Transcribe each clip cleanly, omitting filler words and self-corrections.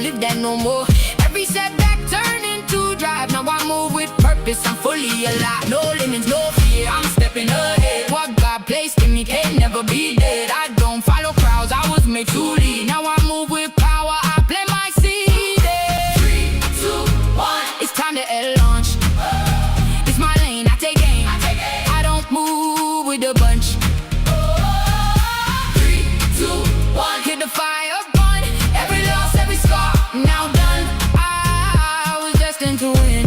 live that no more. Every setback turned into drive. Now I move with purpose, I'm fully alive. No limits, no fear, I'm stepping ahead. What God placed in me can never be dead. I don't follow crowds, I was made to lead. Now I move with power, I plant my seed. 3, 2, 1, it's time to launch. It's my lane, I take aim. I don't move with the bunch. 3, 2, 1, hit the fire burn. Every loss, every scar, now done. I was destined to win.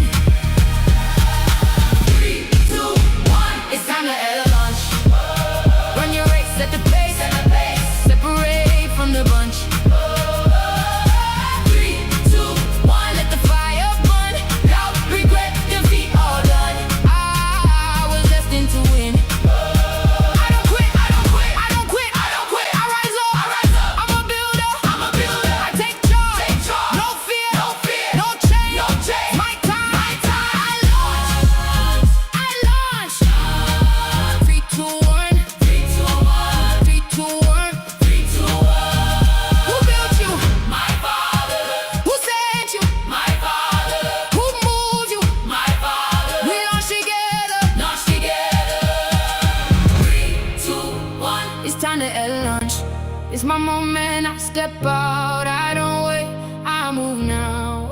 3, 2, 1, it's time to launch. Run your race, set the pace, separate from the bunch. 3, 2, 1, let the fire burn. Doubt, regret, defeat, all done. I was destined to win. I don't quit, I don't quit, I don't quit, I don't quit. I rise up, I'm a builder, I take charge, no fear, no change, my time, I launch. 3, 2, 1, 3, 2, 1. Who built you? My Father. Who sent you? My Father. Who moved you? My Father. We launch together. 3, 2, 1, it's time to launch. It's my moment, I step out, I don't wait, I move now.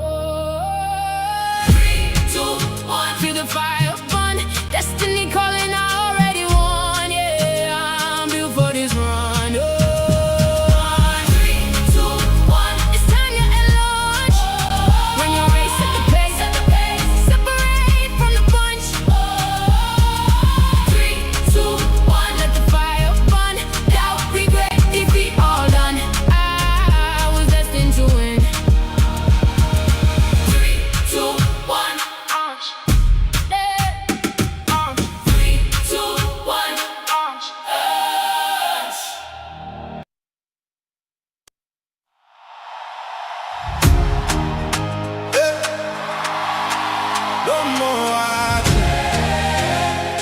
3, 2, 1, feel the fire burn. Destiny calling, I already won. Yeah, I'm built for this run. 3, 2, 1, it's time to launch. Run your race, set the pace, separate from the bunch. 3, 2, 1, let the fire burn. Doubt, regret, defeat, all done. I was destined to win. 3, 2, 1, launch. 3, 2, 1, launch. No more watching.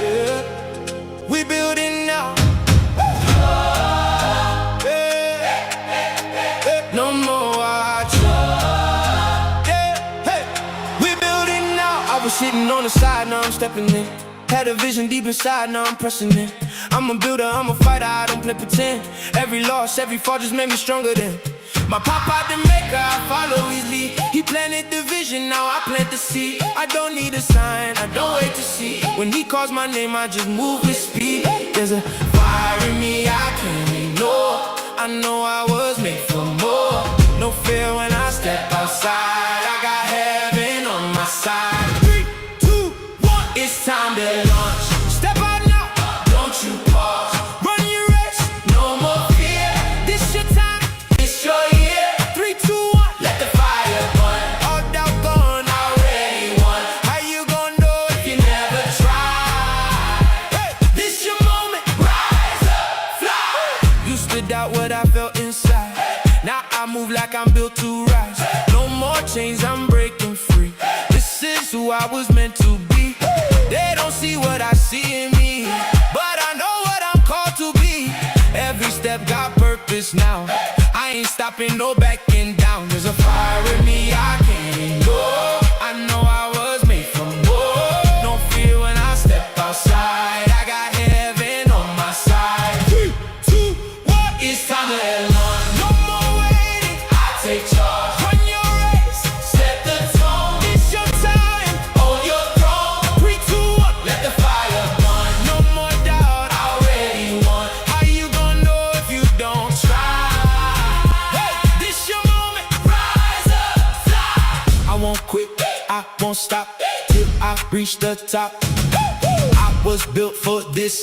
Yeah. We building now. Yeah. No more watching. Yeah. Hey. We building now. I was sitting on the side, now I'm stepping in. Had a vision deep inside, now I'm pressing in. I'm a builder, I'm a fighter, I don't play pretend. Every loss, every fall just made me stronger than my papa the maker, I follow his lead. He planted the vision, now I plant the seed. I don't need a sign, I don't wait to see. When he calls my name, I just move with speed. There's a fire in me I can't ignore. I know I was made for more. No fear when I step outside. I got heaven on my side. 3, 2, 1, it's time to launch. Step out now, don't you pause. Run your race, no more fear. This your time, this your year. 3, 2, 1, let the fire burn. All doubt gone, already won. How you gonna know if you never try? Hey, this your moment, rise up, fly. Used to doubt what I felt inside. Now I move like I'm built to rise. No more chains, I'm breaking free. This is who I was meant to be. They don't see what I see in me, but I know what I'm called to be. Every step got purpose now. I ain't stopping, no backing down. There's a fire in me I can't ignore. I know I was made for more. No fear when I step outside. I got heaven on my side. 3, 2, 1, it's time to launch. No more waiting, I take charge. Run your race, set the tone. It's your time, hold your throne. 3, 2, 1, let the fire burn. No more doubt, I already won. How you gonna know if you don't try? Hey, this your moment, rise up, fly. I won't quit, I won't stop till I reach the top. I was built for this.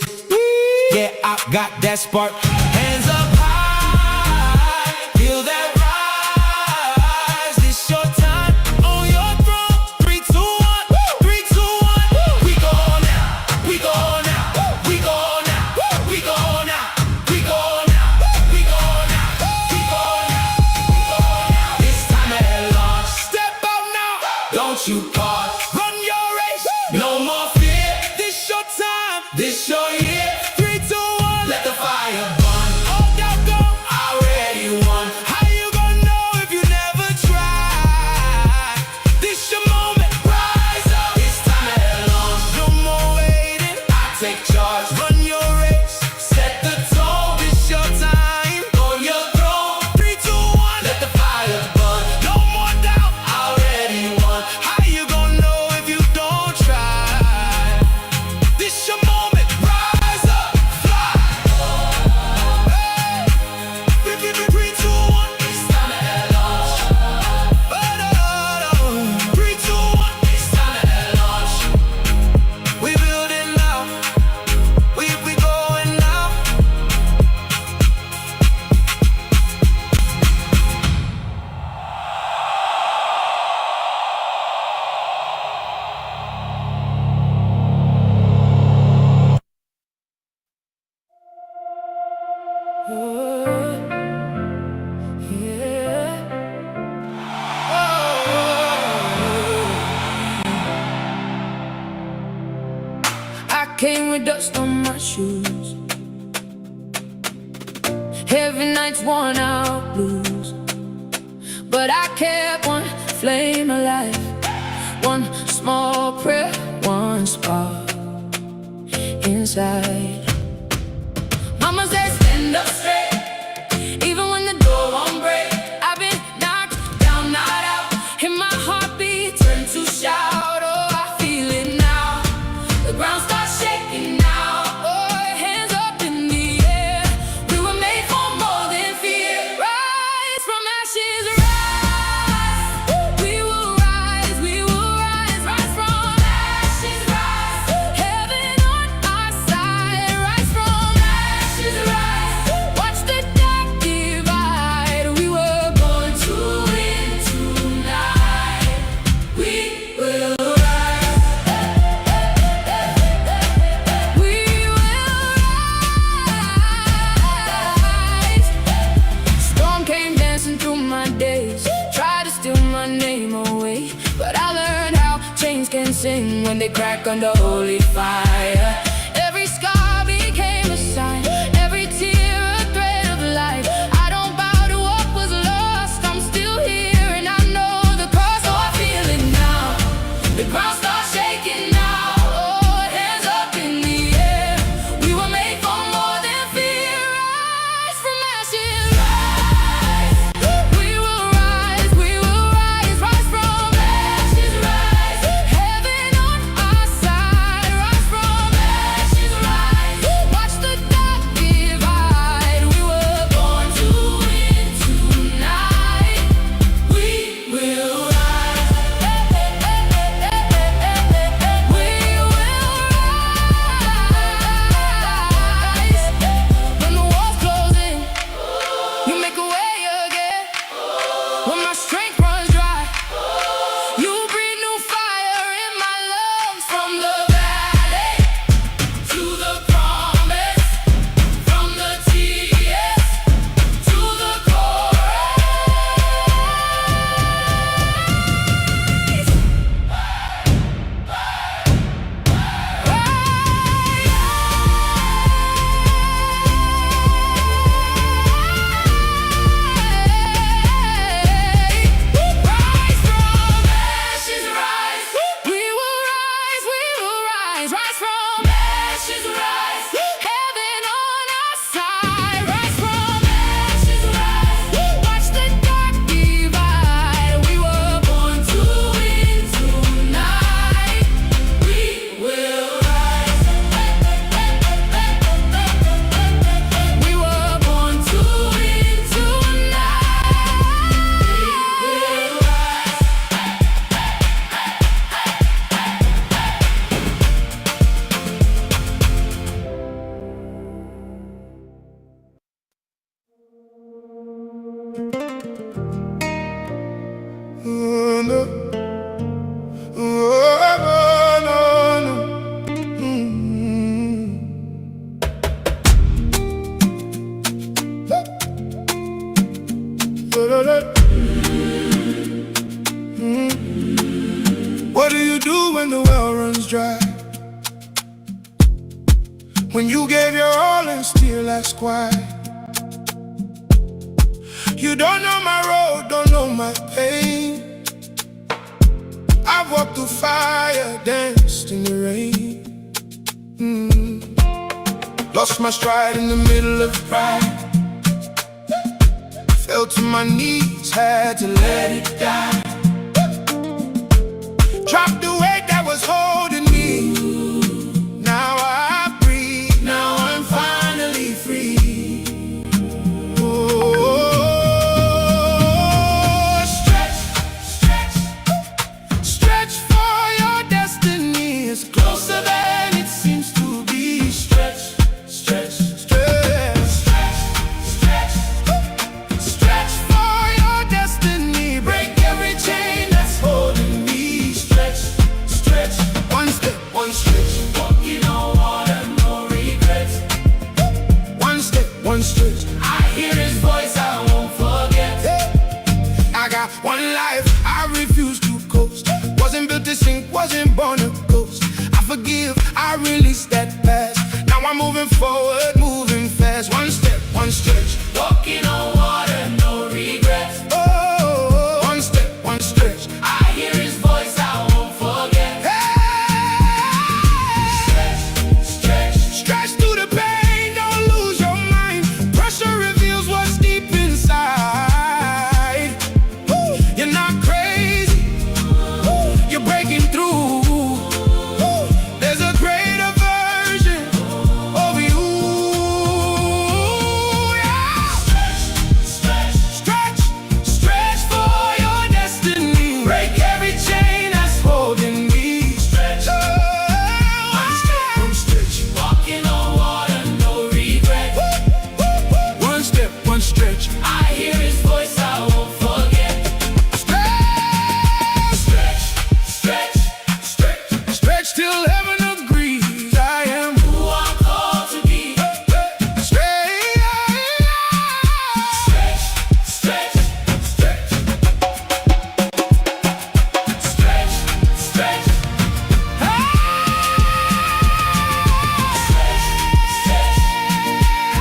Yeah, I got that spark. Hands up high, feel that rise. This your time, on your throne. 3, 2, 1, 3, 2, 1. We go now, we go now, we go now, we go now, we go now, we go now, we go now. It's time to launch. Step out now, don't you pause. Run your race, no more fear. This your time, this your year. 3, 2, 1, let the fire burn. All doubt gone, already won. How you gonna know if you never try? with dust on my shoes. Every night's worn out blues, but I kept one flame alive. One small prayer, one spark inside. Mama said stand up straight, even when the door won't break. I've been knocked down, not out, and my heartbeat turned to shout. Oh, I feel it now, the ground starts shaking now. Oh, hands up in the air, we were made for more than fear. Rise from ashes, rise. We will rise, rise from ashes, rise. Heaven on our side, rise from ashes, rise. Watch the dark divide. We were born to win tonight. We will rise. We will rise. Storm came dancing through my days, tried to steal my name away, but I learned how chains can sing when they crack under holy fire. Every scar became a sign, every tear a thread of life. I don't bow to what was lost, I'm still here and I know the cost. So I feel it now, the ground starts shaking now. Oh, hands up in the air, we were made for more than fear. Rise from ashes, rise. We will rise, rise from ashes, rise. Heaven on our side, rise from ashes, rise. Watch the dark divide. We were born to win tonight. We will rise. We will rise. When the walls close in, you make a way again. When my strength runs dry, you breathe new fire in my lungs. From the valley to the promise, from the tears to the rise from ashes, rise. We will rise, rise from ashes, rise. Heaven on our side, rise from ashes, rise. Watch the dark divide. We were born to win tonight. We will rise. We were born to win tonight. We will rise. Oh, no. Oh, no, no. What do you do when the well runs dry? When you gave your all and still ask why? You don't know my road, don't know my pain. I've walked through fire, danced in the rain. Lost my stride in the middle of pride. Fell to my knees, had to let it die. Dropped the weight that was holding me. Now I breathe, now I'm finally free. Oh, stretch, stretch, stretch for your destiny. It's closer than it seems to be. Stretch, stretch, stretch, stretch, stretch, stretch for your destiny. Break every chain that's holding me. Stretch, stretch, one step, one stretch. Walking on water, no regrets. One step, one stretch. I hear his voice, I won't forget. I got one life, I refuse to coast. Wasn't built to sink, wasn't born to coast. I forgive, I release that past. Now I'm moving forward, moving fast. One step, one stretch, Walking on water, no regrets. oh, one step, one stretch. I hear his voice, I won't forget. Stretch, Stretch through the pain, don't lose your mind. Pressure reveals what's deep inside. Woo, you're not crazy, woo, you're breaking through. Woo, there's a greater version of you. Yeah. Stretch, stretch for your destiny. Break every chain that's holding me. Stretch. One stretch. walking on water, no regrets. One step, one stretch. I hear his voice, I won't forget. Stretch, Stretch, stretch, stretch till heaven agrees. I am who I'm called to be. straight. Stretch, stretch, stretch. Stretch, stretch.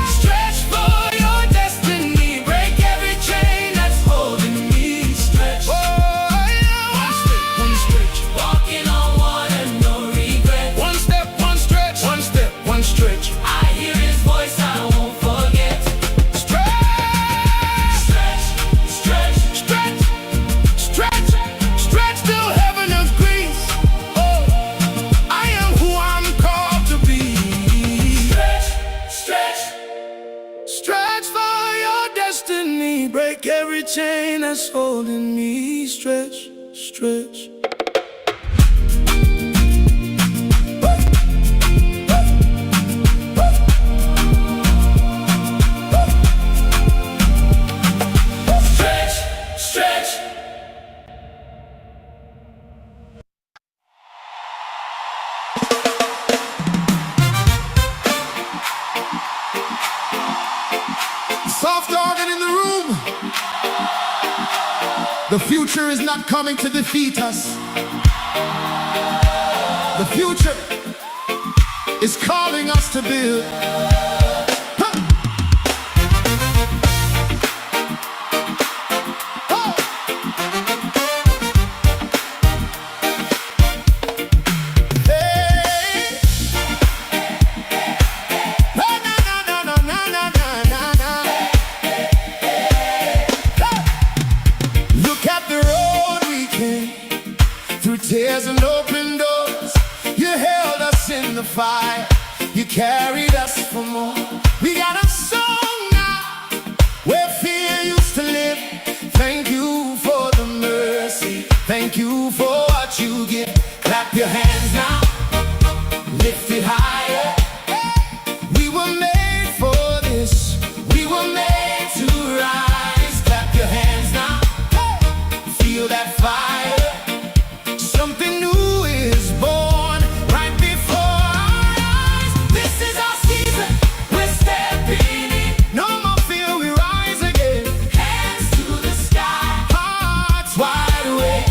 Stretch for your destiny. Break every chain that's holding me. Stretch. Oh, yeah. One stretch. Walking on water, no regrets. One step, one stretch. One step, one stretch. I hear his voice, I won't forget. Stretch, Stretch, stretch, stretch, stretch, stretch till heaven agrees. Oh, I am who I'm called to be. stretch, stretch. Stretch for your destiny. Break every chain that's holding me. Stretch, stretch. Stretch, stretch. Soft organ in the room. The future is not coming to defeat us. The future is calling us to build. Huh. Oh. Hey. Na, na, na, na, na, na, na, na. Look at the road we came through tears and open doors. You held us in the fire. You carried us for more. We got a song now where fear used to live. Thank you for the mercy. Thank you for what you give. Clap your hands now. Lift it higher. We were made for this. We were made to rise. Clap your hands now. Feel that fire. Something new is born right before our eyes. This is our season. We're stepping in, No more fear, we rise again. hands to the sky. Hearts wide awake.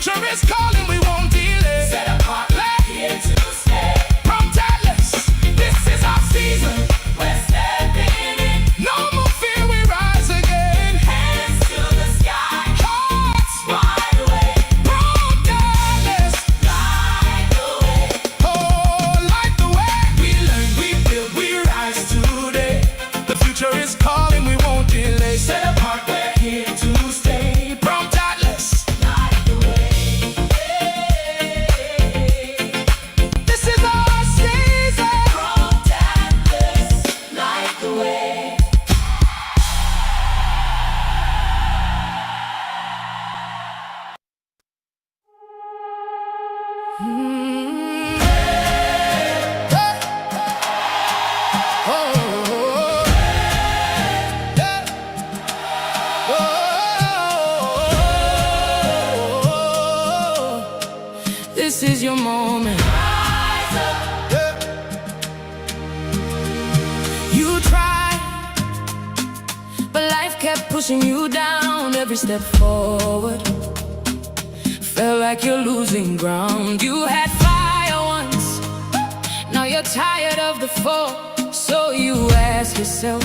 future is calling, we won't delay. Set apart, here to stay. From Dallas, this is our season. We're stepping in. No more fear, we rise again. Hands to the sky, hearts wide awake. From Dallas, light the way. Oh, light the way. We learn, we build, we rise today. The future is calling, we won't delay. Set apart, we're here to stay. From Dallas, light the way. This is our season. From Dallas, light the way. This is your moment. You tried, but life kept pushing you down every step forward. Felt like you're losing ground. You had fire once, now you're tired of the fall. So you ask yourself,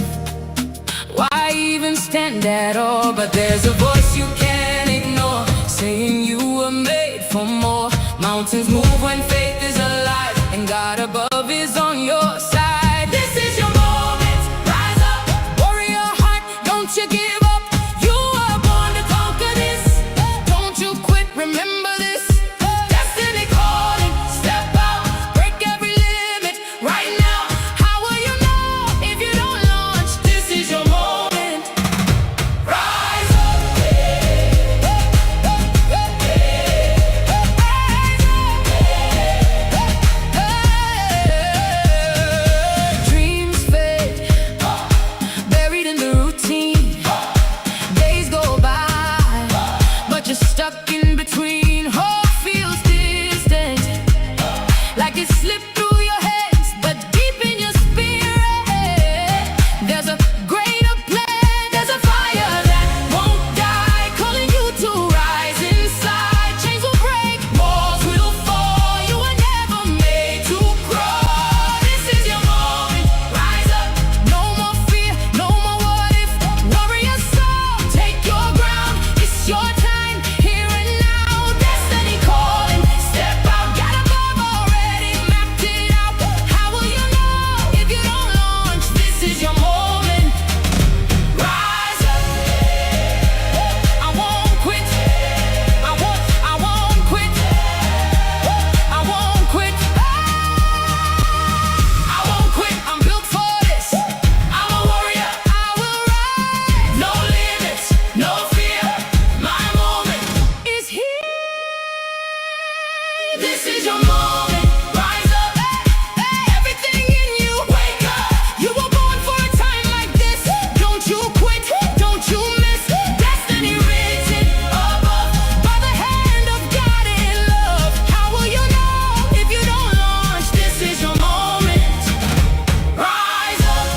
why even stand at all? But there's a voice you can't ignore, saying you were made for more. Mountains move when faith is alive, and God above is on your side. This is your moment, rise up, warrior heart, don't you give up. You were born to conquer this, don't you quit, remember this. Destiny calling, step out, break every limit right now. How will you know if you don't launch? This is your moment, rise up. Dreams fade, buried in the routine. Days go by, but you're stuck in between. Hope feels distant, like it slipped through your hands, but deep in your spirit, there's a greater plan. There's a fire that won't die, calling you to rise inside. Chains will break, walls will fall. You were never made to crawl. This is your moment, rise up. No more fear, no more what if. Warrior soul, take your ground. It's your time, here and now. Destiny calling, step out. Got above already, mapped it out. How will you know if you don't launch? This is your moment, rise up. I won't quit, I won't quit, I won't quit. I won't quit, I'm built for this. I'm a warrior, I will rise. No limits, no fear, my moment is here. This is your moment, rise up. Everything in you, wake up. You were born for a time like this. Don't you quit, don't you miss. Destiny written above, by the hand of God in love. How will you know if you don't launch? This is your moment, rise up.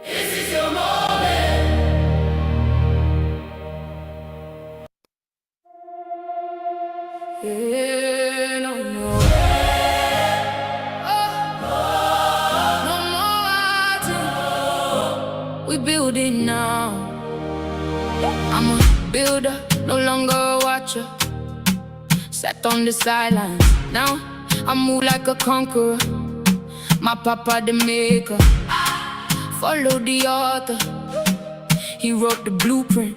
This is your moment. Yeah, no more. No more waiting. We build it now. I'm a builder, no longer a watcher. Sat on the sidelines, now I move like a conqueror. My papa the maker, follow the author. He wrote the blueprint,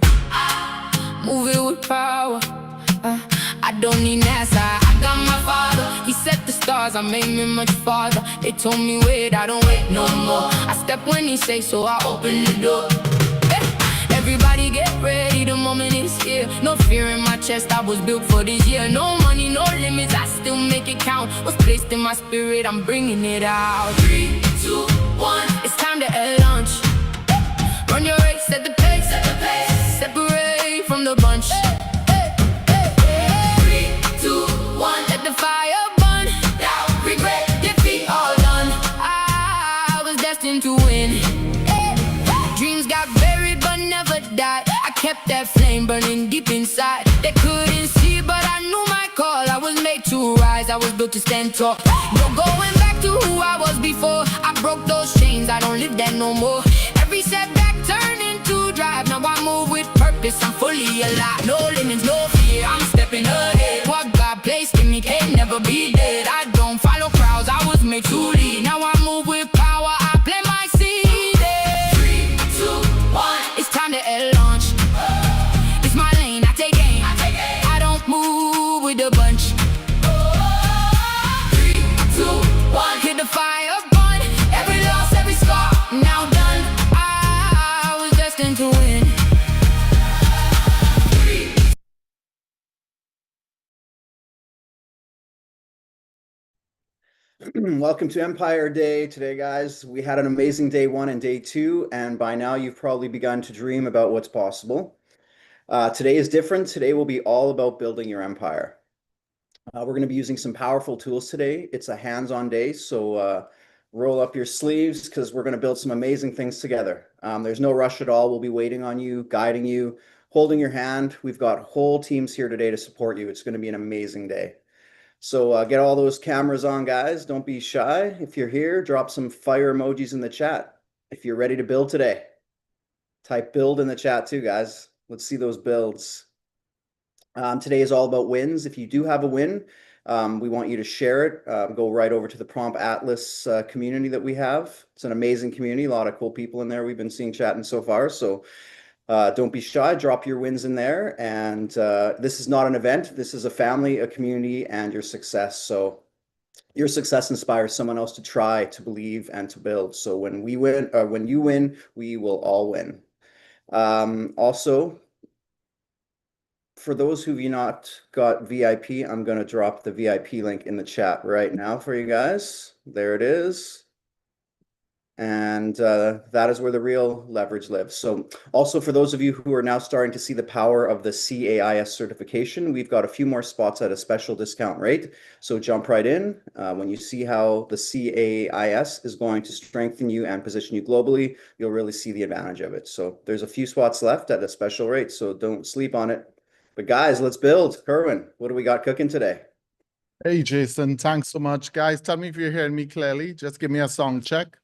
move it with power. I don't need NASA, I got my father. He set the stars, I made me much farther. They told me wait, I don't wait no more. I step when he say so, I open the door. Everybody get ready, the moment is here. No fear in my chest, I was built for this year. No money, no limits, I still make it count. What's placed in my spirit, I'm bringing it out. 3, 2, 1, it's time to end launch. Run your race, set the pace, separate from the bunch. inside. They couldn't see, but I knew my call. I was made to rise, I was built to stand tall. No going back to who I was before. I broke those chains, I don't live there no more. Every setback turned into drive. Now I move with purpose, I'm fully alive. No limits, no fear, I'm stepping ahead. What God placed in me can never be dead. I don't follow crowds, I was made to lead. Now I move with power, I plant my seed. 3, 2, 1, it's time to launch. It's my lane, I take aim. I don't move with the bunch. 3, 2, 1, hit the fire burn. Every loss, every scar, now done. I was destined to win. Welcome to Empire Day today, guys. We had an amazing day 1 and day 2, and by now you've probably begun to dream about what's possible. Today is different. Today will be all about building your empire. We're going to be using some powerful tools today. It's a hands-on day, so roll up your sleeves because we're going to build some amazing things together. There's no rush at all. We'll be waiting on you, guiding you, holding your hand. We've got whole teams here today to support you. It's going to be an amazing day. So get all those cameras on, guys. Don't be shy. If you're here, drop some fire emojis in the chat. If you're ready to build today, type build in the chat too, guys. Let's see those builds. Today is all about wins. If you do have a win, we want you to share it. Go right over to the Prompt Atlas community that we have. It's an amazing community. A lot of cool people in there we've been seeing chatting so far. So don't be shy, drop your wins in there. And this is not an event. This is a family, a community, and your success. So your success inspires someone else to try, to believe, and to build. So when we win, when you win, we will all win. Also, for those who've not got VIP, I'm going to drop the VIP link in the chat right now for you guys. There it is. And that is where the real leverage lives. So also for those of you who are now starting to see the power of the CAIS certification, we've got a few more spots at a special discount rate. So jump right in. When you see how the CAIS is going to strengthen you and position you globally, you'll really see the advantage of it. So there's a few spots left at a special rate, so don't sleep on it. But guys, let's build. Kerwin, what do we got cooking today? Hey, Jason, thanks so much. Guys, tell me if you're hearing me clearly. Just give me a sound check.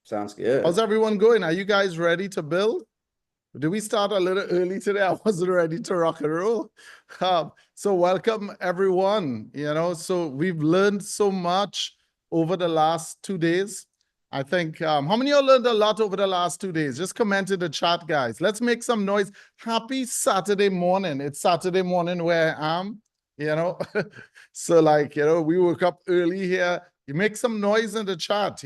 Sounds good. How's everyone going? Are you guys ready to build? Did we start a little early today? I wasn't ready to rock and roll. So welcome, everyone. So we've learned so much over the last 2 days. I think, how many of you learned a lot over the last 2 days? Just comment in the chat, guys. Let's make some noise. Happy Saturday morning. It's Saturday morning where I am, So we woke up early here. You make some noise in the chat,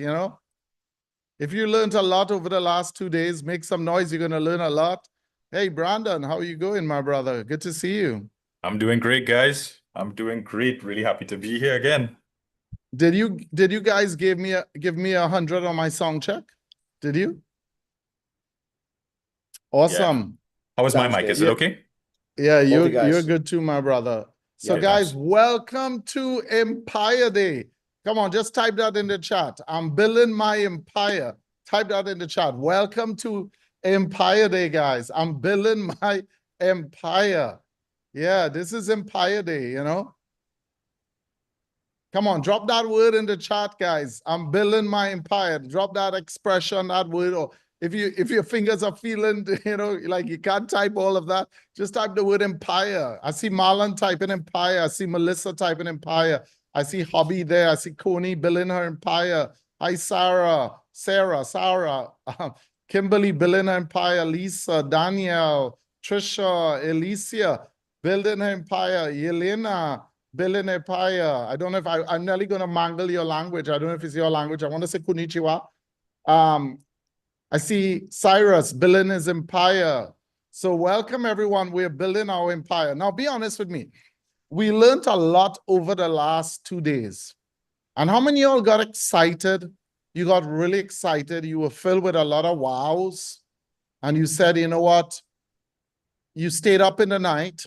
If you learned a lot over the last 2 days, make some noise. You're going to learn a lot. Hey, Brandon, how are you going, my brother? Good to see you. I'm doing great, guys. I'm doing great. Really happy to be here again. Did you guys give me a 100 on my song check? Did you? Awesome. Yeah. How was my mic? Is it okay? Yeah, you're good too, my brother. So Yeah, guys, thanks. welcome to Empire Day. Come on, just type that in the chat. I'm building my empire. Type that in the chat. Welcome to Empire Day, guys. I'm building my empire. Yeah, this is Empire Day, Come on, drop that word in the chat, guys. I'm building my empire. Drop that expression, that word. Or if your fingers are feeling, like you can't type all of that, just type the word empire. I see Marlon typing empire. I see Melissa typing empire. I see Hobby there. I see Coney building her empire. Hi, Sarah, Kimberly building her empire. Lisa, Danielle, Trisha, Alicia building her empire. Yelena building her empire. I don't know if I'm nearly going to mangle your language. I don't know if it's your language. I want to say konnichiwa. I see Cyrus building his empire. So welcome, everyone. We're building our empire. Now, be honest with me. We learned a lot over the last 2 days. And how many of y'all got excited? You got really excited. You were filled with a lot of wows. And you said, you know what? You stayed up in the night.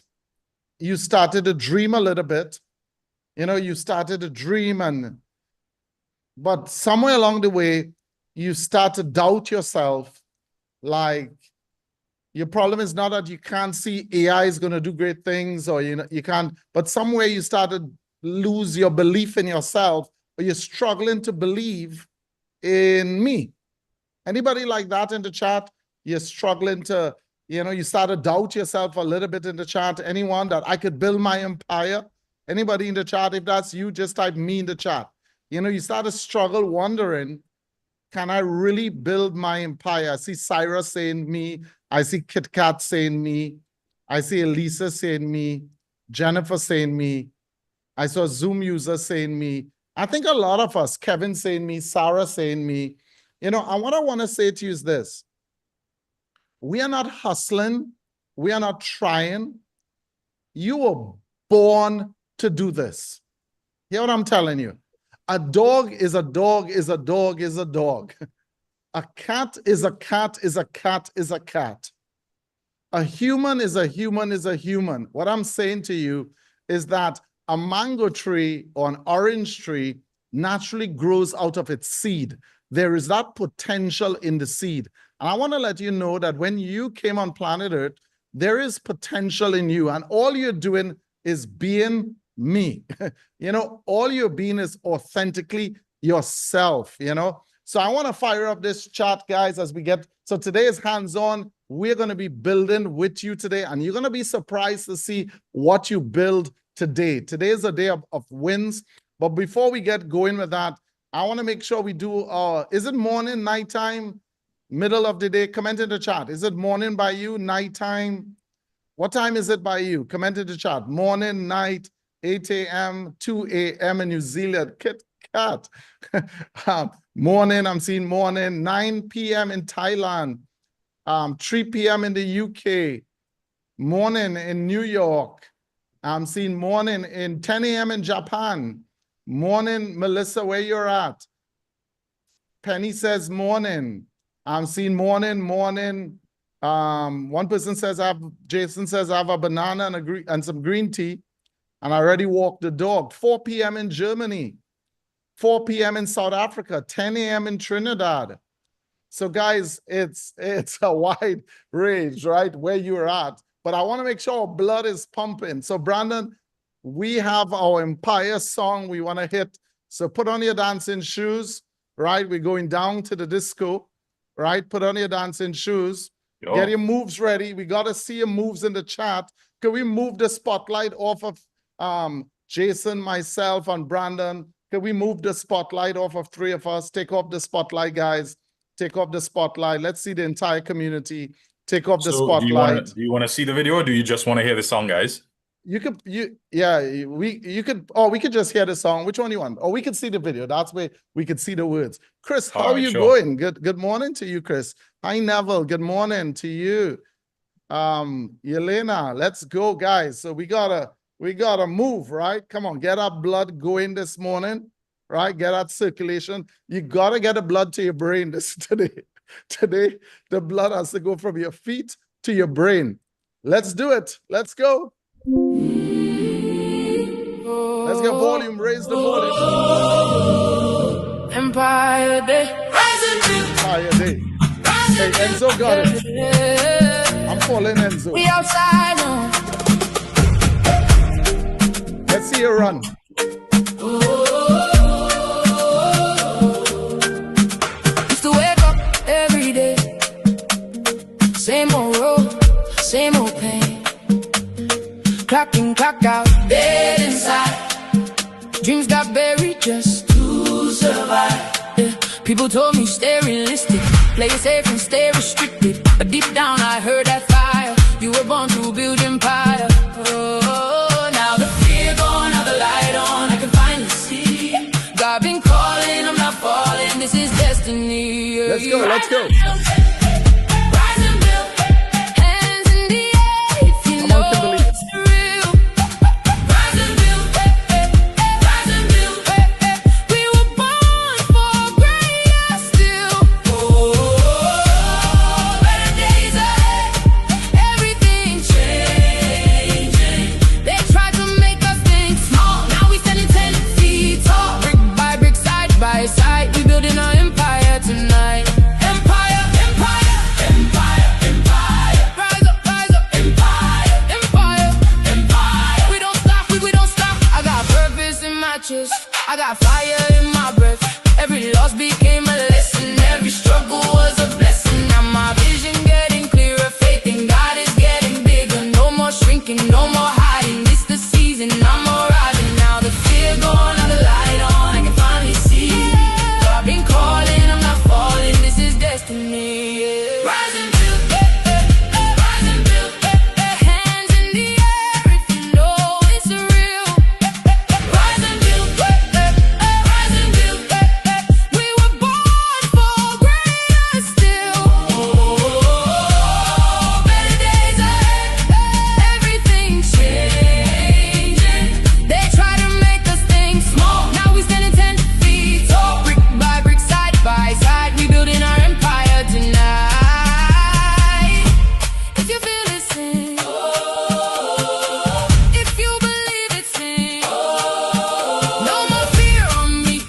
You started to dream a little bit. You started to dream. But somewhere along the way, you start to doubt yourself. Like, Your problem is not that you can't see AI is going to do great things, or you can't, but somewhere you started lose your belief in yourself, or you're struggling to believe in me. Anybody like that in the chat? You're struggling to, you start to doubt yourself a little bit in the chat. Anyone that I could build my empire? Anybody in the chat? If that's you, just type me in the chat. You start to struggle wondering, can I really build my empire? I see Cyrus saying me. I see Kit Kat saying me. I see Elisa saying me. Jennifer saying me. I saw Zoom user saying me. I think a lot of us, Kevin saying me, Sarah saying me. And what I want to say to you is this. We are not hustling. We are not trying. You were born to do this. Hear what I'm telling you? A dog is a dog is a dog is a dog. A cat is a cat is a cat is a cat. A human is a human is a human. What I'm saying to you is that a mango tree or an orange tree naturally grows out of its seed. There is that potential in the seed. And I want to let you know that when you came on planet Earth, there is potential in you. And all you're doing is being me. All you're being is authentically yourself, So I want to fire up this chat, guys, as we get. So today is hands-on. We're going to be building with you today, and you're going to be surprised to see what you build today. Today is a day of wins. But before we get going with that, I want to make sure we do, is it morning, nighttime, middle of the day? Comment in the chat. Is it morning by you, nighttime? What time is it by you? Comment in the chat. Morning, night, 8 a.m., 2 a.m. in New Zealand. Kit Kat. Morning, I'm seeing morning, 9 p.m. in Thailand, 3 p.m. in the UK, morning in New York. I'm seeing morning in 10 a.m. in Japan. Morning, Melissa, where you're at. Penny says morning. I'm seeing morning. One person says, Jason says, I have a banana and some green tea, and I already walked the dog. 4 p.m. in Germany, 4 p.m. in South Africa, 10 a.m. in Trinidad. So guys, it's a wide range, right, where you're at. But I want to make sure our blood is pumping. So Brandon, we have our Empire song we want to hit. So put on your dancing shoes, right? We're going down to the disco, right? Put on your dancing shoes. Yo. Get your moves ready. We got to see your moves in the chat. Can we move the spotlight off of Jason, myself, and Brandon? Can we move the spotlight off of three of us? Take off the spotlight, guys. Take off the spotlight. Let's see the entire community. Take off the spotlight. Do you want to see the video, or do you just want to hear the song, guys? We could just hear the song. Which one do you want? Or we could see the video. That's where we could see the words. Chris, how are you going? Good morning to you, Chris. Hi, Neville. Good morning to you. Yelena, let's go, guys. So we gotta move, right? Come on, get our blood going this morning, right? Get that circulation. You gotta get the blood to your brain today. Today, the blood has to go from your feet to your brain. Let's do it. Let's go. Let's get volume. Raise the volume. Empire Day. Empire Day. Hey, Enzo got it. I'm calling Enzo. We outside now. Let's see you run. Used to wake up every day. Same old road, same old pain. Clock in, clock out, dead inside. Dreams got buried just to survive. Yeah. People told me stay realistic, play it safe and stay restricted. But deep down I heard that fire. You were born to build empire. Oh, now the fear gone, now the light on. I can finally see. God been calling, I'm not falling. This is destiny. Let's go, let's go. Side, we building our empire tonight. Empire, empire. righteous. I got fire in my breath. Every loss became a lesson. Every struggle was a blessing. Now my vision getting clearer. Faith in God is getting bigger. No more shrinking, no more hiding. This the season, I'm rising. Now the fear gone, now the light on. I can finally see. God been calling, I'm not falling. This is destiny. Yeah. Rise and build, rise and build. Hands in the air if you know it's real. Rise and build, rise and build. We were born for greater still. Better days ahead, everything's changing. They try to make us think small. Now we standing 10 feet tall. Brick by brick, side by side, we building our empire tonight. If you feel it, sing. If you believe it, sing. No more fear on me,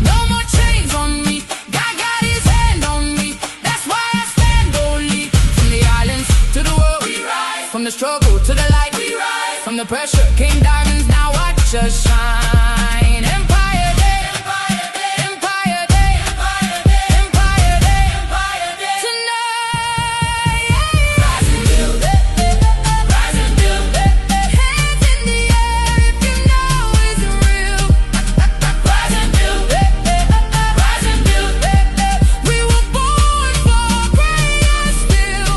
no more chains on me. God got his hand on me, that's why I stand boldly. From the islands to the world, we rise. From the struggle to the light, we rise. From the pressure came diamonds, now watch us shine. Empire Day, Empire Day, Empire Day, Empire Day, Empire Day, Empire Day. Tonight, rise and build, rise and build. Hands in the air if you know it's real. Rise and build, rise and build. We were born for greater still.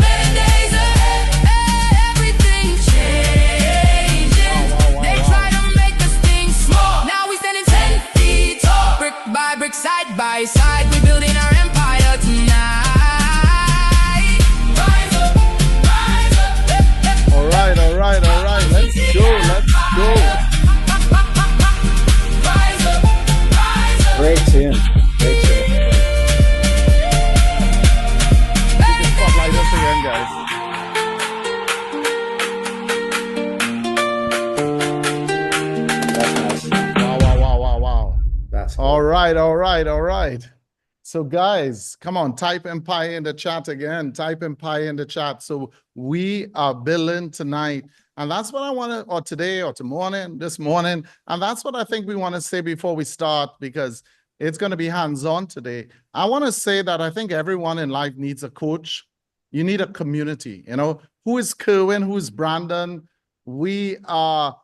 Better days ahead, everything's changing. They try to make us think small. Now we standing 10 feet tall. Brick by brick, side by side, we building our empire tonight. Rise up, rise up. All right, all right, all right. Let's go, let's go. Rise up, rise up. Great tune. Great tune. Spotlight us again, guys. That's nice. Wow, wow, wow, wow, wow. That's cool. All right, all right, all right. So guys, come on, type Empire in the chat again. Type Empire in the chat. So we are building tonight. And that's what I want to, or today, or tomorrow, this morning. And that's what I think we want to say before we start, because it's going to be hands-on today. I want to say that I think everyone in life needs a coach. You need a community, you know. Who is Kerwin? Who is Brandon? We are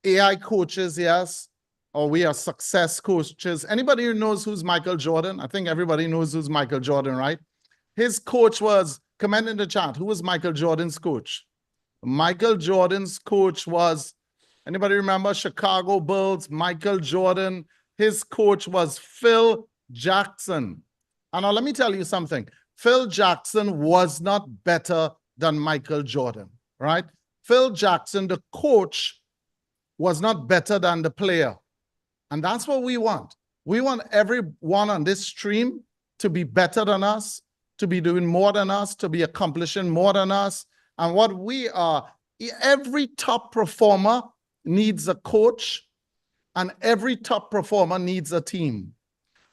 AI coaches, yes, or we are success coaches. Anybody who knows who's Michael Jordan? I think everybody knows who's Michael Jordan, right? His coach was, comment in the chat, who was Michael Jordan's coach? Michael Jordan's coach was, anybody remember Chicago Bulls, Michael Jordan? His coach was Phil Jackson. And now let me tell you something. Phil Jackson was not better than Michael Jordan, right? Phil Jackson, the coach, was not better than the player. And that's what we want. We want everyone on this stream to be better than us, to be doing more than us, to be accomplishing more than us. And what we are, every top performer needs a coach, and every top performer needs a team.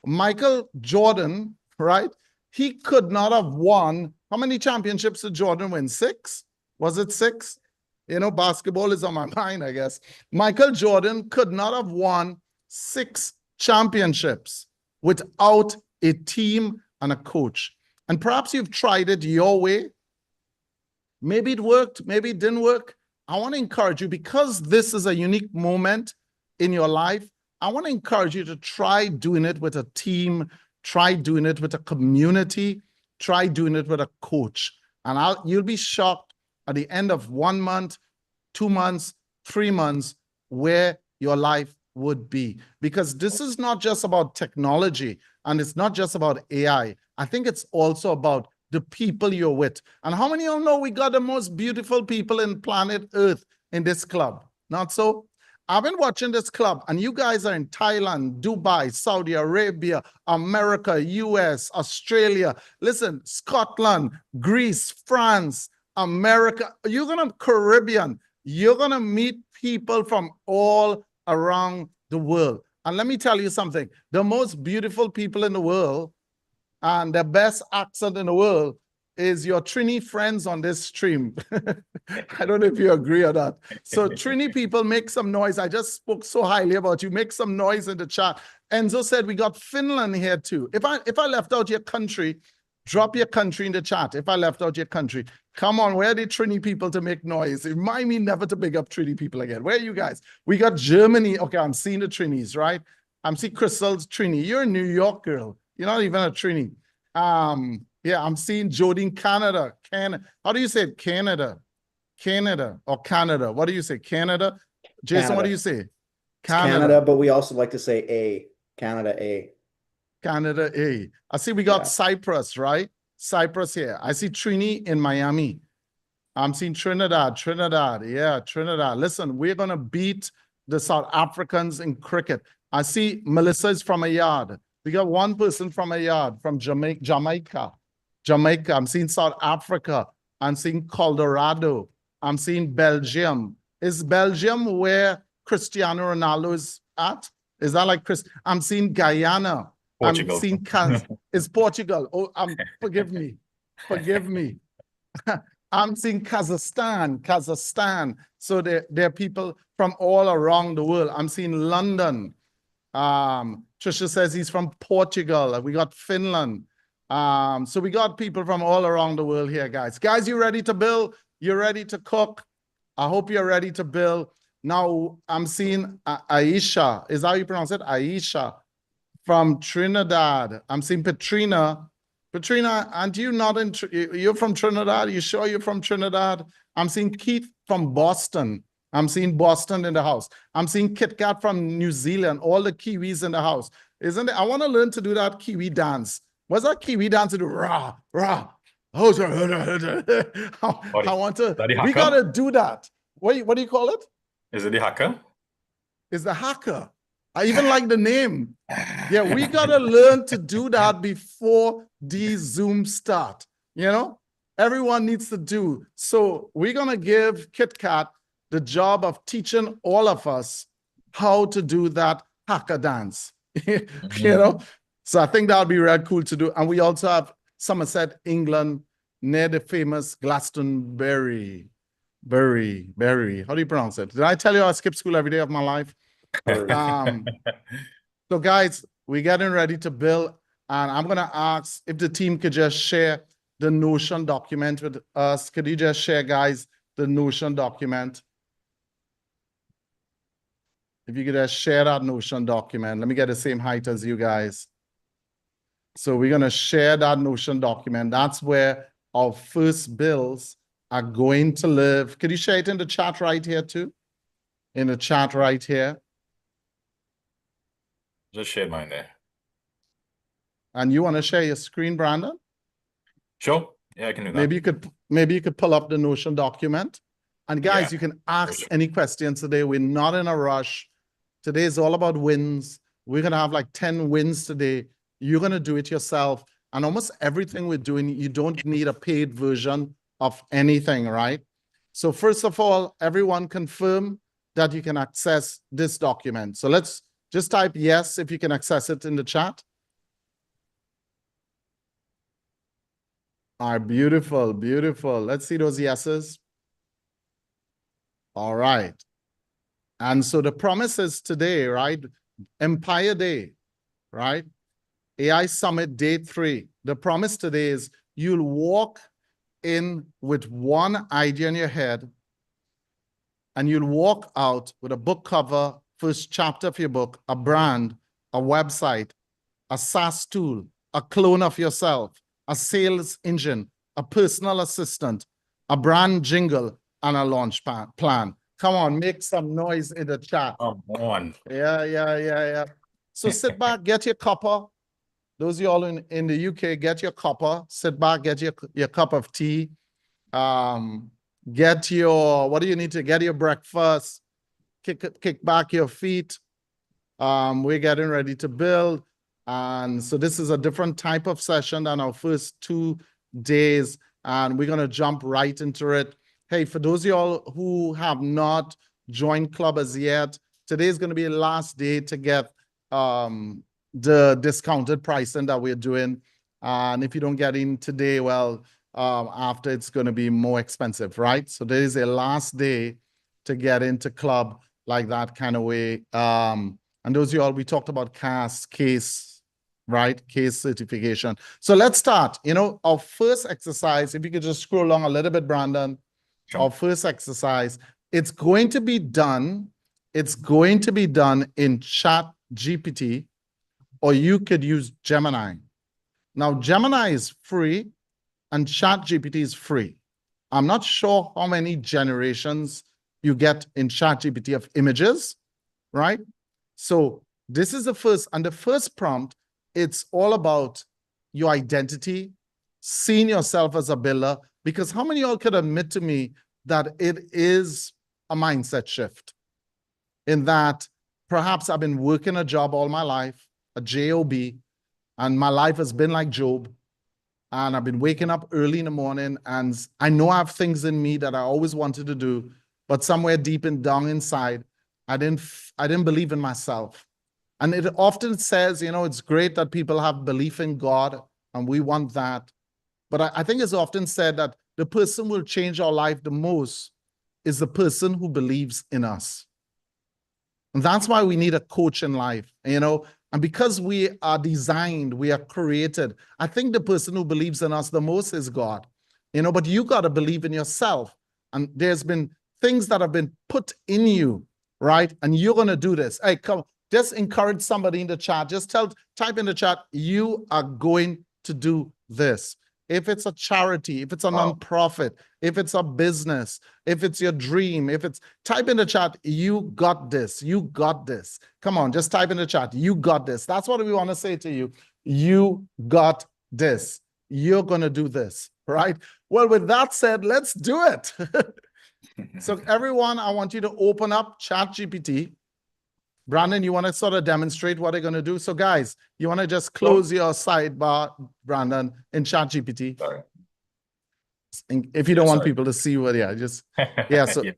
Michael Jordan, right? He could not have won. How many championships did Jordan win? 6? Was it 6? You know, basketball is on my mind, I guess. Michael Jordan could not have won 6 championships without a team and a coach. And perhaps you've tried it your way. Maybe it worked, maybe it didn't work. I want to encourage you, because this is a unique moment in your life, I want to encourage you to try doing it with a team, try doing it with a community, try doing it with a coach. And you'll be shocked at the end of 1 month, 2 months, 3 months, where your life would be. Because this is not just about technology, and it's not just about AI. I think it's also about the people you're with. And how many of you know we got the most beautiful people in planet Earth in this club? Not so? I've been watching this club, and you guys are in Thailand, Dubai, Saudi Arabia, America, US, Australia. Listen, Scotland, Greece, France, America. You're going to Caribbean. You're going to meet people from all around the world. And let me tell you something. The most beautiful people in the world and the best accent in the world is your Trini friends on this stream. I don't know if you agree or not. So Trini people, make some noise. I just spoke so highly about you. Make some noise in the chat. Enzo said we got Finland here too. If I left out your country, drop your country in the chat. If I left out your country, come on, where are the Trini people to make noise? Remind me never to big up Trini people again. Where are you guys? We got Germany. Okay, I'm seeing the Trinis, right? I'm seeing Crystal's Trini. You're a New York girl. You're not even a Trini. Yeah, I'm seeing Jody in Canada. How do you say it? Canada or Canada? What do you say? Canada? Jason, Canada. what do you say? It's Canada, but we also like to say A. Canada A. Canada A. I see we got Yeah. Cyprus, right? Cyprus here. I see Trini in Miami. I'm seeing Trinidad. Yeah, Trinidad. Listen, we're going to beat the South Africans in cricket. I see Melissa is from a yard. We got one person from a yard, from Jamaica. I'm seeing South Africa. I'm seeing Colorado. I'm seeing Belgium. Is Belgium where Cristiano Ronaldo is at? Is that like Chris? I'm seeing Guyana. Portugal. I'm seeing is Portugal. Oh, forgive me. Forgive me. I'm seeing Kazakhstan. So there are people from all around the world. I'm seeing London. Trisha says he's from Portugal. We got Finland. So we got people from all around the world here, guys. Guys, you ready to build? You ready to cook? I hope you're ready to build. Now I'm seeing Aisha. Is that how you pronounce it? Aisha from Trinidad. I'm seeing Petrina. Petrina, aren't you not in? You're from Trinidad? You sure you're from Trinidad? I'm seeing Keith from Boston. I'm seeing Boston in the house. I'm seeing Kit Kat from New Zealand. All the Kiwis in the house. Isn't it? I want to learn to do that Kiwi dance. What's that Kiwi dance to do? Rah, rah. I want to. We got to do that. What do you call it? Is it the hacker? It's the hacker. I even like the name. Yeah, we got to learn to do that before these Zoom start. You know, everyone needs to do. So we're going to give Kit Kat the job of teaching all of us how to do that hacker dance. You know, so I think that would be really cool to do. And we also have Somerset, England, near the famous Glastonbury. Berry. How do you pronounce it? Did I tell you I skip school every day of my life? So guys, we're getting ready to build, and I'm going to ask if the team could just share the Notion document with us. Could you just share, guys, the Notion document? If you could just share that Notion document. Let me get the same height as you guys. So we're going to share that Notion document. That's where our first builds are going to live. Could you share it in the chat right here too? In the chat right here. Just share mine there. And you want to share your screen, Brandon? Sure. Yeah, I can do that. Maybe you could pull up the Notion document. And guys, you can ask any questions today. We're not in a rush. Today is all about wins. We're going to have like 10 wins today. You're going to do it yourself. And almost everything we're doing, you don't need a paid version of anything, right? So first of all, everyone confirm that you can access this document. So let's just type yes if you can access it in the chat. All right, beautiful, beautiful. Let's see those yeses. All right. And so the promise is today, right? Empire Day, right? AI Summit Day 3. The promise today is you'll walk in with one idea in your head, and you'll walk out with a book cover, first chapter of your book, a brand, a website, a SaaS tool, a clone of yourself, a sales engine, a personal assistant, a brand jingle, and a launch plan. Come on, make some noise in the chat. Come on. Yeah. So sit back, get your cuppa. Those of you all in the UK, get your cuppa. Sit back, get your cup of tea. Get your, what do you need to get your breakfast? Kick back your feet. We're getting ready to build. And so this is a different type of session than our first 2 days. And we're going to jump right into it. Hey, for those of y'all who have not joined club as yet, today is going to be the last day to get the discounted pricing that we're doing. And if you don't get in today, well, after it's going to be more expensive, right? So there is a last day to get into club like that kind of way. And those of you all, we talked about case, right? Case certification. So let's start. You know, our first exercise, if you could just scroll along a little bit, Brandon. Sure. Our first exercise, it's going to be done in Chat GPT, or you could use Gemini. Now, Gemini is free and Chat GPT is free. I'm not sure how many generations you get in Chat GPT of images, right? So this is the first, and the first prompt, it's all about your identity, seeing yourself as a builder, because how many of y'all could admit to me that it is a mindset shift in that perhaps I've been working a job all my life, a job, and my life has been like Job, and I've been waking up early in the morning, and I know I have things in me that I always wanted to do, but somewhere deep and down inside, I didn't believe in myself. And it often says, you know, it's great that people have belief in God, and we want that. But I think it's often said that the person who will change our life the most is the person who believes in us. And that's why we need a coach in life, you know, and because we are designed, we are created. I think the person who believes in us the most is God, you know, but you got to believe in yourself. And there's been things that have been put in you, right? And you're going to do this. Hey, come, just encourage somebody in the chat. Just type in the chat, you are going to do this. If it's a charity, if it's a nonprofit, if it's a business, if it's your dream, if it's, type in the chat, you got this, you got this. Come on, just type in the chat, you got this. That's what we want to say to you. You got this. You're going to do this, right? Well, with that said, let's do it. So everyone, I want you to open up ChatGPT. Brandon, you want to sort of demonstrate what they're going to do? So guys, you want to just close your sidebar, Brandon, in ChatGPT. Sorry. If you don't want people to see what, yeah, so Yeah.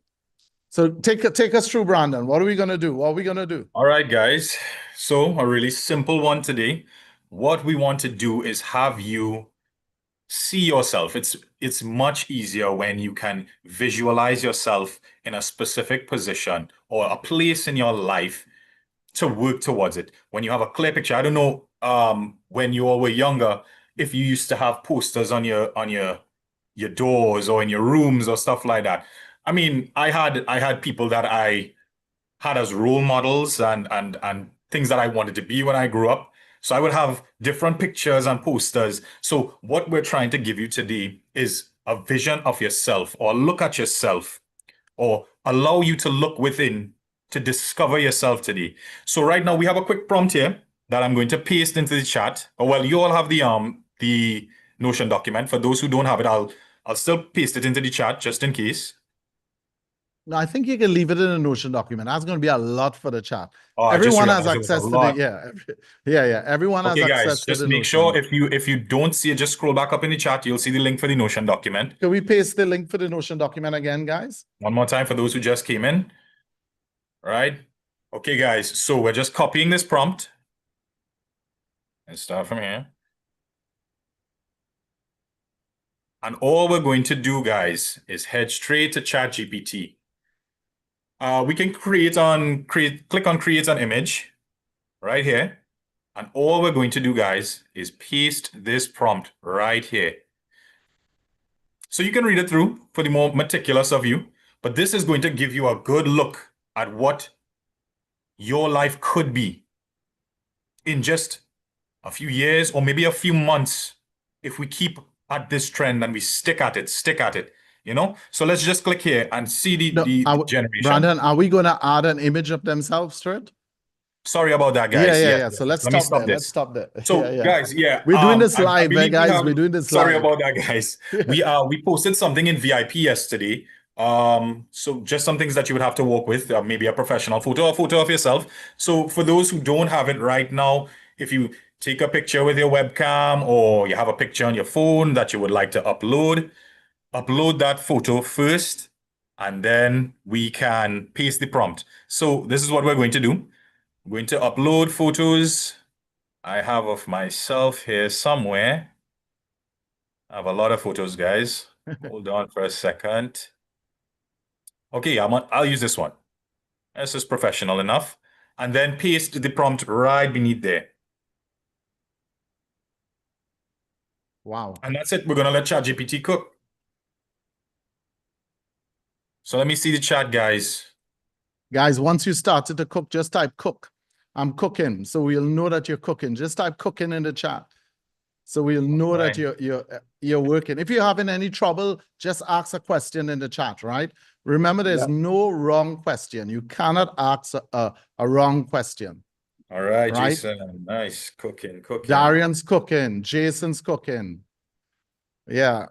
so take us through, Brandon. What are we going to do? What are we going to do? All right, guys. So a really simple one today. What we want to do is have you see yourself. It's much easier when you can visualize yourself in a specific position or a place in your life to work towards it. When you have a clear picture, I don't know, when you all were younger, if you used to have posters on your doors or in your rooms or stuff like that. I mean, I had people that I had as role models and things that I wanted to be when I grew up. So I would have different pictures and posters. So what we're trying to give you today is a vision of yourself, or look at yourself, or allow you to look within to discover yourself today. So right now we have a quick prompt here that I'm going to paste into the chat. Or well, you all have the Notion document. For those who don't have it, I'll still paste it into the chat just in case. No, I think you can leave it in a Notion document. That's going to be a lot for the chat. Oh, I just Everyone has realized it was a access to the, lot. yeah. Everyone has Okay, access guys, to just the make Notion. sure if you don't see it, just scroll back up in the chat. You'll see the link for the Notion document. Can we paste the link for the Notion document again, guys? One more time for those who just came in. All right. Okay, guys, so we're just copying this prompt. Let's start from here. And all we're going to do, guys, is head straight to ChatGPT. We can click on create an image right here. And all we're going to do, guys, is paste this prompt right here. So you can read it through for the more meticulous of you, but this is going to give you a good look at what your life could be in just a few years or maybe a few months if we keep at this trend and we stick at it, you know? So let's just click here and see the generation. Brandon, are we going to add an image of themselves to it? Sorry about that, guys. Yeah. So let's stop there. Let's stop there. So guys, we're doing this live, guys. We're doing this live. Sorry about that, guys. We posted something in VIP yesterday. So just some things that you would have to work with, maybe a professional photo, a photo of yourself. So for those who don't have it right now, if you take a picture with your webcam or you have a picture on your phone that you would like to upload that photo first, and then we can paste the prompt. So this is what we're going to do. I'm going to upload photos I have of myself here somewhere. I have a lot of photos, guys. Hold on for a second. Okay, I'll use this one. This is professional enough. And then paste the prompt right beneath there. Wow. And that's it. We're gonna let ChatGPT cook. So let me see the chat, guys. Guys, once you started to cook, just type cook. I'm cooking, so we'll know that you're cooking. Just type cooking in the chat, so we'll know that Right. you're working. If you're having any trouble, just ask a question in the chat, right? Remember, there's Yep. no wrong question. You cannot ask a wrong question, All right, right? Jason. Nice. Cooking. Darian's cooking. Jason's cooking. Yeah.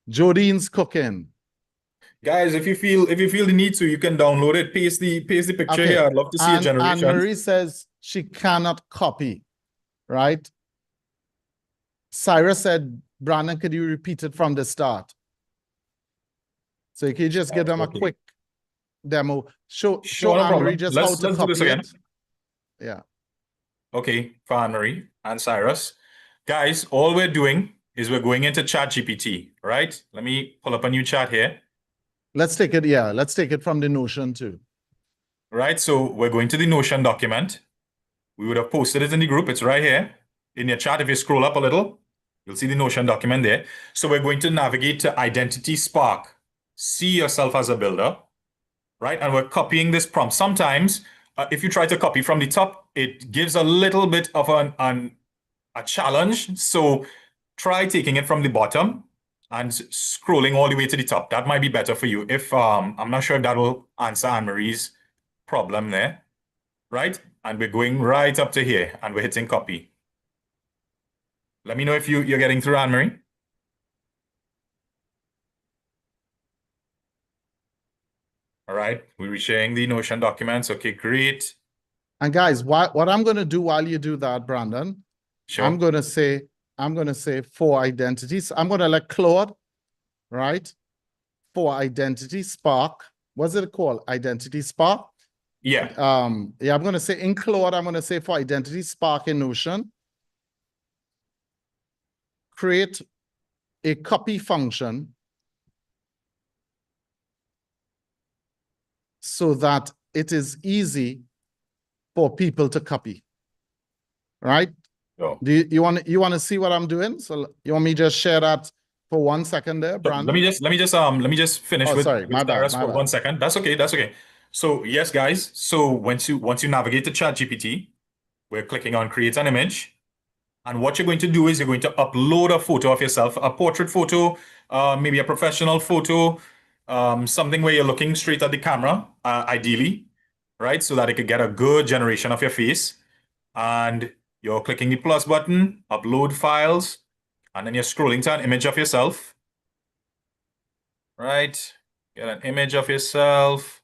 Jodine's cooking. Guys, if you feel the need to, you can download it, paste the picture Okay. here. I'd love to see a And generation. Marie says she cannot copy, right? Cyrus said, Brandon, could you repeat it from the start? So you can just give them a Okay. quick demo. Show Sure, no Anne-Marie problem. just Let's how to do this copy again. it. Yeah. Okay, for Anne-Marie and Cyrus. Guys, all we're doing is we're going into ChatGPT, right? Let me pull up a new chat here. Let's take it. Yeah. Let's take it from the Notion too. Right, so we're going to the Notion document. We would have posted it in the group. It's right here in your chat. If you scroll up a little, you'll see the Notion document there. So we're going to navigate to Identity Spark. See yourself as a builder, right? And we're copying this prompt. Sometimes, if you try to copy from the top, it gives a little bit of a challenge. So try taking it from the bottom and scrolling all the way to the top. That might be better for you. If I'm not sure if that will answer Anne-Marie's problem there, right? And we're going right up to here and we're hitting copy. Let me know if you're getting through, Anne-Marie. All right, we're sharing the Notion documents. Okay, great. And guys, what I'm going to do while you do that, Brandon, Sure. I'm going to say for identities. I'm going to let Claude, right? For Identity Spark. What's it called? Identity Spark. Yeah. Yeah, I'm going to say in Claude, I'm going to say for Identity Spark in Notion, create a copy function so that it is easy for people to copy, right? So, Do you want to see what I'm doing? So you want me to just share that for 1 second there, Brandon? let me just finish Oh, with sorry, my bad, Cyrus my for bad. 1 second. That's okay. That's okay. So yes, guys. So once you navigate to ChatGPT, we're clicking on create an image. And what you're going to do is you're going to upload a photo of yourself, a portrait photo, maybe a professional photo, something where you're looking straight at the camera, ideally, right? So that it could get a good generation of your face. And you're clicking the plus button, upload files, and then you're scrolling to an image of yourself, right? Get an image of yourself.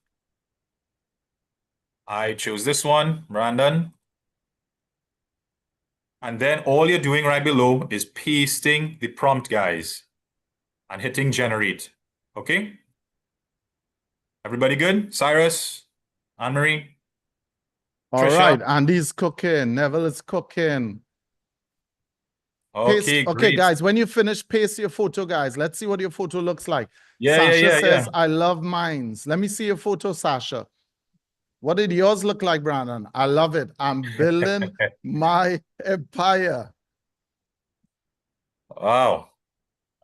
I chose this one, Brandon. And then all you're doing right below is pasting the prompt, guys, and hitting generate. Okay? Everybody good? Cyrus, Anne-Marie, All Trisha? right, Andy's cooking. Neville is cooking. Paste. Okay, Okay, great. guys, when you finish, paste your photo, guys. Let's see what your photo looks like. Yeah, Sasha yeah. says, I love mines. Let me see your photo, Sasha. What did yours look like, Brandon? I love it. I'm building my empire. Wow.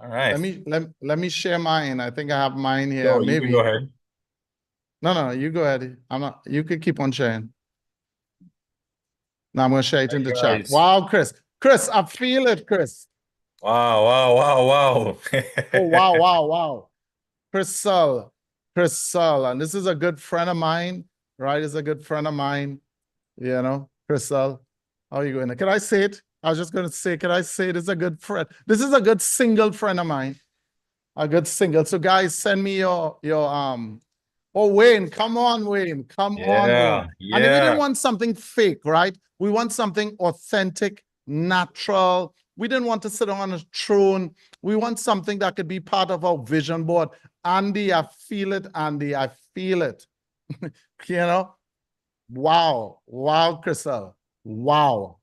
All right. Let me share mine. I think I have mine here. So you can Maybe. go ahead. No, you go ahead. I'm not. You can keep on sharing. Now I'm gonna share it in the chat. Guys. Wow, Chris. Chris, I feel it, Chris. Wow. Oh, wow. Crystal, and this is a good friend of mine, right? It's a good friend of mine, Crystal. How are you going? Can I say it? I was just going to say, can I say it? It's a good friend. This is a good single friend of mine. A good single. So guys, send me your oh, Wayne, come on, Wayne. Come on, Wayne. And we didn't want something fake, right? We want something authentic, natural. We didn't want to sit on a throne. We want something that could be part of our vision board. Andy, I feel it, Andy. I feel it. Wow. Wow, Crystal. Wow.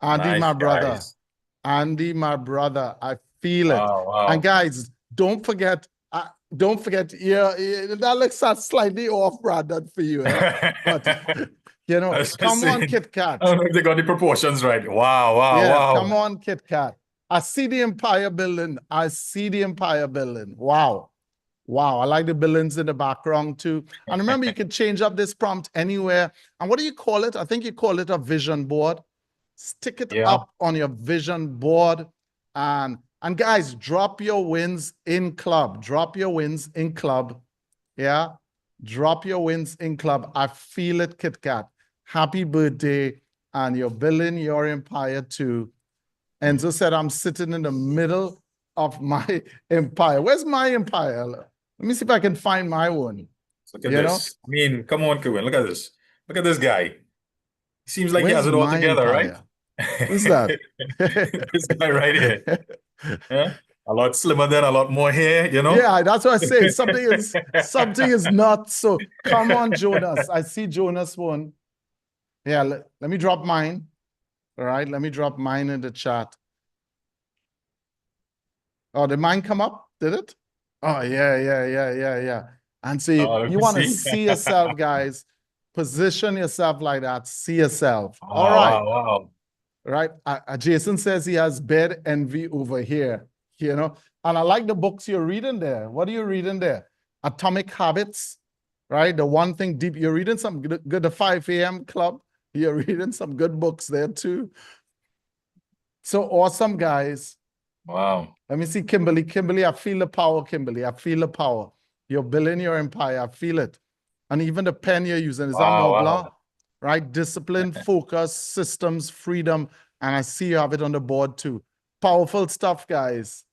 Andy, Nice, my brother. guys. Andy, my brother, I feel it. Wow, wow. And guys, don't forget, yeah, that looks slightly off, Brandon, for you, eh? But you know, I was just come on, saying, Kit Kat. I don't know if they got the proportions right. Wow, wow, Yeah, wow. come on, Kit Kat. I see the Empire building. I see the Empire building. Wow. Wow. I like the buildings in the background too. And remember, you can change up this prompt anywhere. And what do you call it? I think you call it a vision board. Stick it Yeah. up on your vision board. And guys, drop your wins in club. Drop your wins in club. Yeah. Drop your wins in club. I feel it, Kit Kat. Happy birthday. And you're building your empire too. Enzo said, I'm sitting in the middle of my empire. Where's my empire? Let me see if I can find my one. Look at You know? this. I mean, come on, Kevin. Look at this. Look at this guy. Seems like he Where's has it all my together, right? empire? Who's that? This guy right here. Yeah. A lot slimmer than a lot more hair, you know? Yeah, that's what I say. Something is not so. Come on, Jonas. I see Jonas one. Yeah, let me drop mine. All right, let me drop mine in the chat. Oh, did mine come up? Did it? Oh, yeah. And see, Let you me want to see. see yourself, guys. Position yourself like that. See yourself. All Wow, right. wow, wow. Right. Jason says he has bed envy over here, you know. And I like the books you're reading there. What are you reading there? Atomic Habits, right? The one thing deep. You're reading some good the 5 a.m. club. You're reading some good books there too. So awesome, guys. Wow. Let me see, Kimberly. Kimberly, I feel the power, Kimberly. I feel the power. You're building your empire. I feel it. And even the pen you're using is that Wow, Mont Blanc, wow. right? Discipline, focus, systems, freedom. And I see you have it on the board too. Powerful stuff, guys.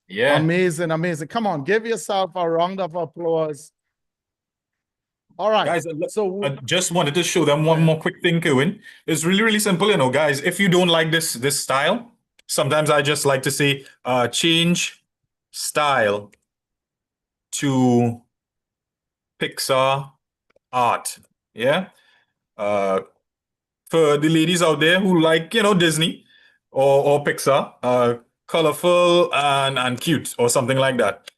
Yeah. Amazing, amazing. Come on, give yourself a round of applause. All right. Guys, So I just wanted to show them one more quick thing, Kevin. It's really, really simple, you know, guys. If you don't like this style, sometimes I just like to say, change style to Pixar art. Yeah. For the ladies out there who like, you know, Disney or Pixar, colorful and cute or something like that.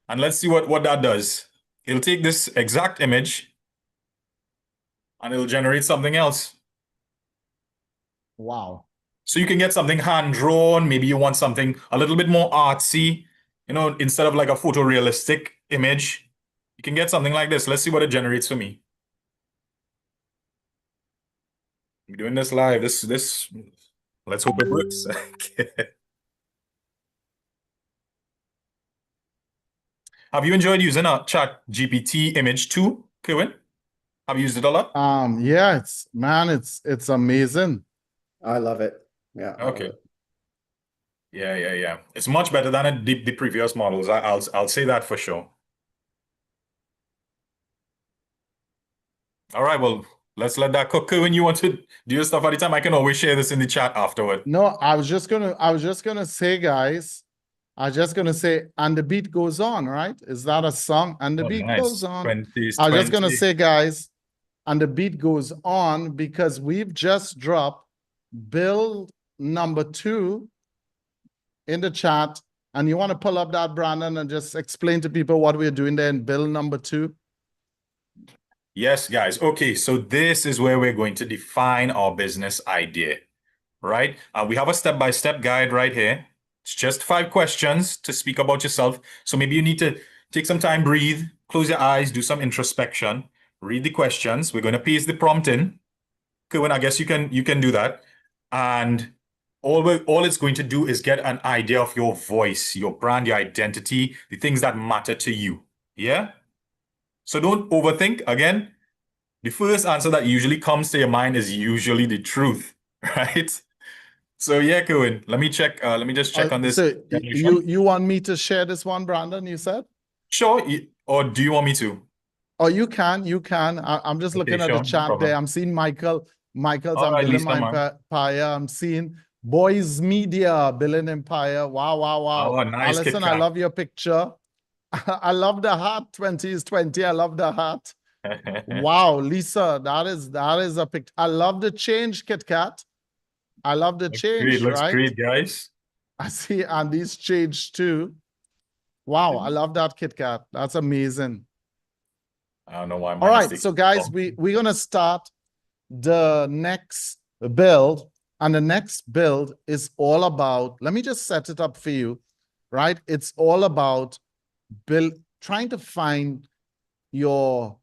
And let's see what that does. It'll take this exact image and it'll generate something else. wow. So you can get something hand-drawn. Maybe you want something a little bit more artsy, you know, instead of like a photorealistic image. You can get something like this. Let's see what it generates for me. I'm doing this live. This, let's hope it works. Have you enjoyed using a Chat GPT image too, Kevin? Have you used it a lot? Yeah, it's amazing. I love it. Yeah. I love Okay. it. Yeah. It's much better than the previous models. I'll say that for sure. All right, well, let's let that cook. When you want to do your stuff at the time, I can always share this in the chat afterward. No, I was just gonna say, guys, and the beat goes on, right? Is that a song? And the Oh, beat nice. goes on. 20, I was just gonna 20. say, guys, and the beat goes on because we've just dropped build number 2 in the chat. And you want to pull up that, Brandon, and just explain to people what we're doing there in build number 2? Yes, guys. Okay, so this is where we're going to define our business idea, right? We have a step-by-step guide right here. It's just 5 questions to speak about yourself. So maybe you need to take some time, breathe, close your eyes, do some introspection, read the questions. We're going to paste the prompt in. Kevin, I guess you can do that. And all it's going to do is get an idea of your voice, your brand, your identity, the things that matter to you. Yeah? So don't overthink. Again, the first answer that usually comes to your mind is usually the truth, right? So yeah, Kevin, let me check. Let me just check on this. So you want me to share this one, Brandon, you said? Sure. Or do you want me to? Oh, you can. I'm just looking at the Sure, no chat problem. there. I'm seeing Michael's. All I'm right, building Lisa, my man. empire. I'm seeing Boys Media building empire. Wow. Oh, nice, Kit Alison, I Kat. love your picture. I love the hat. 20 is 20. I love the hat. Wow, Lisa, that is a picture. I love the change, Kit Kat. I love the change, Looks right? great, guys. I see Andy's change too. Wow, I love that Kit Kat. That's amazing. I don't know why All mine is right, taking so guys, long. we're gonna start the next build, and the next build is all about, let me just set it up for you, right? It's all about trying to find your,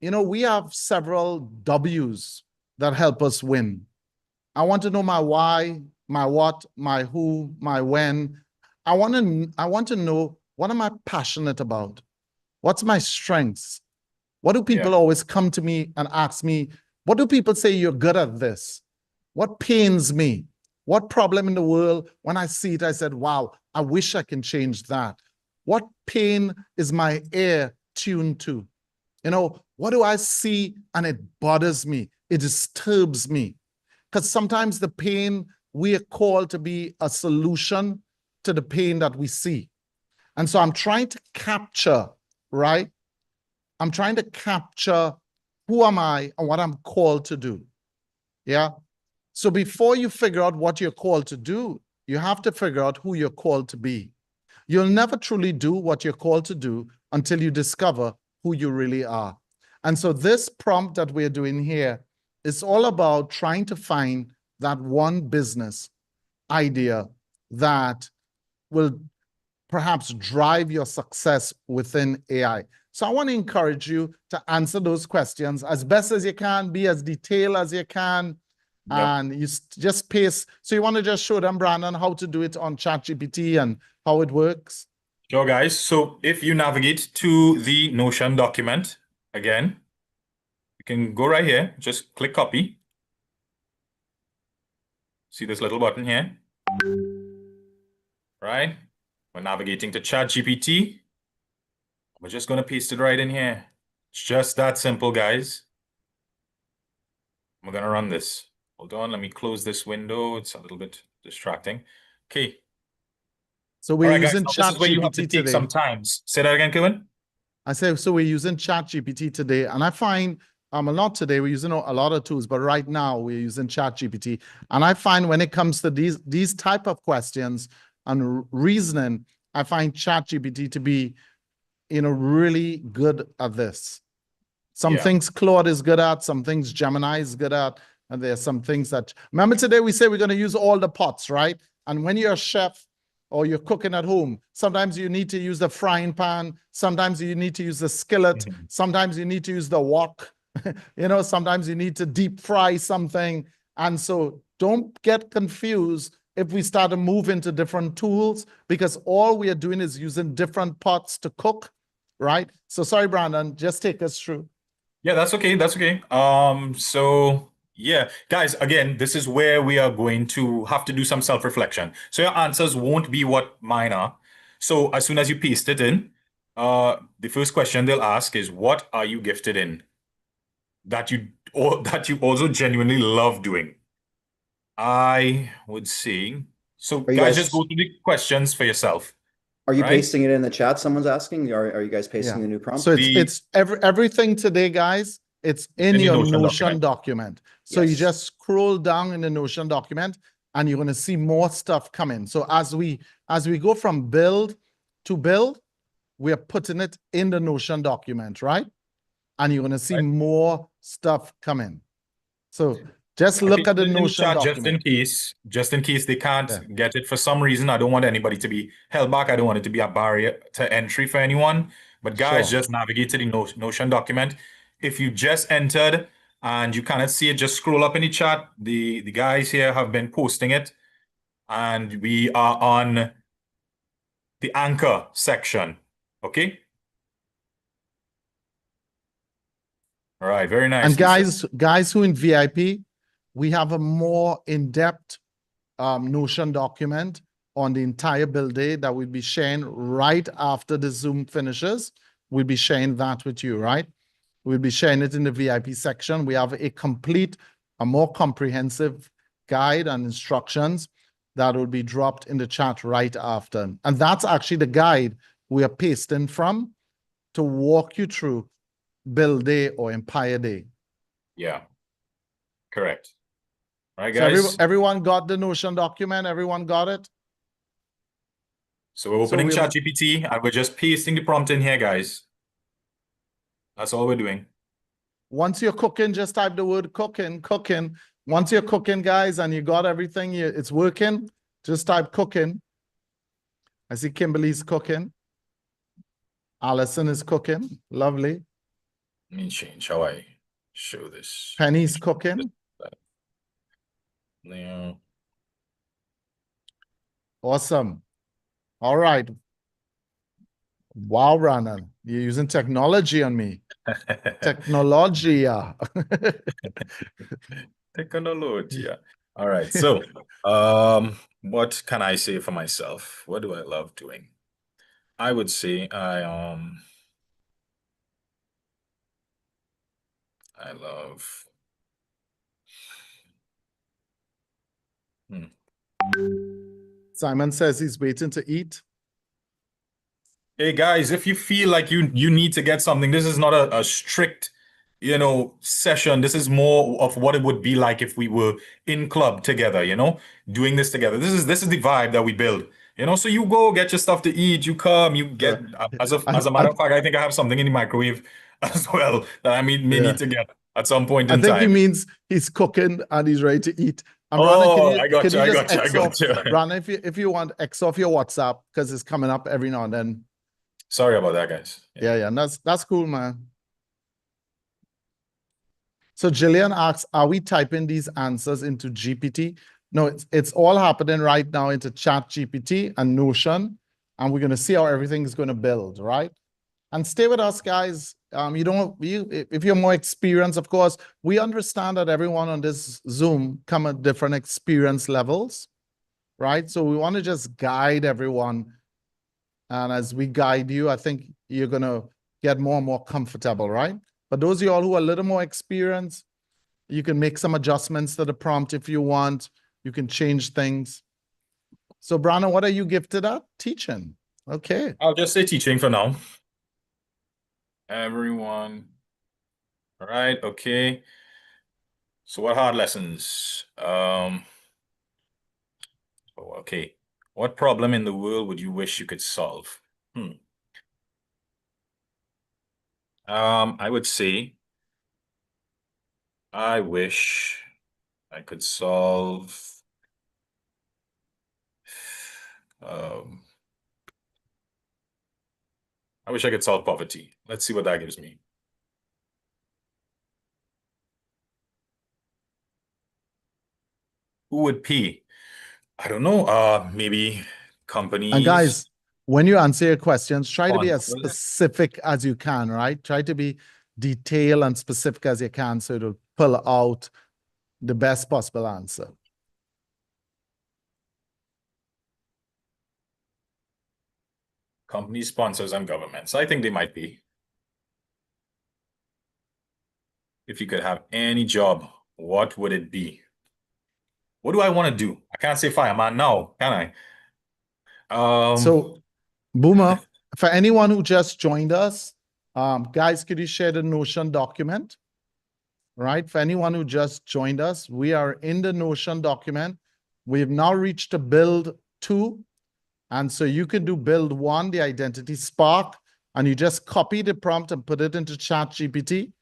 we have several W's that help us win. I want to know my why, my what, my who, my when. I want to know, what am I passionate about? What's my strengths? What do people Yeah. always come to me and ask me? What do people say you're good at this? What pains me? What problem in the world, when I see it, I said, wow, I wish I can change that. What pain is my ear tuned to? What do I see and it bothers me? It disturbs me. Because sometimes the pain, we are called to be a solution to the pain that we see. And so I'm trying to capture, right? I'm trying to capture who am I and what I'm called to do. Yeah. So before you figure out what you're called to do, you have to figure out who you're called to be. You'll never truly do what you're called to do until you discover who you really are. And so this prompt that we're doing here is all about trying to find that one business idea that will perhaps drive your success within AI. So I want to encourage you to answer those questions as best as you can, be as detailed as you can, Yep. and you just paste. So you want to just show them, Brandon, how to do it on ChatGPT and how it works? Sure, guys. So if you navigate to the Notion document, again, you can go right here, just click copy. See this little button here? Right? We're navigating to ChatGPT. We're just going to paste it right in here. It's just that simple, guys. We're going to run this. Hold on, let me close this window. It's a little bit distracting. Okay. So All we're right, guys. using Now this is where you have to ChatGPT take some today. time. Say that again, Kevin. I say, so we're using ChatGPT today, and I find, not today, we're using a lot of tools, but right now we're using ChatGPT. And I find when it comes to these type of questions and reasoning, I find ChatGPT to be, really good at this. Some Yeah. things Claude is good at, some things Gemini is good at, and there's some things that, remember today we say we're going to use all the pots, right? And when you're a chef or you're cooking at home, sometimes you need to use the frying pan, sometimes you need to use the skillet, sometimes you need to use the wok, sometimes you need to deep fry something. And so don't get confused if we start to move into different tools, because all we are doing is using different pots to cook, right? So sorry, Brandon, just take us through. Yeah, that's okay. That's okay. So yeah, guys, again, this is where we are going to have to do some self-reflection. So your answers won't be what mine are. So as soon as you paste it in, the first question they'll ask is, what are you gifted in that you also genuinely love doing? I would say. So Are you guys, just guys go through the questions for yourself, are you right? pasting it in the chat? Someone's asking. Are you guys pasting Yeah. the new prompt? So The it's everything today, guys. It's in the your Notion Notion document. document. So you Yes. just scroll down in the Notion document, and you're going to see more stuff coming. So as we go from build to build, we are putting it in the Notion document, right? And you're going to see Right. more stuff coming. So just I look at pasted the it in the Notion chat document. just in case they can't Yeah. get it for some reason. I don't want anybody to be held back. I don't want it to be a barrier to entry for anyone. But guys, Sure. just navigate to the Notion document. If you just entered and you cannot see it, just scroll up in the chat. The guys here have been posting it, and we are on the anchor section. Okay. All right. Very nice, And Lisa. guys who in VIP, we have a more in-depth Notion document on the entire build day that we'll be sharing right after the Zoom finishes. We'll be sharing that with you, right? We'll be sharing it in the VIP section. We have a more comprehensive guide and instructions that will be dropped in the chat right after. And that's actually the guide we are pasting from to walk you through build day or empire day. Yeah. Correct. right, So guys? everyone got the Notion document? Everyone got it? So we're opening we'll- ChatGPT and we're just pasting the prompt in here, guys. That's all we're doing. Once you're cooking, just type the word cooking, cooking. Once you're cooking, guys, and you got everything, it's working, just type cooking. I see Kimberly's cooking. Allison is cooking. Lovely. Let me change how I show this. Penny's cooking. Yeah. Awesome. All right. Wow, Brandon, you're using technology on me. Technology. Technology. All right. So, what can I say for myself? What do I love doing? I would say I love Simon says he's waiting to eat. Hey guys, if you feel like you need to get something, this is not a strict, session. This is more of what it would be like if we were in club together, doing this together. This is the vibe that we build. So you go get your stuff to eat, you come, you get as a matter of fact, I think I have something in the microwave as well that I may need to get at some point I in think he time. means he's cooking and he's ready to eat. And Oh, Brandon, I got can you, you I just got you, I X got off, you. Brandon, if you want X off your WhatsApp, because it's coming up every now and then. Sorry about that, guys. Yeah, and that's cool, man. So Jillian asks, are we typing these answers into GPT? No, it's all happening right now into Chat GPT and Notion, and we're going to see how everything is going to build, right? And stay with us, guys. If you're more experienced, of course, we understand that everyone on this Zoom come at different experience levels, right? So we want to just guide everyone. And as we guide you, I think you're going to get more and more comfortable, right? But those of y'all who are a little more experienced, you can make some adjustments to the prompt if you want. You can change things. So, Brandon, what are you gifted at? Teaching. Okay. I'll just say teaching for now. Everyone. All right, okay. So what hard lessons? Okay. What problem in the world would you wish you could solve? I would say I wish I could solve I wish I could solve poverty. Let's see what that gives me. Who would pay? I don't know. Maybe companies. And guys, when you answer your questions, try to be as Sponsors. specific as you can, right? Try to be detailed and specific as you can so it'll pull out the best possible answer. Companies, sponsors, and governments. I think they might be. If you could have any job, what would it be? What do I want to do? I can't say fireman now, can I? So, Boomer, for anyone who just joined us, guys, could you share the Notion document? Right? For anyone who just joined us, we are in the Notion document. We've now reached to build 2. And so you can do build 1, the identity spark, and you just copy the prompt and put it into Chat GPT.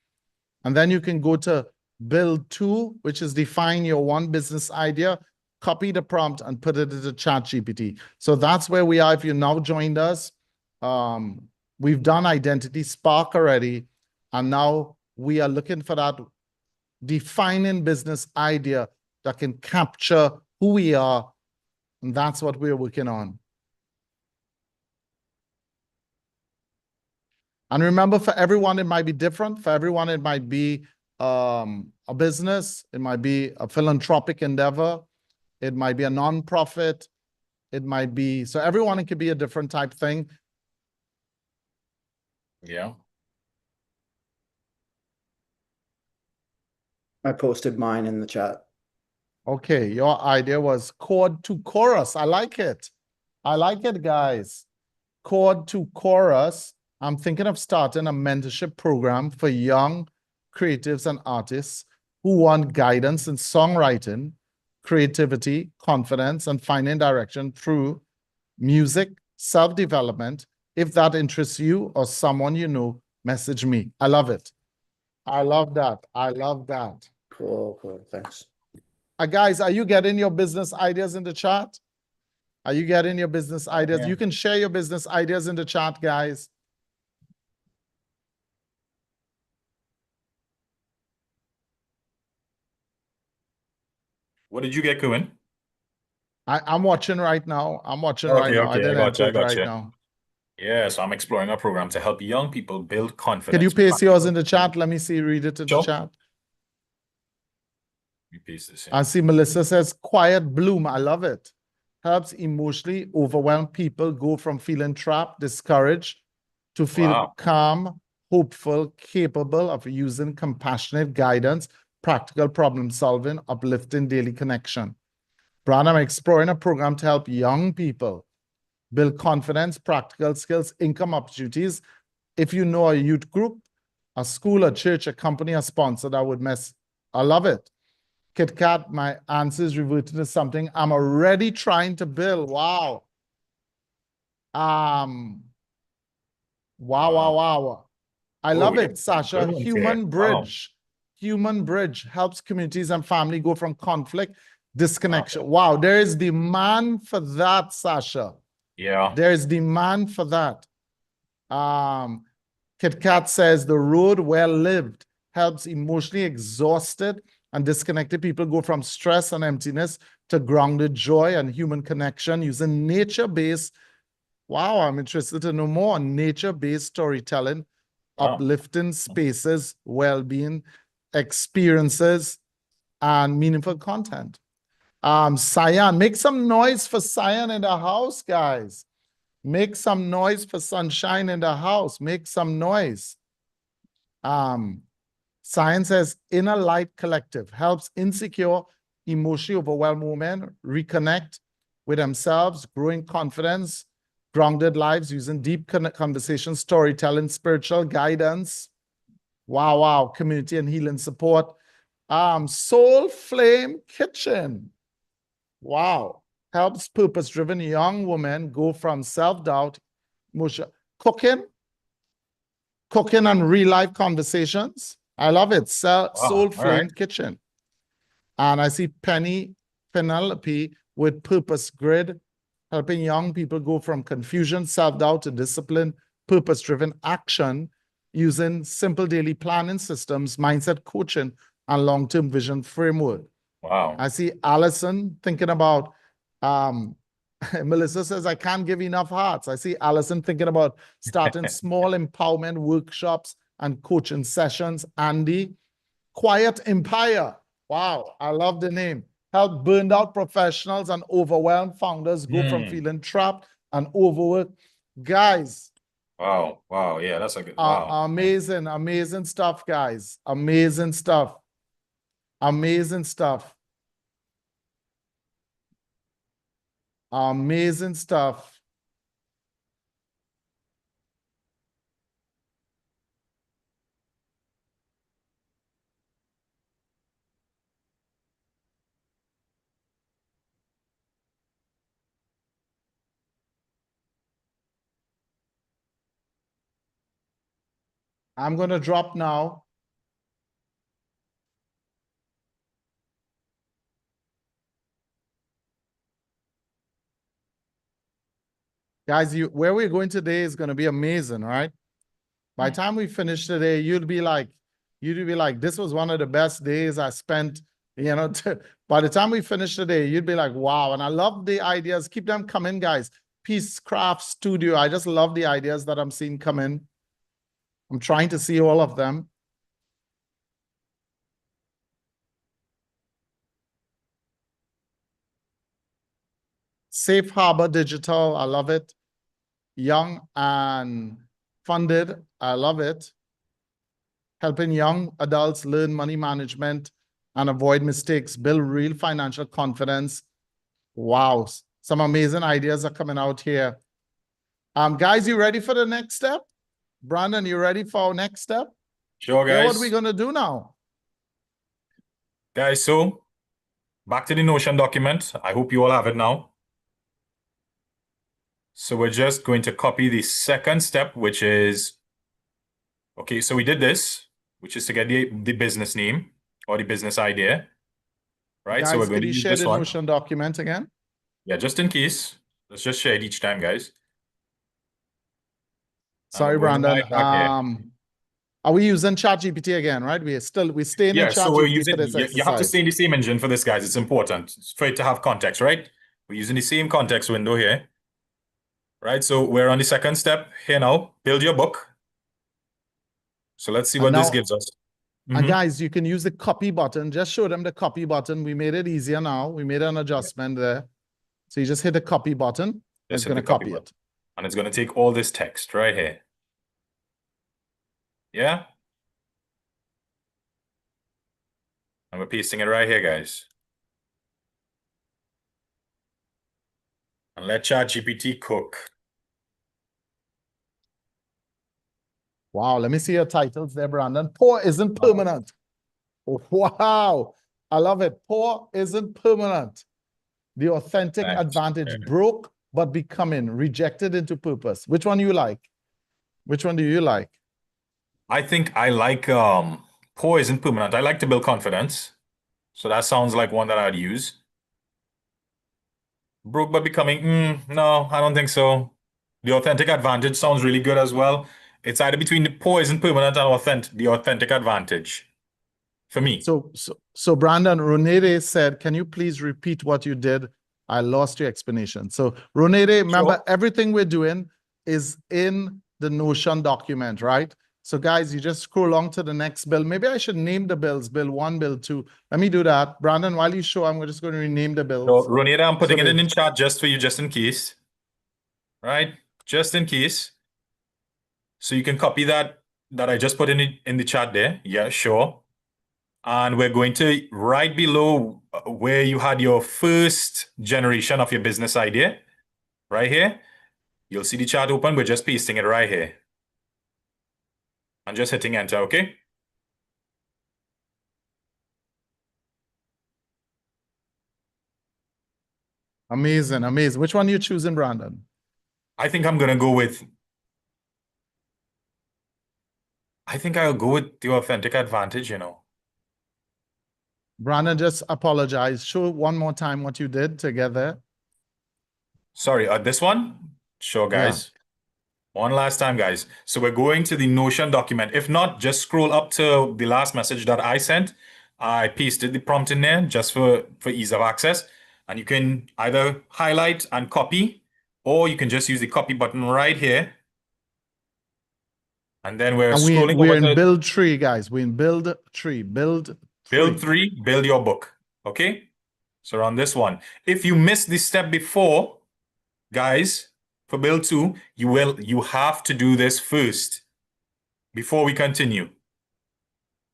And then you can go to build 2, which is define your one business idea, copy the prompt and put it into Chat GPT. So that's where we are. If you now joined us, we've done identity spark already. And now we are looking for that defining business idea that can capture who we are. And that's what we're working on. And remember, for everyone, it might be different. For everyone, it might be a business. It might be a philanthropic endeavor. It might be a nonprofit. It might be, so everyone, it could be a different type thing. Yeah. I posted mine in the chat. Okay, your idea was chord to chorus. I like it. I like it, guys. Chord to chorus. I'm thinking of starting a mentorship program for young creatives and artists who want guidance in songwriting creativity, confidence, and finding direction through music, self-development. If that interests you or someone you know, message me. I love it. I love that. I love that. Cool. Thanks. Guys, are you getting your business ideas in the chat? Are you getting your business ideas? Yeah. You can share your business ideas in the chat, guys. What did you get, Cohen? I'm watching right now. I'm watching Okay, right now. I okay, I didn't got you, enter I it got right you. now. Yeah, so I'm exploring a program to help young people build confidence. Can you paste yours in the practical- chat? Let me see, read it in the Sure. chat. Let me paste this in. I see Melissa says, quiet bloom. I love it. Helps emotionally overwhelmed people go from feeling trapped, discouraged, to feel Wow. calm, hopeful, capable of using compassionate guidance, practical problem solving, uplifting daily connection. Brand, I'm exploring a program to help young people build confidence, practical skills, income opportunities. If you know a youth group, a school, a church, a company, a sponsor, that would I love it. Kit Kat, my answer is reverted to something I'm already trying to build. Wow. Wow. I love yeah, it, Sasha. good ones here. Wow. Human Bridge helps communities and family go from conflict, disconnection. Wow. Wow, there is demand for that, Sasha. Yeah. There is demand for that. Kit Kat says the road well lived helps emotionally exhausted and disconnected people go from stress and emptiness to grounded joy and human connection using nature-based. Wow, I'm interested to know more on nature-based storytelling, Wow. uplifting spaces, well-being, experiences, and meaningful content. Cyan, make some noise for Cyan in the house, guys. Make some noise for Sunshine in the house. Make some noise. Science says Inner Light Collective helps insecure, emotionally overwhelmed women reconnect with themselves, growing confidence, grounded lives using deep conversation, storytelling, spiritual guidance. Wow. Community and healing support. Soul Flame Kitchen. Wow. Helps purpose-driven young women go from self-doubt, cooking and real-life conversations. I love it. Soul Flame Kitchen. And I see Penny Penelope with Purpose Grid, helping young people go from confusion, self-doubt to discipline, purpose-driven action using simple daily planning systems, mindset coaching, and long-term vision framework. Wow. I see Allison thinking about, Melissa says, I can't give enough hearts. I see Allison thinking about starting small empowerment workshops and coaching sessions. Andy, Quiet Empire. Wow, I love the name. Help burned out professionals and overwhelmed founders go from feeling trapped and overworked. Guys. Wow. Yeah, that's a good, wow. Amazing stuff, guys. Amazing stuff. Amazing stuff. I'm going to drop now. Guys, where we're going today is going to be amazing, right? By the time we finish today, you'd be like, this was one of the best days I spent, by the time we finish today, you'd be like, wow. And I love the ideas. Keep them coming, guys. Peace Craft Studio. I just love the ideas that I'm seeing come in. I'm trying to see all of them. Safe Harbor Digital. I love it. Young and funded. I love it. Helping young adults learn money management and avoid mistakes, build real financial confidence. Wow, some amazing ideas are coming out here. Guys, you ready for the next step? Brandon, you ready for our next step? Sure, guys. Yeah, what are we going to do now? Guys, so back to the Notion document. I hope you all have it now. So we're just going to copy the second step, which is, okay, so we did this, which is to get the business name or the business idea, right? So we're Guys, going could to you use share this the one. Notion document again? Yeah, just in case. Let's just share it each time, guys. Sorry, we're going Brandon. right back here. Are we using ChatGPT again, right? We're staying in Yeah, so we're ChatGPT for using, this you have to exercise. stay in the same engine for this, guys. It's important for it to have context, right? We're using the same context window here, right? So we're on the second step here now. Build your book. So let's see what this gives us. And guys, you can use the copy button. Just show them the copy button. We made it easier now. We made an adjustment there. So you just hit the copy button. Just it's hit going to the copy copy button. it. And it's going to take all this text right here. Yeah? And we're pasting it right here, guys. And let ChatGPT cook. Wow, let me see your titles there, Brandon. Poor isn't permanent. Wow, I love it. Poor isn't permanent. The authentic Thanks. advantage, Yeah. broke but becoming, rejected into purpose. Which one do you like? Which one do you like? I think I like poor isn't permanent. I like to build confidence. So that sounds like one that I'd use. Broke but becoming, no, I don't think so. The authentic advantage sounds really good as well. It's either between the poor isn't permanent and the authentic advantage. For me. So Brandon, Ronede said, can you please repeat what you did? I lost your explanation. So Ronede, remember, everything we're doing is in the Notion document, right? So guys, you just scroll along to the next bill. Maybe I should name the bills, bill 1, bill 2. Let me do that. Brandon, while you show, I'm just going to rename the bills. So Roneda, I'm putting it in chat just for you, just in case. Right? Just in case. So you can copy that I just put in the chat there. Yeah, sure. And we're going to right below where you had your first generation of your business idea, right here. You'll see the chart open. We're just pasting it right here. And just hitting enter, okay? Amazing, amazing. Which one are you choosing, Brandon? I think I'm going to go with... I think I'll go with the authentic advantage, you know. Brandon, just apologize. Show one more time what you did together. Sorry, this one? Sure, guys. Yeah. One last time, guys. So we're going to the Notion document. If not, just scroll up to the last message that I sent. I pasted the prompt in there just for ease of access. And you can either highlight and copy, or you can just use the copy button right here. And then we're scrolling we're over in build 3, guys. We're in build 3. Build 3, build your book. Okay? So on this one. If you missed this step before, guys, for build 2, you have to do this first before we continue.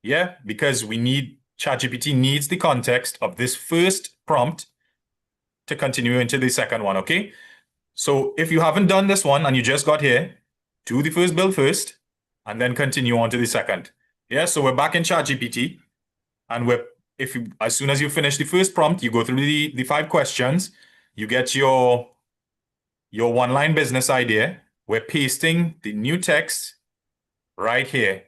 Yeah, because ChatGPT needs the context of this first prompt to continue into the second one, okay? So if you haven't done this one and you just got here, do the first build first and then continue on to the second. Yeah, so we're back in ChatGPT and as soon as you finish the first prompt, you go through the 5 questions, you get your one-line business idea. We're pasting the new text right here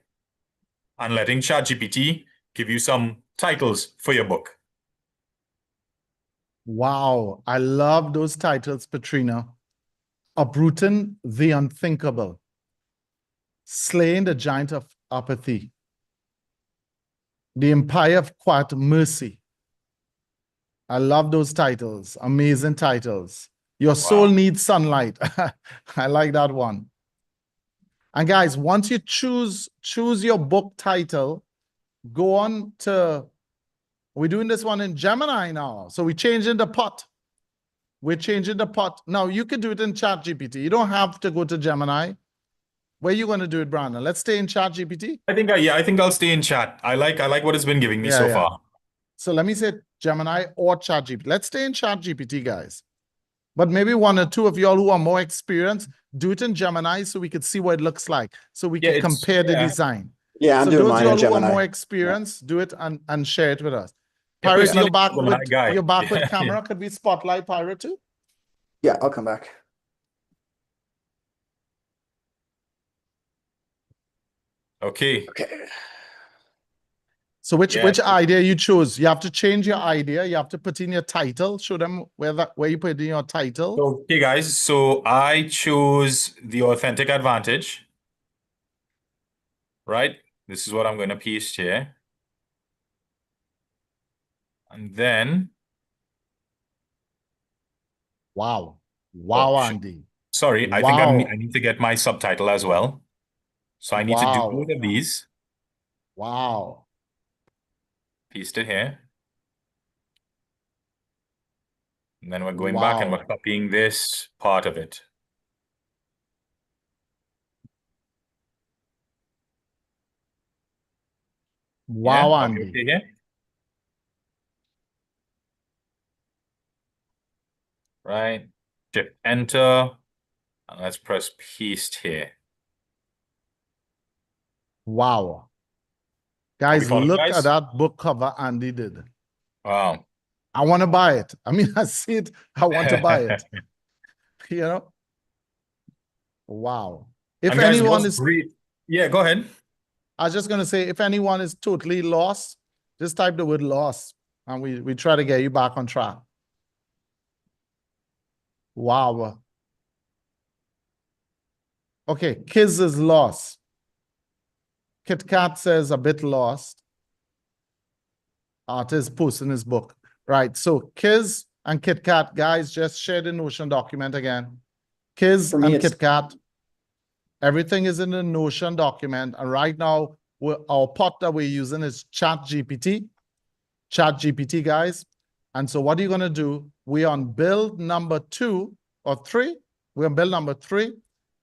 and letting ChatGPT give you some titles for your book. Wow, I love those titles, Petrina. Uprooting the unthinkable. Slaying the giant of apathy. The empire of quiet mercy. I love those titles. Amazing titles. Your soul needs sunlight. I like that one. And guys, once you choose your book title, go on to, we're doing this one in Gemini now. So we're changing the pot. We're changing the pot. Now you can do it in ChatGPT. You don't have to go to Gemini. Where are you going to do it, Brandon? Let's stay in ChatGPT. I think I'll stay in chat. I like what it's been giving me so far. So let me say Gemini or ChatGPT. Let's stay in ChatGPT, guys. But maybe 1 or 2 of y'all who are more experienced, do it in Gemini so we could see what it looks like. So we can compare the design. Yeah, I'm doing mine in Gemini. Those who are more experienced, do it and share it with us. Yeah, Pirate, personally, you're back Gemini with guy. you're back with Yeah. camera. Could we spotlight Pirate too? Yeah, I'll come back. Okay. Okay. So which Yeah. idea you chose? You have to change your idea. You have to put in your title. Show them where you put in your title. Okay, guys. So I chose the authentic advantage. Right? This is what I'm going to paste here. And then, Wow. Wow, Andy. sorry, I think I Wow. need to get my subtitle as well. So I need to do both Wow. of these. Wow. Paste it here. And then we're going back and we're Wow. copying this part of it. Wow, Yeah, are we Andy. okay here? Right. Shift enter. And let's press paste here. Wow. Are we Guys, following, look guys? at that book cover Andy did. Wow. I want to buy it. I mean, I see it. I want to buy it. You know? Wow. If And guys, anyone what's is, great? Yeah, go ahead. I was just going to say, if anyone is totally lost, just type the word lost and we try to get you back on track. Wow. Okay, Kiz is lost. Kit Kat says a bit lost. Artist posts in his book. Right, so Kiz and Kit Kat, guys, just share the Notion document again. Kiz For me, and it's Kit Kat, everything is in the Notion document. And right now, our pot that we're using is ChatGPT. ChatGPT, guys. And so what are you going to do? We're on build number 2 or 3. We're on build number 3.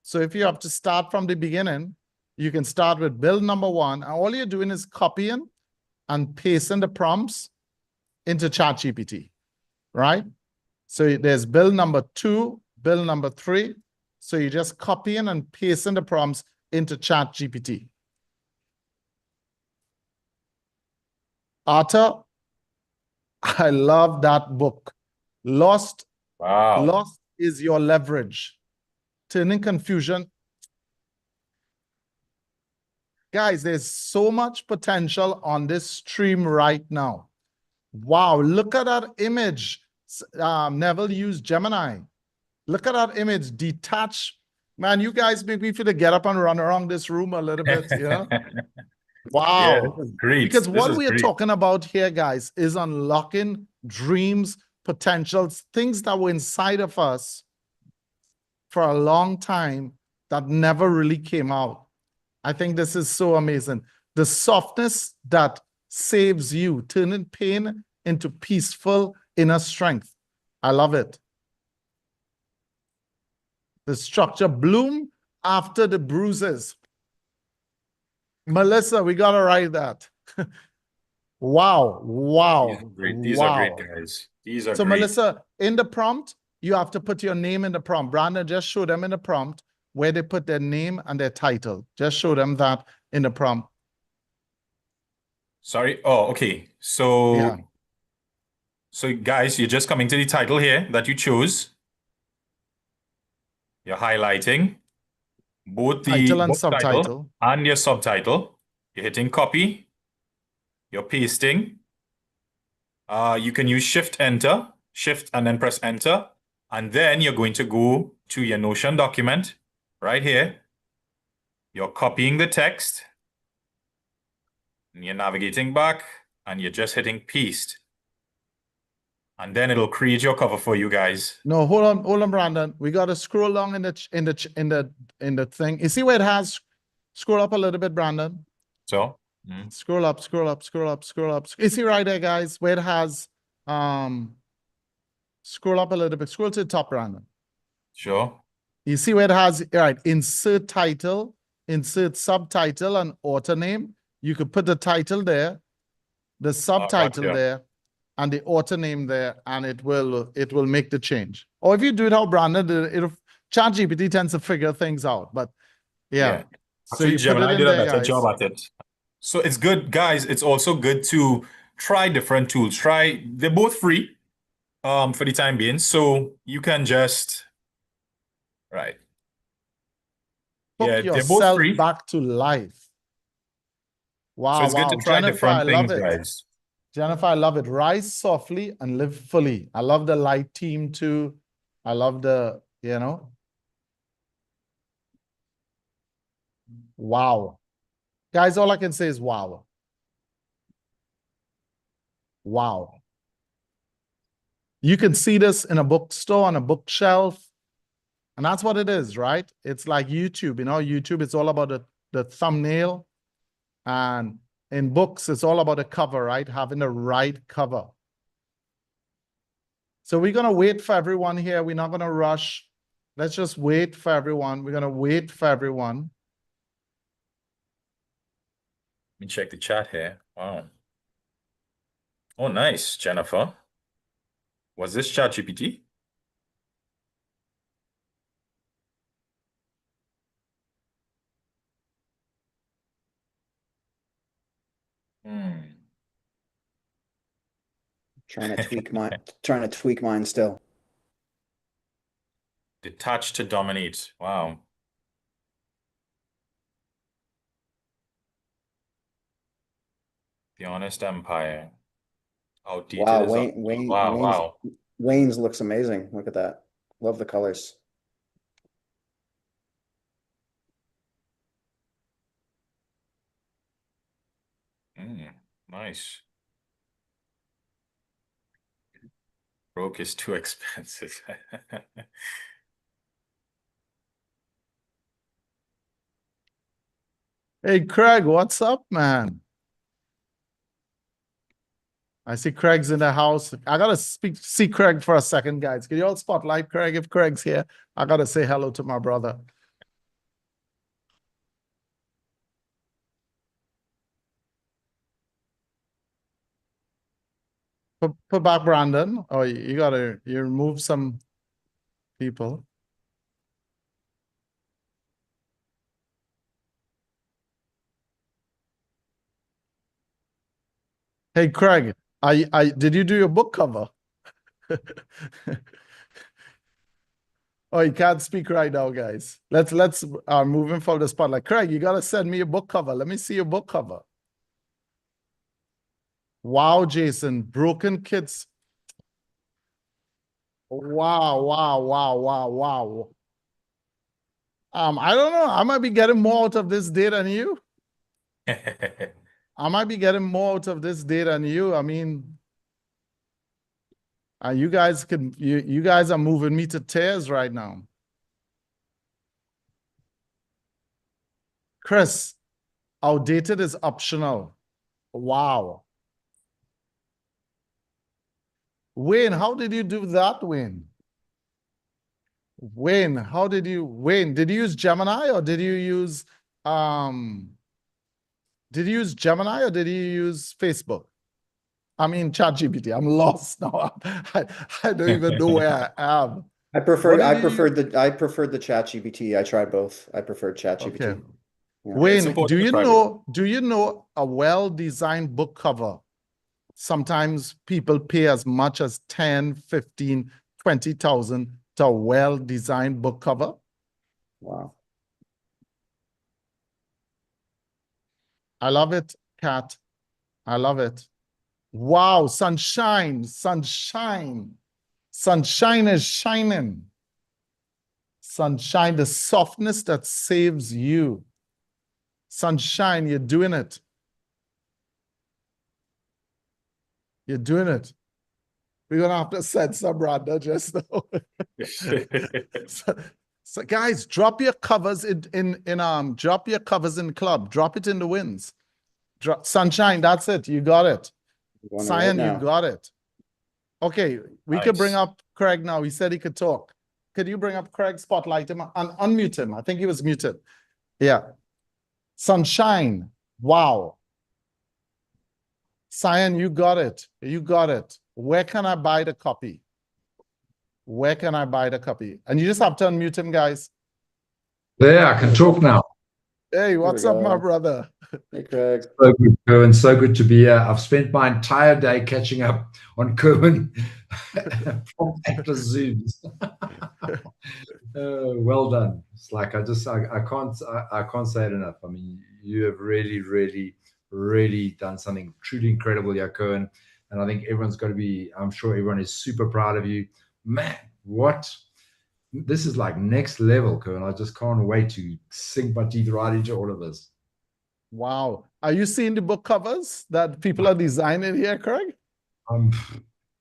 So if you have to start from the beginning, you can start with build number 1. And all you're doing is copying and pasting the prompts into ChatGPT, right? So there's build number 2, build number 3. So you're just copying and pasting the prompts into ChatGPT. Arthur, I love that book. Lost Wow. is your leverage. Turning confusion. Guys, there's so much potential on this stream right now. Wow, look at that image. Neville used Gemini. Look at that image, detach. Man, you guys make me feel to get up and run around this room a little bit, you know? Yeah, this Wow. is great. Because This what is we are great. talking about here, guys, is unlocking dreams, potentials, things that were inside of us for a long time that never really came out. I think this is so amazing. The softness that saves you, turning pain into peaceful inner strength. I love it. The structure bloom after the bruises. Melissa, we got to write that. Wow. Wow. These are great. These are great, Wow. guys. These are So great. Melissa, in the prompt, you have to put your name in the prompt. Brandon, just show them in the prompt where they put their name and their title. Just show them that in the prompt. Sorry. Oh, okay. So, Yeah. so guys, you're just coming to the title here that you chose. You're highlighting both the Title and book title subtitle. and your subtitle. You're hitting copy. You're pasting. You can use shift and then press enter. And then you're going to go to your Notion document right here. You're copying the text. And you're navigating back and you're just hitting paste. And then it'll create your cover for you guys. No, hold on, Brandon. We got to scroll along in the thing. You see where it has? Scroll up a little bit, Brandon. So, Scroll up, scroll up, scroll up, scroll up. You see right there, guys, where it has scroll up a little bit. Scroll to the top, Brandon. sure. You see where it has, right, insert title, insert subtitle, and author name. You could put the title there, the subtitle Gotcha. there, and the author name there, and it will make the change. Or if you do it how Brandon did it, ChatGPT tends to figure things out. But yeah. So Actually, you put it Gemini in did a there, better guys. job at it. So it's good, guys. It's also good to try different tools. They're both free for the time being. So you can just, right. Hook Yeah, they're both yourself free. back to life. So Wow, it's good to wow. try Jennifer, I different love things, it. guys. Jennifer, I love it. Rise softly and live fully. I love the light team too. I love the, you know. Wow. Guys, all I can say is wow. Wow. You can see this in a bookstore, on a bookshelf. And that's what it is, right? It's like YouTube, you know, YouTube, it's all about the thumbnail. And in books, it's all about the cover, right? Having the right cover. So we're going to wait for everyone here. We're not going to rush. Let's just wait for everyone. We're going to wait for everyone. Let me check the chat here. Wow. Oh, nice, Jennifer. Was this ChatGPT? Hmm. Trying to tweak mine still. Detach to dominate. Wow. The Honest Empire. Outdated Wow, is wow, wow. Wayne's looks amazing. Look at that. Love the colors. Nice. Broke is too expensive. Hey, Craig, what's up, man? I see Craig's in the house. I gotta see Craig for a second, guys. Can you all spotlight Craig if Craig's here? I gotta say hello to my brother. Put back Brandon. Oh, you gotta remove some people. Hey, Craig, did you do your book cover? Oh, you can't speak right now, guys. Let's move him from the spotlight. Craig, you gotta send me a book cover. Let me see your book cover. Wow, Jason, Broken Kids. Wow, wow, wow, wow, wow. I don't know. I might be getting more out of this day than you. I might be getting more out of this day than you. I mean, you guys are moving me to tears right now. Chris, outdated is optional. Wow. Wayne, how did you do that, Wayne? Wayne, did you use Gemini or did you use Facebook? I mean, ChatGPT. I'm lost now. I don't even know where I am. I preferred the ChatGPT. I tried both. I preferred ChatGPT. Okay. Yeah. Wayne, important do to you try know a well-designed book cover? Sometimes people pay as much as 10, 15, 20,000 to a well-designed book cover. Wow. I love it, Kat. I love it. Wow, sunshine. Sunshine is shining. Sunshine, the softness that saves you. Sunshine, you're doing it. You're doing it. We're gonna have to censor Branda just now. So guys, drop your covers drop your covers in the club. Drop it in the winds. Sunshine, that's it. You got it. Cyan, you got it. Okay, we could bring up Craig now. He said he could talk. Could you bring up Craig, spotlight him, and unmute him? I think he was muted. Yeah. Sunshine. Wow. Cyan, you got it. You got it. Where can I buy the copy? Where can I buy the copy? And you just have to unmute him, guys. There, I can talk now. Hey, what's up, my brother? Hey, Craig. So good, Kerwin. So good to be here. I've spent my entire day catching up on Kerwin from Atlas Zooms. Well done. It's like I can't say it enough. I mean, you have really, really, really done something truly incredible here, Kerwin. And I think everyone's got to be. I'm sure everyone is super proud of you, man. This is like next level, Kerwin. I just can't wait to sink my teeth right into all of this. Wow. Are you seeing the book covers that people are designing here, Craig? I'm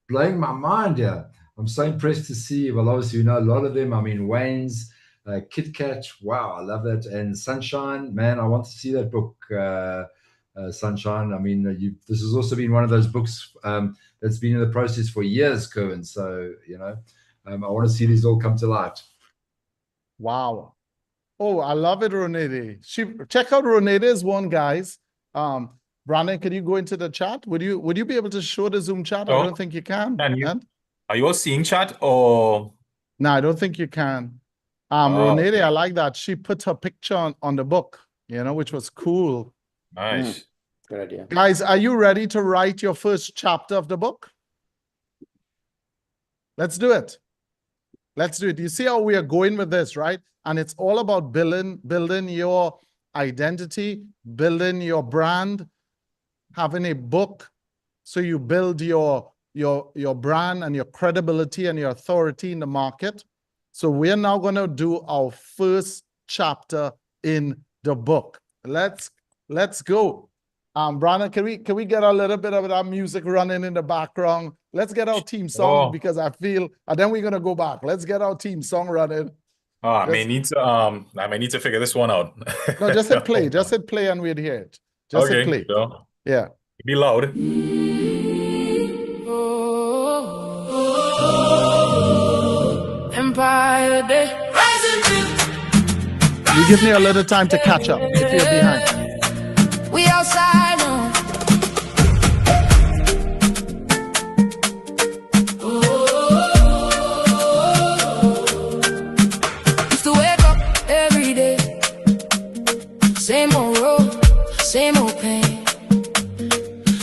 blowing my mind here. I'm so impressed to see. Well, obviously, you know, a lot of them. I mean, Wayne's, Kit Kat. Wow, I love that. And Sunshine, man, I want to see that book, Sunshine. I mean, this has also been one of those books that's been in the process for years, Kerwin. So, you know, I want to see these all come to light. Wow. Oh, I love it, Ronede. Check out Ronede's one, guys. Brandon, can you go into the chat? Would you be able to show the Zoom chat? I Oh, don't think you can. can you? And? Are you all seeing chat or? No, I don't think you can. Oh, Ronede, okay. I like that. She put her picture on the book, you know, which was cool. Nice. Good idea. Guys, are you ready to write your first chapter of the book? Let's do it. Let's do it. You see how we are going with this, right? And it's all about building your identity, building your brand, having a book. So you build your brand and your credibility and your authority in the market. So we're now going to do our first chapter in the book. Let's go. Brandon, can we get a little bit of that music running in the background? Let's get our team song because I feel, and then we're gonna go back. Let's get our team song running. Oh, I may need to figure this one out. No, just hit play. Just hit play and we'd hear it. Just hit play. Sure. Yeah. Be loud. Empire Day. You give me a little time to catch up if you're behind. We outside now. Used to wake up every day. Same old road, same old pain.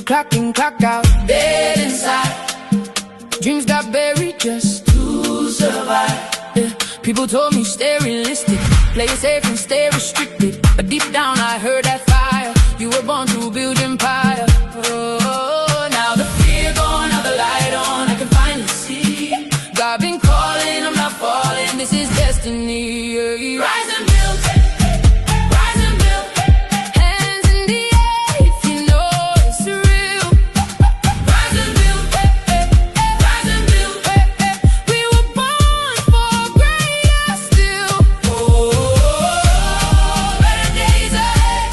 Clock in, clock out, dead inside. Dreams got buried just to survive. Yeah. People told me stay realistic, play it safe and stay restricted. But deep down I heard that fire. You were born to build empire. Oh, now the fear gone, now the light on. I can finally see. God been calling, I'm not falling. This is destiny. Yeah. Rise and build. Rise and build. Hands in the air if you know it's real. Rise and build. Rise and build. We were born for greater still. Oh, better days ahead.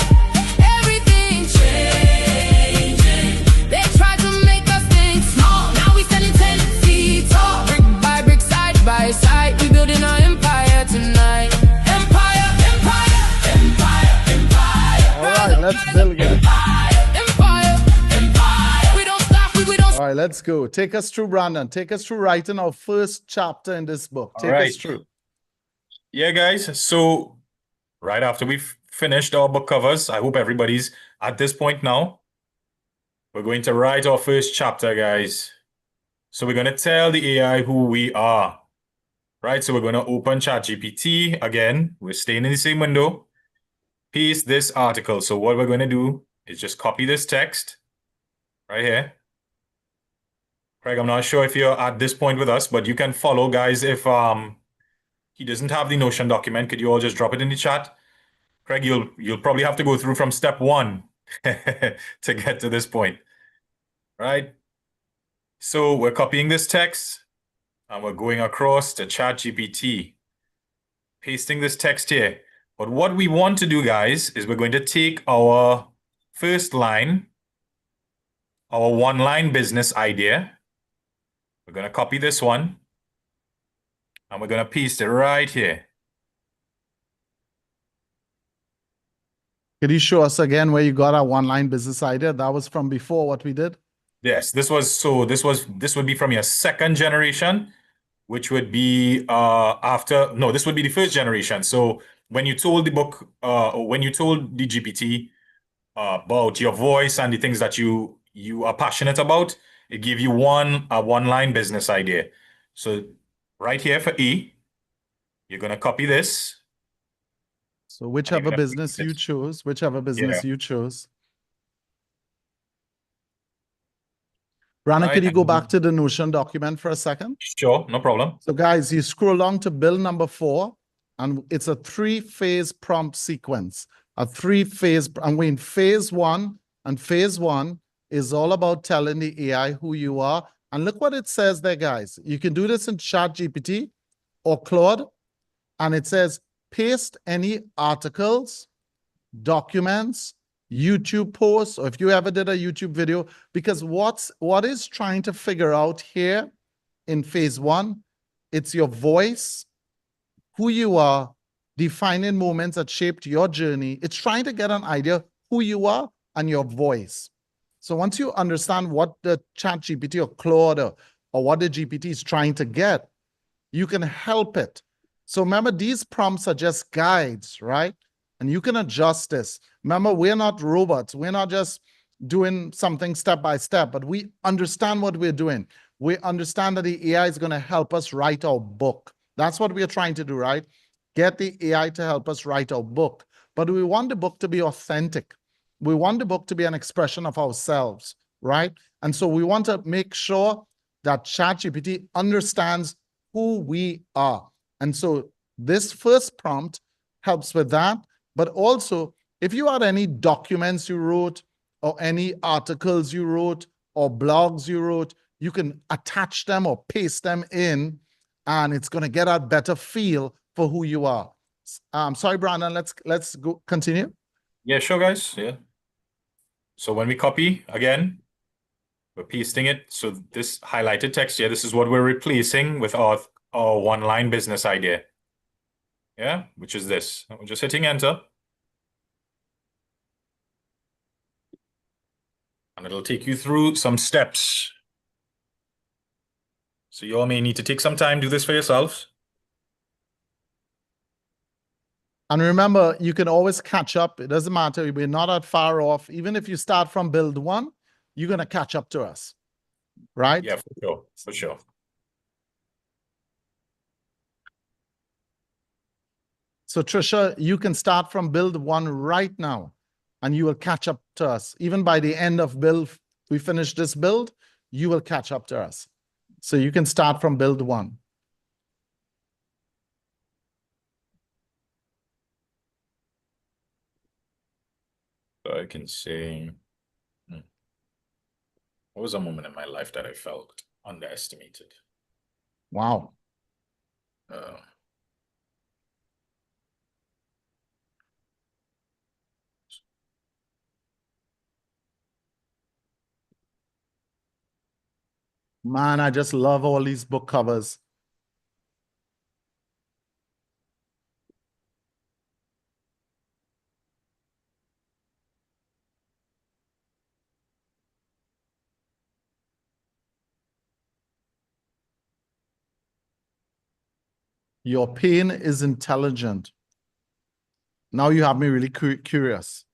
Everything changing. They tried to make us think small. Now we standing 10 feet tall. Brick by brick, side by side. We building our empire tonight. Empire, empire, empire, empire. All right, let's build it. Empire, empire. We don't stop, we don't All right, let's go. Take us through, Brandon. Take us through writing our first chapter in this book. Take us through. Yeah, guys. So right after we've finished our book covers, I hope everybody's at this point now. We're going to write our first chapter, guys. So we're going to tell the AI who we are. Right? So we're going to open ChatGPT again. We're staying in the same window. Paste this article. So what we're going to do is just copy this text right here. Craig, I'm not sure if you're at this point with us, but you can follow, guys. If he doesn't have the Notion document, could you all just drop it in the chat? Craig, you'll probably have to go through from step 1 to get to this point. Right? So we're copying this text and we're going across to ChatGPT, pasting this text here. But what we want to do, guys, is we're going to take our first line, our one-line business idea. We're going to copy this one and we're going to paste it right here. Could you show us again where you got our one-line business idea? That was from before what we did. Yes, this would be from your second generation, which would be this would be the first generation. So when you told the book, or when you told the GPT, about your voice and the things that you are passionate about. It give you a one-line business idea. So right here for E, you're gonna copy this. So and you're whichever gonna business paste you it. choose, whichever business you choose. Brandon, Right. could you go back to the Notion document for a second? Sure, no problem. So guys, you scroll along to bill number 4, and it's a 3-phase prompt sequence. A 3-phase, and we're in phase 1, and phase 1 is all about telling the AI who you are. And look what it says there, guys. You can do this in ChatGPT or Claude, and it says, paste any articles, documents, YouTube posts, or if you ever did a YouTube video, because what is trying to figure out here in phase 1, it's your voice, who you are, defining moments that shaped your journey. It's trying to get an idea who you are and your voice. So once you understand what the ChatGPT or Claude or what the GPT is trying to get, you can help it. So remember, these prompts are just guides, right? And you can adjust this. Remember, we're not robots. We're not just doing something step by step, but we understand what we're doing. We understand that the AI is going to help us write our book. That's what we're trying to do, right? Get the AI to help us write our book. But we want the book to be authentic. We want the book to be an expression of ourselves, right? And so we want to make sure that ChatGPT understands who we are. And so this first prompt helps with that. But also, if you had any documents you wrote or any articles you wrote or blogs you wrote, you can attach them or paste them in, and it's going to get a better feel for who you are. Sorry, Brandon, let's go continue. Yeah, sure, guys. Yeah. So when we copy again, we're pasting it. So this highlighted text here, this is what we're replacing with our one-line business idea. Yeah, which is this. We're just hitting enter. And it'll take you through some steps. So you all may need to take some time, do this for yourselves. And remember, you can always catch up. It doesn't matter. We're not that far off. Even if you start from build 1, you're going to catch up to us, right? Yeah, for sure. For sure. So Trisha, you can start from build 1 right now, and you will catch up to us. Even by the end of build, we finish this build, you will catch up to us. So you can start from build 1. So I can say, what was a moment in my life that I felt underestimated? Wow. Man, I just love all these book covers. Your pain is intelligent. Now you have me really curious.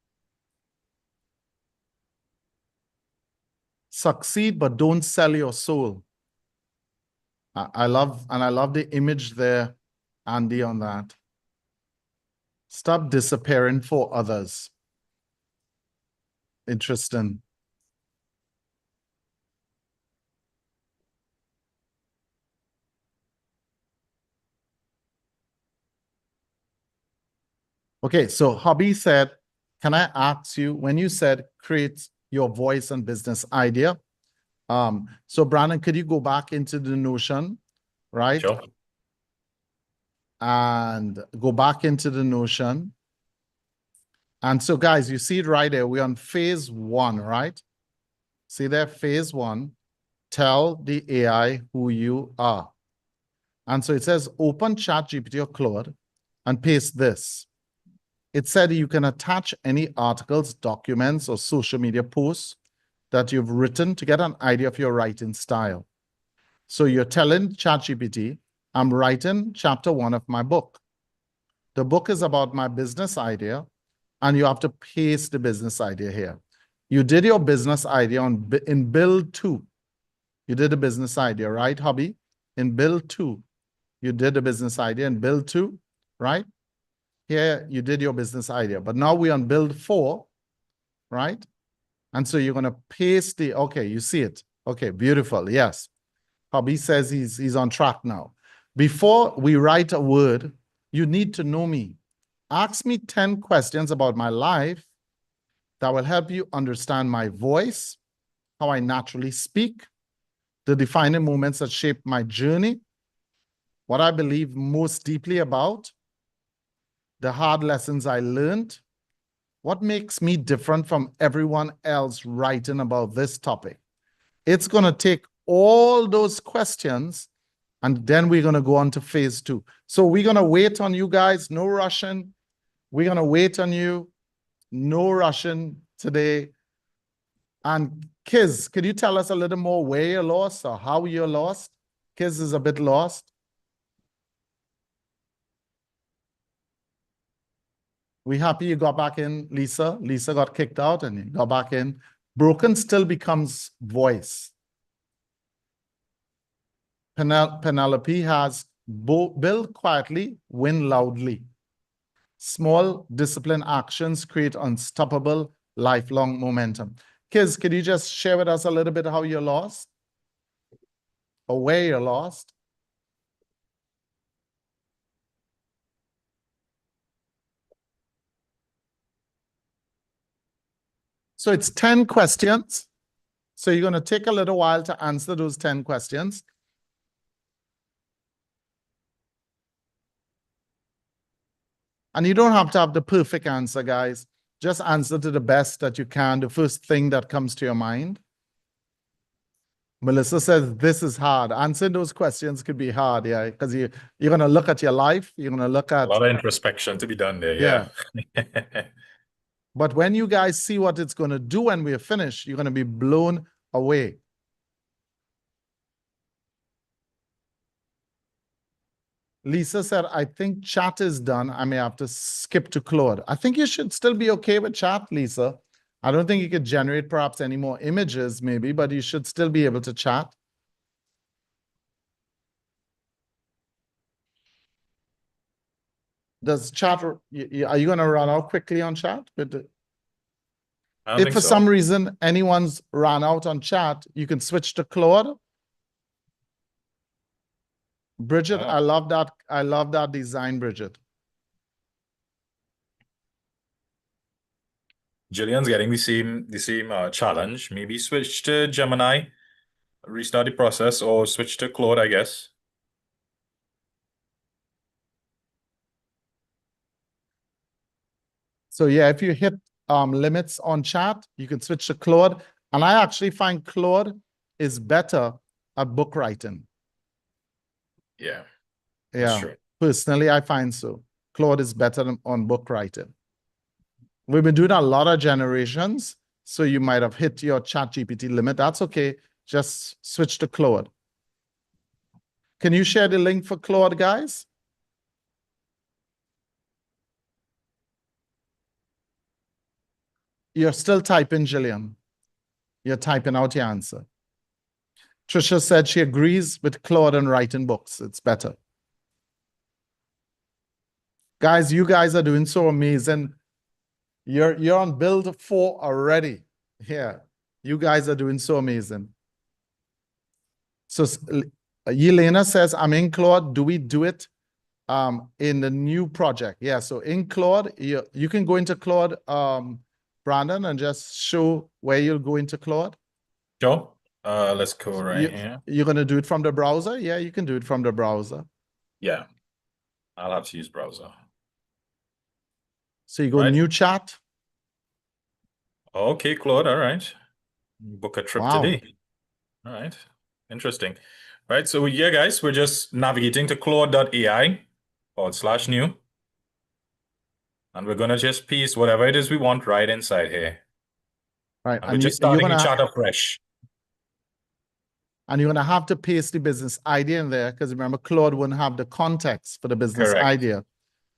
Succeed, but don't sell your soul. I love the image there, Andy, on that. Stop disappearing for others. Interesting. Okay, so Hobby said, can I ask you, when you said create your voice and business idea, so Brandon, could you go back into the Notion, right? Sure. And go back into the Notion. And so guys, you see it right there, we're on phase 1, right? See there, phase 1, tell the AI who you are. And so it says open ChatGPT or Claude and paste this. It said you can attach any articles, documents, or social media posts that you've written to get an idea of your writing style. So you're telling ChatGPT, I'm writing chapter 1 of my book. The book is about my business idea, and you have to paste the business idea here. You did your business idea in build 2. You did a business idea, right, hubby? In build 2. You did a business idea in build 2, right? Here you did your business idea, but now we're on build 4, right? And so you're going to paste the, okay, you see it. Okay, beautiful. Yes. Hubby says he's on track now. Before we write a word, you need to know me. Ask me 10 questions about my life that will help you understand my voice, how I naturally speak, the defining moments that shape my journey, what I believe most deeply about, the hard lessons I learned, what makes me different from everyone else writing about this topic. It's going to take all those questions, and then we're going to go on to phase 2. So we're going to wait on you guys, no rushing. We're going to wait on you, no rushing today. And Kiz, could you tell us a little more where you're lost or how you're lost? Kiz is a bit lost. We happy you got back in, Lisa. Lisa got kicked out and you got back in. Broken still becomes voice. Penelope has build quietly, win loudly. Small discipline actions create unstoppable lifelong momentum. Kids, could you just share with us a little bit how you're lost? Or where you're lost? So it's 10 questions. So you're going to take a little while to answer those 10 questions. And you don't have to have the perfect answer, guys. Just answer to the best that you can, the first thing that comes to your mind. Melissa says, this is hard. Answering those questions could be hard, yeah, because you're going to look at your life. You're going to look at... A lot of introspection to be done there, yeah. But when you guys see what it's going to do when we're finished, you're going to be blown away. Lisa said, I think chat is done. I may have to skip to Claude. I think you should still be okay with chat, Lisa. I don't think you could generate perhaps any more images maybe, but you should still be able to chat. Does chat, are you going to run out quickly on chat? But if for some reason anyone's run out on chat, you can switch to Claude. Bridget, I love that. I love that design, Bridget. Jillian's getting the same challenge. Maybe switch to Gemini, restart the process, or switch to Claude, I guess. So yeah, if you hit limits on chat, you can switch to Claude. And I actually find Claude is better at book writing. Yeah. Yeah. True. Personally, I find so. Claude is better on book writing. We've been doing a lot of generations, so you might have hit your ChatGPT limit. That's okay. Just switch to Claude. Can you share the link for Claude, guys? You're still typing, Jillian. You're typing out your answer. Trisha said she agrees with Claude on writing books. It's better. Guys, you guys are doing so amazing. You're on build 4 already. Yeah, you guys are doing so amazing. So Yelena says, I'm in Claude. Do we do it in the new project? Yeah, so in Claude, you can go into Claude, Brandon, and just show where you'll go into Claude. Sure. Let's go right here. You're going to do it from the browser? Yeah, you can do it from the browser. Yeah, I'll have to use browser. So you go new chat. Okay, Claude. All right. Book a trip today. All right. Interesting. Right. So yeah, guys, we're just navigating to claude.ai/new. And we're going to just paste whatever it is we want right inside here. Right. And we're just starting a chat afresh. And you're going to have to paste the business idea in there because remember, Claude wouldn't have the context for the business idea.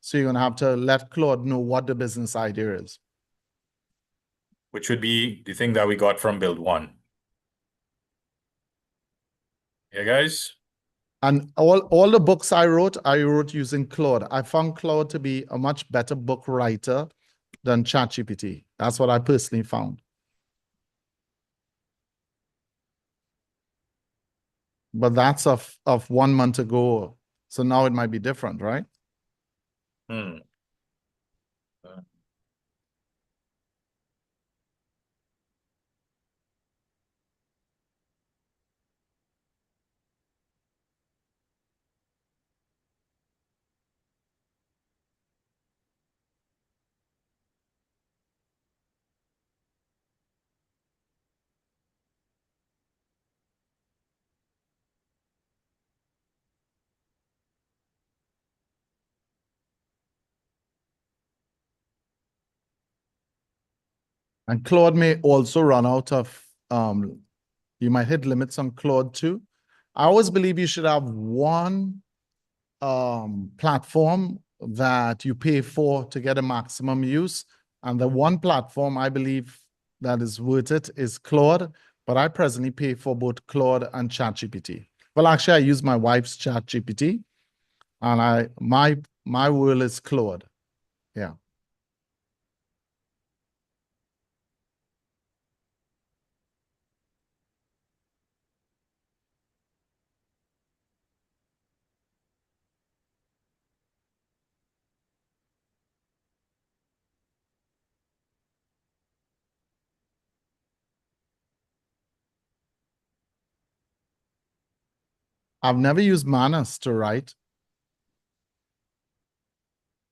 So you're gonna have to let Claude know what the business idea is. Which would be the thing that we got from build one. Yeah, guys? And all the books I wrote using Claude. I found Claude to be a much better book writer than ChatGPT. That's what I personally found. But that's of 1 month ago. So now it might be different, right? Hmm. And Claude may also run out of, you might hit limits on Claude too. I always believe you should have one platform that you pay for to get a maximum use. And the one platform I believe that is worth it is Claude, but I presently pay for both Claude and ChatGPT. Well, actually, I use my wife's ChatGPT, and my world is Claude. Yeah. I've never used Manus to write.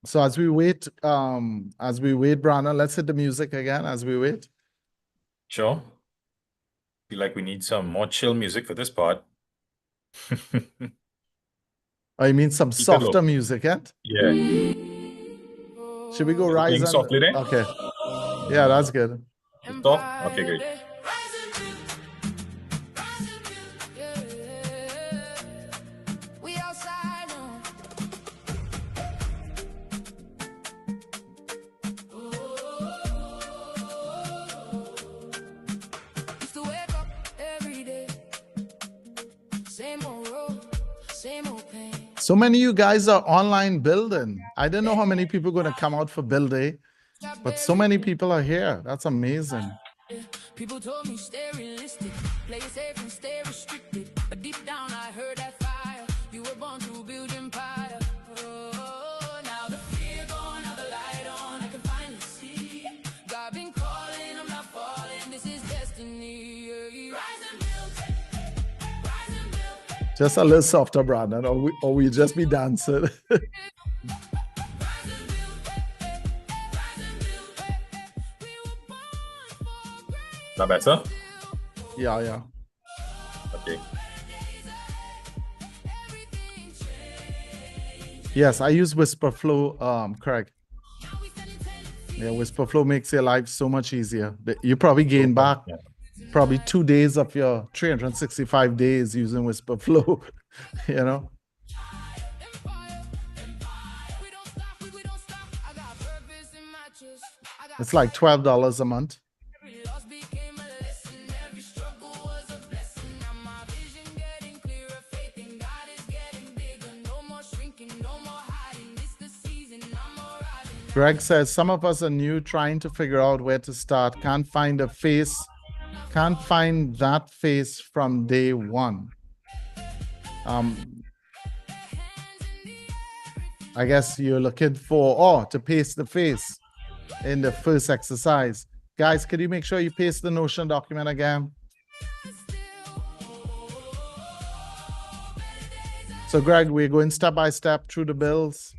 So as we wait, Brandon, let's hit the music again as we wait. Sure. Feel like we need some more chill music for this part. Oh, you mean some Keep it low. softer music, yeah? Yeah. Should we go Is it rise playing and softly there? okay. Yeah, that's good. Stop? Okay, great. We outside now. Used to wake up every day. Same old road, same old pain. So many of you guys are online building. I didn't know how many people are going to come out for build day, but so many people are here. That's amazing. People told me stay realistic, play it safe and stay restricted. But deep down I heard that fire. You were born to build empire. Oh, now the fear gone, now the light on. I can finally see. God been calling, I'm not falling. This is destiny. Rise and build. Rise and build. Just a little softer, Brandon, or we just be dancing. That better? Yeah. Okay. Yes, I use Whisper Flow, Craig. Yeah, Whisper Flow makes your life so much easier. You probably gain back probably 2 days of your 365 days using Whisper Flow, you know? It's like $12 a month. Greg says, some of us are new, trying to figure out where to start. Can't find a face. Can't find that face from day one. I guess you're looking for, to paste the face in the first exercise. Guys, could you make sure you paste the Notion document again? So Greg, we're going step by step through the bills.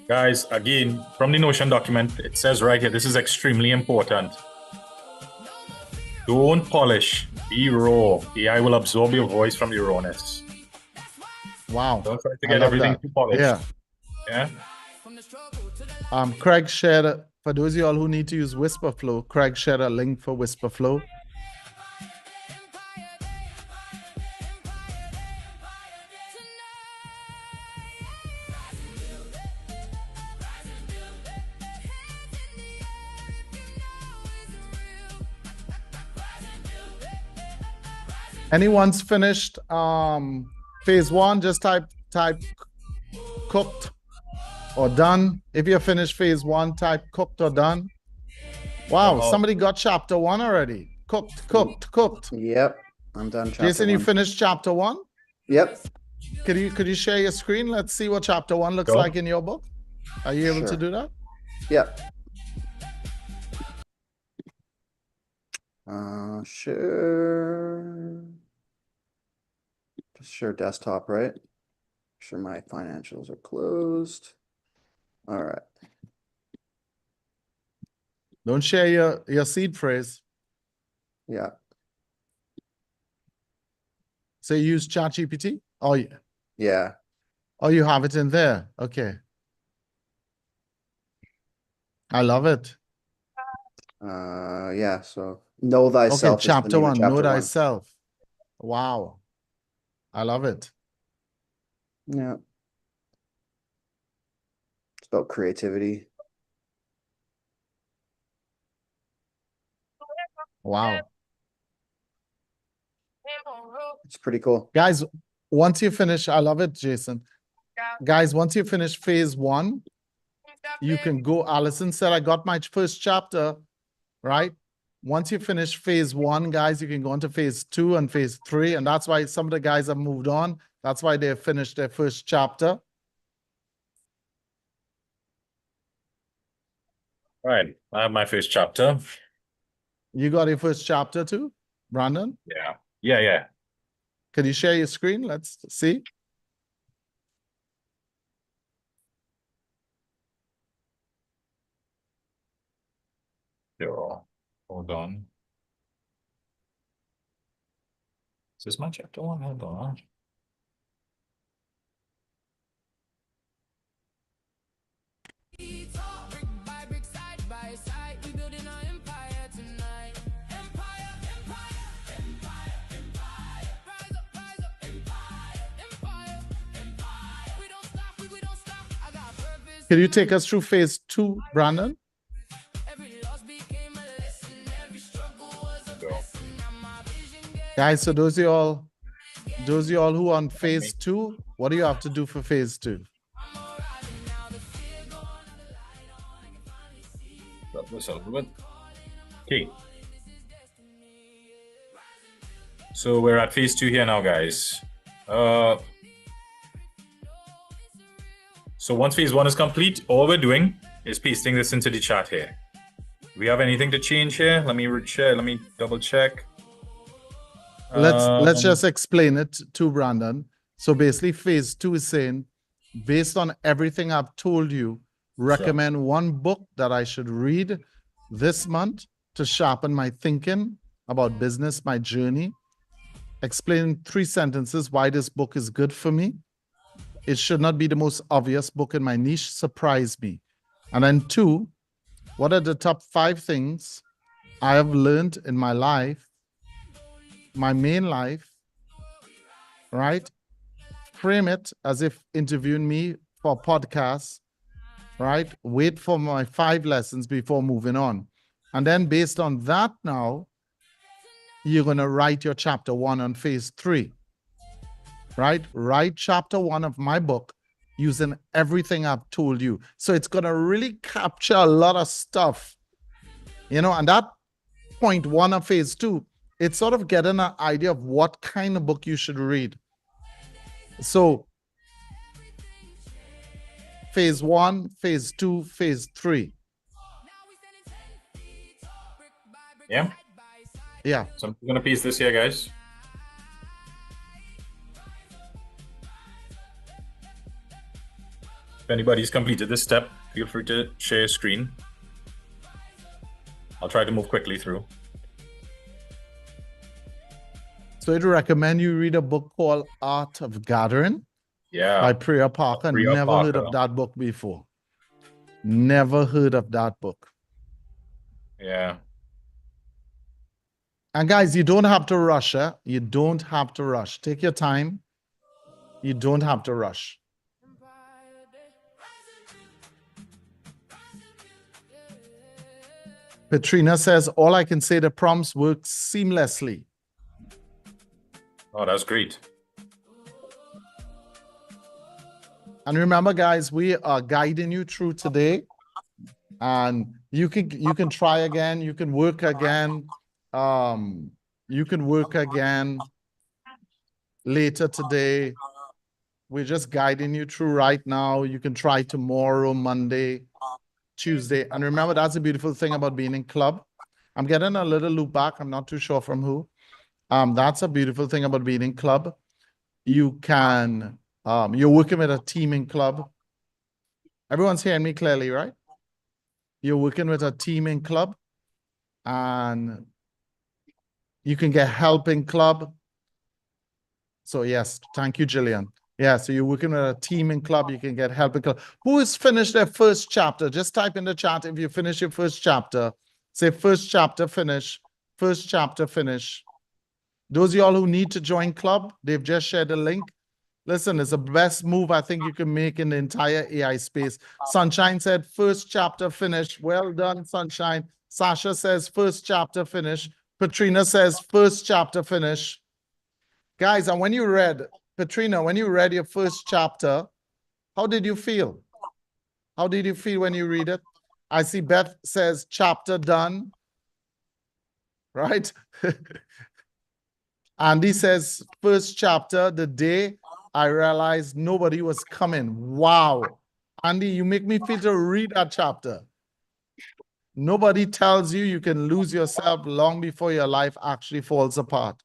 Guys, again, from the Notion document, it says right here, this is extremely important. Don't polish, be raw. AI will absorb your voice from your rawness. Wow. Don't try to get everything too polished. Yeah. Yeah. Craig shared For those of y'all who need to use Whisperflow, Craig shared a link for Whisperflow. Anyone's finished phase one, just type cooked or done. If you're finished phase one, type cooked or done. Wow, somebody got chapter one already. Cooked. Yep, I'm done chapter Jason, you one. finished chapter one? Yep. Could you share your screen? Let's see what chapter one looks like in your book. Are you able to do that? Yep. Sure. Just share desktop, right? Sure, my financials are closed. All right. Don't share your seed phrase. Yeah. So you use ChatGPT? Oh, yeah. Yeah. Oh, you have it in there. Okay. I love it. Yeah. So know thyself. Okay, chapter one. Know chapter one. thyself. Wow. I love it. Yeah. It's about creativity. Wow. It's pretty cool. Guys, once you finish, I love it, Jason. Guys, once you finish phase one, you can go. Allison said, I got my first chapter, right? Once you finish phase one, guys, you can go into phase two and phase three. And that's why some of the guys have moved on. That's why they finished their first chapter. All right, I have my first chapter. You got your first chapter too, Brandon? Yeah. Can you share your screen? Let's see. Sure. Hold on. Is this my chapter one? Hold on. Can you take us through phase two, Brandon? Guys, so those of y'all who are on phase two, what do you have to do for phase two? Okay. So we're at phase two here now, guys. So once phase one is complete, all we're doing is pasting this into the chat here. We have anything to change here? Let me share. Let me double check. Let's just explain it to Brandon. So basically, phase two is saying, based on everything I've told you, recommend one book that I should read this month to sharpen my thinking about business, my journey. Explain in 3 sentences why this book is good for me. It should not be the most obvious book in my niche. Surprise me. And then 2, what are the top 5 things I have learned in my life, my main life, right? Frame it as if interviewing me for a podcast, right? Wait for my 5 lessons before moving on. And then based on that now, you're going to write your chapter 1 on phase 3, right? Write chapter 1 of my book using everything I've told you. So it's going to really capture a lot of stuff, and that point 1 of phase 2, it's sort of getting an idea of what kind of book you should read. So phase 1, phase 2, phase 3. Yeah. So I'm going to paste this here, guys. If anybody's completed this step, feel free to share your screen. I'll try to move quickly through. So I'd recommend you read a book called Art of Gathering by Priya Parker. Never heard of that book before. Never heard of that book. Yeah. And guys, you don't have to rush. You don't have to rush. Take your time. You don't have to rush. Petrina says, all I can say, the prompts work seamlessly. Oh, that's great. And remember, guys, we are guiding you through today. And you can try again, you can work again. You can work again later today. We're just guiding you through right now. You can try tomorrow, Monday, Tuesday. And remember, that's a beautiful thing about being in club. I'm getting a little loop back. I'm not too sure from who. That's a beautiful thing about being in club. You can, you're working with a team in club. Everyone's hearing me clearly, right? You're working with a team in club, and you can get help in club. So yes, thank you, Jillian. Yeah, so you're working with a team in club, you can get help in club. Who has finished their first chapter? Just type in the chat if you finish your first chapter. Say first chapter finish, first chapter finish. Those of y'all who need to join club, they've just shared the link. Listen, it's the best move I think you can make in the entire AI space. Sunshine said first chapter finish. Well done, Sunshine. Sasha says first chapter finish. Patrina says first chapter finish. Guys, and when you read, Patrina, when you read your first chapter, how did you feel? How did you feel when you read it? I see Beth says chapter done, right? Andy says first chapter, the day I realized nobody was coming. Wow. Andy, you make me feel to read that chapter. Nobody tells you you can lose yourself long before your life actually falls apart.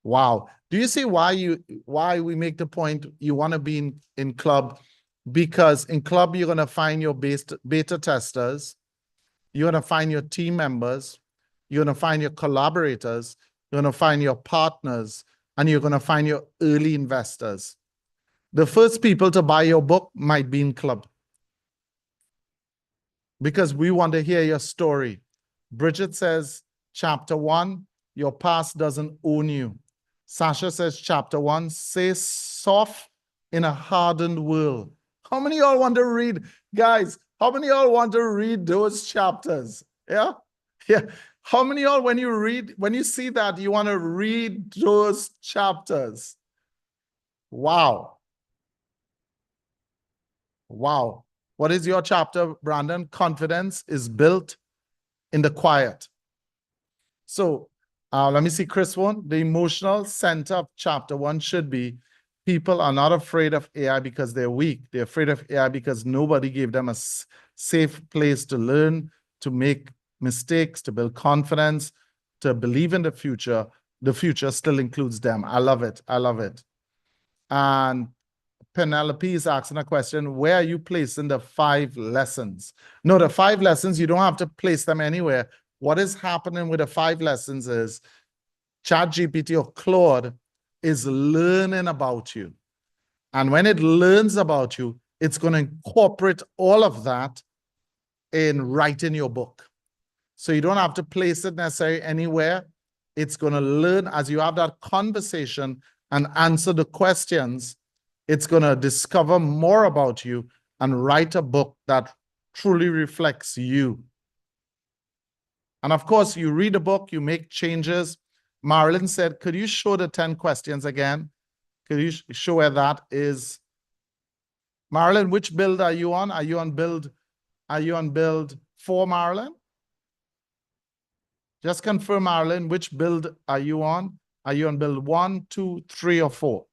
Wow. Do you see why we make the point you want to be in club? Because in club, you're going to find your beta testers, you're going to find your team members, you're going to find your collaborators, you're going to find your partners, and you're going to find your early investors. The first people to buy your book might be in club, because we want to hear your story. Bridget says, chapter 1, your past doesn't own you. Sasha says, chapter 1, say soft in a hardened world. How many of y'all want to read, guys? How many of y'all want to read those chapters? Yeah? Yeah. How many of y'all, when you see that, you want to read those chapters? Wow. Wow. What is your chapter, Brandon? Confidence is built in the quiet. So let me see, Chris one. The emotional center of chapter 1 should be people are not afraid of AI because they're weak. They're afraid of AI because nobody gave them a safe place to learn, to make mistakes, to build confidence, to believe in the future. The future still includes them. I love it. I love it. And Penelope is asking a question, where are you placing the 5 lessons? No, the 5 lessons, you don't have to place them anywhere. What is happening with the 5 lessons is ChatGPT or Claude is learning about you. And when it learns about you, it's going to incorporate all of that in writing your book. So you don't have to place it necessarily anywhere. It's going to learn as you have that conversation and answer the questions. It's going to discover more about you and write a book that truly reflects you. And of course, you read a book, you make changes. Marilyn said, could you show the 10 questions again? Could you show where that is? Marilyn, which build are you on? Are you on build 4, Marilyn? Just confirm, Marilyn, which build are you on? Are you on build 1, 2, 3, or 4?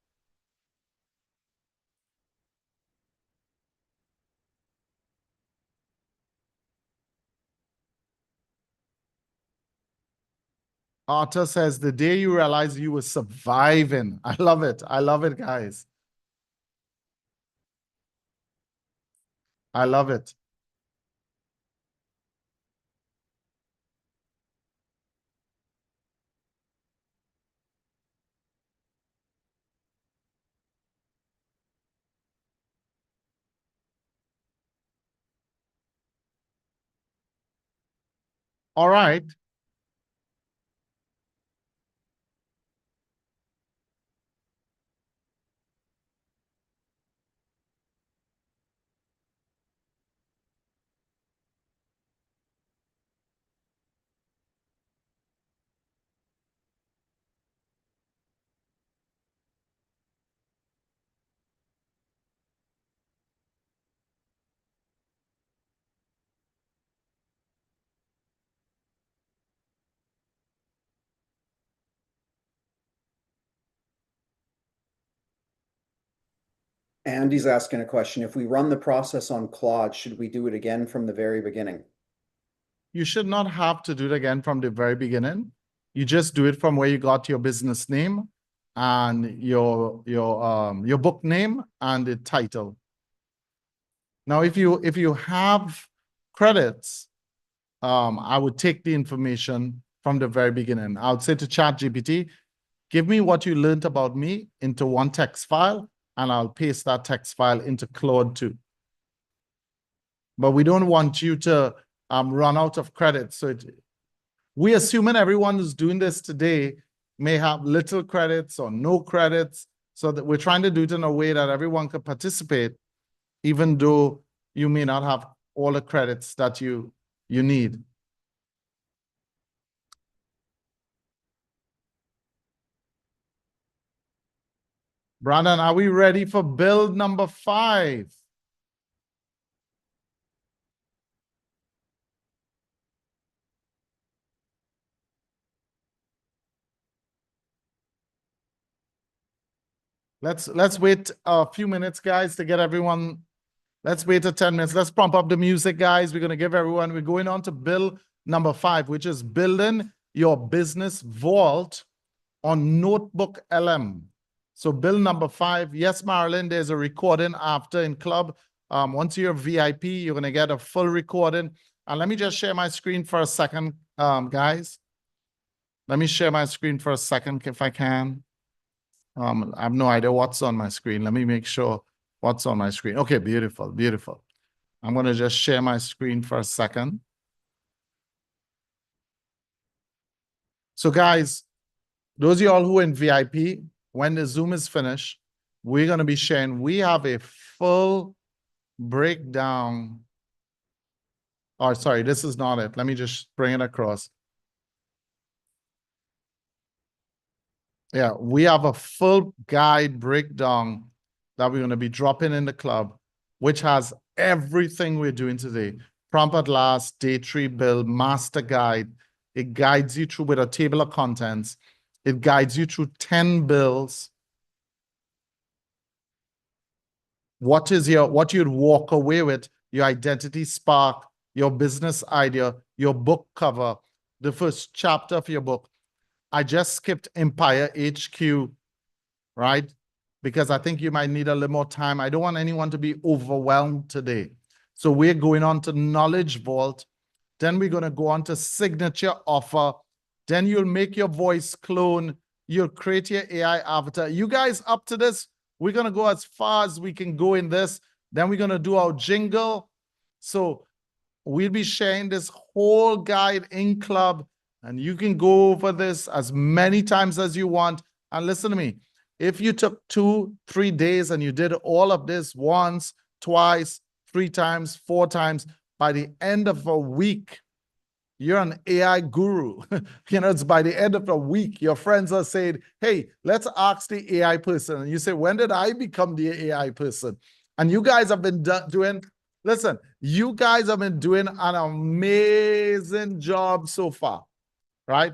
Arthur says, the day you realize you were surviving. I love it. I love it, guys. I love it. All right. Andy's asking a question. If we run the process on Claude, should we do it again from the very beginning? You should not have to do it again from the very beginning. You just do it from where you got your business name and your book name and the title. Now, if you have credits, I would take the information from the very beginning. I would say to ChatGPT, give me what you learned about me into one text file, and I'll paste that text file into Claude 2. But we don't want you to run out of credits. So we assuming everyone who's doing this today may have little credits or no credits, so that we're trying to do it in a way that everyone can participate, even though you may not have all the credits that you need. Brandon, are we ready for build number 5? Let's wait a few minutes, guys, to get everyone. Let's wait 10 minutes. Let's pump up the music, guys. We're going to give everyone, we're going on to build number 5, which is building your business vault on Notebook LM. So build number 5. Yes, Marilyn, there's a recording after in club. Once you're VIP, you're going to get a full recording. And let me just share my screen for a second, guys. Let me share my screen for a second if I can. I have no idea what's on my screen. Let me make sure what's on my screen. Okay, beautiful, beautiful. I'm going to just share my screen for a second. So guys, those of y'all who are in VIP, when the Zoom is finished, we're going to be sharing, we have a full breakdown. Oh, sorry, this is not it. Let me just bring it across. Yeah, we have a full guide breakdown that we're going to be dropping in the club, which has everything we're doing today. Prompt at last, day 3 build, master guide. It guides you through with a table of contents. It guides you through 10 bills. What you'd walk away with, your identity spark, your business idea, your book cover, the first chapter of your book. I just skipped Empire HQ, right? Because I think you might need a little more time. I don't want anyone to be overwhelmed today. So we're going on to Knowledge Vault. Then we're going to go on to Signature Offer. Then you'll make your voice clone. You'll create your AI avatar. You guys up to this? We're going to go as far as we can go in this. Then we're going to do our jingle. So we'll be sharing this whole guide in club. And you can go over this as many times as you want. And listen to me. If you took 2-3 days and you did all of this once, twice, 3 times, 4 times, by the end of a week, you're an AI guru. You know, it's by the end of a week, your friends are saying, hey, let's ask the AI person. And you say, when did I become the AI person? And you guys have been doing, listen, you guys have been doing an amazing job so far, right?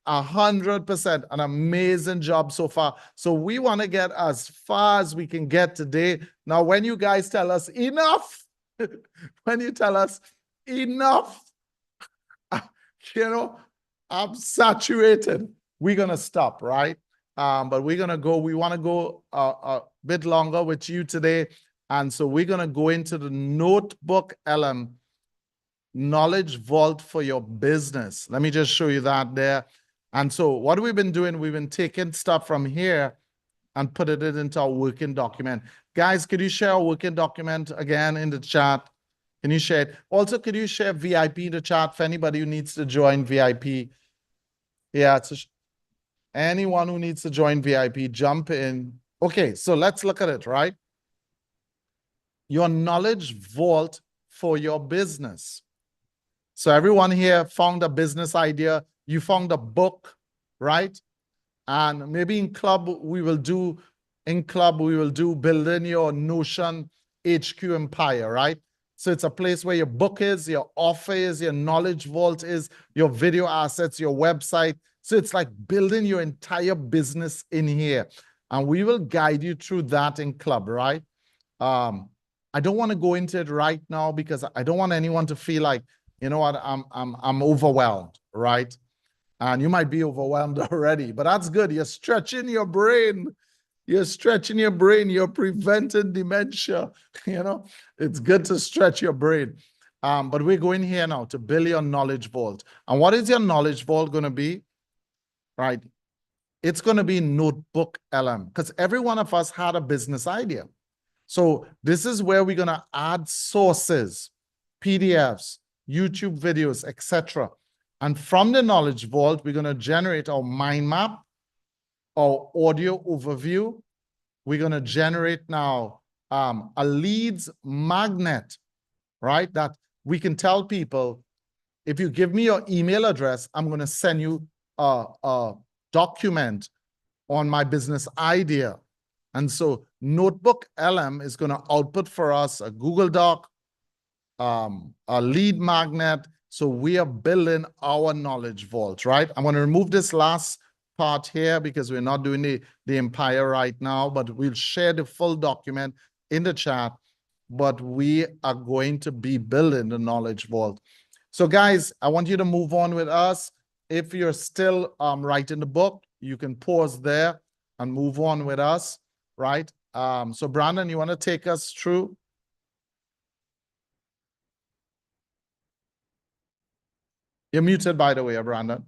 100%, an amazing job so far. So we want to get as far as we can get today. Now, when you guys tell us enough, when you tell us enough, you know, I'm saturated, we're going to stop, right? But we're going to go, we want to go a bit longer with you today. And so we're going to go into the Notebook LM Knowledge Vault for your business. Let me just show you that there. And so what we've been doing, we've been taking stuff from here and put it into our working document. Guys, could you share a working document again in the chat? Can you share it? Also, could you share VIP in the chat for anybody who needs to join VIP? Yeah, anyone who needs to join VIP, jump in. Okay, so let's look at it, right? Your knowledge vault for your business. So everyone here found a business idea. You found a book, right? And maybe in club, we will do building your Notion HQ empire, right? So it's a place where your book is, your offer is, your knowledge vault is, your video assets, your website. So it's like building your entire business in here. And we will guide you through that in club, right? I don't want to go into it right now because I don't want anyone to feel like, you know what, I'm overwhelmed, right? And you might be overwhelmed already, but that's good. You're stretching your brain. You're stretching your brain. You're preventing dementia. You know, it's good to stretch your brain. But we're going here now to build your knowledge vault. And what is your knowledge vault going to be? Right. It's going to be Notebook LM because every one of us had a business idea. So this is where we're going to add sources, PDFs, YouTube videos, etc. And from the knowledge vault, we're going to generate our mind map, our audio overview. We're going to generate now a leads magnet, right? That we can tell people, if you give me your email address, I'm going to send you a document on my business idea. And so Notebook LM is going to output for us a Google Doc, a lead magnet. So we are building our knowledge vault, right? I'm going to remove this last part here because we're not doing the empire right now, but we'll share the full document in the chat. But we are going to be building the knowledge vault. So guys, I want you to move on with us. If you're still writing the book, you can pause there and move on with us, right? So Brandon, you want to take us through? You're muted, by the way, Brandon.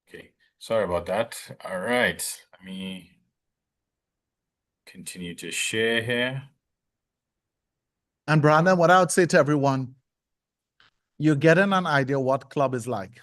Okay, sorry about that. All right, let me continue to share here. And Brandon, what I would say to everyone, you're getting an idea what club is like.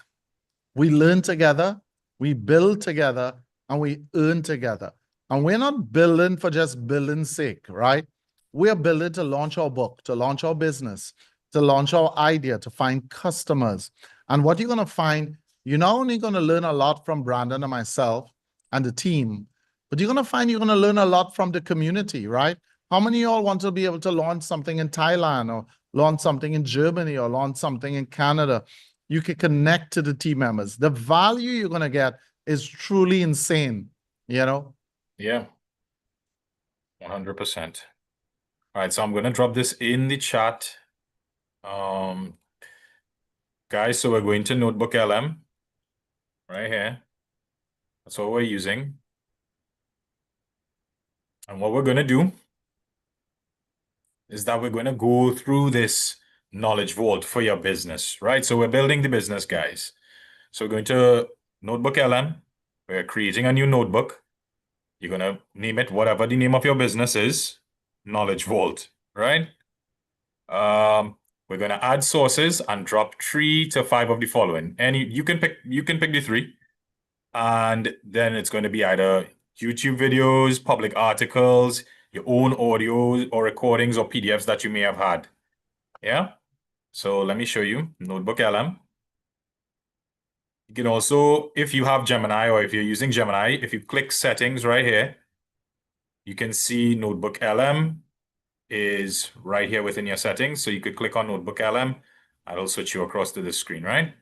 We learn together, we build together, and we earn together. And we're not building for just building's sake, right? We're building to launch our book, to launch our business, to launch our idea, to find customers. And what you're going to find, you're not only going to learn a lot from Brandon and myself and the team, but you're going to find you're going to learn a lot from the community, right? How many of y'all want to be able to launch something in Thailand or launch something in Germany or launch something in Canada? You can connect to the team members. The value you're going to get is truly insane, you know? Yeah, 100%. All right, so I'm going to drop this in the chat. Guys, so we're going to Notebook LM right here. That's what we're using. And what we're going to do is that we're going to go through this knowledge vault for your business, right? So we're building the business, guys. So we're going to Notebook LM. We're creating a new notebook. You're going to name it whatever the name of your business is, Knowledge Vault, right? We're going to add sources and drop 3 to 5 of the following. And you can pick the 3. And then it's going to be either YouTube videos, public articles, your own audio or recordings or PDFs that you may have had. Yeah. So let me show you Notebook LM. You can also, if you have Gemini or if you're using Gemini, if you click settings right here, you can see Notebook LM is right here within your settings. So you could click on Notebook LM. I'll switch you across to the screen, right?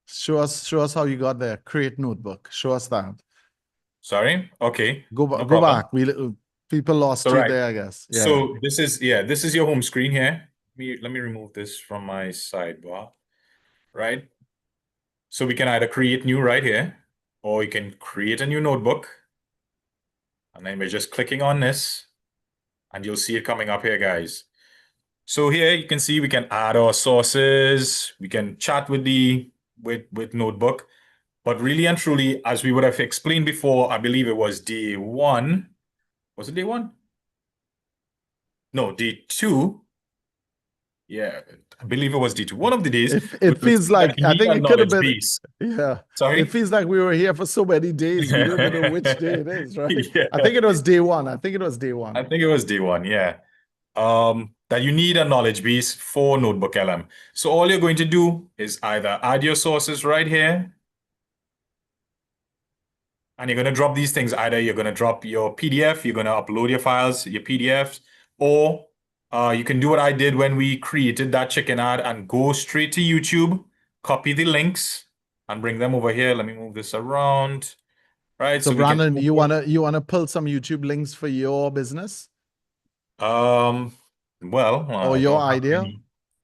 Show us how you got there. Create notebook. Show us that. Sorry. Okay. Go no go problem. back. People lost you there, I guess. Yeah. So this is your home screen here. Let me remove this from my sidebar, right? So we can either create new right here, or you can create a new notebook. And then we're just clicking on this, and you'll see it coming up here, guys. So here you can see we can add our sources. We can chat with the with Notebook. But really and truly, as we would have explained before, I believe it was day one. Was it day one? No, day two. Yeah, I believe it was day two. One of the days, we It were feels saying that like, you I need think a it could have knowledge been, base. yeah. It Sorry? feels like we were here for so many days. We don't even know which day it is, right? Yeah. I think it was day one. I think it was day I one. think it was day one, yeah. That you need a knowledge base for Notebook LM. So all you're going to do is either add your sources right here, and you're going to drop these things. Either you're going to drop your PDF, you're going to upload your files, your PDFs, or you can do what I did when we created that chicken ad and go straight to YouTube, copy the links, and bring them over here. Let me move this around. Right, So so we can Brandon, you wanna pull some YouTube links for your business well, or I your don't have idea?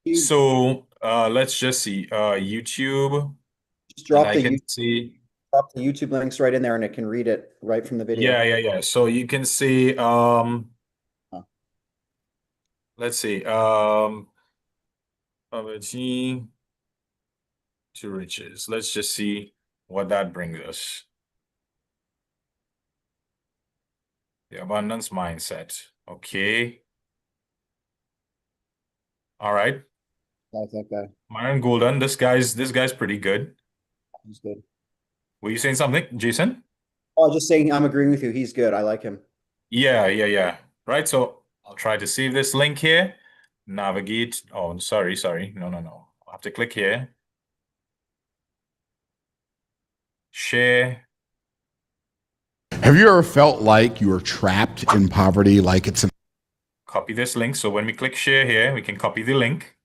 any. So let's just see YouTube, Just and I can see, drop the YouTube links right in there and it can read it right from the video. yeah. So you can see Huh. let's see poverty to riches. Let's just see what that brings us. The abundance mindset. Okay. All right. Like that guy. Myron Golden. This guy's pretty good. He's good. Were you saying something, Jason? Oh, I was just saying I'm agreeing with you. He's good. I like him. Yeah. Right. So I'll try to save this link here. Navigate. Oh, sorry. No. I'll have to click here. Share. Have you ever felt like you were trapped in poverty, like it's an Copy this link. So when we click share here, we can copy the link.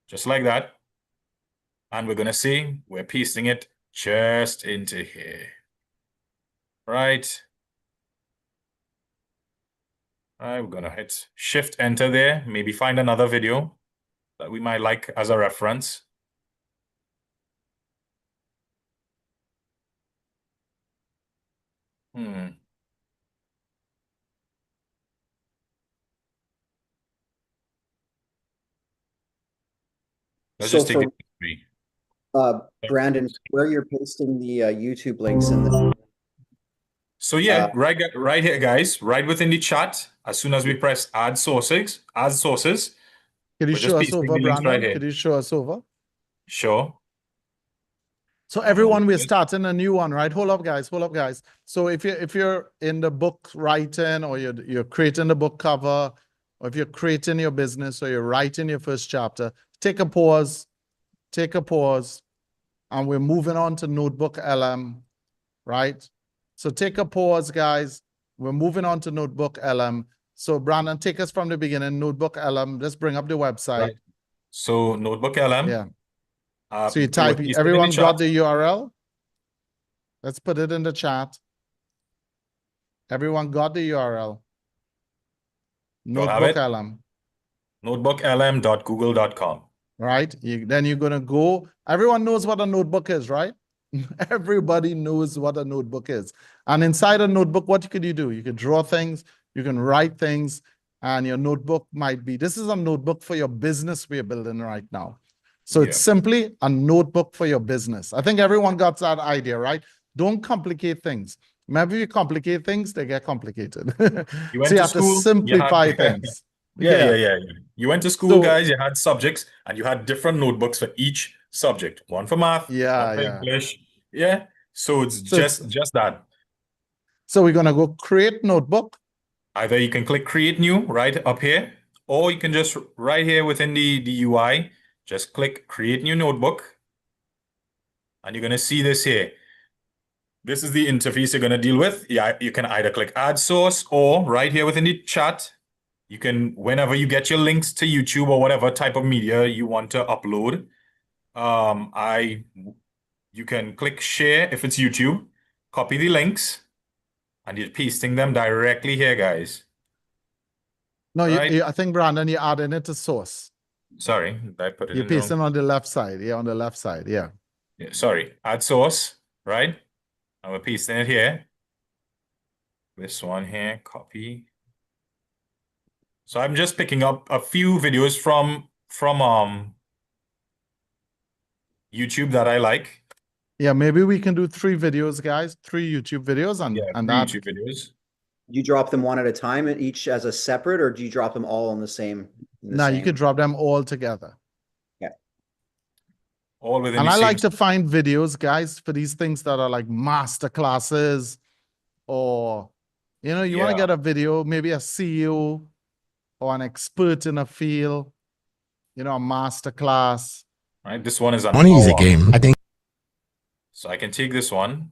Just like that. And we're gonna see we're pasting it just into here. Right. All right, we're gonna hit Shift Enter there. Maybe find another video that we might like as a reference. Let's So just take for the three. Brandon, where you're pasting the YouTube links in the So yeah, right here, guys, right within the chat, as soon as we press add sources, Could you we're just show us pasting over, the links right Brandon? here. Could you show us over? Sure. So Hold on everyone, real we're quick. starting a new one, right? Hold up, guys. So if you're in the book writing, or you're creating the book cover, or if you're creating your business, or you're writing your first chapter, take a pause, and we're moving on to Notebook LM, right? So take a pause, guys. We're moving on to Notebook LM. So Brandon, take us from the beginning. Notebook LM. Let's bring up the website. Right. So Notebook LM. Yeah. So you it was type, pasted in the everyone got chat. the URL? Let's put it in the chat. Everyone got the URL. You all have Notebook it? LM, notebooklm.google.com. right? Then you're gonna go. Everyone knows what a notebook is, right? Everybody knows what a notebook is. And inside a notebook, what could you do? You could draw things, you can write things, and your notebook might be, this is a notebook for your business we're building right now. So it's Yeah. simply a notebook for your business. I think everyone got that idea, right? Don't complicate things. Remember, you complicate things, they get complicated. You went So you to have to school, simplify things. Yeah. You went to school, So guys, you had subjects, and you had different notebooks for each subject. One for math, one for yeah. English. Yeah. So it's So it's, just that. so we're gonna go create notebook. Either you can click create new right up here, or you can just right here within the UI, just click create new notebook. And you're gonna see this here. This is the interface you're gonna deal with. Yeah, you can either click add source, or right here within the chat, you can, whenever you get your links to YouTube or whatever type of media you want to upload, you can click share if it's YouTube, copy the links, and you're pasting them directly here, guys. No, Right? I think Brandon, you're adding it to source. Sorry, I put it You're in the wrong. pasting on the left side. Yeah, on the left side. Yeah. Yeah, sorry, add source, right? And we're pasting it here. This one here, copy. So I'm just picking up a few videos from YouTube that I like. Yeah, maybe we can do 3 videos, guys, 3 YouTube videos, and Yeah, and 3 that. YouTube videos. Do you drop them one at a time and each as a separate, or do you drop them all in the same? Now you could drop them all together. Yeah. All within And the I same. like to find videos, guys, for these things that are like master classes, or you want to Yeah. get a video, maybe a CEO or an expert in a field, a master class. Right. This one is an Money hour. game. I think. So I can take this one.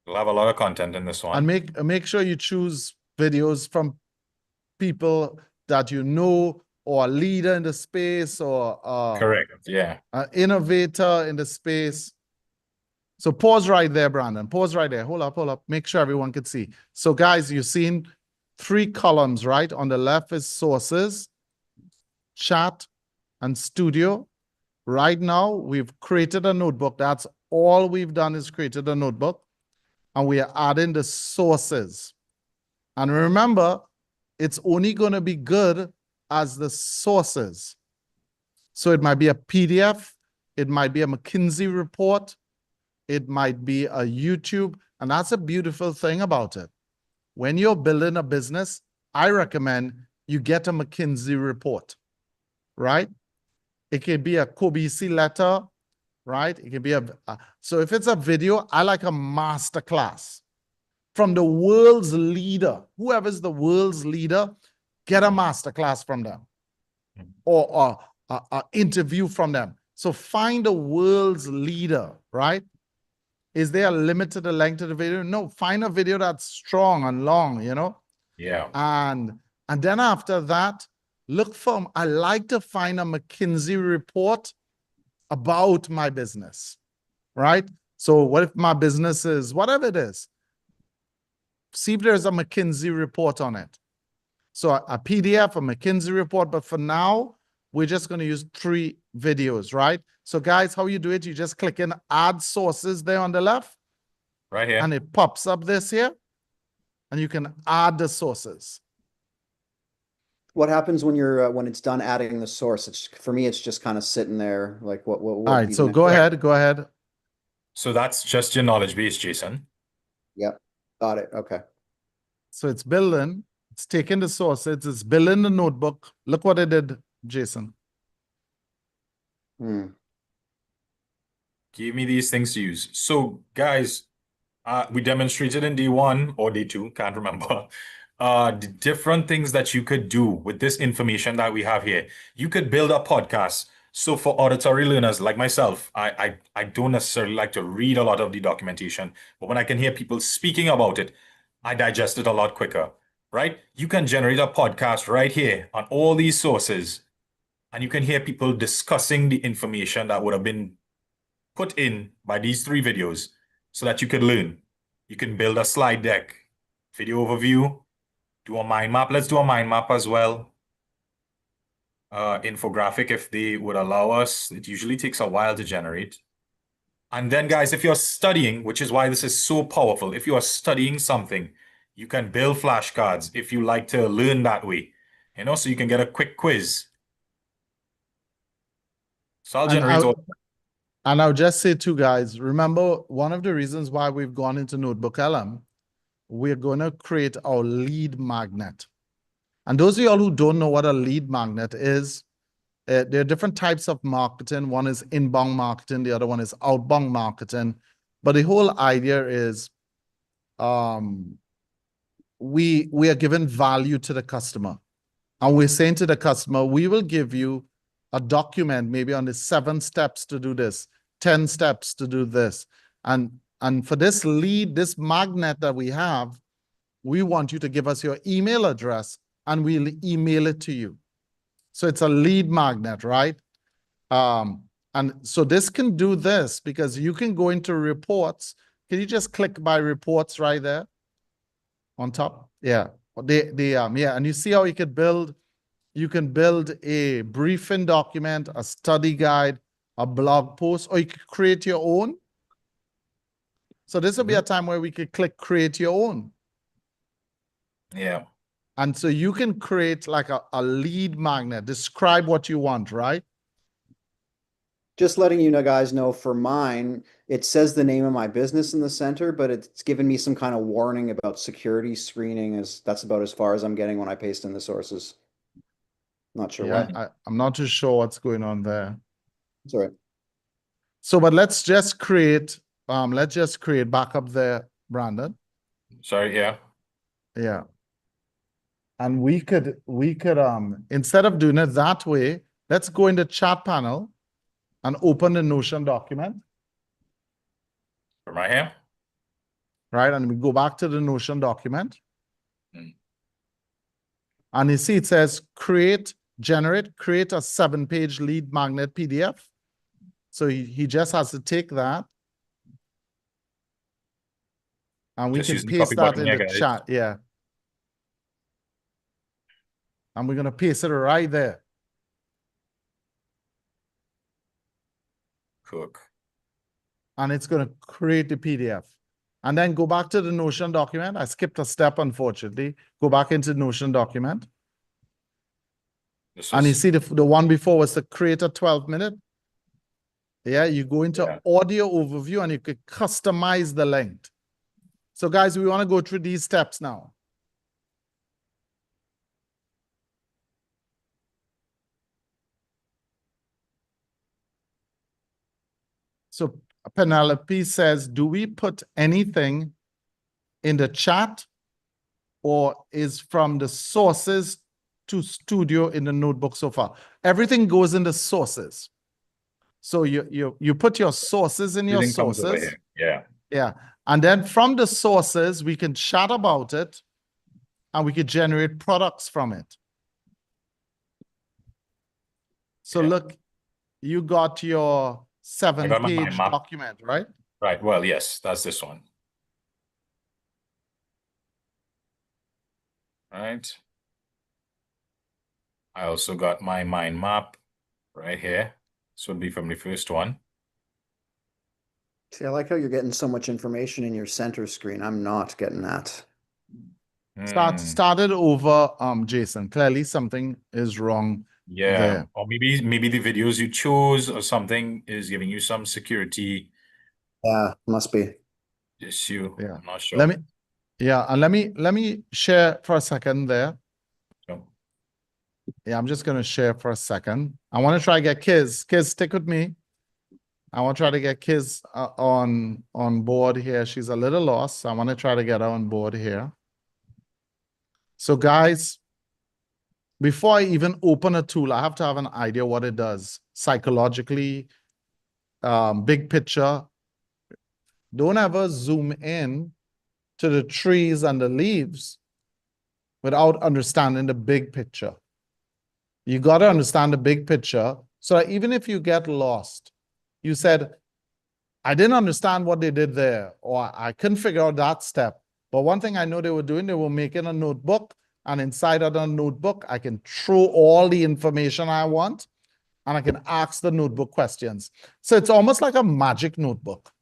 We'll have a lot of content in this one. And make sure you choose videos from people that you know, or a leader in the space, or Correct. Yeah. an innovator in the space. So pause right there, Brandon. Pause right there. Hold up. Make sure everyone can see. So guys, you've seen 3 columns, right? On the left is sources, chat, and studio. Right now, we've created a notebook. That's all we've done is created a notebook. And we are adding the sources. And remember, it's only going to be good as the sources. So it might be a PDF. It might be a McKinsey report. It might be a YouTube. And that's a beautiful thing about it. When you're building a business, I recommend you get a McKinsey report, right? It could be a Kobisi letter, right? It could be so if it's a video, I like a master class from the world's leader. Whoever's the world's leader, get a master class from them, or a interview from them. So find the world's leader, right? Is there a limit to the length of the video? No, find a video that's strong and long, Yeah. And then after that, I like to find a McKinsey report about my business, right? So what if my business is whatever it is? See if there's a McKinsey report on it. So a PDF, a McKinsey report, but for now, we're just going to use 3 videos, right? So guys, how you do it, you just click in add sources there on the left. Right here. And it pops up this here. And you can add the sources. What happens when you're when it's done adding the source? For me, it's just kind of sitting there. Like what? All right, so go ahead. So that's just your knowledge base, Jason. Yep, got it. Okay. So it's building. It's taking the sources. It's building the notebook. Look what it did, Jason. Give me these things to use. So guys, we demonstrated in day 1 or day 2, can't remember, the different things that you could do with this information that we have here. You could build a podcast. So for auditory learners like myself, I don't necessarily like to read a lot of the documentation, but when I can hear people speaking about it, I digest it a lot quicker, right? You can generate a podcast right here on all these sources, and you can hear people discussing the information that would have been put in by these 3 videos so that you could learn. You can build a slide deck, video overview, do a mind map. Let's do a mind map as well. Infographic, if they would allow us. It usually takes a while to generate. And then guys, if you're studying, which is why this is so powerful, if you are studying something, you can build flashcards if you like to learn that way, so you can get a quick quiz. So I'll generate all. And I'll just say too, guys, remember one of the reasons why we've gone into Notebook LM, we're going to create our lead magnet. And those of y'all who don't know what a lead magnet is, there are different types of marketing. One is inbound marketing. The other one is outbound marketing. But the whole idea is we are giving value to the customer. And we're saying to the customer, we will give you a document maybe on the 7 steps to do this, 10 steps to do this. And for this lead, this magnet that we have, we want you to give us your email address and we'll email it to you. So it's a lead magnet, right? And so this can do this because you can go into reports. Can you just click by reports right there on top? Yeah. Yeah. And you see how you can build a briefing document, a study guide, a blog post, or you could create your own. So this will be a time where we could click create your own. Yeah. And so you can create like a lead magnet, describe what you want, right? Just letting you know, guys know for mine, it says the name of my business in the center, but it's given me some kind of warning about security screening. That's about as far as I'm getting when I paste in the sources. Not sure Yeah, why. I'm not too sure what's going on there. It's all right. So, but let's just create backup there, Brandon. Sorry, yeah. Yeah. And we could instead of doing it that way, let's go in the chat panel and open the Notion document, From right here. right? And we go back to the Notion document. Mm. And you see it says create a 7-page lead magnet PDF. So he just has to take that. And we Just can use the copy paste that button in here, the guys. chat. Yeah. And we're going to paste it right there. Cook. And it's going to create the PDF. And then go back to the Notion document. I skipped a step, unfortunately. Go back into Notion document. This And you is, see the one before was the create a 12-minute. Yeah, you go into Yeah. audio overview and you could customize the length. So guys, we want to go through these steps now. So Penelope says, do we put anything in the chat or is from the sources to studio in the notebook so far? Everything goes in the sources. So you put your sources in your everything comes over sources. here. Yeah. Yeah. And then from the sources, we can chat about it and we could generate products from it. So Yeah. look, you got your I got my mind 7-page map. document, right? Right. Well, yes, that's this one. Right. I also got my mind map right here. This would be from the first one. See, I like how you're getting so much information in your center screen. I'm not getting that. Started over, Jason. Clearly something is wrong Yeah. there. Or maybe the videos you chose or something is giving you some security Yeah, must be. issue. Yeah. I'm not sure. And let me share for a second there. So, Yeah, I'm just gonna share for a second. I want to try to get Kiz. Kiz, stick with me. I want to try to get Kiz on board here. She's a little lost. So I want to try to get her on board here. So guys, before I even open a tool, I have to have an idea what it does psychologically, big picture. Don't ever zoom in to the trees and the leaves without understanding the big picture. You got to understand the big picture so that even if you get lost, you said, I didn't understand what they did there, or I couldn't figure out that step. But one thing I know they were doing, they were making a notebook, and inside of the notebook, I can throw all the information I want, and I can ask the notebook questions. So it's almost like a magic notebook.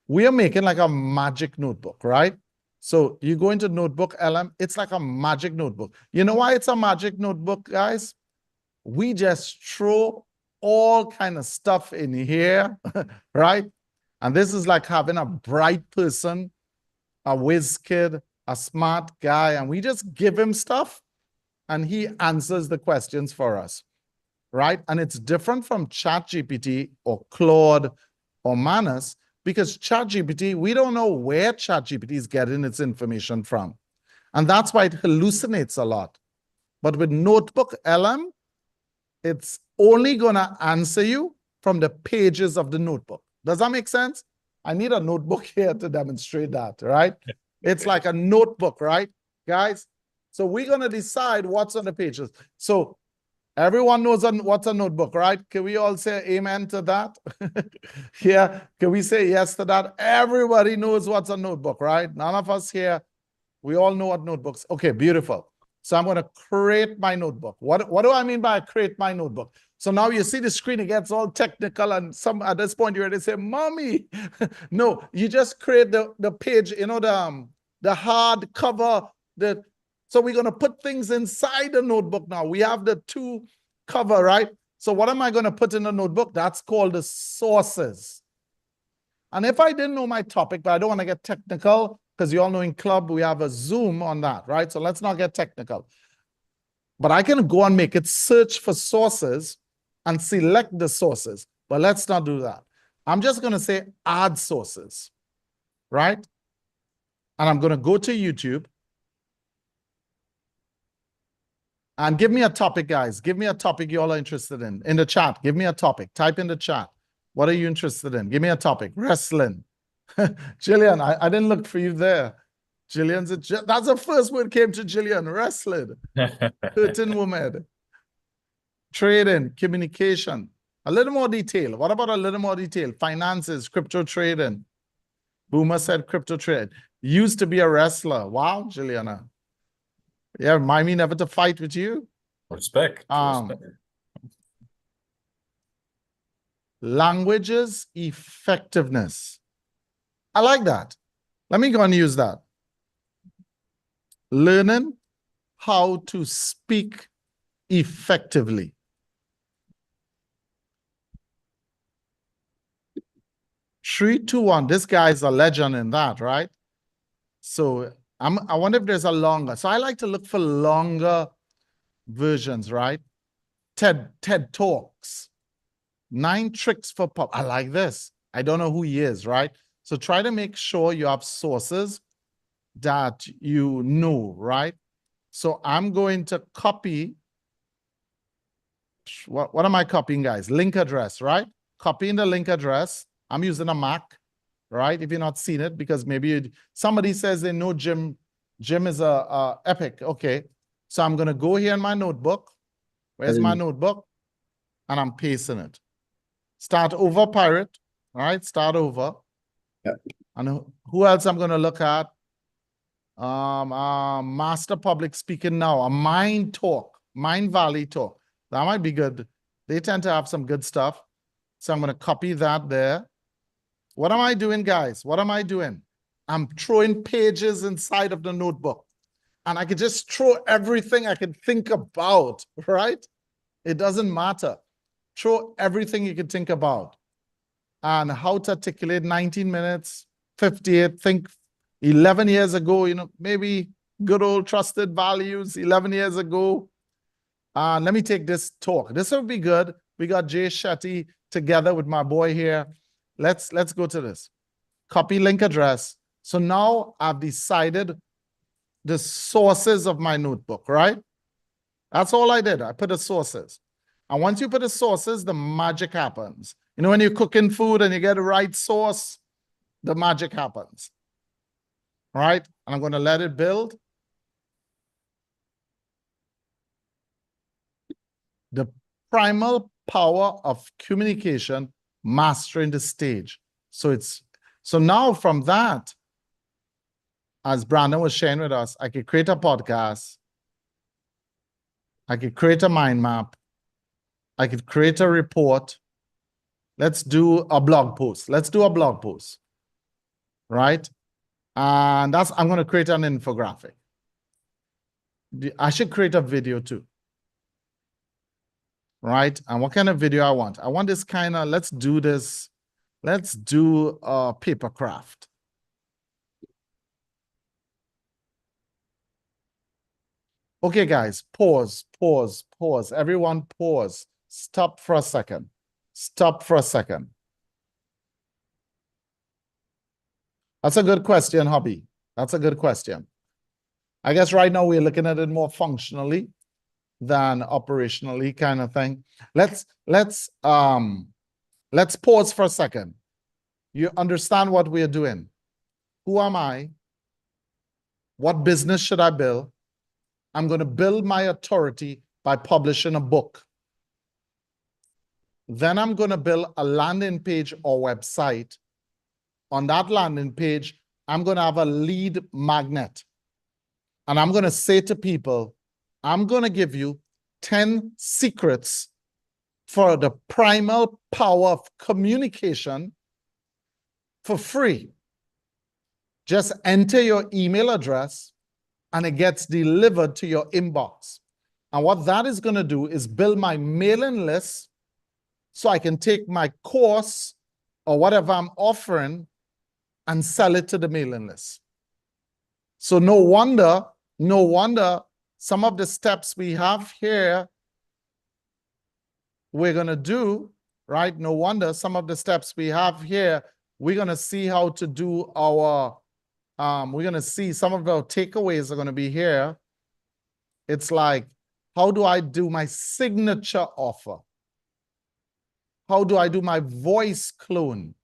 We are making like a magic notebook, right? So you go into Notebook LM, it's like a magic notebook. You know why it's a magic notebook, guys? We just throw all kind of stuff in here, right? And this is like having a bright person, a whiz kid, a smart guy, and we just give him stuff and he answers the questions for us, right? And it's different from ChatGPT or Claude or Manus because ChatGPT, we don't know where ChatGPT is getting its information from. And that's why it hallucinates a lot. But with Notebook LM, it's only going to answer you from the pages of the notebook. Does that make sense? I need a notebook here to demonstrate that, right? It's like a notebook, right, guys? So we're going to decide what's on the pages. So everyone knows what's a notebook, right? Can we all say amen to that? Yeah. Can we say yes to that? Everybody knows what's a notebook, right? None of us here, we all know what notebooks. Okay, beautiful. So I'm going to create my notebook. What do I mean by create my notebook? So now you see the screen, it gets all technical, and at this point you're ready to say, Mommy. No, you just create the page, you know, the hard cover. So we're going to put things inside the notebook now. We have the two cover, right? So what am I going to put in the notebook? That's called the sources. And if I didn't know my topic, but I don't want to get technical, because you all know in club, we have a Zoom on that, right? So let's not get technical. But I can go and make it search for sources and select the sources. But let's not do that. I'm just going to say add sources, right? And I'm going to go to YouTube. And give me a topic, guys. Give me a topic you all are interested in the chat. Give me a topic. Type in the chat. What are you interested in? Give me a topic. Wrestling. Jillian, I didn't look for you there. Jillian's that's the first word came to Jillian. Wrestling. Curtain woman. Trading. Communication. A little more detail. What about a little more detail? Finances. Crypto trading. Boomer said crypto trade. Used to be a wrestler. Wow, Jilliana. Yeah, remind me never to fight with you. Respect. Respect. Languages effectiveness. I like that. Let me go and use that. Learning how to speak effectively. Three, two, one. This guy's a legend in that, right? So I wonder if there's a longer. So I like to look for longer versions, right? TED Talks. 9 tricks for pop. I like this. I don't know who he is, right? So try to make sure you have sources that you know, right? So I'm going to copy. What am I copying, guys? Link address, right? Copying the link address. I'm using a Mac, right? If you're not seen it, because maybe somebody says they know Jim. Jim is a epic. Okay. So I'm going to go here in my notebook. Where's my notebook? And I'm pasting it. Start over, pirate. All right. Start over. Yep. And who else I'm going to look at? Master public speaking now. A Mind Valley talk. That might be good. They tend to have some good stuff. So I'm going to copy that there. What am I doing, guys? What am I doing? I'm throwing pages inside of the notebook. And I can just throw everything I can think about, right? It doesn't matter. Throw everything you can think about. And how to articulate 19 minutes, 58, think 11 years ago, you know, maybe good old trusted values 11 years ago. Let me take this talk. This will be good. We got Jay Shetty together with my boy here. Let's go to this. Copy link address. So now I've decided the sources of my notebook, right? That's all I did. I put the sources. And once you put the sources, the magic happens. You know, when you're cooking food and you get the right sauce, the magic happens. All right? And I'm going to let it build. The primal power of communication, mastering the stage. So now from that, as Brandon was sharing with us, I could create a podcast. I could create a mind map. I could create a report. Let's do a blog post. Let's do a blog post, right? And I'm going to create an infographic. I should create a video too, right? And what kind of video I want? I want this kind of, let's do this. Let's do a paper craft. Okay, guys, pause. Everyone pause. Stop for a second. That's a good question, Hobby. That's a good question. I guess right now we're looking at it more functionally than operationally kind of thing. Let's pause for a second. You understand what we're doing. Who am I? What business should I build? I'm going to build my authority by publishing a book. Then I'm going to build a landing page or website. On that landing page, I'm going to have a lead magnet. And I'm going to say to people, I'm going to give you 10 secrets for the primal power of communication for free. Just enter your email address and it gets delivered to your inbox. And what that is going to do is build my mailing list so I can take my course or whatever I'm offering and sell it to the mailing list. So no wonder some of the steps we have here we're going to do, right? No wonder some of the steps we have here, we're going to see how to do our, we're going to see some of our takeaways are going to be here. It's like, how do I do my signature offer? How do I do my voice clone?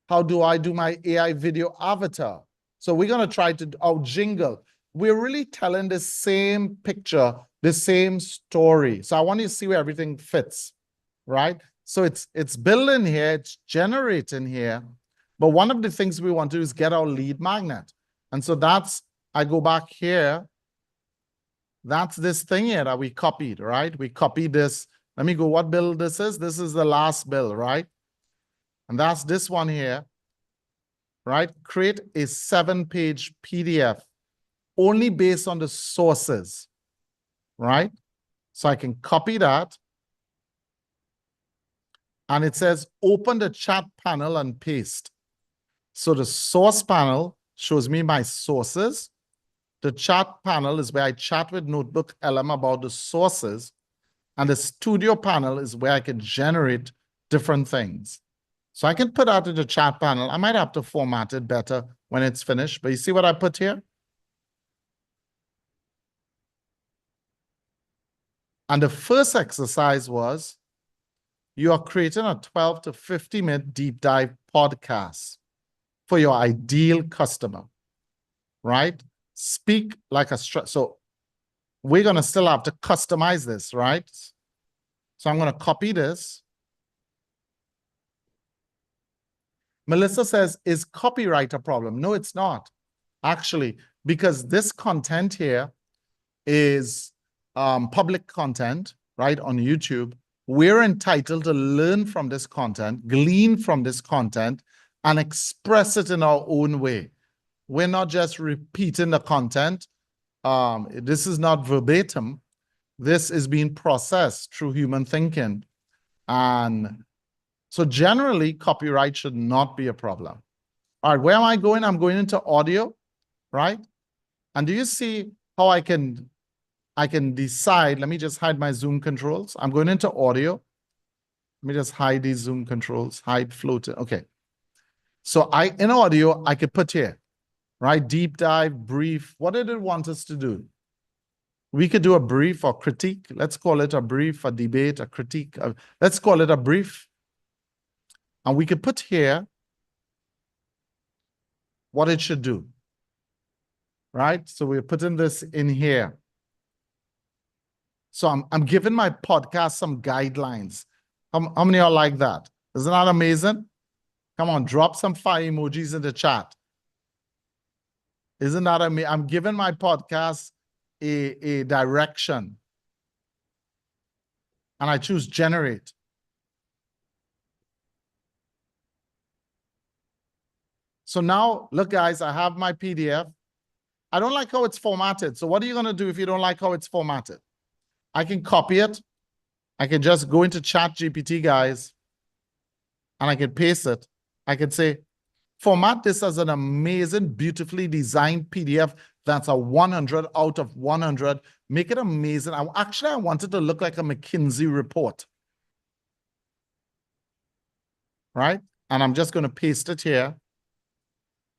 How do I do my AI video avatar? So we're going to try to do our jingle. We're really telling the same picture, the same story. So I want you to see where everything fits, right? So it's building here, it's generating here. But one of the things we want to do is get our lead magnet. And so that's, I go back here. That's this thing here that we copied, right? We copied this. Let me go, what bill this is? This is the last bill, right? And that's this one here, right? Create a 7-page PDF only based on the sources, right? So I can copy that. And it says, open the chat panel and paste. So the source panel shows me my sources. The chat panel is where I chat with Notebook LM about the sources. And the studio panel is where I can generate different things. So I can put out in the chat panel. I might have to format it better when it's finished. But you see what I put here? And the first exercise was, you are creating a 12 to 50-minute deep dive podcast for your ideal customer, right? Speak like a, so we're going to still have to customize this, right? So I'm going to copy this. Melissa says, is copyright a problem? No, it's not, actually, because this content here is public content, right, on YouTube. We're entitled to learn from this content, glean from this content, and express it in our own way. We're not just repeating the content. This is not verbatim. This is being processed through human thinking. And so generally, copyright should not be a problem. All right, where am I going? I'm going into audio, right? And do you see how I can decide? Let me just hide my Zoom controls. I'm going into audio. Let me just hide these Zoom controls, hide float. Okay. So in audio, I could put here, right? Deep dive, brief. What did it want us to do? We could do a brief or critique. Let's call it a brief, a debate, a critique. Let's call it a brief. And we could put here what it should do, right? So we're putting this in here. So I'm giving my podcast some guidelines. How many are like that? Isn't that amazing? Come on, drop some fire emojis in the chat. Isn't that amazing? I'm giving my podcast a direction. And I choose generate. So now, look, guys, I have my PDF. I don't like how it's formatted. So what are you going to do if you don't like how it's formatted? I can copy it. I can just go into ChatGPT, guys, and I can paste it. I can say, format this as an amazing, beautifully designed PDF that's a 100 out of 100. Make it amazing. I want it to look like a McKinsey report. Right? And I'm just going to paste it here.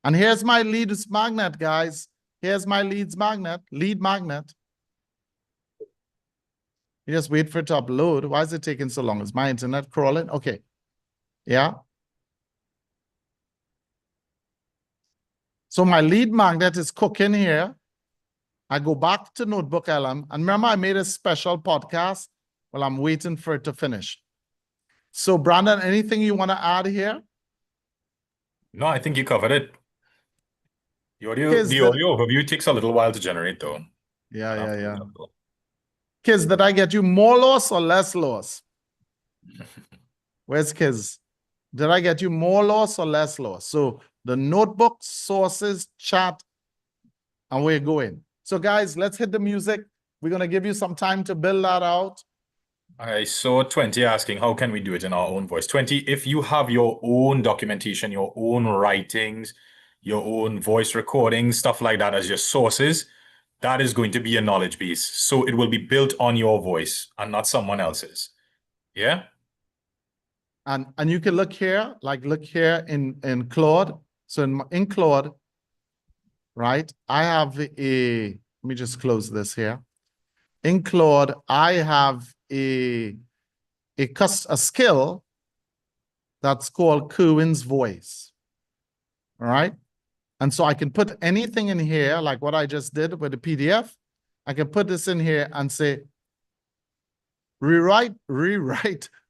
And here's my leads magnet, guys. Here's my lead magnet. You just wait for it to upload. Why is it taking so long? Is my internet crawling? Okay. Yeah. So my lead magnet is cooking here. I go back to Notebook LM. And remember, I made a special podcast. Well, I'm waiting for it to finish. So, Brandon, anything you want to add here? No, I think you covered it. The audio overview takes a little while to generate, though. Yeah. Kids, did I get you more loss or less loss? Where's kids? Did I get you more loss or less loss? So the notebook, sources, chat, and we're going. So guys, let's hit the music. We're going to give you some time to build that out. I saw 20 asking, how can we do it in our own voice? 20, if you have your own documentation, your own writings, your own voice recordings, stuff like that as your sources, that is going to be a knowledge base. So it will be built on your voice and not someone else's. Yeah? And you can look here, like look here in Claude. So in Claude, right, I have let me just close this here. In Claude, I have a skill that's called Kerwin's voice. All right. And so I can put anything in here, like what I just did with the PDF. I can put this in here and say, rewrite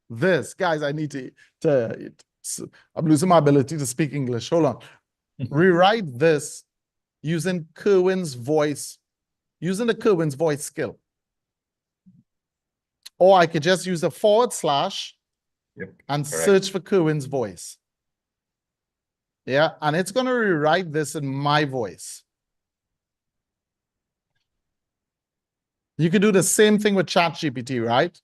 this. Guys, I need to I'm losing my ability to speak English. Hold on. Rewrite this using Kerwin's voice, using the Kerwin's voice skill. Or I could just use a / and correct. search for Kerwin's voice. Yeah, and it's going to rewrite this in my voice. You could do the same thing with ChatGPT, right?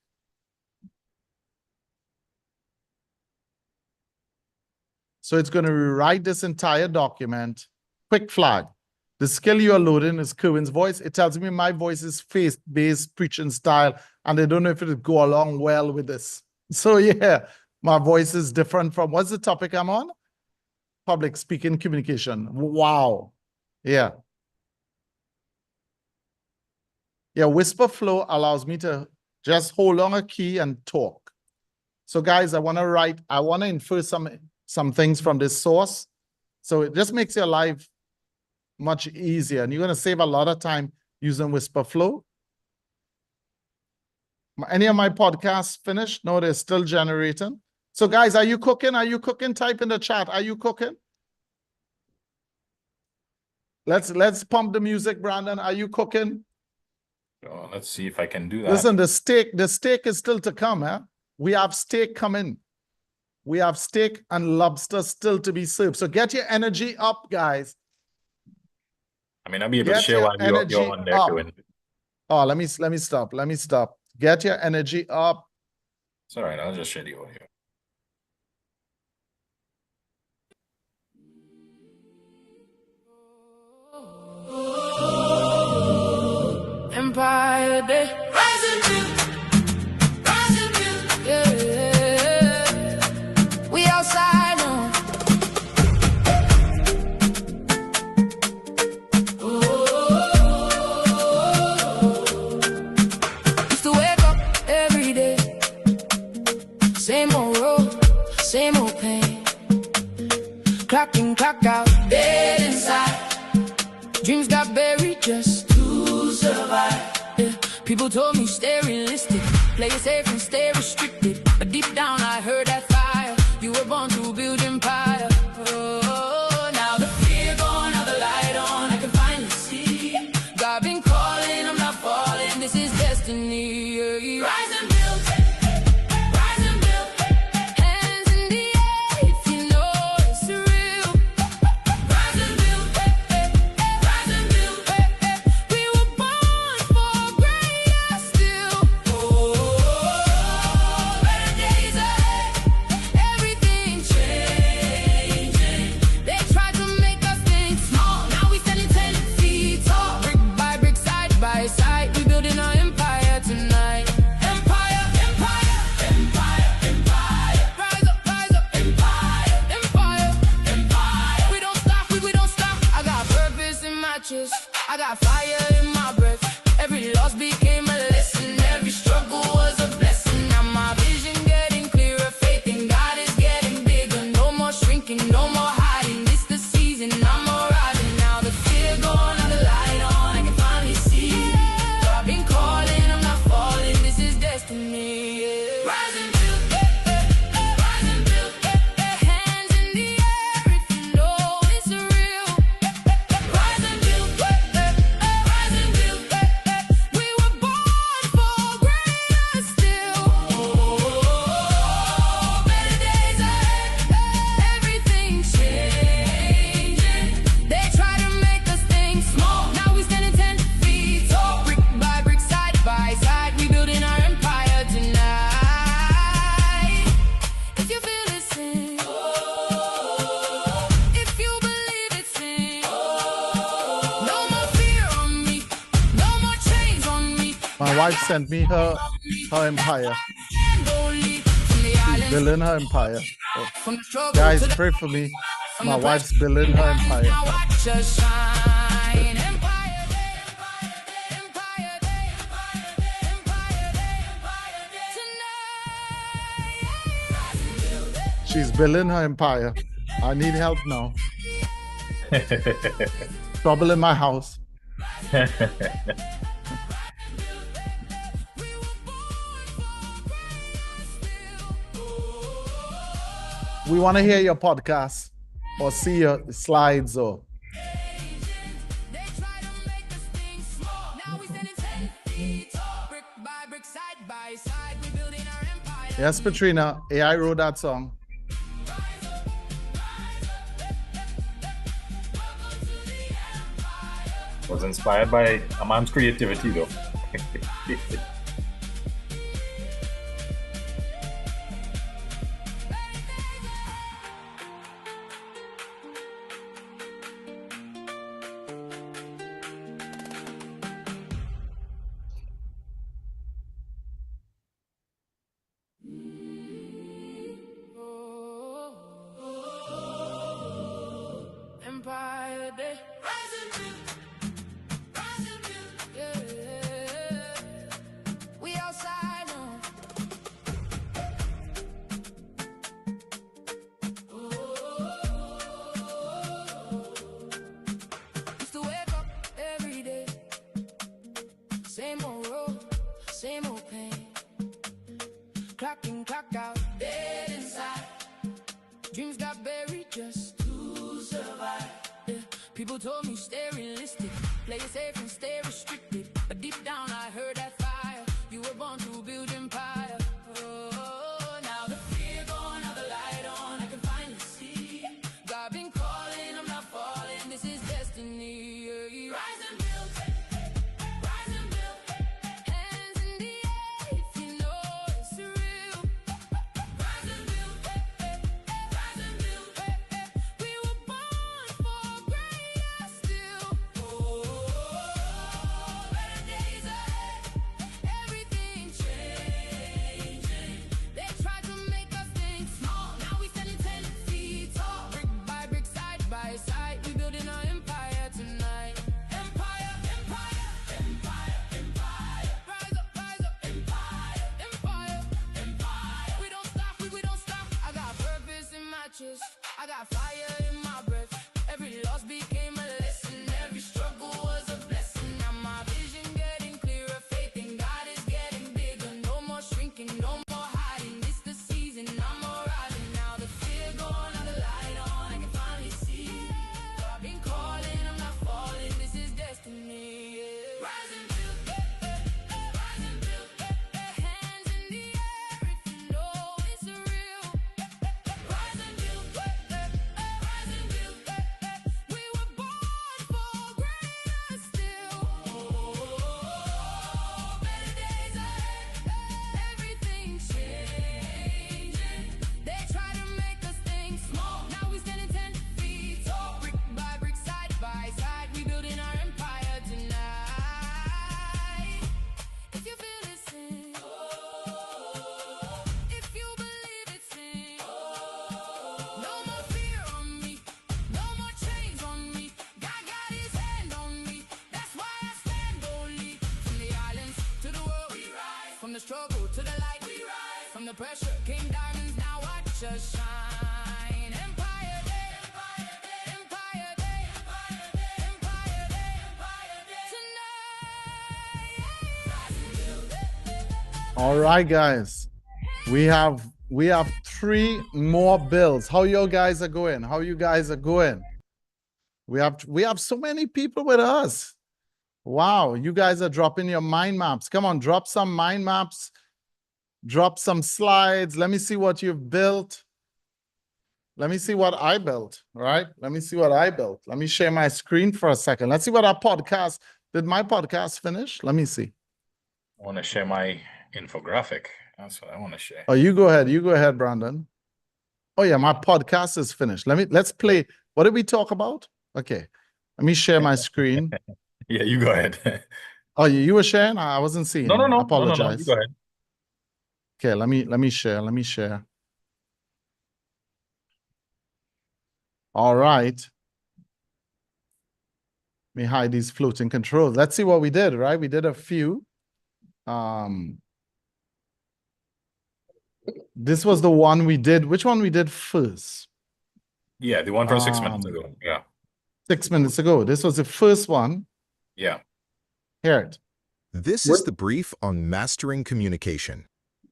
So it's going to rewrite this entire document. Quick flag. The skill you are loading is Kerwin's voice. It tells me my voice is faith-based preaching style, and I don't know if it would go along well with this. So yeah, my voice is different from, what's the topic I'm on? Public speaking communication. Wow. Yeah. Yeah, Whisper Flow allows me to just hold on a key and talk. So guys, I want to infer some things from this source. So it just makes your life much easier, and you're going to save a lot of time using Whisper Flow. Any of my podcasts finished? No, they're still generating. So guys, are you cooking? Are you cooking? Type in the chat. Are you cooking? Let's pump the music, Brandon. Are you cooking? Oh, let's see if I can do that. Listen, the steak is still to come, huh? We have steak coming. We have steak and lobster still to be served. So get your energy up, guys. I mean, I'll be able to share while you're on there doing. Oh, let me stop. Let me stop. Get your energy up. It's all right. I'll just share the audio. Empire Day. Rising yeah. We outside now. Used to wake up every day. Same old road, same old pain. Clock in, clock out, dead inside. Dreams got buried just to survive. Yeah. People told me stay realistic, play it safe and stay restricted. But deep down I heard that fire. You were born to build empire. Oh, now the fear gone, now the light on. I can finally see. God been calling, I'm not falling. This is destiny. Yeah. Rise and build. Rise and build. Hands in the air if you know it's real. Rise and build. Rise and build. We were born for greater still. Oh, better days ahead. Everything changed. wife sent me her empire. She's building her empire. Oh. Guys, pray for me. My wife's building her empire. She's building her empire. I need help now. Trouble in my house. We want to hear your podcast or see your slides or. Yes, Patrina, AI wrote that song. Was inspired by a man's creativity, though. Empire Day. Yeah. We outside now. Used to wake up every day. Same old road, same old pain. Clock in, clock out, dead inside. Dreams got buried just to survive. Yeah. People told me stay realistic, play it safe and stay restricted. But deep down I heard that fire. You were born to build empire. Oh, now the fear gone, now the light on. I can finally see. God been calling, I'm not falling. This is destiny. Yeah. Rise and build, rise and build. Hands in the air if you know it's real. Rise and build, rise and build. We were born for greater still. Oh, better days ahead. Everything changing. They tried to make us think small. Now we standing 10 feet tall. Brick by brick, side by side. We building our empire tonight. Empire, empire, empire, empire. Rise up, empire, empire, empire. We don't stop, we don't stop. I got purpose in my chest. I got fire in my breath. Every loss became a lesson. Every struggle was a blessing. Now my vision getting clearer. Faith in God is getting bigger. No more shrinking, no more hiding. It's the season, I'm arriving. Now the fear gone, now the light on. I can finally see. I've been calling, I'm not falling. This is destiny. Yeah. Rise and build, rise and build. Hands in the air if you know it's real. Rise and build, rise and build. We were born for greater still. Oh, better days ahead. Everything's changing. They try to make us think small. Now we standing 10 feet tall. Brick by brick, side by side. We building our empire tonight. If you feel it, sing. If you believe it, sing. No more fear on me. No more chains on me. God got his hand on me. That's why I stand boldly. From the islands to the world, we rise. From the struggle to the light, we rise. From the pressure came diamonds. Now watch us shine. Empire Day, Empire Day, Empire Day, Empire Day, Empire Day, Empire Day. Tonight. All right, guys. We have 3 more bills. How you guys are going? How you guys are going? We have so many people with us. Wow, you guys are dropping your mind maps. Come on, drop some mind maps. Drop some slides. Let me see what you've built. Let me see what I built, right? Let me see what I built. Let me share my screen for a second. Let's see what our podcast, did my podcast finish? Let me see. I want to share my infographic. That's what I want to share. Oh, you go ahead, Brandon. Oh yeah, my podcast is finished. Let's play. What did we talk about? Okay, let me share my screen. Yeah, you go ahead. Oh, you were sharing? I wasn't seeing. No, no, I no, no, no, no. apologize. You go ahead. Okay, let me share. Let me share. All right. Let me hide these floating controls. Let's see what we did, right? We did a few. This was the one we did. Which one we did first? Yeah, the one from 6 minutes ago. Yeah, 6 minutes ago. This was the first one. yeah. Hear it. This is the brief on mastering communication.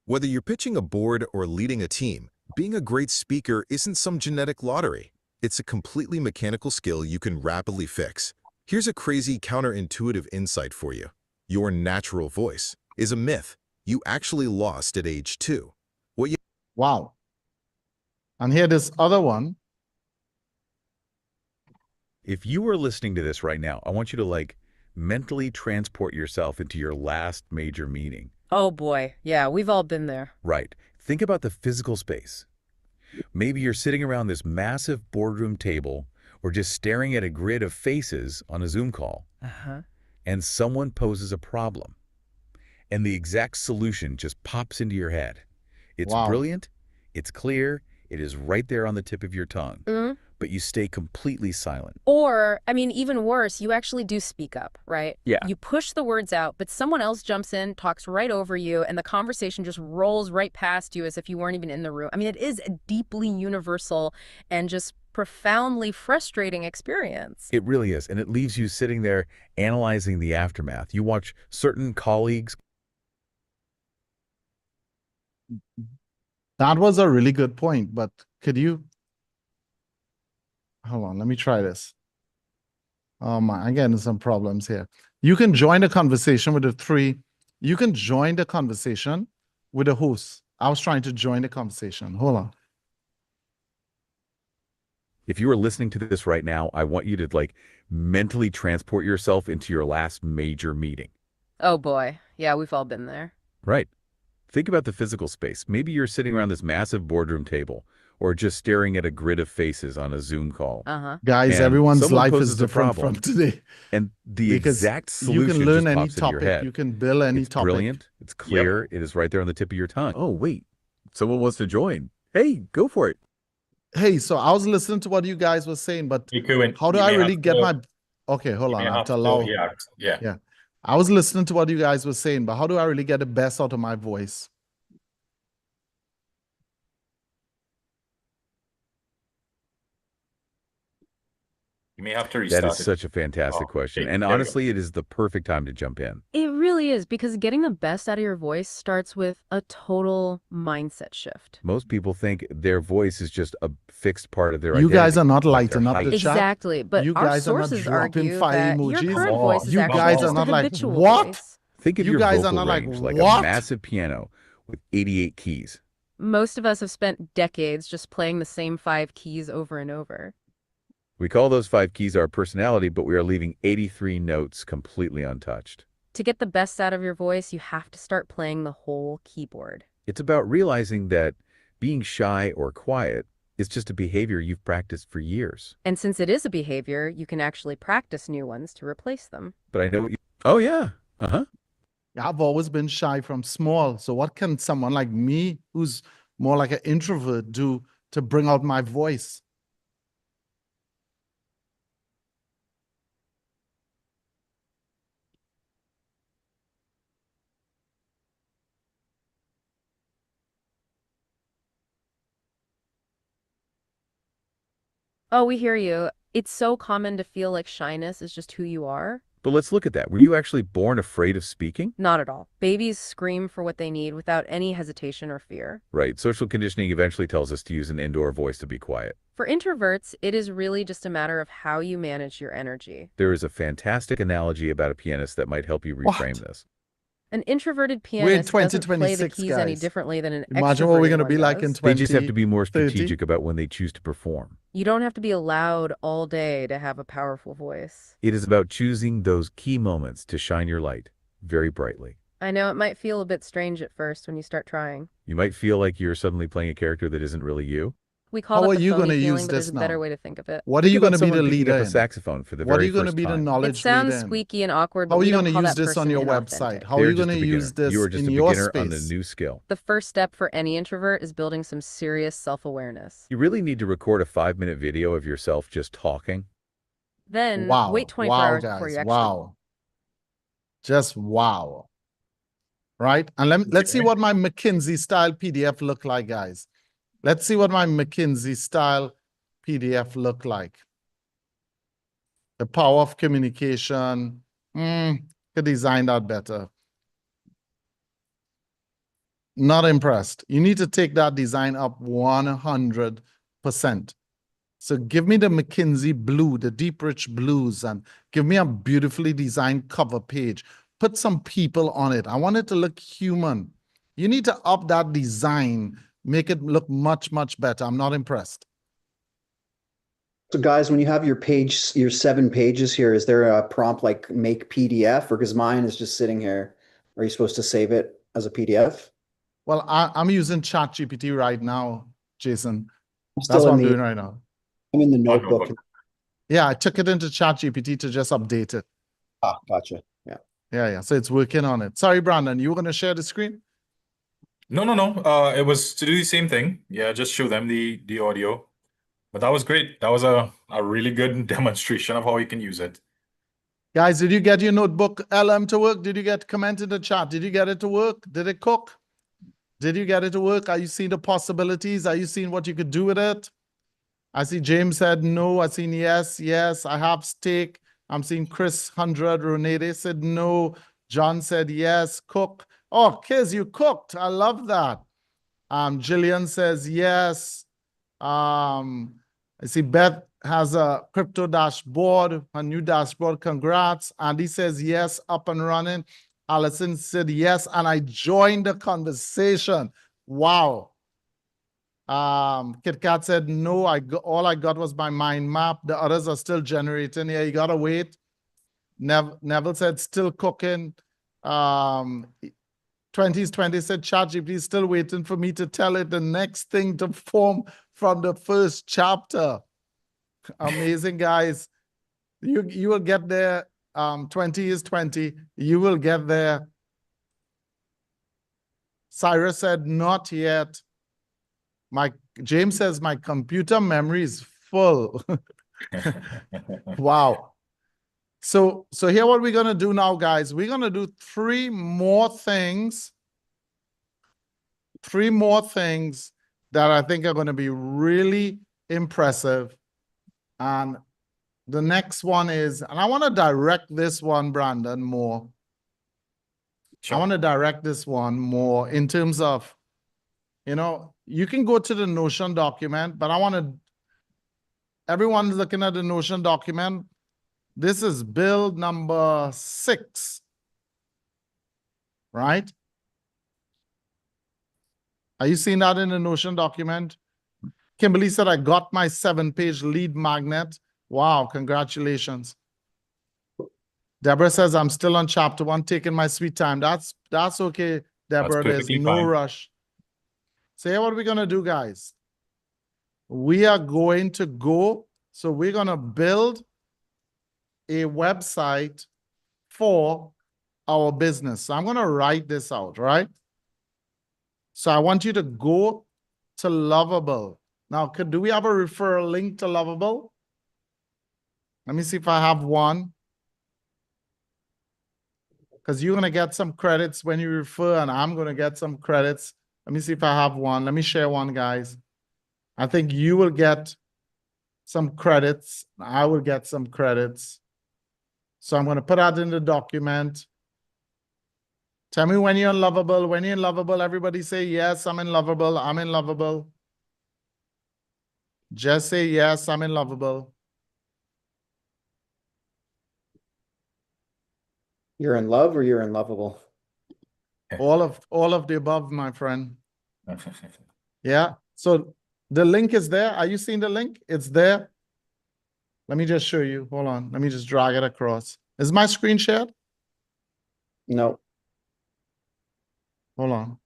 Whether you're pitching a board or leading a team, being a great speaker isn't some genetic lottery. It's a completely mechanical skill you can rapidly fix. Here's a crazy counterintuitive insight for you. Your natural voice is a myth you actually lost at age 2. Wow. And here this other one. If you are listening to this right now, I want you to mentally transport yourself into your last major meeting. Oh boy. Yeah, we've all been there. Right. Think about the physical space. Maybe you're sitting around this massive boardroom table or just staring at a grid of faces on a Zoom call. And someone poses a problem. And the exact solution just pops into your head. It's Wow. brilliant, it's clear, it is right there on the tip of your tongue. But you stay completely silent. Or, I mean, even worse, you actually do speak up, right? Yeah. You push the words out, but someone else jumps in, talks right over you, and the conversation just rolls right past you as if you weren't even in the room. I mean, it is a deeply universal and just profoundly frustrating experience. It really is. And it leaves you sitting there analyzing the aftermath. You watch certain colleagues. That was a really good point, but could you hold on, let me try this. Oh my, I'm getting some problems here. You can join the conversation with the three. You can join the conversation with the host. I was trying to join the conversation. Hold on. If you are listening to this right now, I want you to mentally transport yourself into your last major meeting. Oh boy. Yeah, we've all been there. Right. Think about the physical space. Maybe you're sitting around this massive boardroom table or just staring at a grid of faces on a Zoom call. Guys, And everyone's someone life poses is a different problem. from today. And the Because exact you solution can learn just any pops into your topic. head. You can build any It's topic. brilliant. It's clear. It is right there on the tip of your tongue. Oh, wait. Someone wants to join. Hey, go for it. Hey, so I was listening to what you guys were saying, but Miku, how do you I may really have get to- my... Okay, hold you on. may I have have to to- allow... Yeah. I was listening to what you guys were saying, but how do I really get the best out of my voice? You may have to That restart is it. such a fantastic question. okay, And there we go. honestly, it is the perfect time to jump in. It really is, because getting the best out of your voice starts with a total mindset shift. Most people think their voice is just a fixed part of their You identity. guys are not like their lighting up height. the chat. Exactly, but You our guys are not sources dropping argue fire that your emojis. current voice is You actually guys just are a not like, habitual what? voice. Think of You your guys are vocal not like, range like what? a massive piano with 88 keys. Most of us have spent decades just playing the same 5 keys over and over. We call those 5 keys our personality, but we are leaving 83 notes completely untouched. To get the best out of your voice, you have to start playing the whole keyboard. It's about realizing that being shy or quiet is just a behavior you've practiced for years. And since it is a behavior, you can actually practice new ones to replace them. But I know what you... Oh, yeah. Uh-huh. I've always been shy from small. So what can someone like me, who's more like an introvert, do to bring out my voice? Oh, we hear you. It's so common to feel like shyness is just who you are. But let's look at that. Were you actually born afraid of speaking? Not at all. Babies scream for what they need without any hesitation or fear. Right. Social conditioning eventually tells us to use an indoor voice to be quiet. For introverts, it is really just a matter of how you manage your energy. There is a fantastic analogy about a pianist that might help you reframe this. An introverted We're in pianist doesn't play the 2026, keys any guys. differently than an Imagine what we're extroverted going to one be like in does. 20. They just have to be more 30. strategic about when they choose to perform. You don't have to be loud all day to have a powerful voice. It is about choosing those key moments to shine your light very brightly. I know it might feel a bit strange at first when you start trying. You might feel like you're suddenly playing a character that isn't really you. We call How that are the you going phony to feeling, use but there's this a better now? way to think of it. What are Think you going about to be someone the picking leader up a in? saxophone for the What are very you going to first be the time. It knowledge sounds leader in? squeaky and awkward, How but are we you don't going to call use that this on person your website? inauthentic. How are They're you going just to a beginner. use this You are just in a your beginner on the space? new skill. The first step for any introvert is building some serious self-awareness. You really need to record a 5-minute video of yourself just talking. Then wait Wow. 24 Wow, hours before guys. you actually. Wow. Just wow. Right? And let's see Okay. what my McKinsey style PDF look like, guys. Let's see what my McKinsey style PDF look like. The power of communication. Could design that better. Not impressed. You need to take that design up 100%. So give me the McKinsey blue, the deep rich blues, and give me a beautifully designed cover page. Put some people on it. I want it to look human. You need to up that design, make it look much, much better. I'm not impressed. So guys, when you have your page, your 7 pages here, is there a prompt like make PDF? Or because mine is just sitting here. Are you supposed to save it as a PDF? Well, I'm using ChatGPT right now, Jason. I'm That's still what in I'm the doing right now. I'm in the Oh, notebook. notebook. Yeah, I took it into ChatGPT to just update it. Ah, gotcha. Yeah. Yeah. So it's working on it. Sorry, Brandon, you were going to share the screen? No. It was to do the same thing. Yeah, just show them the audio. But that was great. That was a really good demonstration of how you can use it. Guys, did you get your notebook LM to work? Did you get comment in the chat? Did you get it to work? Did it cook? Did you get it to work? Are you seeing the possibilities? Are you seeing what you could do with it? I see James said no. I seen yes. I have steak. I'm seeing Chris 100. Renee said no. John said yes. Cook. Oh, Kiz, you cooked. I love that. Jillian says yes. I see Beth has a crypto dashboard, a new dashboard. Congrats. Andy says yes, up and running. Allison said yes, and I joined the conversation. Wow. Kit Kat said no. All I got was my mind map. The others are still generating. Yeah, you gotta wait. Neville said still cooking. 20s 20 said ChatGPT is still waiting for me to tell it the next thing to form from the first chapter. Amazing, guys. You will get there. 20 is 20. You will get there. Cyrus said not yet. James says my computer memory is full. Wow. So here what we're gonna do now, guys. We're gonna do 3 more things. 3 more things that I think are gonna be really impressive. And the next one is, and I want to direct this one, Brandon, more. Sure. I want to direct this one more in terms of, you can go to the Notion document, but everyone's looking at the Notion document. This is build number 6, right? Are you seeing that in the Notion document? Kimberly said, I got my 7-page lead magnet. Wow, congratulations. Deborah says, I'm still on chapter 1, taking my sweet time. That's okay, Deborah. There's perfectly no fine. rush. So here what we're going to do, guys. We are going to go, so we're going to build a website for our business. So I'm going to write this out, right? So I want you to go to Lovable. Now, do we have a referral link to Lovable? Let me see if I have one. Because you're going to get some credits when you refer, and I'm going to get some credits. Let me see if I have one. Let me share one, guys. I think you will get some credits. I will get some credits. So I'm going to put that in the document. Tell me when you're in Lovable. When you're in Lovable, everybody say, yes, I'm in Lovable. I'm in Lovable. Just say, yes, I'm in Lovable. You're in love or you're in lovable? All of the above, my friend. Yeah. So the link is there. Are you seeing the link? It's there. Let me just show you. Hold on. Let me just drag it across. Is my screen shared? No. Hold on.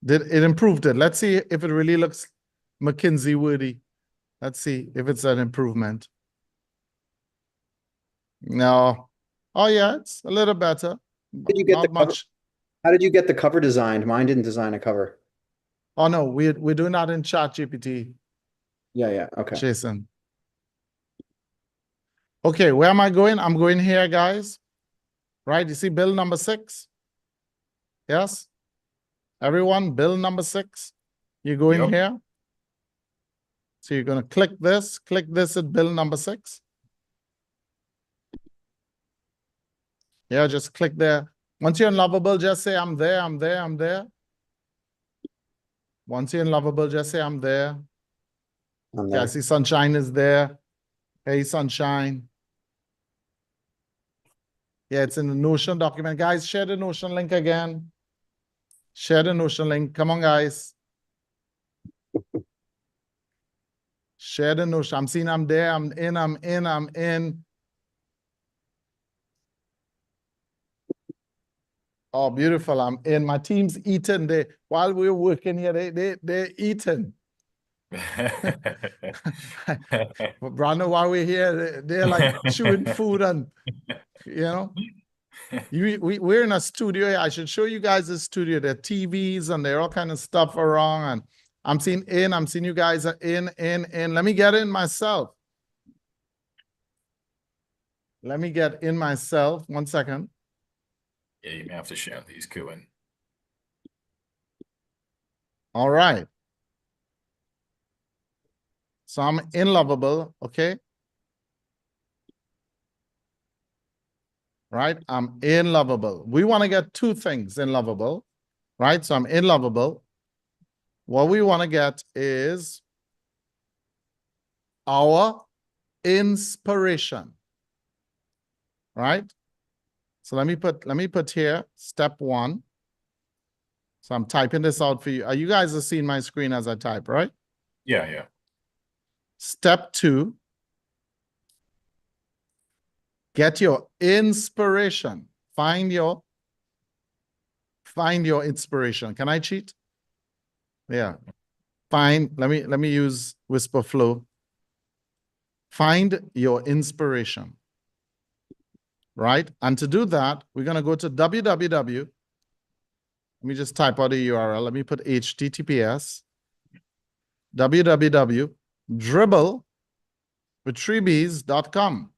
Did it improved it? Let's see if it really looks McKinsey worthy. Let's see if it's an improvement. No. Oh yeah, it's a little better. Did you get the Not cover? much. How did you get the cover designed? Mine didn't design a cover. Oh no, we're doing that in ChatGPT, Yeah, okay. Jason. Okay, where am I going? I'm going here, guys. Right? You see bill number 6? Yes? Everyone, bill number 6. You go in Yep. here. So you're going to click this at bill number 6. Yeah, just click there. Once you're in Lovable, just say, I'm there, I'm there, I'm there. Once you're in Lovable, just say, I'm there. I'm Okay, I there. see Sunshine is there. Hey, Sunshine. Yeah, it's in the Notion document. Guys, share the Notion link again. Share the Notion link. Come on, guys. Share the Notion. I'm seeing I'm there. I'm in, I'm in, I'm in. Oh, beautiful. I'm in. My team's eating. While we're working here, they're eating. Brandon, while we're here, they're like chewing food and, you know. We're in a studio here. I should show you guys the studio. There are TVs and there are all kind of stuff around. And I'm seeing you guys are in. Let me get in myself. Let me get in myself. 1 second. Yeah, you may have to share these, Cohen. All right. So I'm in Lovable, okay? Right? I'm in Lovable. We want to get 2 things in Lovable, right? So I'm in Lovable. What we want to get is our inspiration, right? So let me put here step 1. So I'm typing this out for you. You guys are seeing my screen as I type, right? Yeah. Step 2, get your inspiration. Find your inspiration. Can I cheat? Yeah. Let me use Whisper Flow. Find your inspiration. Right? And to do that, we're going to go to www. Let me just type out the URL. Let me put HTTPS www.dribble.com.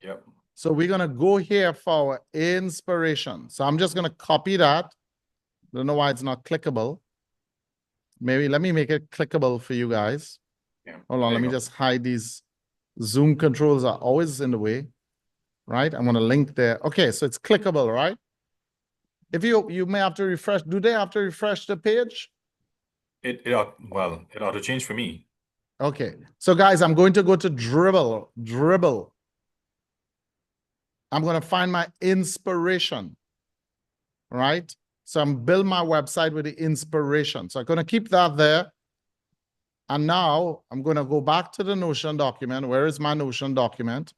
Yep. So we're going to go here for our inspiration. So I'm just going to copy that. Don't know why it's not clickable. Maybe let me make it clickable for you guys. Yeah. Hold on, let me just hide these. Zoom controls are always in the way, right? I'm going to link there. Okay, so it's clickable, right? If you may have to refresh. Do they have to refresh the page? It ought to change for me. Okay, so guys, I'm going to go to Dribble. I'm going to find my inspiration, right? So I'm build my website with the inspiration. So I'm going to keep that there. And now I'm going to go back to the Notion document. Where is my Notion document?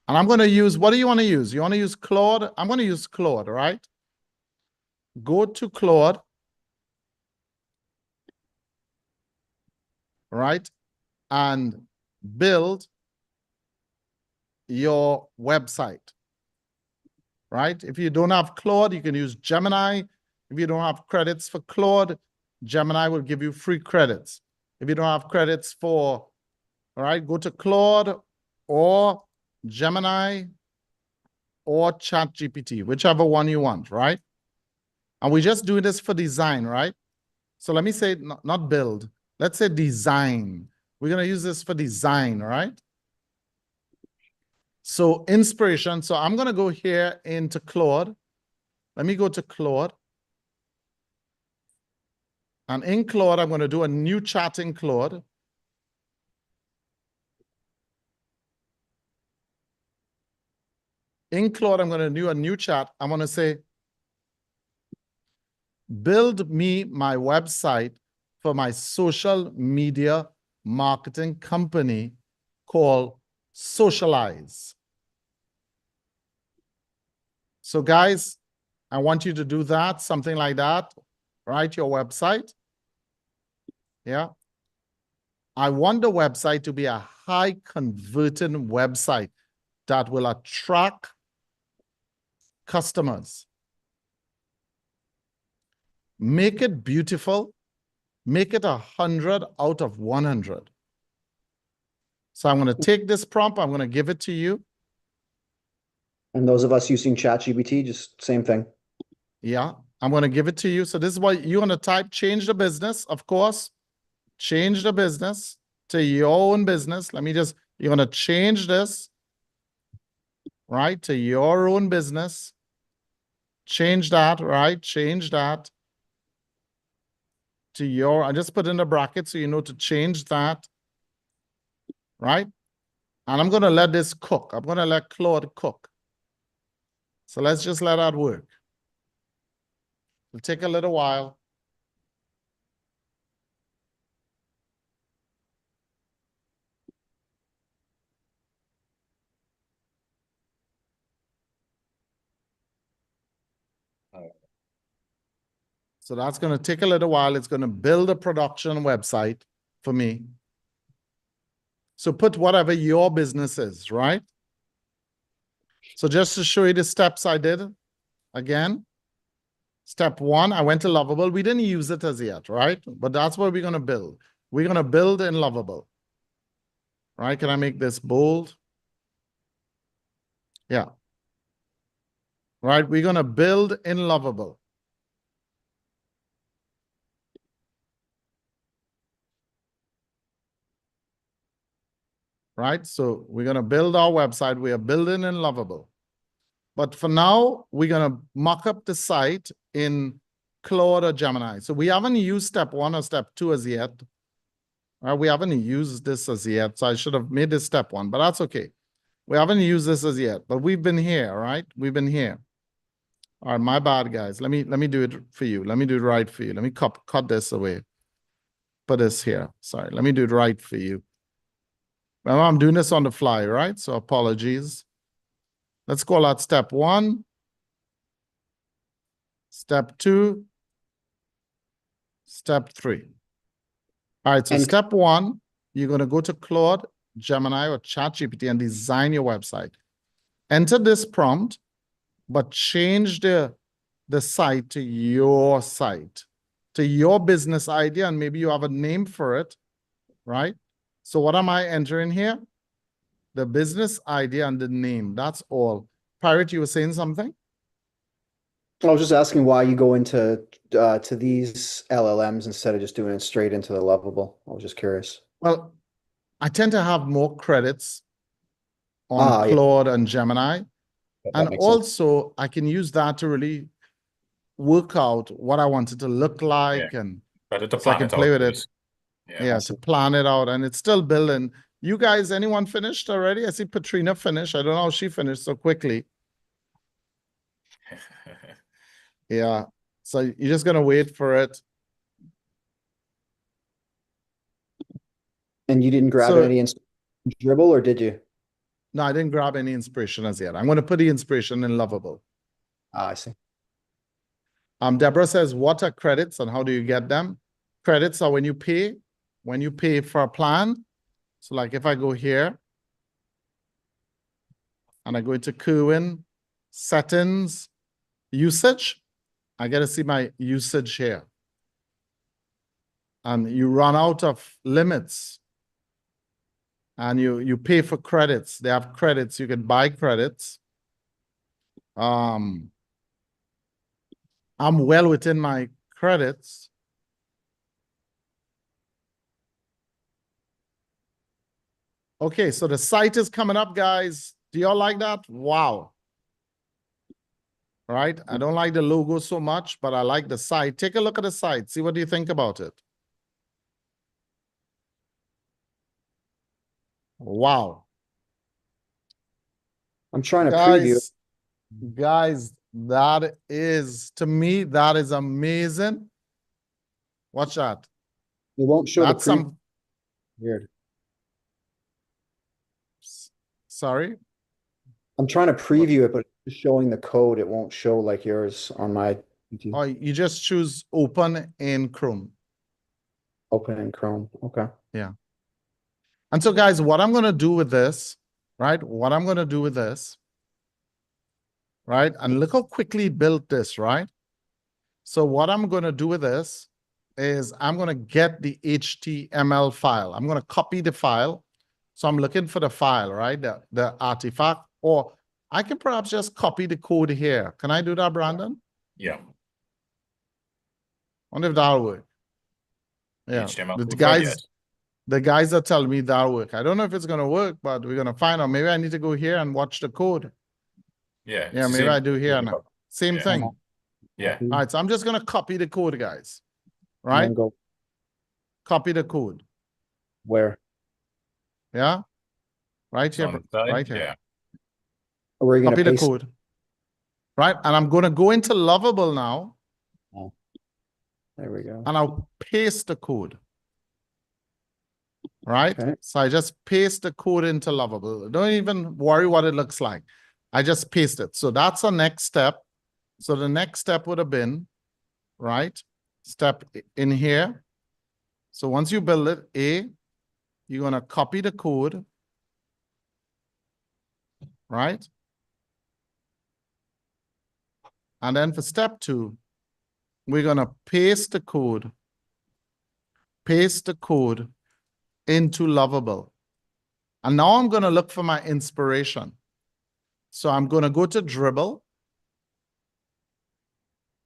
And I'm going to use, what do you want to use? You want to use Claude? I'm going to use Claude, right? Go to Claude. Right? And build your website. Right? If you don't have Claude, you can use Gemini. If you don't have credits for Claude, Gemini will give you free credits. If you don't have credits for, all right, go to Claude or Gemini or ChatGPT, whichever one you want, right? And we're just doing this for design, right? So let me say, not build. Let's say design. We're going to use this for design, right? So inspiration. So I'm going to go here into Claude. Let me go to Claude. And in Claude, I'm going to do a new chat in Claude. In Claude, I'm going to do a new chat. I'm going to say, build me my website for my social media marketing company called Socialize. So guys, I want you to do that, something like that. right? Your website. Yeah. I want the website to be a high converting website that will attract customers. Make it beautiful. Make it 100 out of 100. So I'm going to take this prompt. I'm going to give it to you. And those of us using ChatGPT, just same thing. Yeah, I'm going to give it to you. So this is what you're going to type. Change the business, of course. Change the business to your own business. You're going to change this, right, to your own business. Change that, right? Change that to your, I just put in the bracket so you know to change that, right? And I'm going to let this cook. I'm going to let Claude cook. So let's just let that work. It'll take a little while. So that's going to take a little while. It's going to build a production website for me. So put whatever your business is, right? So just to show you the steps I did, again, step one, I went to Lovable. We didn't use it as yet, right? But that's what we're going to build. We're going to build in Lovable, right? Can I make this bold? Yeah. Right, we're going to build in Lovable. Right, so we're going to build our website. We are building in Lovable. But for now, we're going to mock up the site in Claude or Gemini. So we haven't used step one or step two as yet. We haven't used this as yet. So I should have made this step one, but that's okay. We haven't used this as yet, but we've been here, right? We've been here. All right, my bad, guys. Let me do it for you. Let me do it right for you. Let me cut this away. Put this here. Sorry, let me do it right for you. Well, I'm doing this on the fly, right? So apologies. Let's call that step one. Step two. Step three. All right, so And step one, you're going to go to Claude, Gemini, or ChatGPT and design your website. Enter this prompt, but change the site to your site, to your business idea, and maybe you have a name for it, right? So what am I entering here? The business idea and the name. That's all. Pirate, you were saying something? I was just asking why you go into to these LLMs instead of just doing it straight into the Lovable. I was just curious. Well, I tend to have more credits on Yeah, Claude and Gemini. that And makes sense. also, I can use that to really work out what I want it to look like, and Better to so I plan can it play out with it. first. Yeah, to plan it out, and it's still building. You guys, anyone finished already? I see Patrina finished. I don't know how she finished so quickly. Yeah, so you're just gonna wait for it. And you didn't grab So any dribble, or did you? no, I didn't grab any inspiration as yet. I'm gonna put the inspiration in Lovable. Ah, I see. Deborah says, what are credits and how do you get them? Credits are when you pay for a plan. So like if I go here and I go into Kerwin, settings, usage, I get to see my usage here. And you run out of limits and you pay for credits. They have credits. You can buy credits. I'm well within my credits. Okay, so the site is coming up, guys. Do y'all like that? Wow. Right? I don't like the logo so much, but I like the site. Take a look at the site. See what do you think about it? Wow. I'm trying to preview. Guys, that is, to me, that is amazing. Watch that. It won't show That's the preview. some, Weird. sorry. I'm trying to preview it, but it's showing the code. It won't show like yours on my Or you just choose open in Chrome. Open in Chrome. Okay. Yeah. And so guys, what I'm going to do with this, right? What I'm going to do with this, right? And look how quickly it built this, right? So what I'm going to do with this is I'm going to get the HTML file. I'm going to copy the file. So I'm looking for the file, right? The artifact, or I can perhaps just copy the code here. Can I do that, Brandon? Yeah. Wonder if that'll work. Yeah. HTML The code file, guys, yes. the guys are telling me that'll work. I don't know if it's going to work, but we're going to find out. Maybe I need to go here and watch the code. Yeah. Yeah, it's the maybe I same. do here now. Same Yeah. thing. Yeah. All right, so I'm just going to copy the code, guys. And Right? then go Copy the code. where? Yeah? Right It's here, on the side. right here. Yeah. Where are you going Copy to the paste? code. Right? And I'm going to go into Lovable now, Oh, there we go. and I'll paste the code. Right? Okay. So I just paste the code into Lovable. Don't even worry what it looks like. I just paste it. So that's the next step. So the next step would have been, right? Step in here. So once you build it, you're going to copy the code, right? And then for step 2, we're going to paste the code into Lovable. And now I'm going to look for my inspiration. So I'm going to go to Dribble.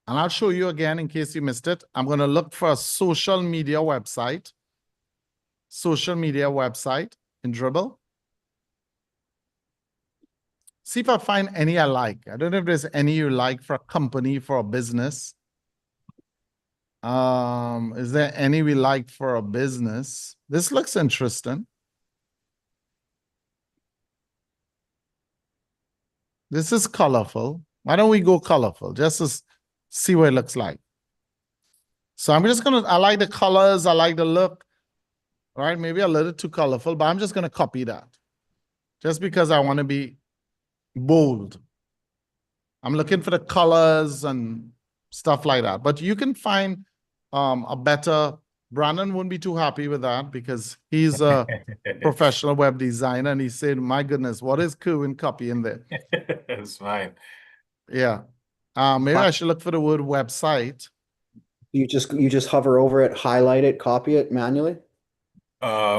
And I'll show you again in case you missed it. I'm going to look for a social media website. Social media website in Dribble. See if I find any I like. I don't know if there's any you like for a company, for a business. Is there any we like for a business? This looks interesting. This is colorful. Why don't we go colorful? Just to see what it looks like. So I'm just gonna, I like the colors, I like the look. All right, maybe a little too colorful, but I'm just gonna copy that. Just because I want to be bold. I'm looking for the colors and stuff like that. But you can find a better, Brandon wouldn't be too happy with that because he's a professional web designer and he said, my goodness, what is Kerwin copying there? It's fine. Yeah. Maybe I should look for the word website. You just hover over it, highlight it, copy it manually?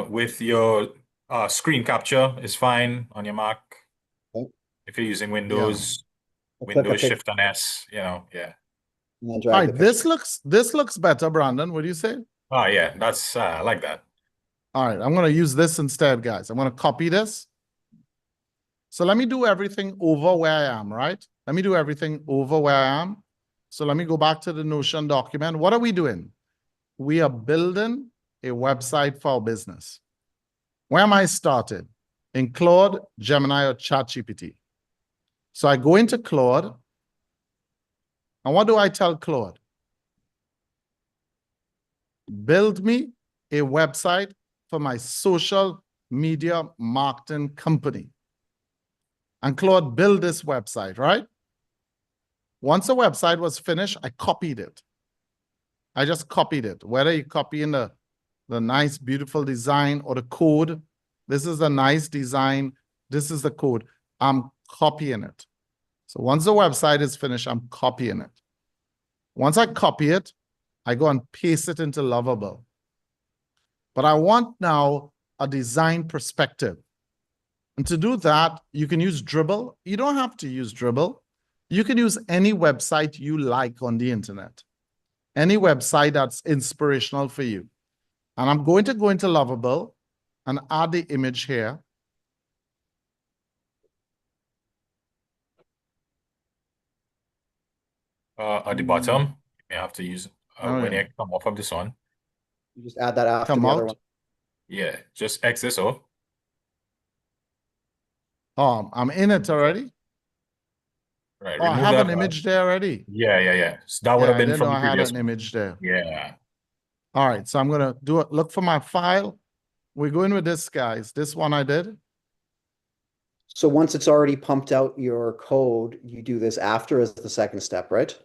With your screen capture is fine on your Mac. Okay. If you're using Windows, I'll click a Windows pic- Shift and S, yeah. and then All drag the right, picture. this looks better, Brandon. What do you say? Oh yeah, that's I like that. All right, I'm going to use this instead, guys. I'm going to copy this. So let me do everything over where I am, right? Let me do everything over where I am. So let me go back to the Notion document. What are we doing? We are building a website for our business. Where am I started? In Claude, Gemini, or ChatGPT. So I go into Claude. And what do I tell Claude? Build me a website for my social media marketing company. And Claude built this website, right? Once the website was finished, I copied it. I just copied it. Whether you copy in the nice, beautiful design or the code, this is the nice design, this is the code. I'm copying it. So once the website is finished, I'm copying it. Once I copy it, I go and paste it into Lovable. But I want now a design perspective. And to do that, you can use Dribble. You don't have to use Dribble. You can use any website you like on the internet. Any website that's inspirational for you. And I'm going to go into Lovable and add the image here. At the bottom, you have to use when yeah. you come off of this one. You just add that after Come the other out. one. Yeah, just X this off. I'm in it already. Right, Oh, I remove have that. an image there already. Yeah. So that would Yeah, have I been didn't from know the I had previous an one. image there. Yeah. All right, so I'm gonna do it. Look for my file. We're going with this, guys. This one I did. So once it's already pumped out your code, you do this after as the second step, right?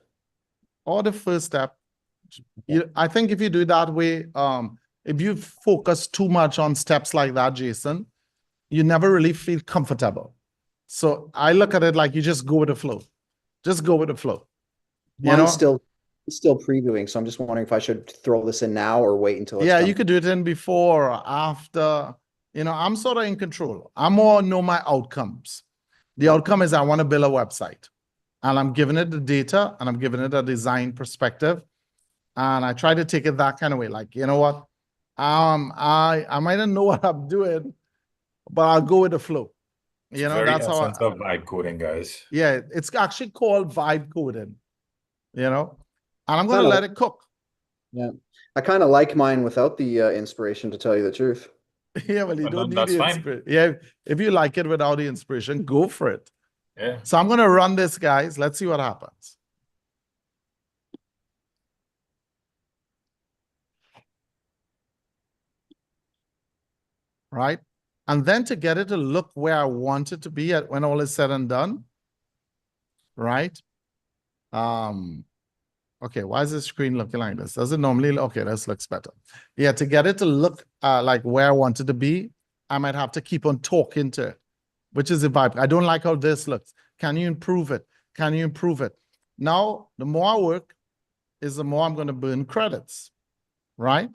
or the first step. I think if you do it that way, if you focus too much on steps like that, Jason, you never really feel comfortable. So I look at it like you just go with the flow. Just go with the flow. Mine's still previewing, so I'm just wondering if I should throw this in now or wait until it's Yeah, done. you could do it in before or after. I'm sort of in control. I more know my outcomes. The outcome is I want to build a website, and I'm giving it the data, and I'm giving it a design perspective, and I try to take it that kind of way. Like, you know what? I might not know what I'm doing, but I'll go with the flow. It's very That's how essence of vibe coding, guys. yeah, it's actually called vibe coding, and I'm going to Kinda let it cook. Yeah. I kind of like mine without the inspiration, to tell you the truth. Yeah, well, you And don't then need that's the fine. inspiration. Yeah, if you like it without the inspiration, go for it. Yeah. So I'm going to run this, guys. Let's see what happens. Right? And then to get it to look where I want it to be at when all is said and done, right? Okay, why is the screen looking like this? Does it normally, okay, this looks better. Yeah, to get it to look like where I want it to be, I might have to keep on talking to it, which is the vibe. I don't like how this looks. Can you improve it? Can you improve it? Now, the more I work is the more I'm going to burn credits, right?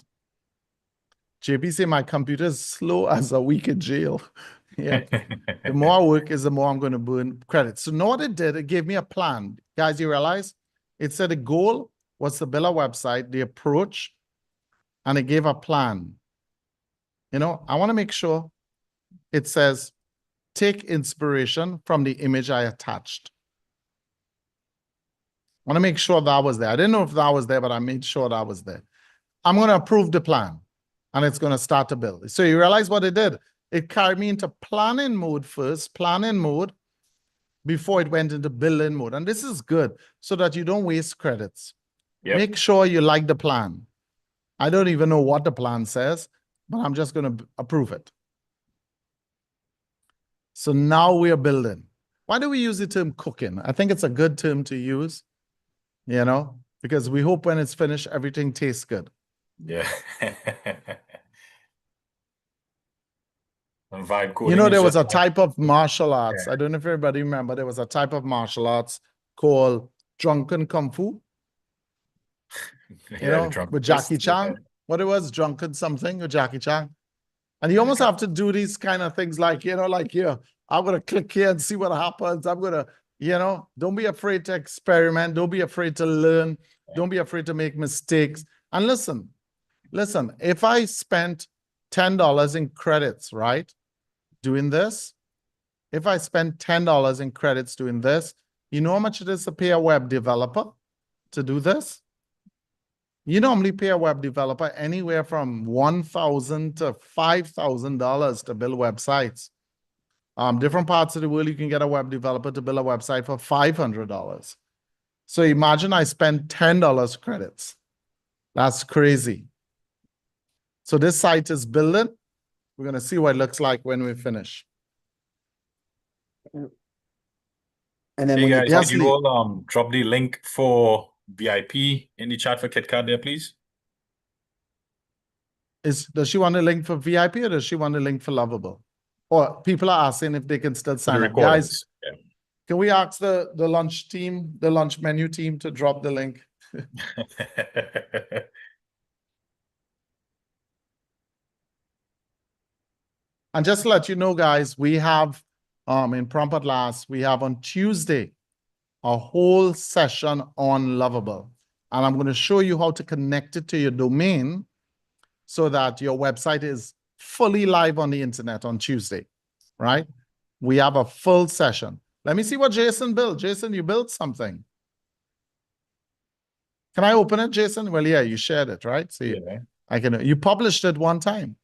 JP say my computer is slow as a week in jail. Yeah. The more I work is the more I'm going to burn credits. So know what it did? It gave me a plan. Guys, you realize? It said the goal was to build a website, the approach, and it gave a plan. I want to make sure it says, take inspiration from the image I attached. I want to make sure that was there. I didn't know if that was there, but I made sure that was there. I'm going to approve the plan, and it's going to start to build. So you realize what it did? It carried me into planning mode first, before it went into building mode. And this is good so that you don't waste credits. Yep. Make sure you like the plan. I don't even know what the plan says, but I'm just going to approve it. So now we are building. Why do we use the term cooking? I think it's a good term to use, because we hope when it's finished, everything tastes good. Yeah. And vibe coding There was just a type of martial arts. Yeah. I don't know if everybody remember. There was a type of martial arts called drunken kung fu. drunk With twist, Jackie Chan. What it was, drunken something with Jackie Chan. And you almost have to do these kind of things like, here, I'm going to click here and see what happens. I'm going to, don't be afraid to experiment. Don't be afraid to learn. Don't be afraid to make mistakes. And listen, if I spent $10 in credits, right, doing this, if I spend $10 in credits doing this, you know how much it is to pay a web developer to do this? You normally pay a web developer anywhere from $1,000 to $5,000 to build websites. Different parts of the world, you can get a web developer to build a website for $500. So imagine I spend $10 credits. That's crazy. So this site is building. We're going to see what it looks like when we finish. And then Hey when guys, you could you all drop the link for VIP in the chat for KitKat there, please? Does she want a link for VIP or does she want a link for Lovable? Or people are asking if they can still sign up. Guys, can we ask the lunch team, the lunch menu team to drop the link? And just to let you know, guys, we have in Prompt at Last, we have on Tuesday a whole session on Lovable. And I'm going to show you how to connect it to your domain so that your website is fully live on the internet on Tuesday, right? We have a full session. Let me see what Jason built. Jason, you built something. Can I open it, Jason? Well, yeah, you shared it, right? So you published it one time.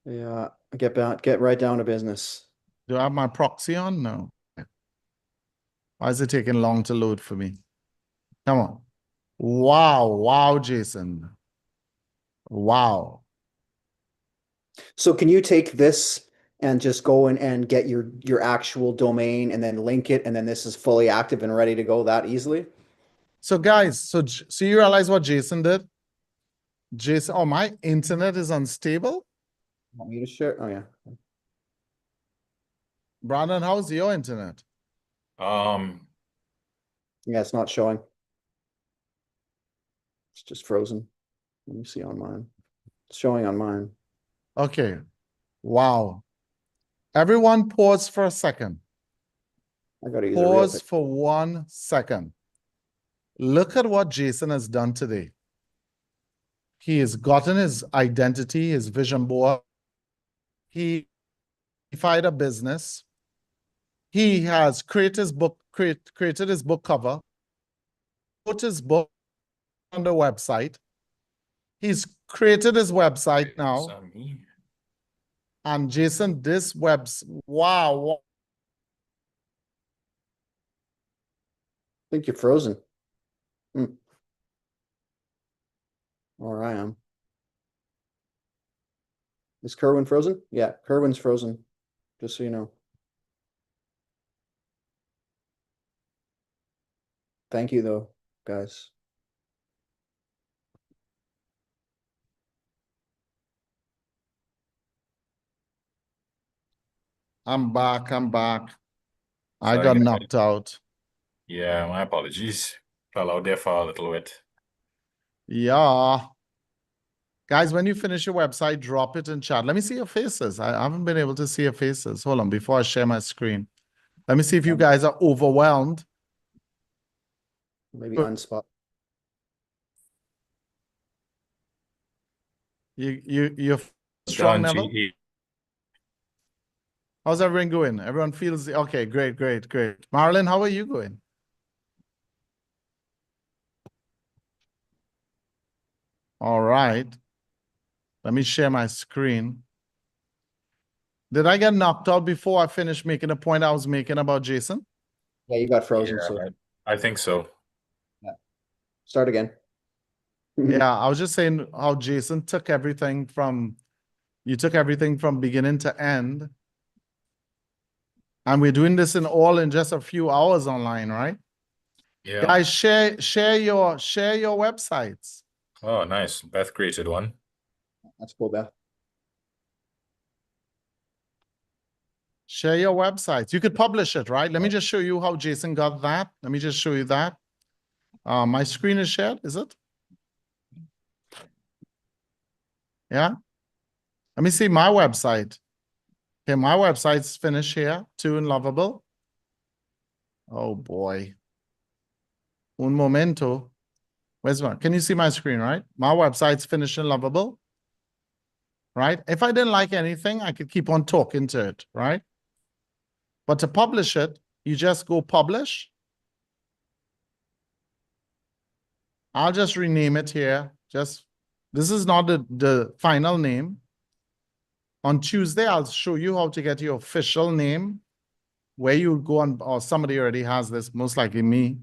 Yeah, get right down to business. Do I have my proxy on? No. Why is it taking long to load for me? Come on. Wow, Jason. Wow. So can you take this and just go in and get your actual domain and then link it, and then this is fully active and ready to go that easily? So guys, so you realize what Jason did? Jason, oh, my internet is unstable. Want me to share? Oh yeah. Brandon, how's your internet? Yeah, it's not showing. It's just frozen. Let me see on mine. It's showing on mine. Okay. Wow. Everyone pause for a second. I gotta use a real Pause picture. for 1 second. Look at what Jason has done today. He has gotten his identity, his vision board. He identified a business. He has created his book, created his book cover, put his book on the website. He's created his website now. And Jason, this wow. I think you're frozen. Or I am. Is Kerwin frozen? Yeah, Kerwin's frozen. Just so you know. Thank you though, guys. I'm back. I Sorry, got guys. knocked out. Yeah, my apologies. Fell out there for a little bit. Yeah. Guys, when you finish your website, drop it in chat. Let me see your faces. I haven't been able to see your faces. Hold on, before I share my screen. Let me see if you guys are overwhelmed. Maybe unspot. You're strong, Done, Neville? GE. How's everyone going? Everyone feels okay. Great. Marilyn, how are you going? All right. Let me share my screen. Did I get knocked out before I finished making the point I was making about Jason? Yeah, you got frozen, Yeah, so I think so. start again. Yeah, I was just saying how Jason took everything from, you took everything from beginning to end. And we're doing this in just a few hours online, right? Yeah. Guys, share your websites. Oh, nice. Beth created one. That's cool, Beth. Share your websites. You could publish it, right? Let me just show you how Jason got that. Let me just show you that. My screen is shared, is it? Yeah. Let me see my website. Okay, my website's finished here, too, in Lovable. Oh boy. Un momento. Where's my, can you see my screen, right? My website's finished in Lovable. Right? If I didn't like anything, I could keep on talking to it, right? But to publish it, you just go publish. I'll just rename it here. This is not the final name. On Tuesday, I'll show you how to get your official name, where you go on, or somebody already has this, most likely me.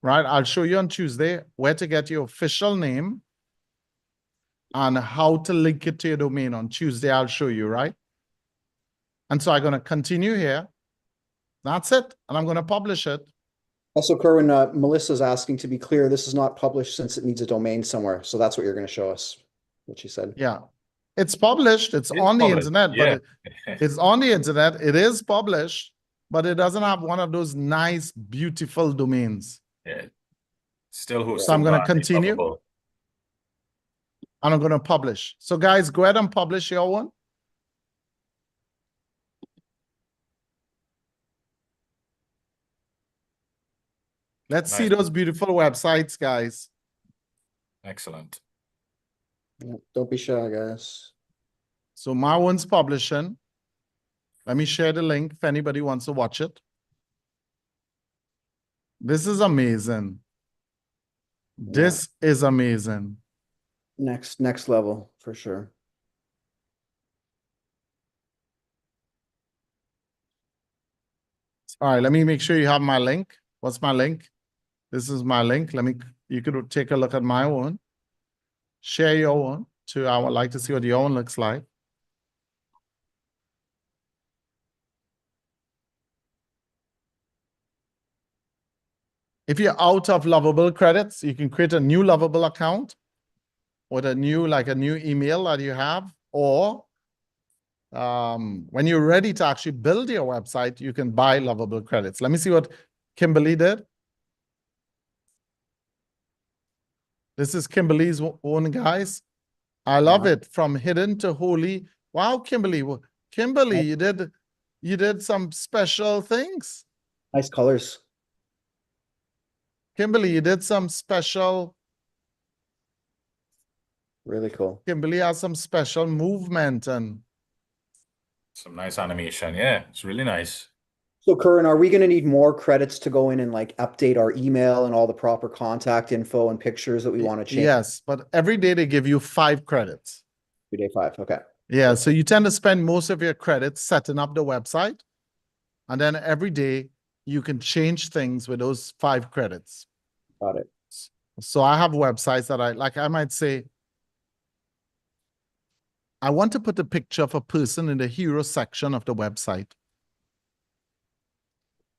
Right? I'll show you on Tuesday where to get your official name and how to link it to your domain. On Tuesday, I'll show you, right? And so I'm going to continue here. That's it. And I'm going to publish it. Also, Kerwin, Melissa's asking to be clear, this is not published since it needs a domain somewhere. So that's what you're going to show us, what she said. Yeah. It's published. It's on the published. internet, Yeah. but it's on the internet. It is published, but it doesn't have one of those nice, beautiful domains. Yeah. Still hosted. So I'm going to by continue. Lovable. And I'm going to publish. So guys, go ahead and publish your one. Let's see Nice. those beautiful websites, guys. Excellent. Yeah, don't be shy, guys. So my one's publishing. Let me share the link if anybody wants to watch it. This is amazing. This is amazing. Next level for sure. All right, let me make sure you have my link. What's my link? This is my link. You could take a look at my one. Share your one too. I would like to see what your one looks like. If you're out of Lovable credits, you can create a new Lovable account with a new email that you have, or when you're ready to actually build your website, you can buy Lovable credits. Let me see what Kimberly did. This is Kimberly's own, guys. I love it. From hidden to holy. Wow, Kimberly. Kimberly, you did some special things. Nice colors. Kimberly, you did some special. Really cool. Kimberly has some special movement and Some nice animation. Yeah, it's really nice. So Curran, are we going to need more credits to go in and like update our email and all the proper contact info and pictures that we want to change? yes, but every day they give you 5 credits. Day 5. Okay. Yeah, so you tend to spend most of your credits setting up the website, and then every day you can change things with those 5 credits. Got it. So I have websites that I might say, I want to put a picture of a person in the hero section of the website.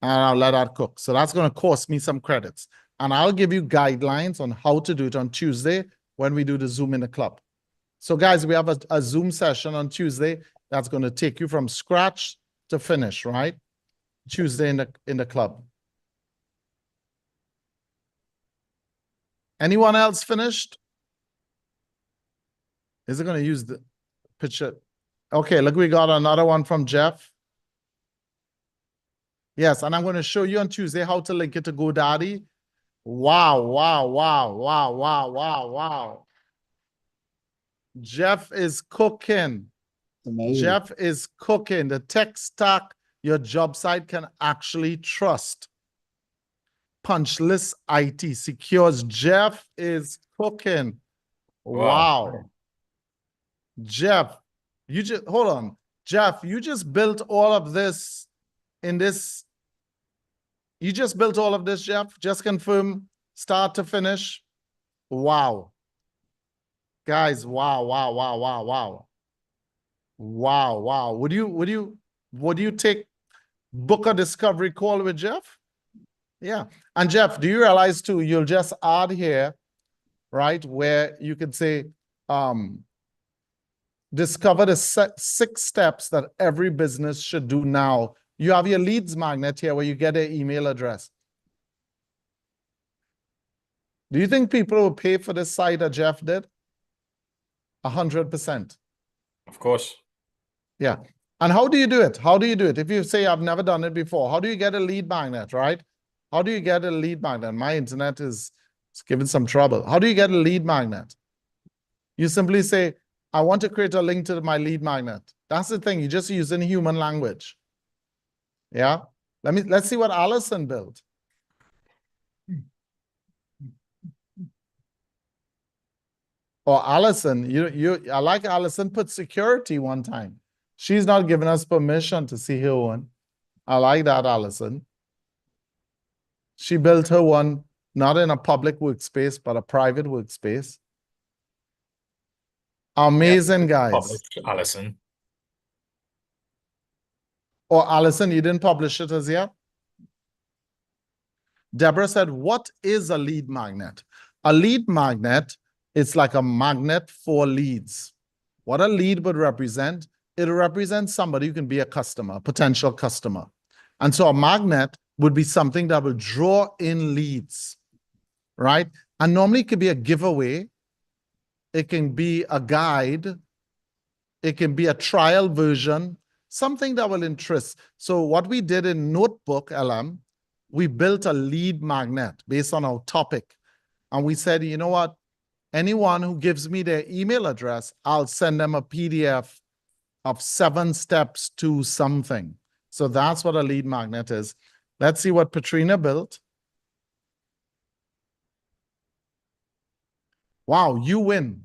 And I'll let that cook. So that's going to cost me some credits. And I'll give you guidelines on how to do it on Tuesday when we do the Zoom in the club. So guys, we have a Zoom session on Tuesday that's going to take you from scratch to finish, right? Tuesday in the club. Anyone else finished? Is it going to use the picture? Okay, look, we got another one from Jeff. Yes, and I'm going to show you on Tuesday how to link it to GoDaddy. Wow, wow, wow, wow, wow, wow, wow. Jeff is cooking. Amazing. Jeff is cooking. The tech stack your job site can actually trust. Punchlist IT secures. Jeff is cooking. Wow. Jeff, you just, hold on. Jeff, you just built all of this in this. You just built all of this, Jeff? Just confirm, start to finish. Wow. Guys, wow, wow, wow, wow, wow. Wow, wow. Would you book a discovery call with Jeff? Yeah. And Jeff, do you realize too, you'll just add here, right, where you can say, discover the 6 steps that every business should do now. You have your leads magnet here where you get an email address. Do you think people will pay for this site that Jeff did? 100%. Of course. Yeah. And how do you do it? How do you do it? If you say, I've never done it before, how do you get a lead magnet, right? How do you get a lead magnet? My internet is giving some trouble. How do you get a lead magnet? You simply say, I want to create a link to my lead magnet. That's the thing. You just use in human language. Yeah. Let's see what Allison built. Or Allison, I like Allison put security one time. She's not giving us permission to see her one. I like that, Allison. She built her one not in a public workspace, but a private workspace. Amazing, guys. Published, Allison. Or Allison, you didn't publish it as yet? Deborah said, what is a lead magnet? A lead magnet is like a magnet for leads. What a lead would represent, it represents somebody who can be a customer, a potential customer. And so a magnet would be something that will draw in leads, right? And normally it could be a giveaway. It can be a guide. It can be a trial version, something that will interest. So what we did in Notebook LM, we built a lead magnet based on our topic. And we said, you know what? Anyone who gives me their email address, I'll send them a PDF of 7 steps to something. So that's what a lead magnet is. Let's see what Patrina built. Wow, you win.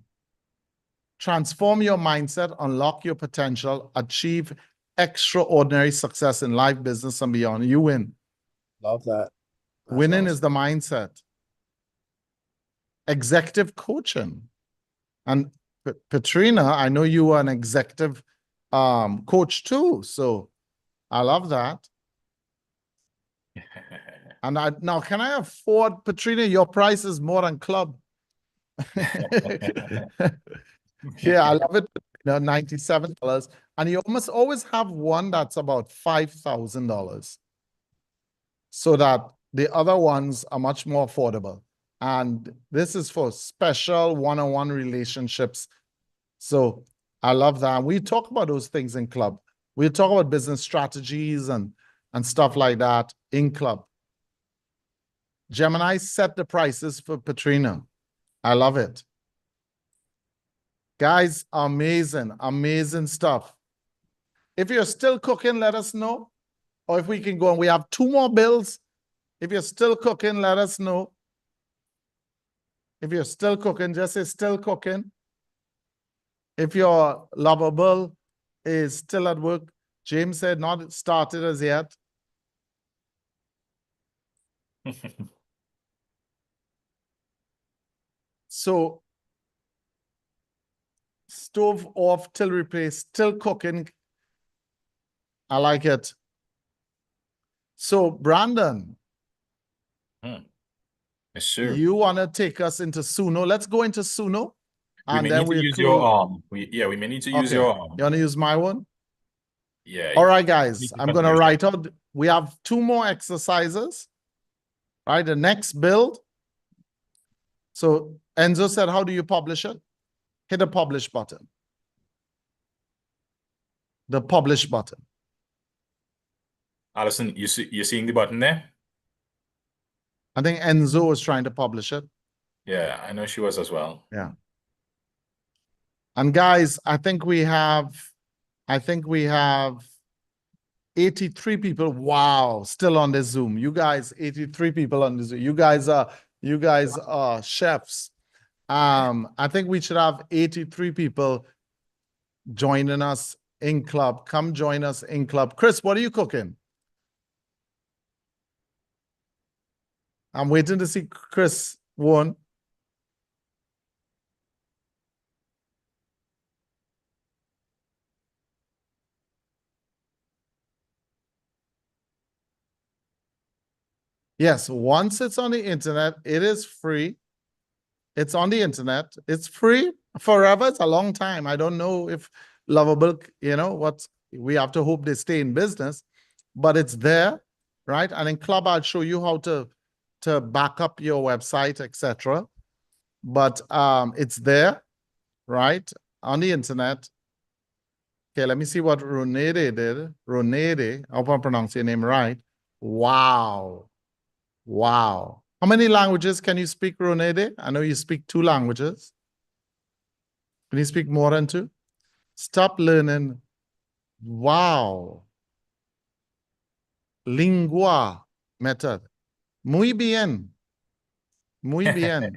Transform your mindset, unlock your potential, achieve extraordinary success in life, business, and beyond. You win. Love that. That's Winning awesome. is the mindset. Executive coaching. And Patrina, I know you are an executive coach too. So I love that. And now, can I afford, Patrina, your price is more than club. Yeah, I love it. $97. And you almost always have one that's about $5,000. So that the other ones are much more affordable. And this is for special one-on-one relationships. So I love that. We talk about those things in club. We talk about business strategies and stuff like that in club. Gemini set the prices for Patrina. I love it. Guys, amazing, amazing stuff. If you're still cooking, let us know. Or if we can go on, we have 2 more bills. If you're still cooking, let us know. If you're still cooking, just say still cooking. If your lovable is still at work, James said not started as yet. So stove off till replaced, still cooking. I like it. So Brandon, Yes, sir. you want to take us into Suno? Let's go into Suno. We And may then need to we'll use your arm. We may need to use Okay. your arm. You want to use my one? Yeah. All right, guys. need to I'm going to confirm write out. We have 2 more exercises. Right. The next build. So Enzo said, how do you publish it? Hit the publish button. The publish button. Alison, you're seeing the button there? I think Enzo was trying to publish it. Yeah, I know she was as well. Yeah. And guys, I think we have 83 people. Wow, still on the Zoom. You guys, 83 people on the Zoom. You guys are chefs. I think we should have 83 people joining us in club. Come join us in club. Chris, what are you cooking? I'm waiting to see Chris one. Yes, once it's on the internet, it is free. It's on the internet. It's free forever. It's a long time. I don't know if Lovable, we have to hope they stay in business, but it's there, right? And in Club, I'll show you how to back up your website, etc. But it's there, right? On the internet. Okay, let me see what Ronede did. Ronede, I hope I'm pronouncing your name right. Wow. Wow. How many languages can you speak, Ronede? I know you speak 2 languages. Can you speak more than 2? Stop learning. Wow. Lingua method. Muy bien. Muy bien.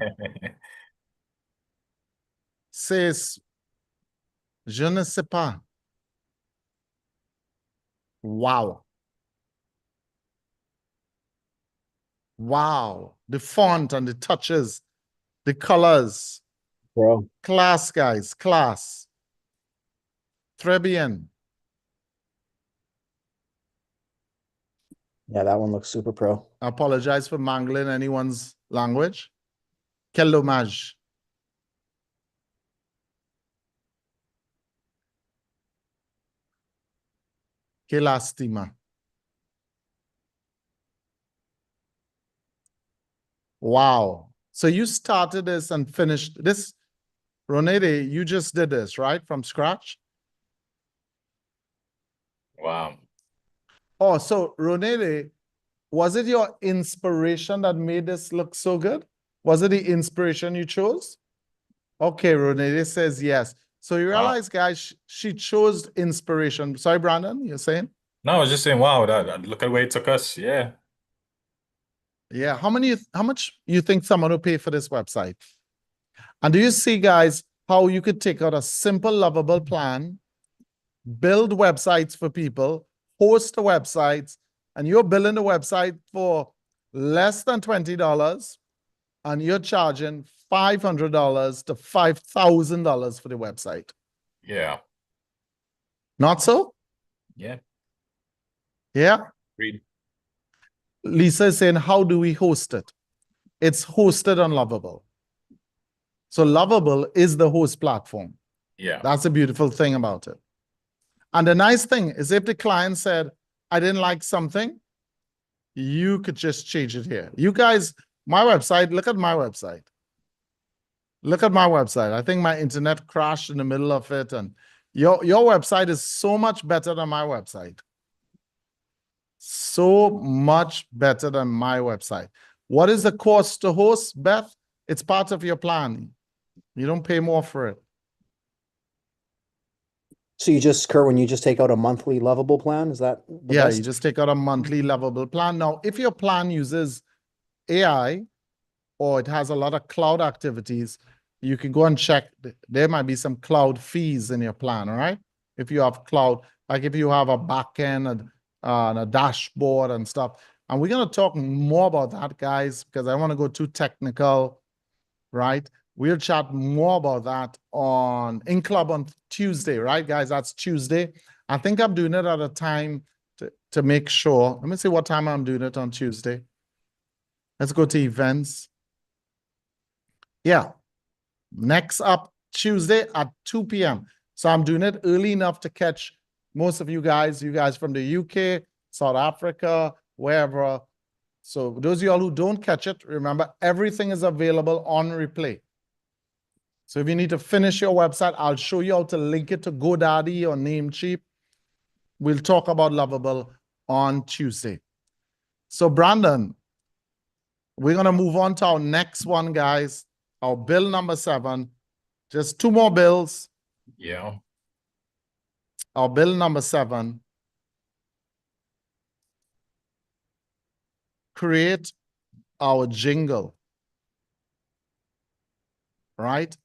C'est je ne sais pas. Wow. Wow. The font and the touches, the colors. Bro. Class, guys. Class. Très bien. Yeah, that one looks super pro. I apologize for mangling anyone's language. Quel dommage. Que lástima. Wow. So you started this and finished this. Ronede, you just did this, right? From scratch? Wow. Oh, so Ronede, was it your inspiration that made this look so good? Was it the inspiration you chose? Okay, Ronede says yes. So you realize, guys, she chose inspiration. Sorry, Brandon, you're saying? No, I was just saying, wow, look at where it took us. Yeah. Yeah. How much you think someone will pay for this website? And do you see, guys, how you could take out a simple, lovable plan, build websites for people, host the websites, and you're building the website for less than $20, and you're charging $500 to $5,000 for the website. Yeah. Not so? Yeah. Yeah. Agreed. Lisa is saying, how do we host it? It's hosted on Lovable. So Lovable is the host platform. Yeah. That's the beautiful thing about it. And the nice thing is if the client said, I didn't like something, you could just change it here. You guys, my website, look at my website. Look at my website. I think my internet crashed in the middle of it. And your website is so much better than my website. So much better than my website. What is the cost to host, Beth? It's part of your plan. You don't pay more for it. So you just, Kurt, when you just take out a monthly Lovable plan, is that the Yeah, best? you just take out a monthly Lovable plan. Now, if your plan uses AI or it has a lot of cloud activities, you can go and check. There might be some cloud fees in your plan, all right? If you have cloud, like if you have a backend and a dashboard and stuff. And we're going to talk more about that, guys, because I don't want to go too technical, right? We'll chat more about that in club on Tuesday, right, guys? That's Tuesday. I think I'm doing it at a time to make sure. Let me see what time I'm doing it on Tuesday. Let's go to events. Yeah. Next up, Tuesday at 2 p.m. So I'm doing it early enough to catch most of you guys from the UK, South Africa, wherever. So those of y'all who don't catch it, remember everything is available on replay. So if you need to finish your website, I'll show you how to link it to GoDaddy or Namecheap. We'll talk about Lovable on Tuesday. So Brandon, we're going to move on to our next one, guys. Our bill number 7. Just 2 more bills. Yeah. Our bill number 7. Create our jingle. Right?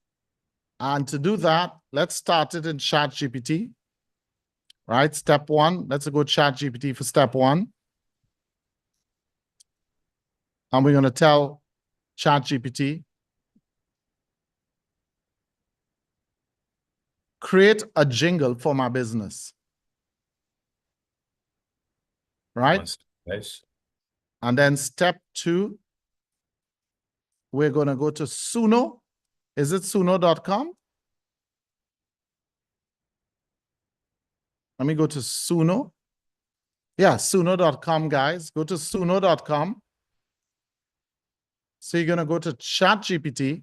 And to do that, let's start it in ChatGPT. Right? Step 1. Let's go ChatGPT for step 1. And we're going to tell ChatGPT, create a jingle for my business. Right? Nice. And then step 2, we're going to go to Suno. Is it suno.com? Let me go to Suno. Yeah, suno.com, guys. Go to suno.com. So you're going to go to ChatGPT.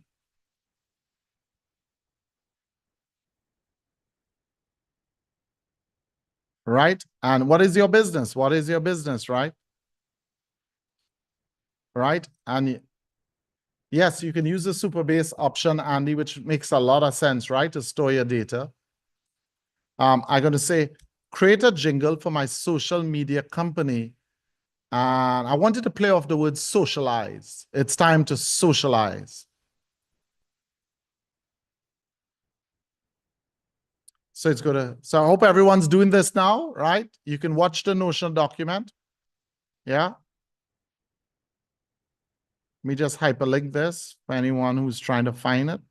Right? And what is your business? What is your business, right? Right? And yes, you can use the Superbase option, Andy, which makes a lot of sense, right? To store your data. I'm going to say, create a jingle for my social media company. And I wanted to play off the word socialize. It's time to socialize. So it's so I hope everyone's doing this now, right? You can watch the Notion document. Yeah. Let me just hyperlink this for anyone who's trying to find it.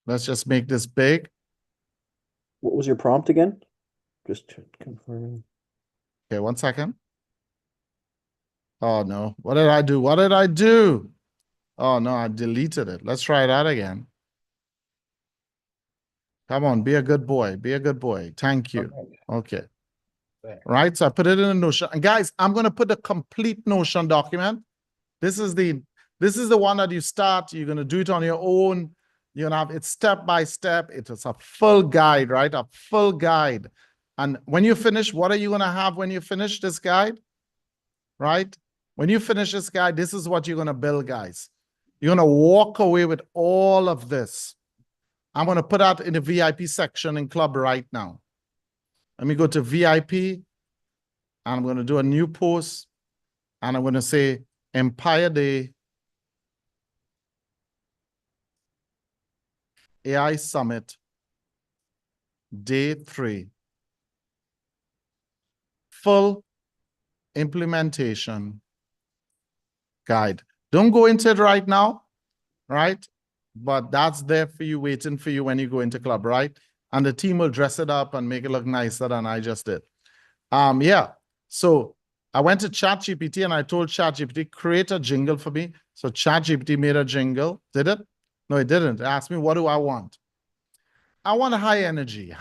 Let's just make this big. What was your prompt again? Just confirming. Okay, 1 second. Oh no, what did I do? What did I do? Oh no, I deleted it. Let's try that again. Come on, be a good boy. Be a good boy. Thank you. Okay. Right, so I put it in a Notion. And guys, I'm going to put the complete Notion document. This is the one that you start. You're going to do it on your own. You're going to have it step by step. It is a full guide, right? A full guide. And when you finish, what are you going to have when you finish this guide? Right? When you finish this guide, this is what you're going to build, guys. You're going to walk away with all of this. I'm going to put that in the VIP section in Club right now. Let me go to VIP, and I'm going to do a new post, and I'm going to say Empire Day AI Summit, Day 3. Full implementation guide. Don't go into it right now, right? But that's there for you, waiting for you when you go into Club, right? And the team will dress it up and make it look nicer than I just did. Yeah. So I went to ChatGPT and I told ChatGPT, create a jingle for me. So ChatGPT made a jingle. Did it? No, it didn't. It asked me, what do I want? I want a high energy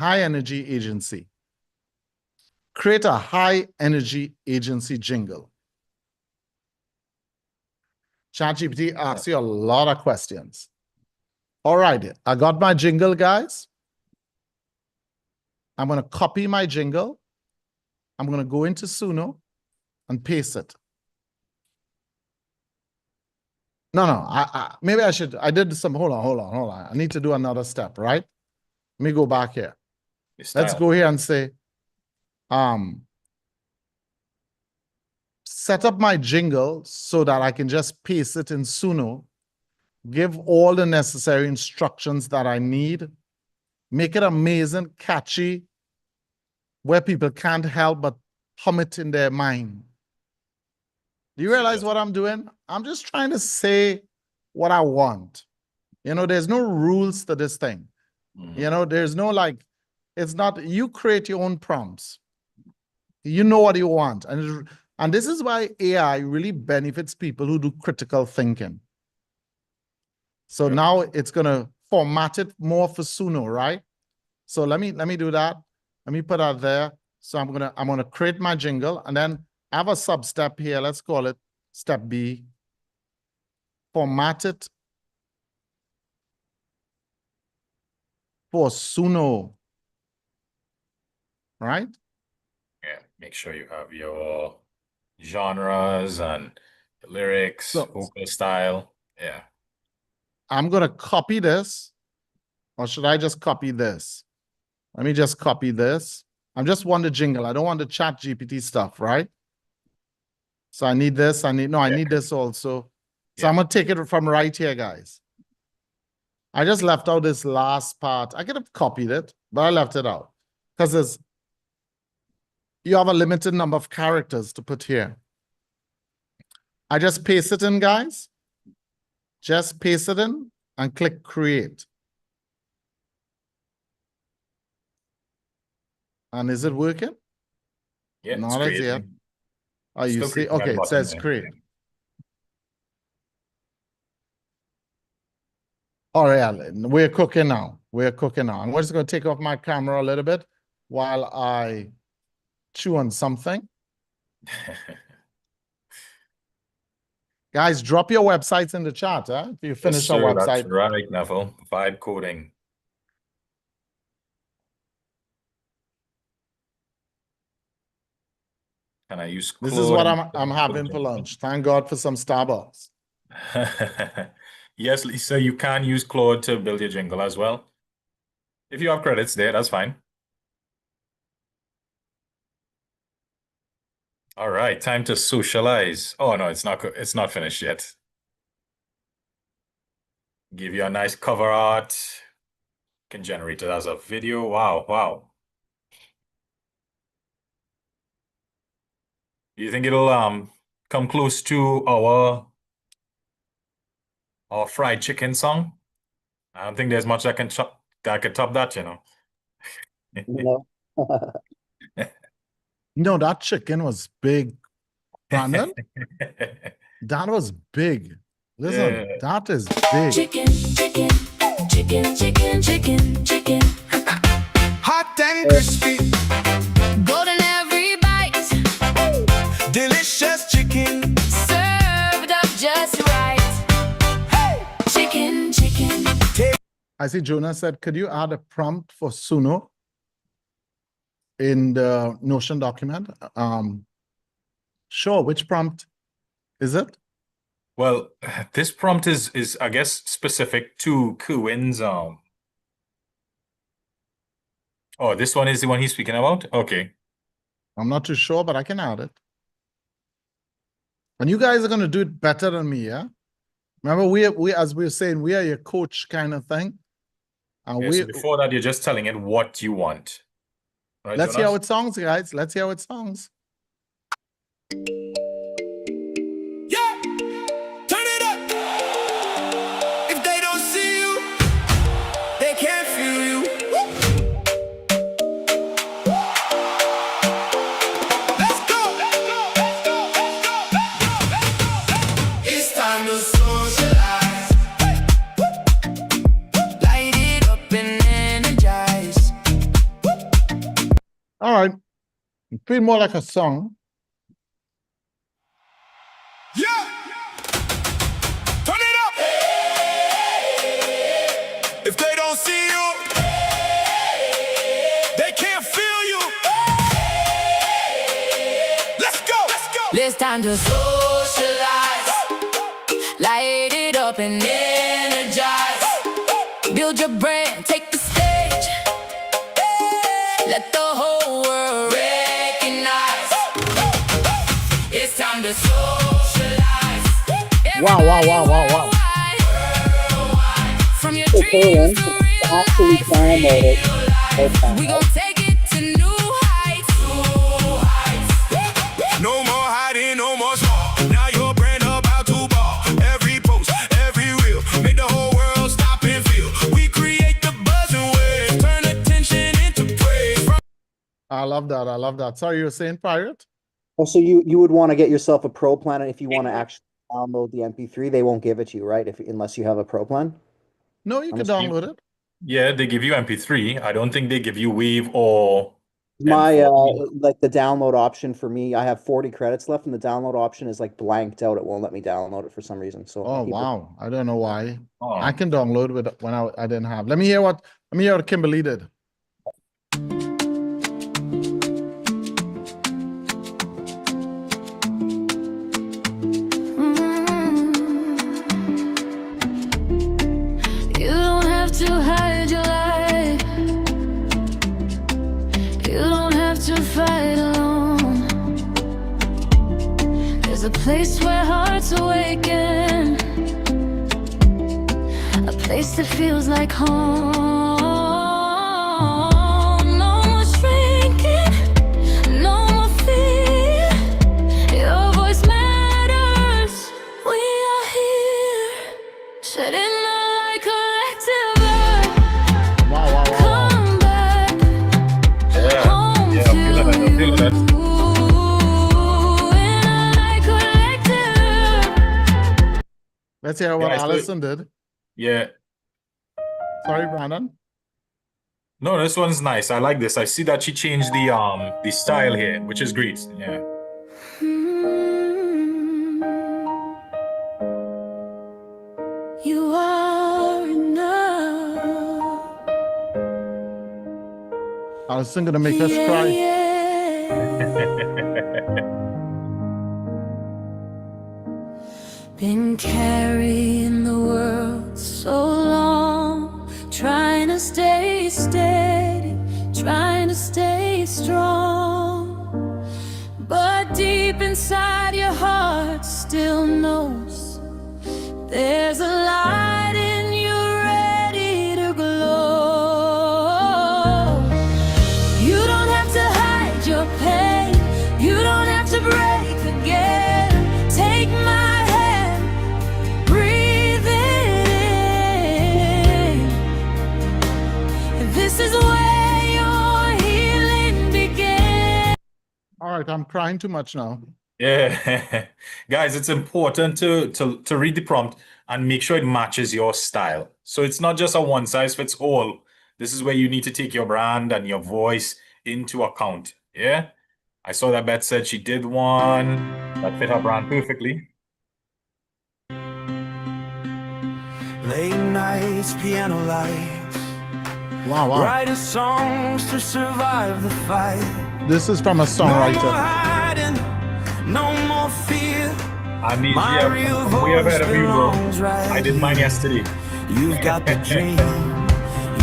agency. Create a high energy agency jingle. ChatGPT asks you a lot of questions. All right, I got my jingle, guys. I'm going to copy my jingle. I'm going to go into Suno and paste it. No, maybe I should, I did some, hold on. I need to do another step, right? Let me go back here. Let's go here and say, set up my jingle so that I can just paste it in Suno, give all the necessary instructions that I need, make it amazing, catchy, where people can't help but hum it in their mind. Do you realize what I'm doing? I'm just trying to say what I want. You know, there's no rules to this thing. You know, there's no like, it's not, you create your own prompts. You know what you want. And this is why AI really benefits people who do critical thinking. So now it's going to format it more for Suno, right? So let me do that. Let me put that there. So I'm gonna create my jingle, and then I have a sub step here. Let's call it step B. Format it for Suno. Right? Yeah, make sure you have your genres and lyrics, vocal style. Yeah. I'm gonna copy this, or should I just copy this? Let me just copy this. I just want the jingle. I don't want the ChatGPT stuff, right? So I need this. I need this also. So I'm gonna take it from right here, guys. I just left out this last part. I could have copied it, but I left it out because you have a limited number of characters to put here. I just paste it in, guys. Just paste it in and click create. And is it working? Yeah, Not as yet. Oh, you see? Okay, it says create. All right, we're cooking now. We're cooking now. I'm just going to take off my camera a little bit while I chew on something. Guys, drop your websites in the chat, huh? If you finish our website. That's right, Neville. Vibe coding. Can I use Claude? This is what I'm having for lunch. Thank God for some Starbucks. Yes, Lisa, you can use Claude to build your jingle as well. If you have credits there, that's fine. All right, time to socialize. Oh no, it's not finished yet. Give you a nice cover art. Can generate it as a video. Wow. Do you think it'll come close to our fried chicken song? I don't think there's much that can top that, you know. No. No, that chicken was big, Brandon. That was big. Listen, that is big. Chicken. Hot and crispy. Golden every bite. Delicious chicken. Served up just right. Chicken. I see Jonah said, could you add a prompt for Suno in the Notion document? Sure, which prompt is it? Well, this prompt is I guess specific to Kuin's Oh, this one is the one he's speaking about? Okay. I'm not too sure, but I can add it. And you guys are going to do it better than me, yeah? Remember, we as we were saying, we are your coach kind of thing. And so before that, you're just telling it what you want. Right, let's hear how it sounds, guys. Let's hear how it sounds. Yeah, turn it up. If they don't see you, they can't feel you. All right. It feel more like a song. Yeah! Turn it up! If they don't see you, they can't feel you. Let's go! Let's go! It's time to socialize, light it up and energize. Build your brand, take the stage. Let the whole world recognize. It's time to socialize. Wow, wow, wow, wow, wow. From your dreams to real life. We gon' take it to new heights. No more hiding, no more small. Now your brand about to ball. Every post, every reel, make the whole world stop and feel. We create the buzz and wave, turn attention into praise. I love that. I love that. Sorry, you were saying, Pirate? Also, you would want to get yourself a pro plan, and if you want to actually download the MP3, they won't give it to you, right? Unless you have a pro plan. No, you can download it. Yeah, they give you MP3. I don't think they give you Wave or My M4. like the download option for me, I have 40 credits left, and the download option is like blanked out. It won't let me download it for some reason. So Oh, I'll keep it. wow. I don't know why. Oh. I can download it when I didn't have. Let me hear what Kimberly did. You don't have to hide your light. You don't have to fight alone. There's a place where hearts awaken, a place that feels like home. No more shrinking, no more fear. Your voice matters. We are here, shedding the light collective. Wow, wow, wow, wow. Come back home Yeah, to I'm feeling it. I'm feeling it. you. In a light collective. Let's hear what Yeah, so- Allison did. Yeah. Sorry, Brandon. No, this one's nice. I like this. I see that she changed the style here, which is great. Yeah. You are enough. Allison gonna make us cry. Been carrying the world so long, trying to stay steady, trying to stay strong. But deep inside your heart still knows there's a light in you ready to glow. You don't have to hide your pain, you don't have to break again. Take my hand, breathe it in. This is where your healing begins. All right, I'm crying too much now. Yeah. Guys, it's important to read the prompt and make sure it matches your style. So it's not just a one size fits all. This is where you need to take your brand and your voice into account. Yeah. I saw that Beth said she did one that fit her brand perfectly. Late nights, piano lights, Wow, wow. writing songs to survive the fight. This is from a No more songwriter. hiding, no more fear. I need My real I'm way ahead voice of you, bro. belongs right I did mine yesterday. You've got the dream,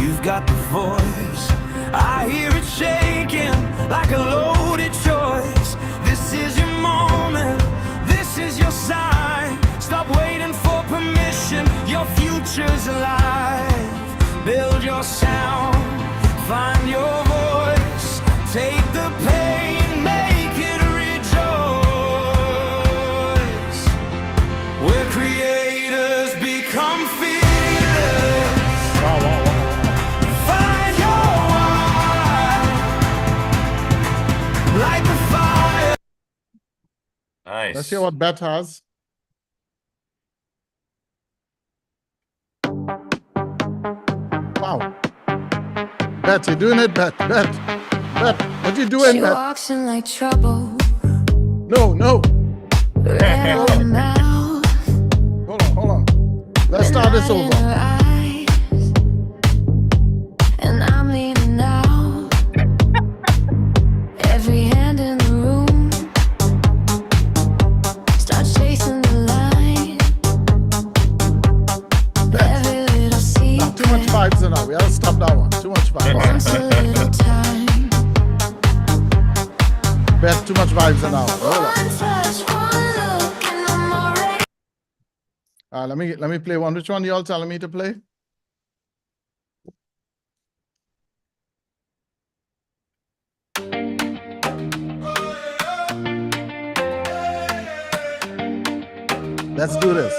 you've got the voice. I hear it shaking like a loaded choice. This is your moment, this is your sign. Stop waiting for permission, your future's alive. Build your sound, find your voice. Take the pain, make it rejoice. Where creators become fearless. Wow, wow, wow. Find your why. Light the fire. Nice. Let's hear what Beth has. Wow. Beth, you're doing it, Beth. Beth. Bet, what you doing, She Bet? walks in like trouble. No, no. Red on the mouth, Hold on. Let's start this midnight in over. her eyes, and I'm leaning out. Every hand in the room starts chasing the line. Every little Nah, too much secret vibes in now. We gotta stop that one. Too much vibes. wants a little time. Bet, too much vibes in now. Hold on. One touch, one look, and I'm already. Let me play one. Which one y'all telling me to play? Let's do this.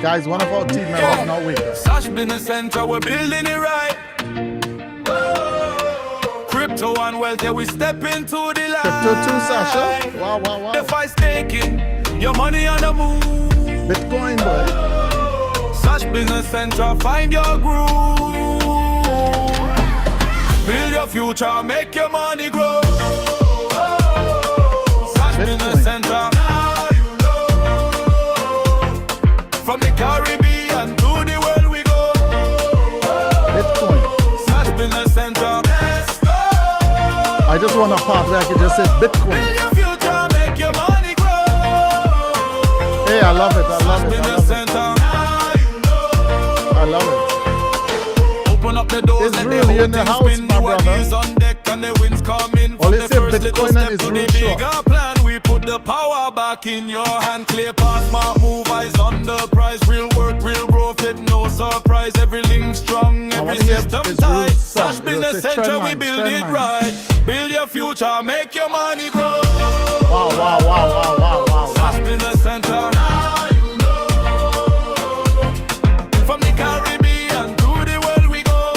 Guys, one of our team members now wake up. Sash Business Center, we're building it right. Crypto and wealth, yeah, we step into the light. Crypto too, Sasha. Wow. If I stake it, your money on the move. Bitcoin, boy. Sash Business Center, find your groove. Build your future, make your money grow. Sash Business Center, now you know. From the Caribbean to the world we go. Bitcoin. Sash Business Center, let's go. I just want a part where I can just say Bitcoin. Build your future, make your money grow. Hey, I love it. I love it. I Business love it. Center, now you know. I love it. Open up the doors, It's let really the in the whole house, thing spin. my The brother. wheels on deck and the winds coming. All From they the say first little Bitcoin and step is to real the short. bigger plan, we put the power back in your hand. Clear path, smart move, eyes on the prize. Real work, real profit, no surprise. Every link strong, I every wanna hear system this tight. real song. Sash Business It'll say Center, trend we lines, build trend it lines. right. Build your future, make your money grow. Wow. Sash Business Center, now you know. From the Caribbean to the world we go.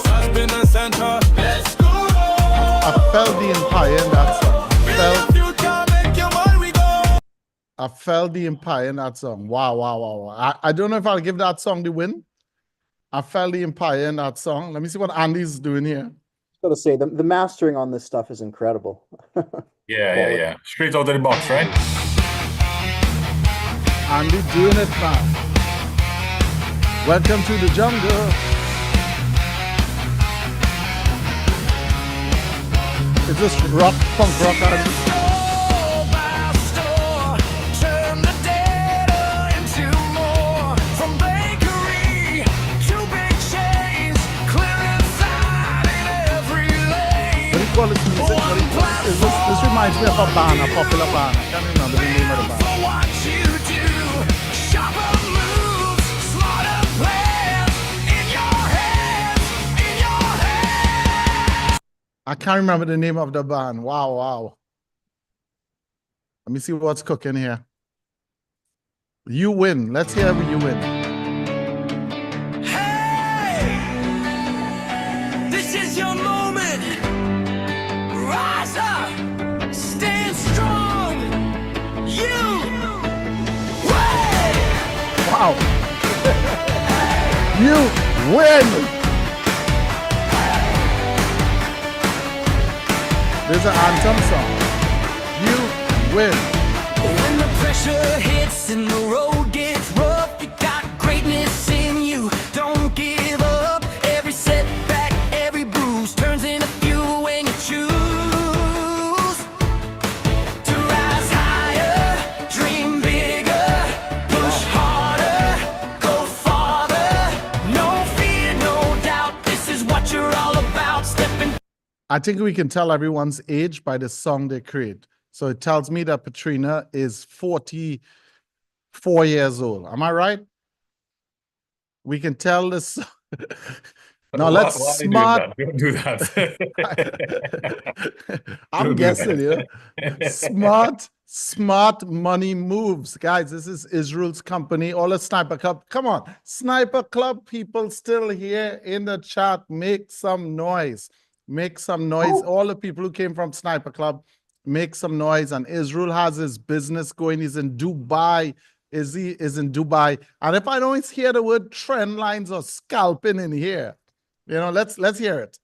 Sash Business Center, let's go. I felt the empire in that song. Build your future, make your money go. I felt the empire in that song. Wow. I don't know if I'll give that song the win. I felt the empire in that song. Let me see what Andy's doing here. Gotta say, the mastering on this stuff is incredible. Yeah. Straight out of the box, right? Andy doing it, man. Welcome to the jungle. Is this rock, punk rock, Andy? Store by store, turn the data into more. From bakery to big chains, clear inside in every lane. What do you call this music? What do you call this? This reminds me of a band, a popular band. I can't remember the name of the band. For what you do, sharper moves, smarter plans, in your hands, in your hands. I can't remember the name of the band. Wow. Let me see what's cooking here. You win. Let's hear you win. Hey, this is your moment. Rise up, stand strong. You win. Wow. You win. There's an anthem song. You win. When the pressure hits and the road gets rough, you got greatness in you. Don't give up. Every setback, every bruise turns into fuel when you choose to rise higher, dream bigger, push harder, go farther. No fear, no doubt. This is what you're all about. Stepping. I think we can tell everyone's age by the song they create. So it tells me that Patrina is 44 years old. Am I right? We can tell this. Now let's Why smart. Don't do that. I'm Don't do guessing that. here. Smart money moves. Guys, this is Israel's company. All the Sniper Club. Come on. Sniper Club people still here in the chat. Make some noise. Make some noise. All the people who came from Sniper Club, make some noise. And Israel has his business going. He's in Dubai. Is in Dubai. And if I don't hear the word trend lines or scalping in here, let's hear it.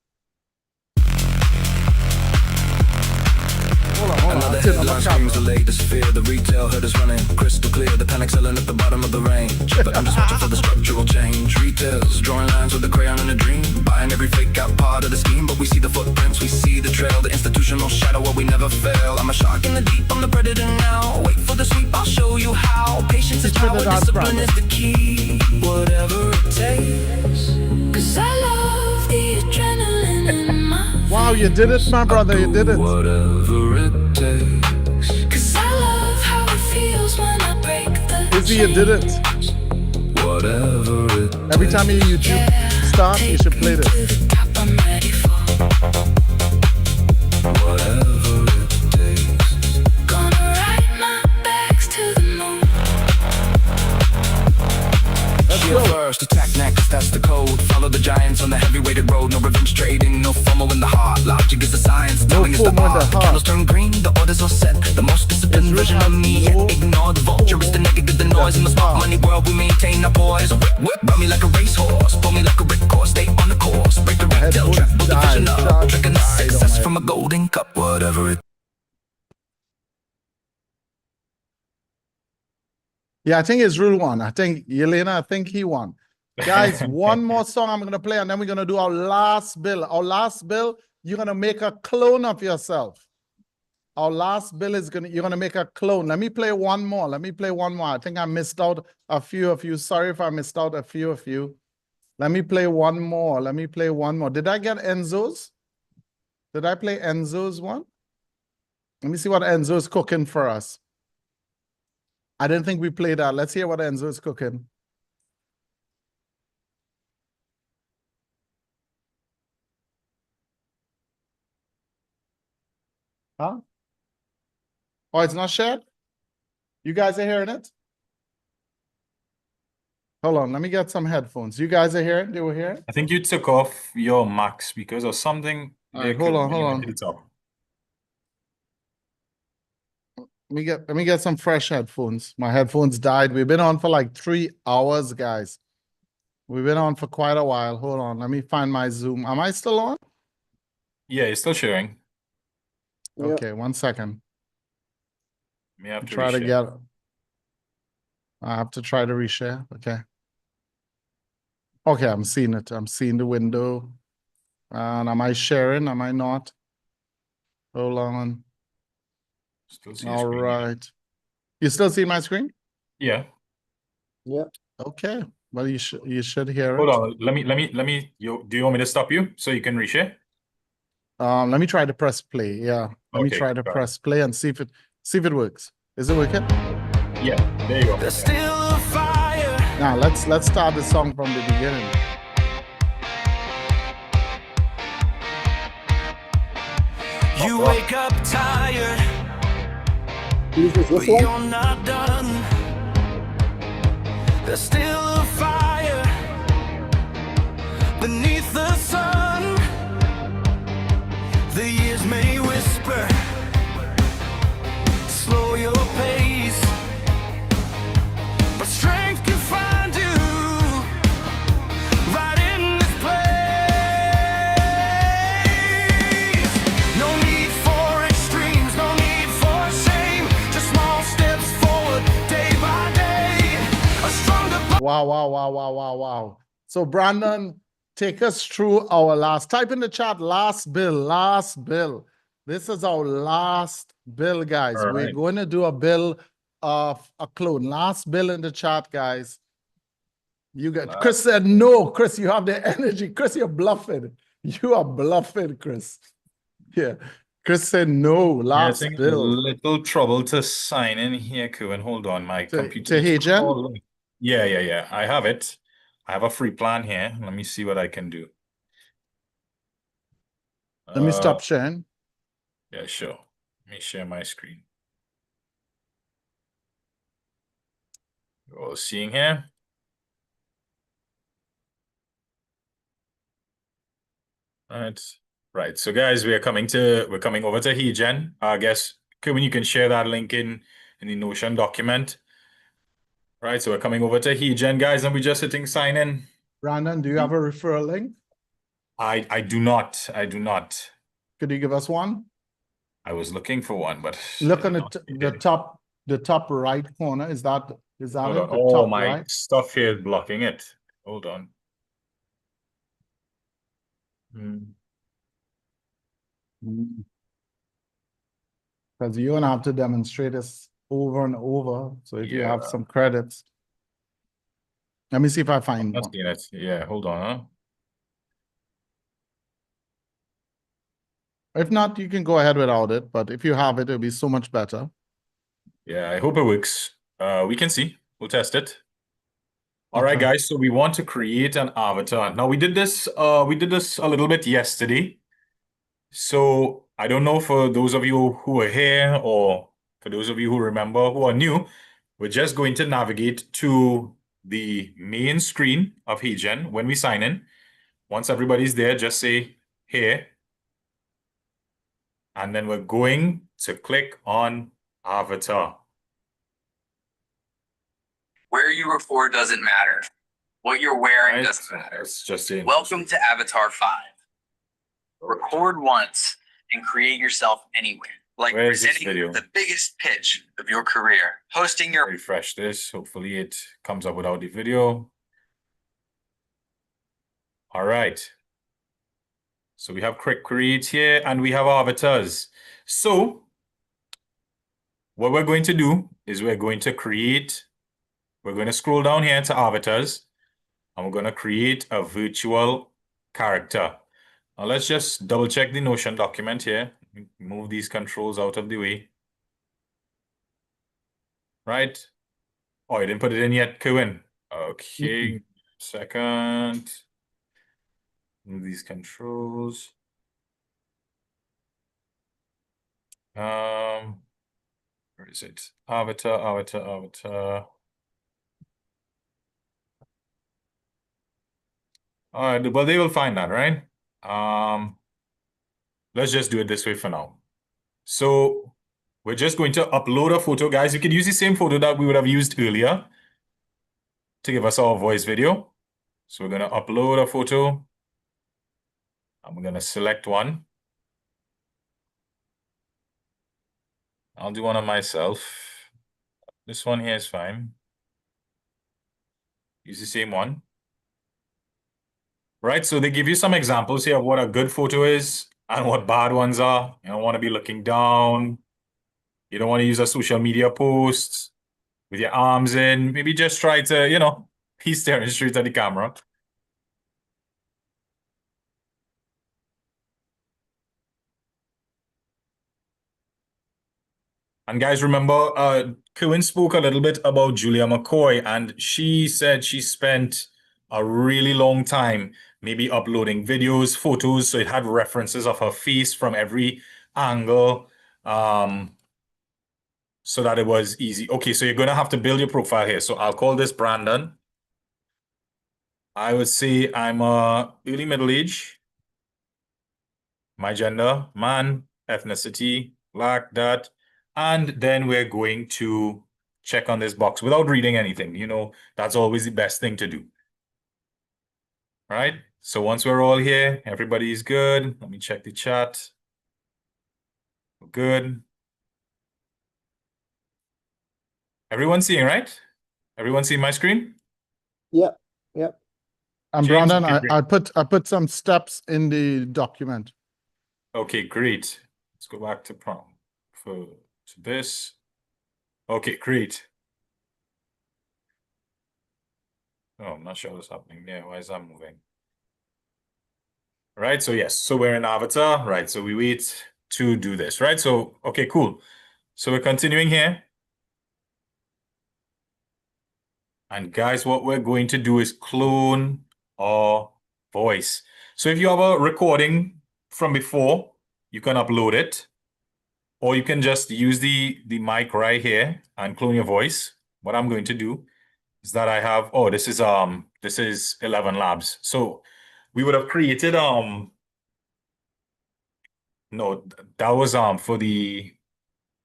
Hold on. Headline screams the latest fear. The retail herd is running crystal clear. The panic selling at the bottom of the range. But I'm just watching for the structural change. Retailers drawing lines with a crayon and a dream. Buying every fake out part of the scheme. But we see the footprints, we see the trail. The institutional shadow where we never fail. I'm a shark in the deep, I'm the predator now. Wait for the sweep, I'll show you how. Patience is power, discipline is the key. Whatever it takes. Cause I love the adrenaline in my Wow, you did it, my brother. You did it. Whatever it takes. Cause I love how it feels when I break the Izzy, you did it. Whatever it Every time you YouTube start, you should play this. to the top, I'm ready for. Whatever it takes. Gonna ride my bags to the moon. Let's Shield go. first, attack next, that's the code. Follow the giants on the heavy-weighted road. No revenge trading, no FOMO in the heart. Logic is the science, telling is the FOMO in the art. heart. Candles turn green, the orders are set. The most disciplined Israel version of me. has no Ignore the vulture, it's the negative, the noise. In the smart money world, we maintain our poise. Whip, whip, run me like a racehorse. Pull me like a ripcord, stay on the course. Break the retail headphones trap, build the vision died, up. Drinking the died on success my- from a golden cup. Whatever it Yeah, I think Israel won. I think Yelena, I think he won. Guys, one more song I'm going to play, and then we're going to do our last bill. Our last bill, you're going to make a clone of yourself. Our last bill is you're going to make a clone. Let me play one more. I think I missed out a few of you. Sorry if I missed out a few of you. Let me play one more. Did I get Enzo's? Did I play Enzo's one? Let me see what Enzo's cooking for us. I didn't think we played that. Let's hear what Enzo's cooking. Huh? Oh, it's not shared? You guys are hearing it? Hold on, let me get some headphones. You guys are hearing? They were hearing? I think you took off your Mac speakers or something. All There right, hold could on, be hold one on. at the top. Let me get some fresh headphones. My headphones died. We've been on for like 3 hours, guys. We've been on for quite a while. Hold on, let me find my Zoom. Am I still on? Yeah, it's still sharing. Yep. Okay, 1 second. May have to Try to reshare. get. I have to try to reshare. Okay. Okay, I'm seeing it. I'm seeing the window. And am I sharing? Am I not? Hold on. Still see your All screen, yeah. right. You still see my screen? Yeah. Yep. Okay. Well, you should hear Hold it. on. Let me. Do you want me to stop you so you can reshare? Let me try to press play. Yeah. Let me Okay, try to got it. press play and see if it works. Is it working? Yeah. There you go. There's still a fire. Now let's start the song from the beginning. You wake up tired, Jesus, but this one? you're not done. There's still a fire beneath the sun. The years may whisper, slow your pace, but strength can find you right in this place. No need for extremes, no need for shame, just small steps forward day by day. A stronger Wow. So Brandon, take us through our last. Type in the chat, last bill. This is our last bill, guys. All We're right. going to do a bill of a clone. Last bill in the chat, guys. You got Chris said no. Chris, you have the energy. Chris, you're bluffing. You are bluffing, Chris. Yeah. Chris said no. Last Having a bill. little trouble to sign in here, Cohen. Hold on, my computer. To Hejan? calling. Yeah. I have it. I have a free plan here. Let me see what I can do. Let me stop sharing. Yeah, sure. Let me share my screen. You're all seeing here. All right. So guys, we're coming over to Hejan. I guess Kevin, you can share that link in the Notion document. Right. So we're coming over to Hejan, guys, and we're just hitting sign in. Brandon, do you have a referral link? I do not. Could you give us one? I was looking for one, but Look I on did not see it. the top right corner. Is that Hold it? on. The Oh, top my right? stuff here is blocking it. Hold on. Hmm. Because you're gonna have to demonstrate this over and over. So if you have Yeah, some credits, let me see if I I'm find not one. seeing it. Yeah, hold on, huh? If not, you can go ahead without it. But if you have it, it'll be so much better. Yeah, I hope it works. We can see. We'll test it. All right, Okay. guys. So we want to create an avatar. Now we did this a little bit yesterday. So I don't know for those of you who are here or for those of you who remember who are new, we're just going to navigate to the main screen of HeyGen when we sign in. Once everybody's there, just say here. And then we're going to click on avatar. Where you record doesn't matter. What you're wearing Right? doesn't matter. It's just in. Welcome to Avatar 5. Record once and create yourself anywhere. Like Where's this presenting video? the biggest pitch of your career. Hosting your Refresh this. Hopefully it comes up without the video. All right. So we have quick create here and we have avatars. So what we're going to do is we're going to scroll down here to avatars and we're going to create a virtual character. Now let's just double check the Notion document here. Move these controls out of the way. Right? Oh, I didn't put it in yet, Cohen. Okay, second. Move these controls. Where is it? Avatar. All right, well, they will find that, right? Let's just do it this way for now. So we're just going to upload a photo, guys. You can use the same photo that we would have used earlier to give us our voice video. So we're going to upload a photo. I'm going to select one. I'll do one of myself. This one here is fine. Use the same one. Right, so they give you some examples here of what a good photo is and what bad ones are. You don't want to be looking down. You don't want to use a social media post with your arms in. Maybe just try to, be staring straight at the camera. And guys, remember, Cohen spoke a little bit about Julia McCoy, and she said she spent a really long time maybe uploading videos, photos, so it had references of her face from every angle, so that it was easy. Okay, so you're going to have to build your profile here. So I'll call this Brandon. I would say I'm early middle age. My gender, man, ethnicity, black, that. And then we're going to check on this box without reading anything. That's always the best thing to do. Right? So once we're all here, everybody's good. Let me check the chat. Good. Everyone seeing, right? Everyone seeing my screen? Yep. Yep. And James, Brandon, okay, I put some steps in the document. Okay, great. Let's go back to prompt to this. Okay, great. Oh, I'm not sure what's happening there. Why is that moving? Right, so yes, so we're in avatar, right? So we wait to do this, right? So, okay, cool. So we're continuing here. And guys, what we're going to do is clone our voice. So if you have a recording from before, you can upload it. Or you can just use the mic right here and clone your voice. What I'm going to do is that I have, this is 11 Labs. So we would have created, no, that was for the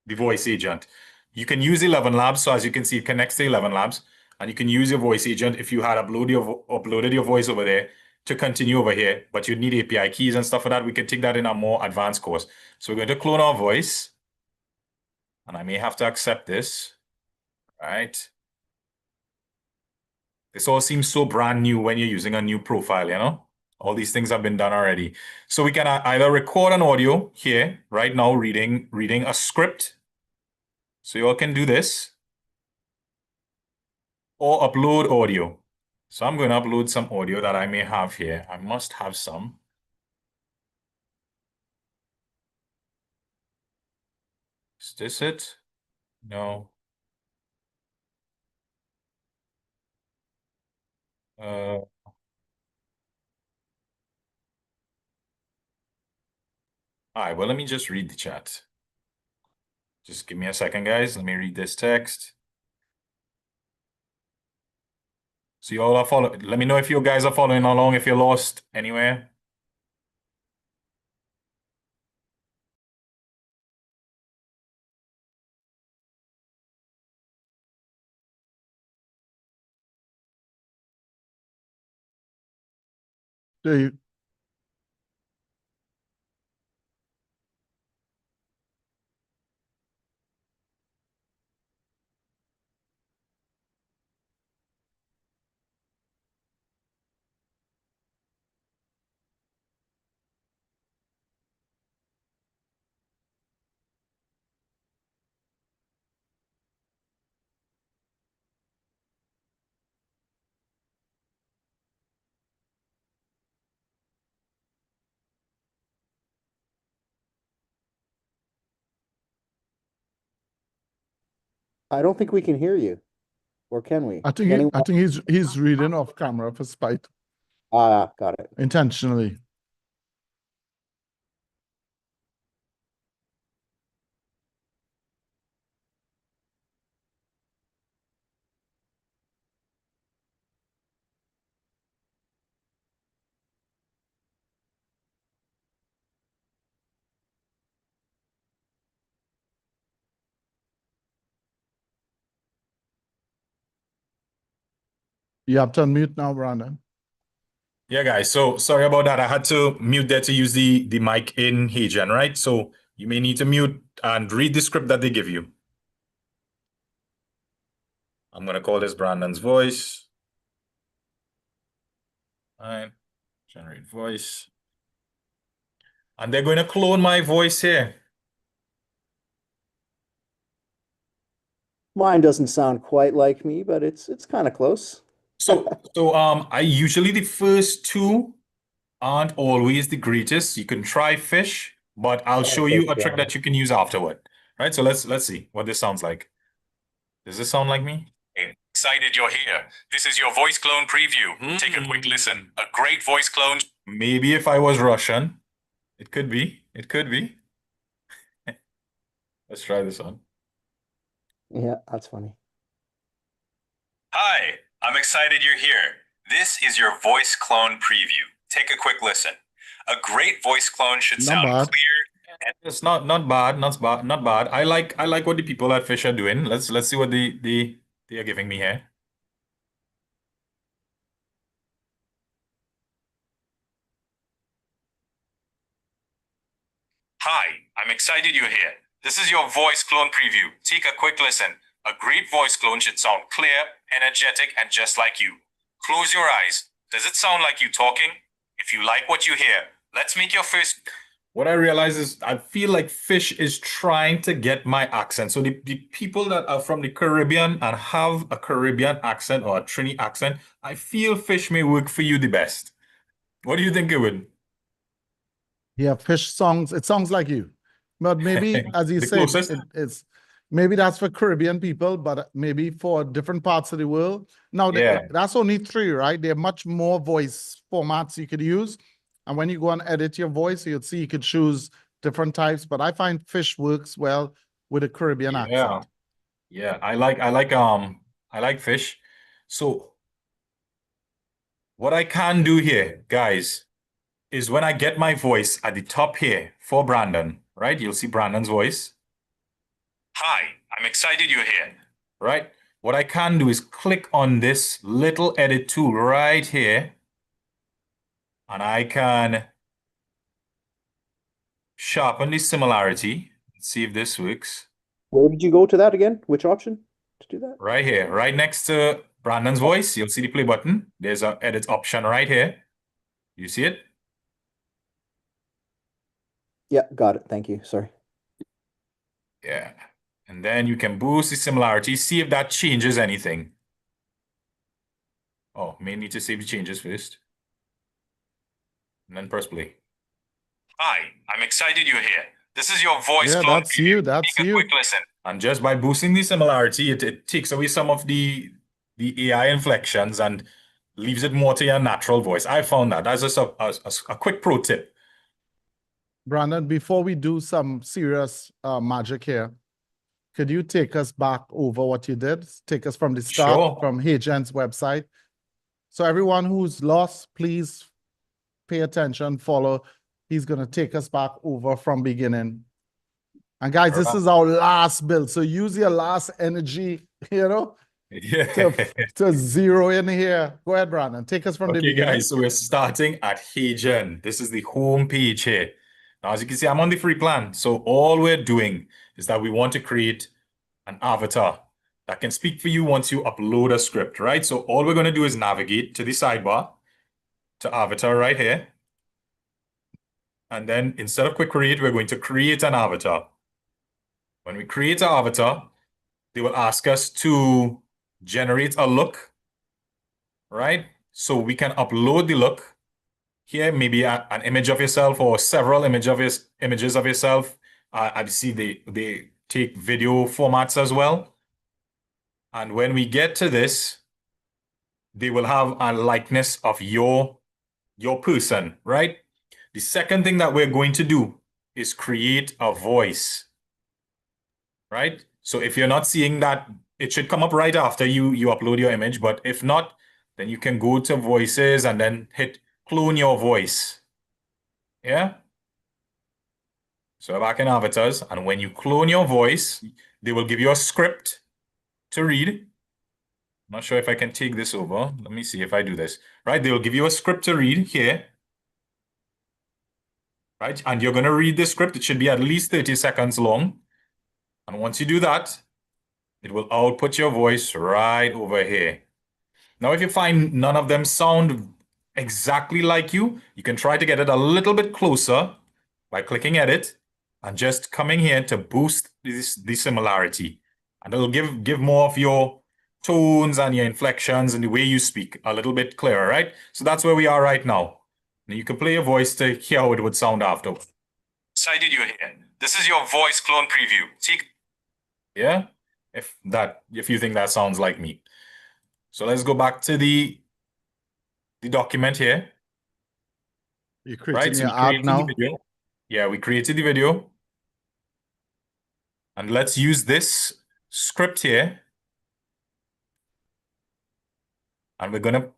voice agent. You can use 11 Labs. So as you can see, it connects to 11 Labs. And you can use your voice agent if you had uploaded your voice over there. to continue over here, but you need API keys and stuff for that. We can take that in a more advanced course. So we're going to clone our voice. And I may have to accept this, right? This all seems so brand new when you're using a new profile, you know? All these things have been done already. So we can either record an audio here, right now, reading a script. So you all can do this. Or upload audio. So I'm going to upload some audio that I may have here. I must have some. Is this it? No. All right, well, let me just read the chat. Just give me a second, guys. Let me read this text. So you all are following. Let me know if you guys are following along, if you're lost anywhere. Do you, I don't think we can hear you, or can we? I think Can I think he's reading off camera for spite, Ah, got it. intentionally. You have to unmute now, Brandon. Yeah, guys. So sorry about that. I had to mute there to use the mic in HeyGen, right? So you may need to mute and read the script that they give you. I'm going to call this Brandon's voice. All right. Generate voice. And they're going to clone my voice here. Mine doesn't sound quite like me, but it's kind of close. So I usually the first two aren't always the greatest. You can try fish, but I'll show you a trick that you can use afterward. Right? So let's see what this sounds like. Does this sound like me? Excited you're here. This is your voice clone preview. Take a quick listen. A great voice clone. Maybe if I was Russian, it could be. It could be. Let's try this on. Yeah, that's funny. Hi, I'm excited you're here. This is your voice clone preview. Take a quick listen. A great voice clone should Not sound bad. clear. It's not bad, not bad. I like what the people at Fish are doing. Let's see what they are giving me here. Hi, I'm excited you're here. This is your voice clone preview. Take a quick listen. A great voice clone should sound clear, energetic, and just like you. Close your eyes. Does it sound like you talking? If you like what you hear, let's make your first. What I realize is I feel like Fish is trying to get my accent. So the people that are from the Caribbean and have a Caribbean accent or a Trini accent, I feel Fish may work for you the best. What do you think, Edwin? Yeah, fish songs. It sounds like you, but maybe, as you The said, closest? it's maybe that's for Caribbean people, but maybe for different parts of the world. Now, Yeah. that's only 3, right? There are much more voice formats you could use, and when you go and edit your voice, you'll see you could choose different types. But I find fish works well with a Caribbean accent. Yeah, I like Fish. So what I can do here, guys, is when I get my voice at the top here for Brandon, right? You'll see Brandon's voice. Hi, I'm excited you're here, right? What I can do is click on this little edit tool right here. and I can sharpen the similarity. Let's see if this works. Where did you go to that again? Which option to do that? Right here, right next to Brandon's voice, you'll see the play button. There's an edit option right here. You see it? Yeah, got it. Thank you. Sorry. Yeah. And then you can boost the similarity, see if that changes anything. Oh, may need to save the changes first. And then press play. Hi, I'm excited you're here. This is your voice Yeah, clone that's preview. you. That's Take a you. quick listen. And just by boosting the similarity, it takes away some of the AI inflections and leaves it more to your natural voice. I found that. That's just a quick pro tip. Brandon, before we do some serious magic here, could you take us back over what you did? Take us from the start, Sure. from HGen's website. So everyone who's lost, please pay attention, follow. He's going to take us back over from beginning. And guys, this is our last build. So use your last energy, Yeah. to zero in here. Go ahead, Brandon. Take us from the Okay, beginning. guys, so we're starting at HeyGen. This is the home page here. Now, as you can see, I'm on the free plan. So all we're doing is that we want to create an avatar that can speak for you once you upload a script, right? So all we're going to do is navigate to the sidebar, to avatar right here. And then instead of quick create, we're going to create an avatar. When we create an avatar, they will ask us to generate a look, right? So we can upload the look. Here, maybe an image of yourself or several images of yourself. I see they take video formats as well. And when we get to this, they will have a likeness of your person, right? The second thing that we're going to do is create a voice, right? So if you're not seeing that, it should come up right after you upload your image. But if not, then you can go to voices and then hit clone your voice. Yeah. So back in avatars, and when you clone your voice, they will give you a script to read. I'm not sure if I can take this over. Let me see if I do this. Right, they will give you a script to read here. Right, and you're going to read the script. It should be at least 30 seconds long. And once you do that, it will output your voice right over here. Now, if you find none of them sound exactly like you can try to get it a little bit closer by clicking edit and just coming here to boost the similarity. And it'll give more of your tones and your inflections and the way you speak a little bit clearer, right? So that's where we are right now. Now you can play your voice to hear how it would sound after. Excited you're here. This is your voice clone preview. See? Yeah? If you think that sounds like me. So let's go back to the document here. You're creating your we ad created now. the video. Yeah, we created the video. And let's use this script here. And we're gonna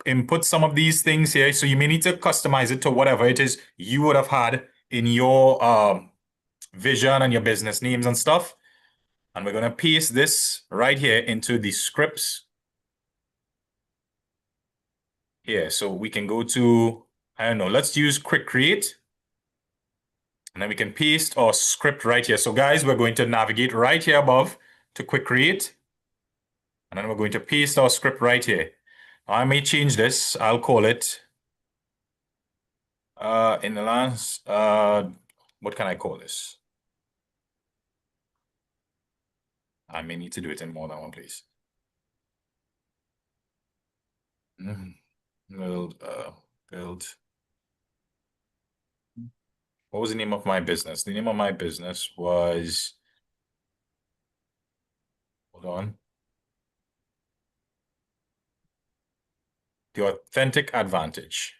input some of these things here. So you may need to customize it to whatever it is you would have had in your vision and your business names and stuff. And we're gonna paste this right here into the scripts here. So we can go to, I don't know, let's use quick create. And then we can paste our script right here. So guys, we're going to navigate right here above to quick create. And then we're going to paste our script right here. Now, I may change this. I'll call it in the last, what can I call this? I may need to do it in more than one place. Build. What was the name of my business? The name of my business was, hold on. The Authentic Advantage.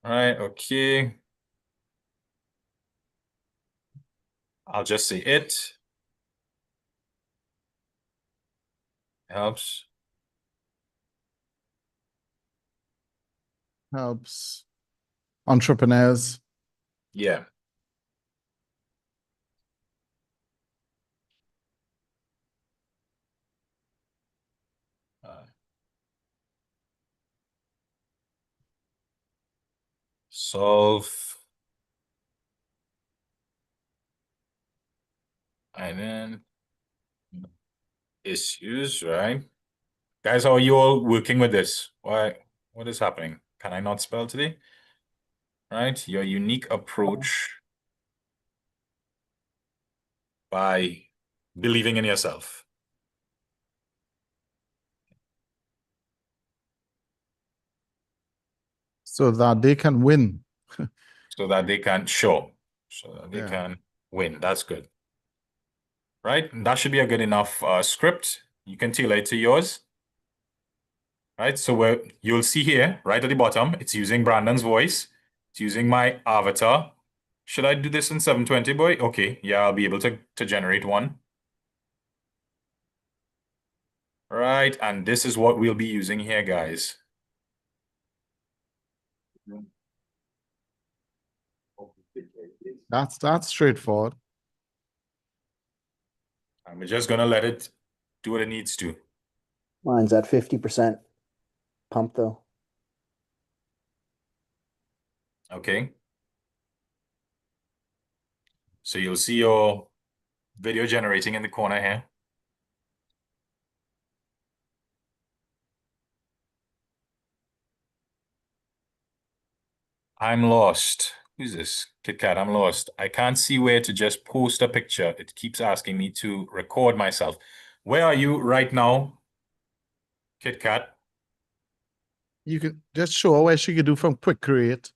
All right, okay. I'll just say it. Helps. Helps entrepreneurs. Yeah. Solve. And then issues, right? Guys, how are you all working with this? What is happening? Can I not spell today? Right? Your unique approach by believing in yourself. So that they can win. So that they can show. So that they Yeah. can win. That's good. Right? That should be a good enough script. You can tailor it to yours. Right? So you'll see here, right at the bottom, it's using Brandon's voice. It's using my avatar. Should I do this in 720, boy? Okay, yeah, I'll be able to generate one. Right, and this is what we'll be using here, guys. That's straightforward. And we're just gonna let it do what it needs to. Mine's at 50% pump though. Okay. So you'll see your video generating in the corner here. I'm lost. Who's this? KitKat, I'm lost. I can't see where to just post a picture. It keeps asking me to record myself. Where are you right now, KitKat? You could just show her where she could do from Quick Create.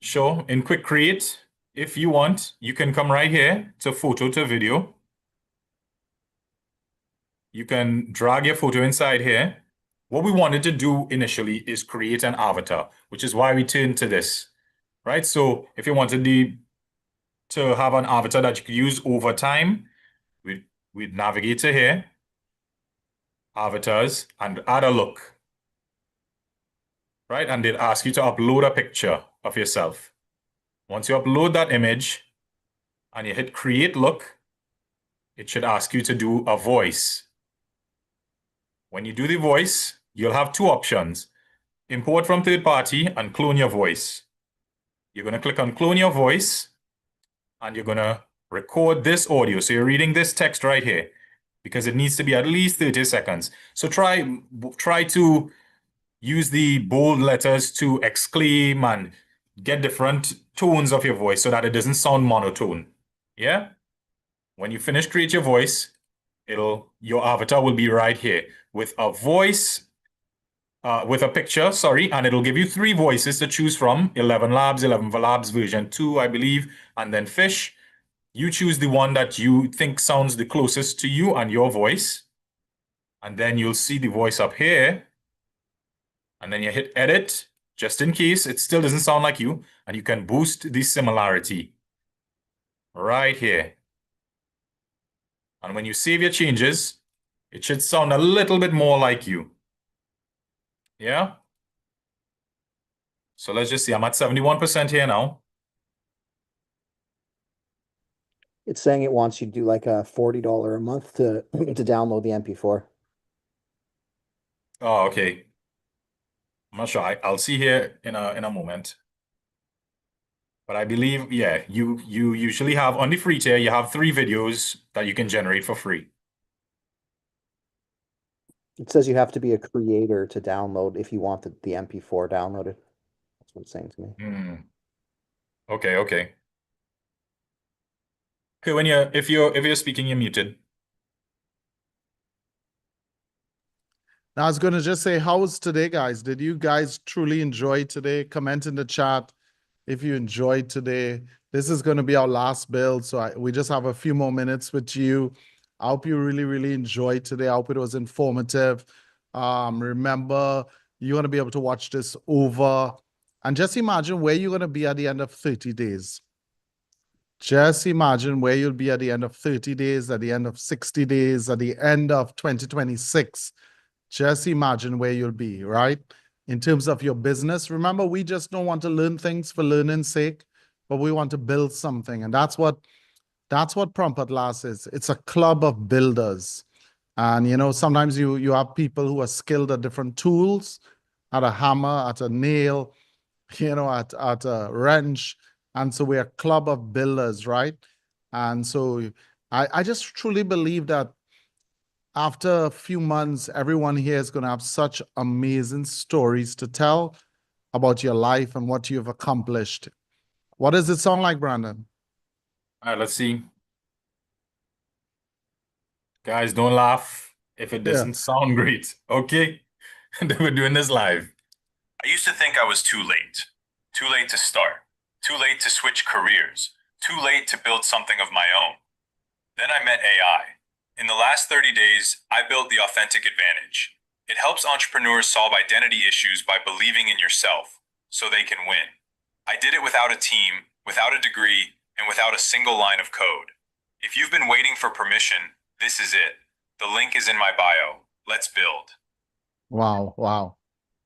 Sure. In Quick Create, if you want, you can come right here to photo to video. You can drag your photo inside here. What we wanted to do initially is create an avatar, which is why we turned to this, right? So if you wanted to have an avatar that you could use over time, we'd navigate to here, avatars, and add a look, right? And they'd ask you to upload a picture of yourself. Once you upload that image and you hit create look, it should ask you to do a voice. When you do the voice, you'll have two options: import from third party and clone your voice. You're going to click on clone your voice and you're going to record this audio. So you're reading this text right here because it needs to be at least 30 seconds. So try to use the bold letters to exclaim and get different tones of your voice so that it doesn't sound monotone. Yeah? When you finish create your voice, your avatar will be right here with a voice, with a picture, sorry, and it'll give you 3 voices to choose from: 11 Labs version 2, I believe, and then Fish. You choose the one that you think sounds the closest to you and your voice. And then you'll see the voice up here. And then you hit edit, just in case it still doesn't sound like you, and you can boost the similarity right here. And when you save your changes, it should sound a little bit more like you. Yeah? So let's just see, I'm at 71% here now. It's saying it wants you to do like a $40 a month to download the MP4. Oh, okay. I'm not sure. I'll see here in a moment. But I believe, yeah, you usually have on the free tier, you have 3 videos that you can generate for free. It says you have to be a creator to download if you want the MP4 downloaded. That's what it's saying to me. Okay, okay. Okay, if you're speaking, you're muted. Now, I was going to just say, how was today, guys? Did you guys truly enjoy today? Comment in the chat if you enjoyed today. This is going to be our last build, so we just have a few more minutes with you. I hope you really, really enjoyed today. I hope it was informative. Remember, you're going to be able to watch this over. And just imagine where you're going to be at the end of 30 days. Just imagine where you'll be at the end of 30 days, at the end of 60 days, at the end of 2026. Just imagine where you'll be, right? In terms of your business. Remember, we just don't want to learn things for learning's sake, but we want to build something. And that's what Prompt Atlas is. It's a club of builders. And, you know, sometimes you have people who are skilled at different tools, at a hammer, at a nail, at a wrench. And so we're a club of builders, right? And so I just truly believe that after a few months, everyone here is going to have such amazing stories to tell about your life and what you've accomplished. What does it sound like, Brandon? All right, let's see. Guys, don't laugh if it Yeah. doesn't sound great, okay? We're doing this live. I used to think I was too late. Too late to start. Too late to switch careers. Too late to build something of my own. Then I met AI. In the last 30 days, I built the Authentic Advantage. It helps entrepreneurs solve identity issues by believing in yourself so they can win. I did it without a team, without a degree, and without a single line of code. If you've been waiting for permission, this is it. The link is in my bio. Let's build. Wow, wow.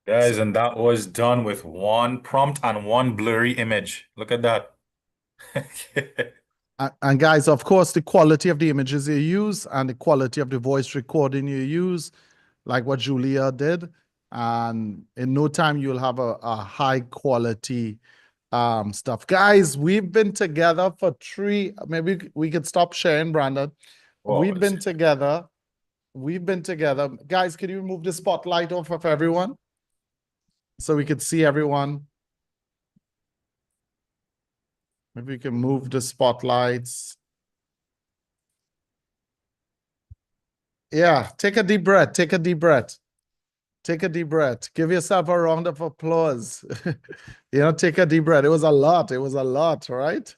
Guys, and that was done with one prompt and one blurry image. Look at that. And guys, of course, the quality of the images you use and the quality of the voice recording you use, like what Julia did, and in no time you'll have a high quality stuff. Guys, we've been together for maybe we could stop sharing, Brandon. Whoa, We've been together. Guys, can you remove the spotlight off of everyone so we could see everyone? Maybe we can move the spotlights. Yeah, take a deep breath. Take a deep breath. Take a deep breath. Give yourself a round of applause. Take a deep breath. It was a lot. It was a lot, right?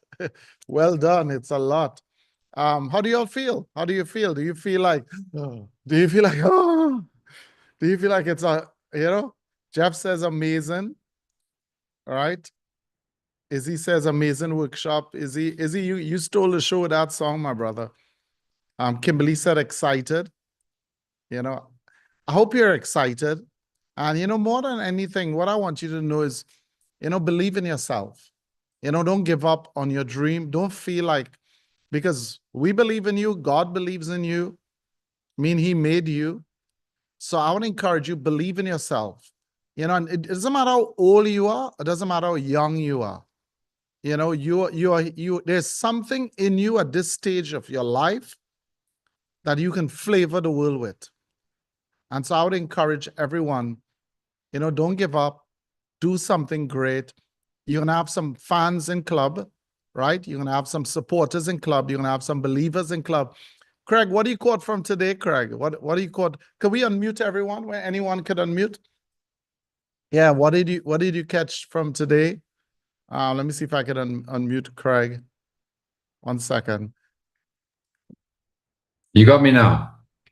Well done. It's a lot. How do you all feel? How do you feel? Do you feel like, oh, do you feel like, oh, do you feel like it's Jeff says amazing, all right? Izzy says amazing workshop. Izzy, you stole the show with that song, my brother. Kimberly said excited. I hope you're excited. And, more than anything, what I want you to know is, believe in yourself. Don't give up on your dream. Don't feel like, because we believe in you, God believes in you. He made you. So I want to encourage you, believe in yourself. And it doesn't matter how old you are. It doesn't matter how young you are. There's something in you at this stage of your life that you can flavor the world with. And so I would encourage everyone, don't give up, do something great. You're going to have some fans in club, right? You're going to have some supporters in club. You're going to have some believers in club. Craig, what do you quote from today, Craig? What do you quote? Could we unmute everyone where anyone could unmute? Yeah, what did you catch from today? Let me see if I can unmute Craig. 1 second. You got me now.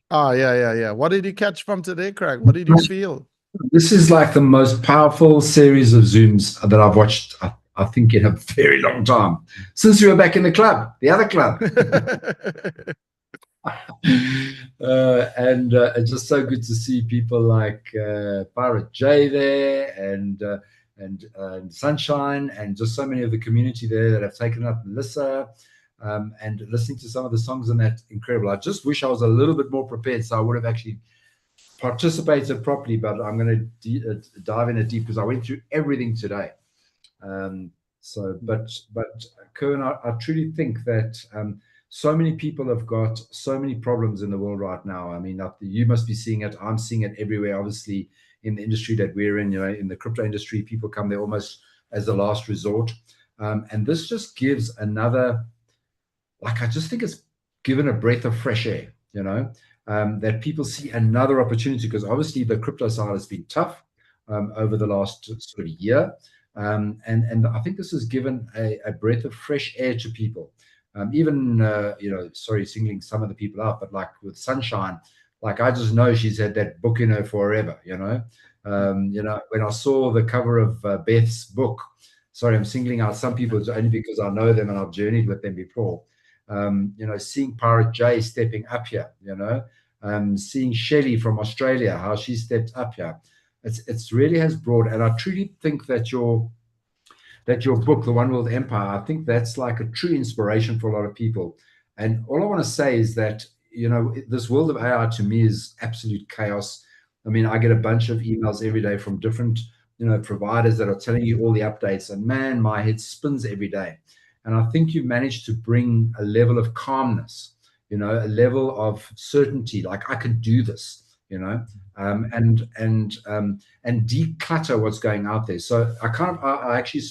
Oh, yeah. What did you catch from today, Craig? What did you feel? This is like the most powerful series of Zooms that I've watched, I think, in a very long time. Since we were back in the club, the other club. And it's just so good to see people like Pirate J there and Sunshine, and just so many of the community there that have taken up Melissa, and listening to some of the songs in that. Incredible. I just wish I was a little bit more prepared, so I would have actually participated properly, but I'm going to dive in it deep because I went through everything today. But Kerwin, I truly think that so many people have got so many problems in the world right now. You must be seeing it. I'm seeing it everywhere, obviously, in the industry that we're in. In the crypto industry, people come there almost as a last resort. And this just gives another, I just think it's given a breath of fresh air, that people see another opportunity, because obviously the crypto side has been tough over the last sort of year. And I think this has given a breath of fresh air to people. Even, sorry, singling some of the people out, but like with Sunshine, I just know she's had that book in her forever, when I saw the cover of Beth's book, sorry, I'm singling out some people only because I know them and I've journeyed with them before. Seeing Pirate J stepping up here, seeing Shelley from Australia, how she stepped up here. It's really has brought, and I truly think that your book, The One World Empire, I think that's like a true inspiration for a lot of people. And all I want to say is that, this world of AI to me is absolute chaos. I get a bunch of emails every day from different, providers that are telling you all the updates. And man, my head spins every day. And I think you've managed to bring a level of calmness, a level of certainty, like I can do this, and declutter what's going out there. So I actually,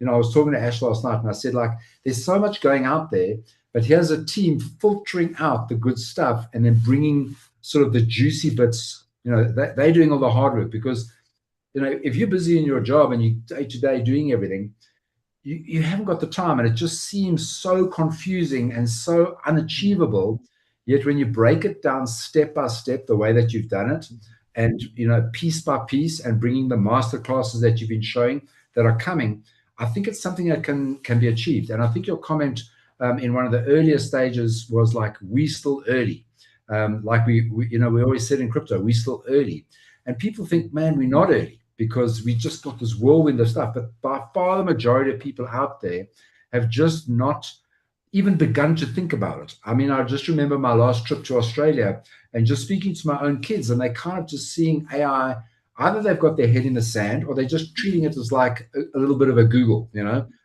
I was talking to Ash last night, and I said, like, there's so much going out there, but here's a team filtering out the good stuff and then bringing sort of the juicy bits. They're doing all the hard work, because if you're busy in your job and you day to day doing everything, you haven't got the time, and it just seems so confusing and so unachievable. Yet when you break it down step by step, the way that you've done it, and piece by piece, and bringing the master classes that you've been showing that are coming, I think it's something that can be achieved. And I think your comment in one of the earlier stages was like, we still early. Like we always said in crypto, we still early. And people think, man, we're not early, because we just got this whirlwind of stuff. But by far the majority of people out there have just not even begun to think about it. I mean, I just remember my last trip to Australia and just speaking to my own kids, and they kind of just seeing AI, either they've got their head in the sand, or they're just treating it as like a little bit of a Google,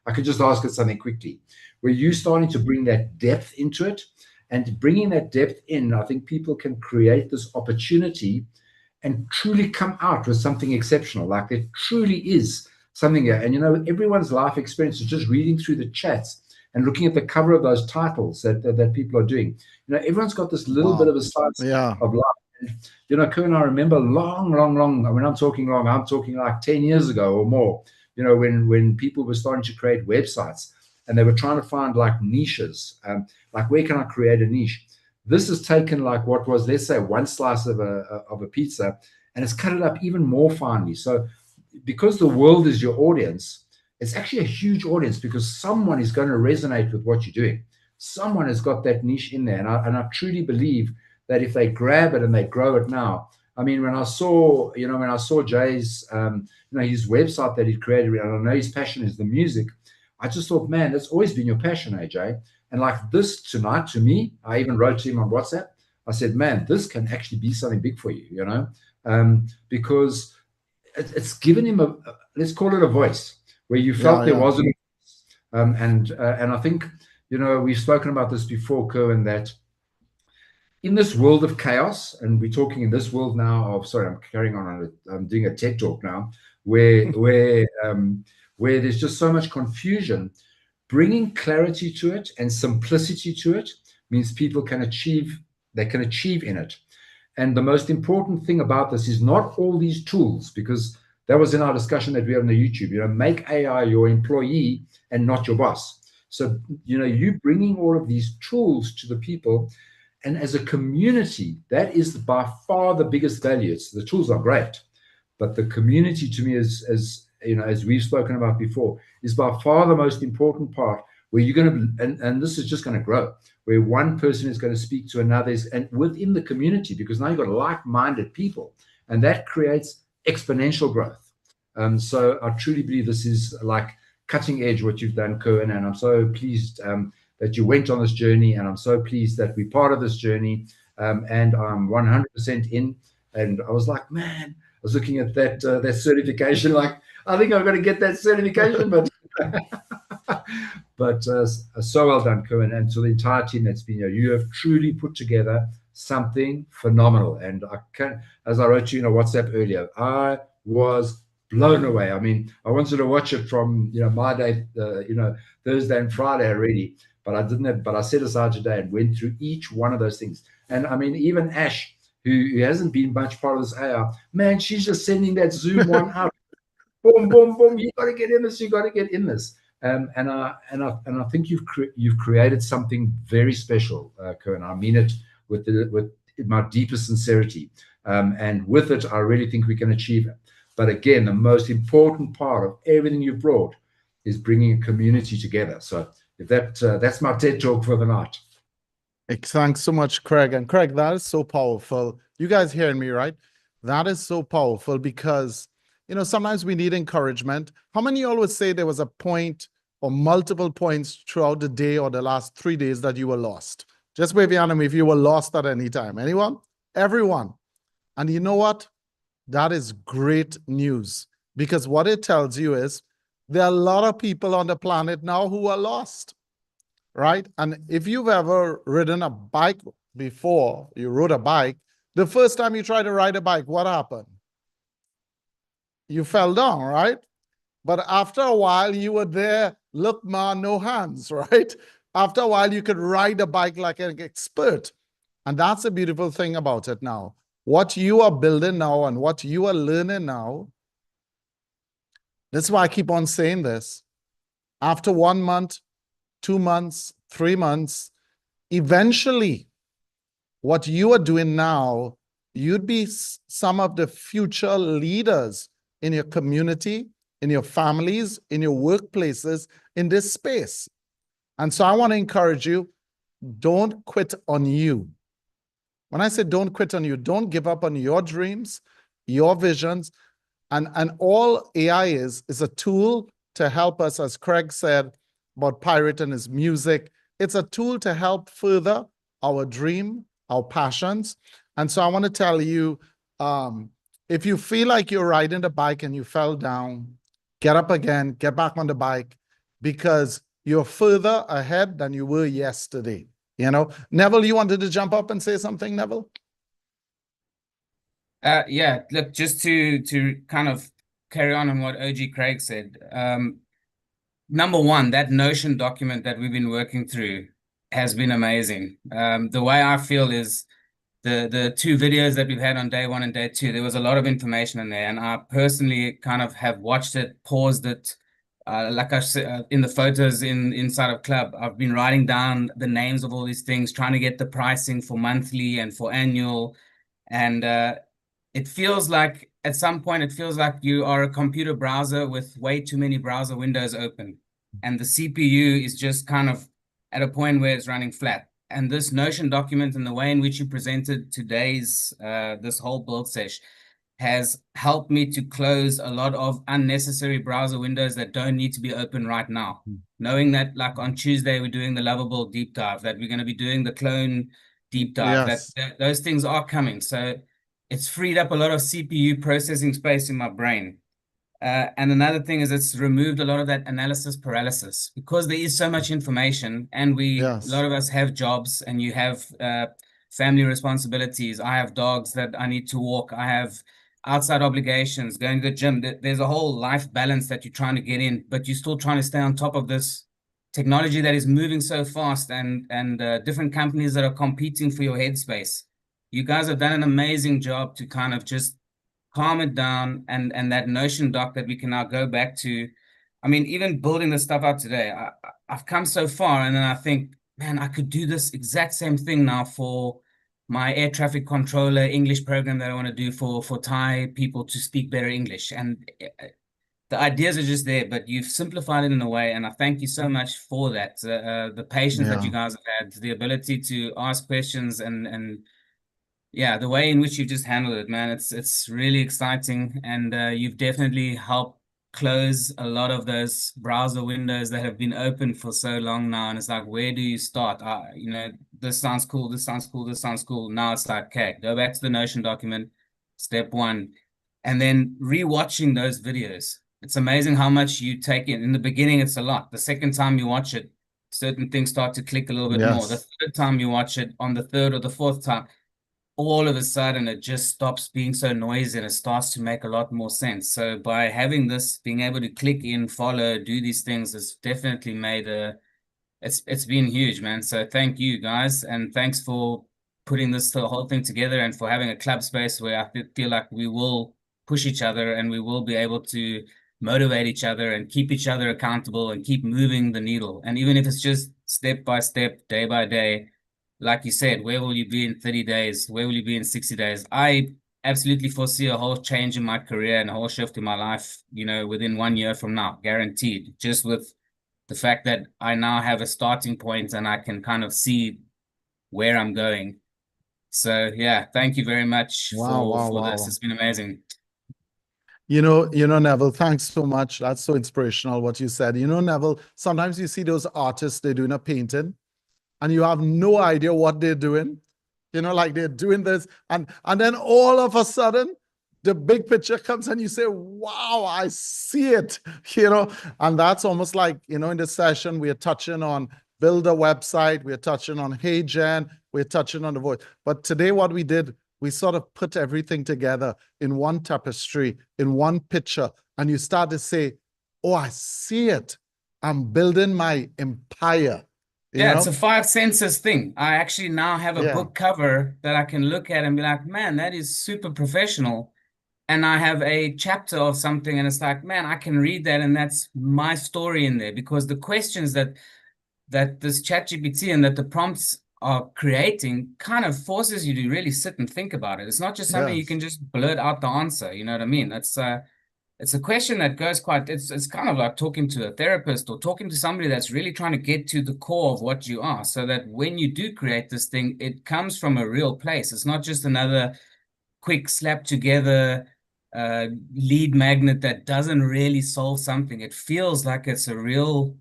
I could just ask it something quickly. Where you're starting to bring that depth into it, and bringing that depth in, I think people can create this opportunity and truly come out with something exceptional. Like there truly is something here. And everyone's life experience is just reading through the chats and looking at the cover of those titles that people are doing. Everyone's got this little bit of a slice of life. And, Kern, I remember long, when I'm talking long, I'm talking like 10 years ago or more, when people were starting to create websites and they were trying to find like niches, like where can I create a niche? This has taken like what was, let's say, one slice of a pizza, and it's cut it up even more finely. So because the world is your audience, it's actually a huge audience, because someone is going to resonate with what you're doing. Someone has got that niche in there. And I truly believe that if they grab it and they grow it now, I mean, when I saw Jay's, his website that he created, and I know his passion is the music, I just thought, man, that's always been your passion, AJ. And like this tonight, to me, I even wrote to him on WhatsApp. I said, man, this can actually be something big for you, because it's given him let's call it a voice, where you felt there wasn't. And I think, we've spoken about this before, Kerwin, that in this world of chaos, and we're talking in this world now of, sorry, I'm carrying on, I'm doing a TED talk now, where there's just so much confusion. Bringing clarity to it and simplicity to it means people can achieve in it. And the most important thing about this is not all these tools, because that was in our discussion that we had on the YouTube, make AI your employee and not your boss. So, you bringing all of these tools to the people, and as a community, that is by far the biggest value. The tools are great, but the community to me is, as we've spoken about before, is by far the most important part, where you're going to, and this is just going to grow, where one person is going to speak to another, and within the community, because now you've got like-minded people, and that creates exponential growth. So I truly believe this is like cutting edge what you've done, Cohen, and I'm so pleased that you went on this journey, and I'm so pleased that we're part of this journey, and I'm 100% in. And I was like, man, I was looking at that certification, like, I think I've got to get that certification, but so well done, Cohen, and to the entire team that's been here. You have truly put together something phenomenal. And I can, as I wrote to you in a WhatsApp earlier, I was blown away. I mean, I wanted to watch it from my day, Thursday and Friday already, but I didn't. But I set aside today and went through each one of those things. And I mean, even Ash, who hasn't been much part of this AI, man, she's just sending that Zoom one out. Boom, boom, boom! You got to get in this. You got to get in this. And I think you've created something very special, Cohen. I mean it with my deepest sincerity. And with it, I really think we can achieve it. But again, the most important part of everything you brought is bringing a community together. So if that's my TED talk for the night. Thanks so much, Craig. And Craig, that is so powerful. You guys hearing me, right? That is so powerful, because sometimes we need encouragement. How many always say there was a point or multiple points throughout the day or the last 3 days that you were lost? Just wave your hand if you were lost at any time. Anyone? Everyone. And you know what? That is great news. Because what it tells you is there are a lot of people on the planet now who are lost, right? And if you've ever ridden a bike before, you rode a bike, the first time you tried to ride a bike, what happened? You fell down, right? But after a while, you were there, look, ma, no hands, right? After a while, you could ride a bike like an expert. And that's the beautiful thing about it now. What you are building now and what you are learning now, that's why I keep on saying this. After 1 month, 2 months, 3 months, eventually, what you are doing now, you'd be some of the future leaders in your community, in your families, in your workplaces, in this space. And so I want to encourage you, don't quit on you. When I say don't quit on you, don't give up on your dreams, your visions, and all AI is a tool to help us, as Craig said about Pirate and his music. It's a tool to help further our dream, our passions. And so I want to tell you, if you feel like you're riding the bike and you fell down, get up again, get back on the bike, because you're further ahead than you were yesterday. You know, Neville, you wanted to jump up and say something, Neville? Yeah, look, just to kind of carry on what OG Craig said. Number one, that Notion document that we've been working through has been amazing. The way I feel is the 2 videos that we've had on day 1 and day 2, there was a lot of information in there, and I personally kind of have watched it, paused it. Like I said, in the photos inside of Club, I've been writing down the names of all these things, trying to get the pricing for monthly and for annual. And it feels like at some point, it feels like you are a computer browser with way too many browser windows open. And the CPU is just kind of at a point where it's running flat. And this Notion document and the way in which you presented today's, this whole build session has helped me to close a lot of unnecessary browser windows that don't need to be open right now. Knowing that like on Tuesday, we're doing the Lovable deep dive, that we're going to be doing the clone deep dive, Yes. that those things are coming. So it's freed up a lot of CPU processing space in my brain. And another thing is it's removed a lot of that analysis paralysis, because there is so much information, and a lot of us have jobs, and you have family responsibilities. I have dogs that I need to walk. I have outside obligations, going to the gym. There's a whole life balance that you're trying to get in, but you're still trying to stay on top of this technology that is moving so fast, and different companies that are competing for your headspace. You guys have done an amazing job to kind of just calm it down, and that Notion doc that we can now go back to. I mean, even building this stuff out today, I've come so far, and then I think, man, I could do this exact same thing now for my air traffic controller English program that I want to do for Thai people to speak better English. And the ideas are just there, but you've simplified it in a way, and I thank you so much for that. The patience that you guys have had, the ability to ask questions, and yeah, the way in which you just handled it, man, it's really exciting, and you've definitely helped close a lot of those browser windows that have been open for so long now. And it's like, where do you start? You know, this sounds cool, this sounds cool, this sounds cool. Now it's like, okay, go back to the Notion document, step 1, and then rewatching those videos. It's amazing how much you take in. In the beginning, it's a lot. The second time you watch it, certain things start to click a little bit more. The third time you watch it, on the third or the fourth time, all of a sudden it just stops being so noisy and it starts to make a lot more sense. So by having this, being able to click in, follow, do these things, has definitely made it's been huge, man. So thank you guys, and thanks for putting this whole thing together, and for having a club space where I feel like we will push each other, and we will be able to motivate each other and keep each other accountable and keep moving the needle. And even if it's just step by step, day by day, like you said, where will you be in 30 days? Where will you be in 60 days? I absolutely foresee a whole change in my career and a whole shift in my life, you know, within 1 year from now, guaranteed. Just with the fact that I now have a starting point and I can kind of see where I'm going. So yeah, thank you very much for this. It's been amazing. You know, Neville, thanks so much. That's so inspirational what you said. You know, Neville, sometimes you see those artists, they're doing a painting, and you have no idea what they're doing. You know, like they're doing this, and then all of a sudden, the big picture comes and you say, wow, I see it, and that's almost like, in this session, we are touching on build a website, we're touching on HeyGen, we're touching on the voice. But today what we did, we sort of put everything together in one tapestry, in one picture, and you start to say, oh, I see it. I'm building my empire. Yeah, it's a five senses thing. I actually now have a book cover that I can look at and be like, man, that is super professional. And I have a chapter of something and it's like, man, I can read that and that's my story in there, because the questions that this ChatGPT and that the prompts are creating kind of forces you to really sit and think about it. It's not just something you can just blurt out the answer. You know what I mean? It's a question that goes quite, it's kind of like talking to a therapist or talking to somebody that's really trying to get to the core of what you are, so that when you do create this thing, it comes from a real place. It's not just another quick slap together lead magnet that doesn't really solve something. It feels like it's a real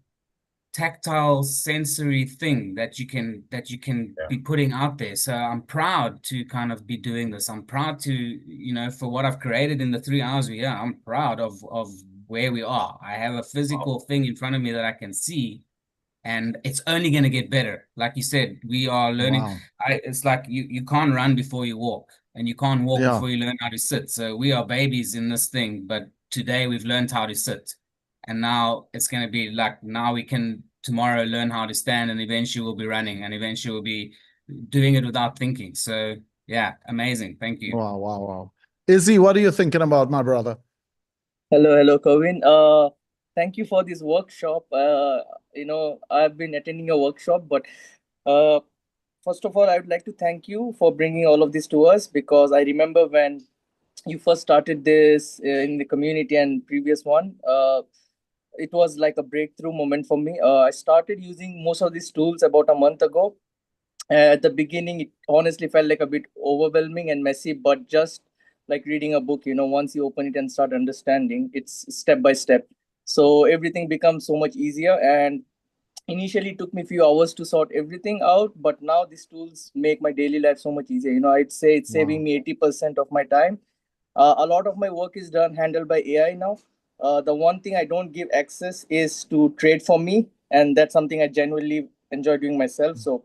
tactile sensory thing that you can be putting out there. So I'm proud to kind of be doing this. I'm proud to, for what I've created in the 3 hours we're here. I'm proud of where we are. I have a physical thing in front of me that I can see, and it's only going to get better. Like you said, we are learning. Wow. It's like you can't run before you walk, and you can't walk before you learn how to sit. So we are babies in this thing, but today we've learned how to sit. And now it's going to be like, now we can tomorrow learn how to stand, and eventually we'll be running, and eventually we'll be doing it without thinking. So yeah, amazing. Thank you. Wow, wow, wow. Izzy, what are you thinking about, my brother? Hello, Kevin. Thank you for this workshop. I've been attending a workshop, but first of all, I would like to thank you for bringing all of this to us, because I remember when you first started this in the community and previous one, it was like a breakthrough moment for me. I started using most of these tools about a month ago. At the beginning, it honestly felt like a bit overwhelming and messy, but just like reading a book, once you open it and start understanding, it's step by step. So everything becomes so much easier. And initially it took me a few hours to sort everything out, but now these tools make my daily life so much easier. I'd say it's saving me 80% of my time. A lot of my work is handled by AI now. The one thing I don't give access is to trade for me, and that's something I genuinely enjoy doing myself. So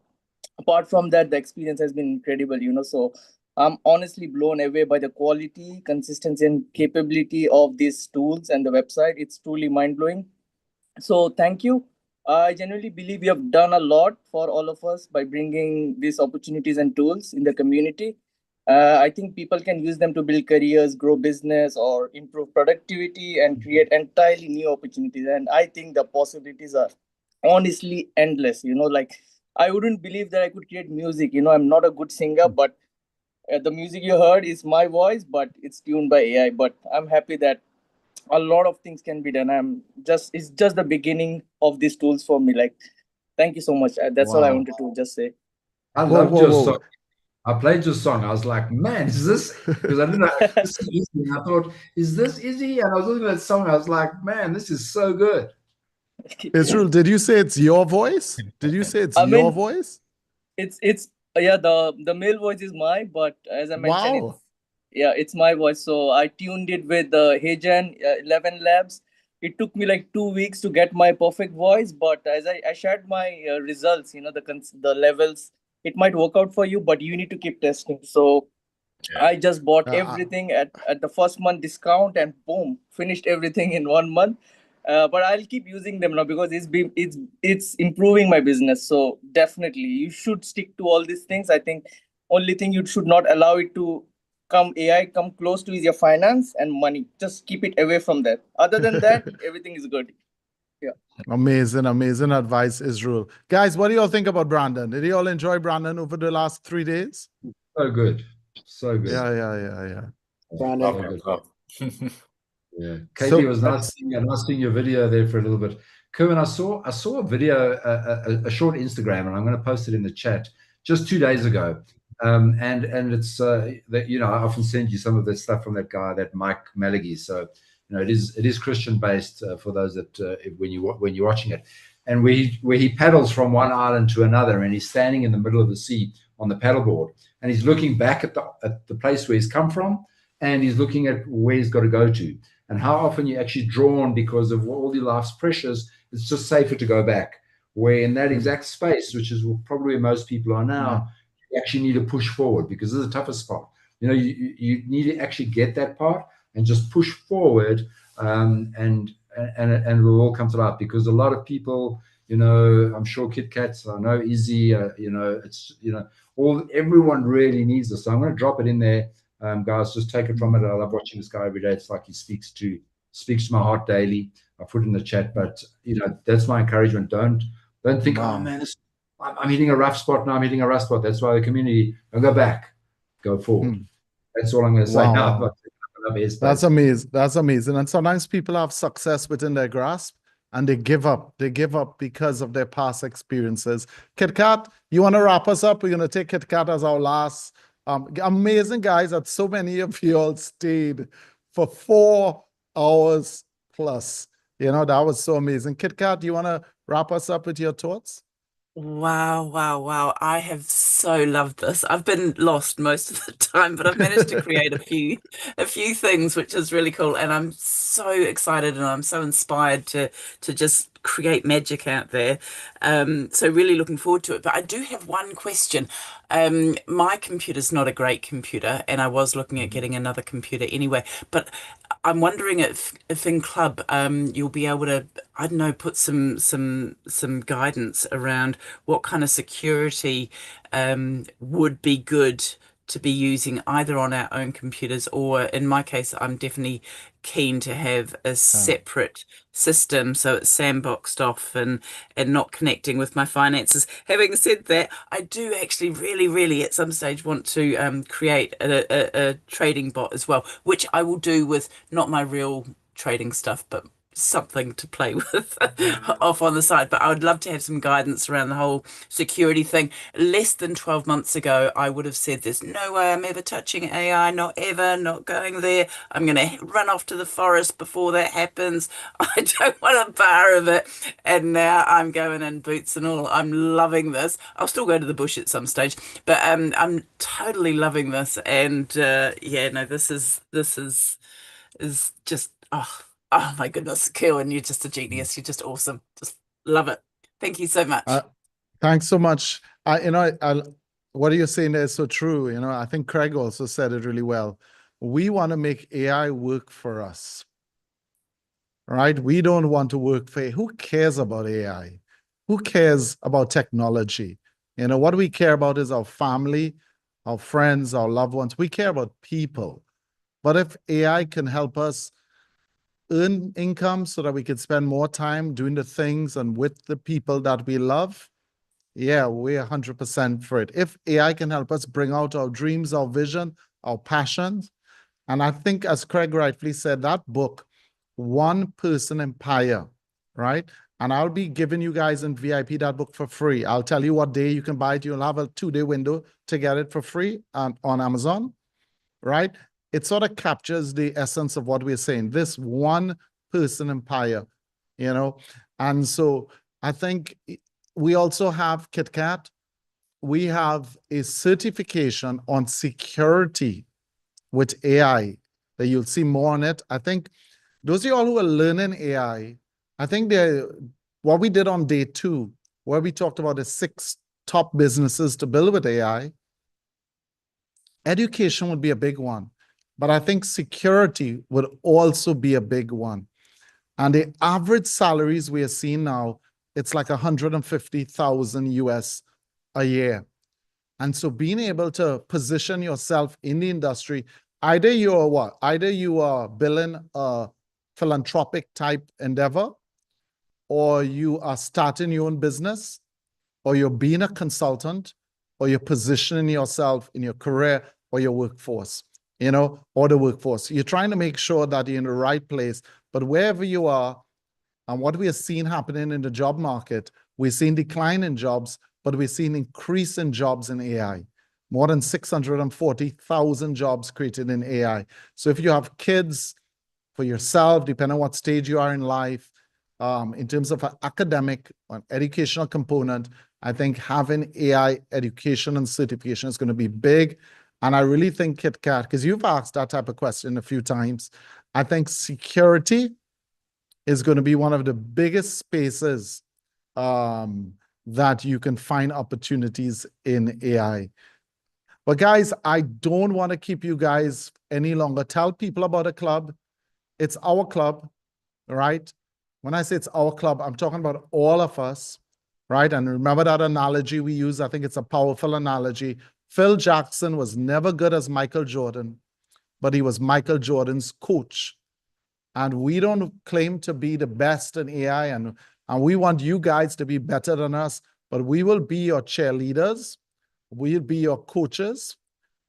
apart from that, the experience has been incredible. So I'm honestly blown away by the quality, consistency, and capability of these tools and the website. It's truly mind-blowing. So thank you. I genuinely believe you have done a lot for all of us by bringing these opportunities and tools in the community. I think people can use them to build careers, grow business, or improve productivity and create entirely new opportunities. And I think the possibilities are honestly endless. Like, I wouldn't believe that I could create music. I'm not a good singer, but the music you heard is my voice, but it's tuned by AI. But I'm happy that a lot of things can be done. It's just the beginning of these tools for me. Like, thank you so much. That's all I wanted to just say. I loved your song. I played your song. I was like, man, is this? Because I didn't know this is easy. And I thought, is this easy? And I was looking at that song. I was like, man, this is so good. Israel, did you say it's your voice? Did you say it's your voice? It's the male voice is mine, but as I mentioned, it's my voice. So I tuned it with the HeyGen 11 Labs. It took me like 2 weeks to get my perfect voice, but as I shared my results, the levels, it might work out for you, but you need to keep testing. So I just bought everything at the first month discount, and boom, finished everything in 1 month. But I'll keep using them now because it's improving my business. So definitely you should stick to all these things. I think only thing you should not allow it to come close to is your finance and money. Just keep it away from that. Other than that, everything is good. Yeah. Amazing advice, Israel. Guys, what do you all think about Brandon? Did you all enjoy Brandon over the last 3 days? So good. So good. Yeah. Brandon. Yeah, Katie, was nice seeing your video there for a little bit. Kerwin, I saw a video, a short Instagram, and I'm going to post it in the chat just 2 days ago. And it's that I often send you some of the stuff from that guy, that Mike Malaghy. So it is Christian based for those that when you're watching it, and where he paddles from one island to another, and he's standing in the middle of the sea on the paddleboard, and he's looking back at the place where he's come from. and he's looking at where he's got to go to. And how often you're actually drawn because of all the life's pressures, it's just safer to go back. Where in that exact space, which is probably where most people are now, you actually need to push forward because this is the toughest part. You know, you need to actually get that part and just push forward, and it will all come to life. Because a lot of people, you know, I'm sure Kit Kats, I know Izzy, you know, it's, you know, everyone really needs this. So I'm going to drop it in there. Guys, just take it from it. I love watching this guy every day. It's like he speaks to my heart daily. I put it in the chat, but you know, that's my encouragement. Don't think, oh man, I'm hitting a rough spot now. I'm hitting a rough spot. That's why the community, don't go back, go forward. That's all I'm going to say now. Wow. That's amazing. That's amazing. And sometimes people have success within their grasp and they give up. They give up because of their past experiences. Kit Kat, you want to wrap us up? We're going to take Kit Kat as our last. Amazing, guys, that so many of you all stayed for 4 hours plus. You know, that was so amazing. Kit Kat, do you want to wrap us up with your thoughts? Wow, wow, wow. I have so loved this. I've been lost most of the time, but I've managed to create a few things, which is really cool. And I'm so excited and I'm so inspired to just create magic out there. So really looking forward to it. But I do have one question. My computer's not a great computer, and I was looking at getting another computer anyway. But I'm wondering if in club you'll be able to, I don't know, put some guidance around what kind of security would be good to be using either on our own computers, or in my case, I'm definitely keen to have a separate system so it's sandboxed off and not connecting with my finances. Having said that, I do actually really at some stage want to create a trading bot as well, which I will do with not my real trading stuff, but something to play with off on the side. But I would love to have some guidance around the whole security thing. Less than 12 months ago, I would have said there's no way I'm ever touching AI, not ever, not going there. I'm going to run off to the forest before that happens. I don't want a bar of it. And now I'm going in boots and all. I'm loving this. I'll still go to the bush at some stage, but I'm totally loving this. And yeah, no, this is just, oh my goodness, Kerwin, you're just a genius. You're just awesome. Just love it. Thank you so much. Thanks so much. What you're saying there is so true. You know, I think Craig also said it really well. We want to make AI work for us, right? We don't want to work for, who cares about AI? Who cares about technology? You know, what we care about is our family, our friends, our loved ones. We care about people. But if AI can help us earn income so that we can spend more time doing the things and with the people that we love, yeah, we're 100% for it. If AI can help us bring out our dreams, our vision, our passions, and I think as Craig rightfully said, that book, One Person Empire, right? And I'll be giving you guys in VIP that book for free. I'll tell you what day you can buy it. You'll have a 2-day window to get it for free on Amazon, right? It sort of captures the essence of what we're saying, this one person empire, you know? And so I think we also have Kit Kat. We have a certification on security with AI that you'll see more on it. I think those of you all who are learning AI, I think what we did on day 2, where we talked about the 6 top businesses to build with AI, education would be a big one. But I think security would also be a big one. And the average salaries we are seeing now, it's like 150,000 US a year. And so being able to position yourself in the industry, either you are what? Either you are building a philanthropic type endeavor, or you are starting your own business, or you're being a consultant, or you're positioning yourself in your career or your workforce, you know, or the workforce. You're trying to make sure that you're in the right place. But wherever you are, and what we are seeing happening in the job market, we're seeing decline in jobs, but we're seeing increase in jobs in AI. More than 640,000 jobs created in AI. So if you have kids, for yourself, depending on what stage you are in life, in terms of an academic or educational component, I think having AI education and certification is going to be big. And I really think KitKat, because you've asked that type of question a few times, I think security is going to be one of the biggest spaces that you can find opportunities in AI. But guys, I don't want to keep you guys any longer. Tell people about the club. It's our club, right? When I say it's our club, I'm talking about all of us, right? And remember that analogy we use. I think it's a powerful analogy. Phil Jackson was never good as Michael Jordan, but he was Michael Jordan's coach. And we don't claim to be the best in AI, and we want you guys to be better than us, but we will be your cheerleaders. We'll be your coaches.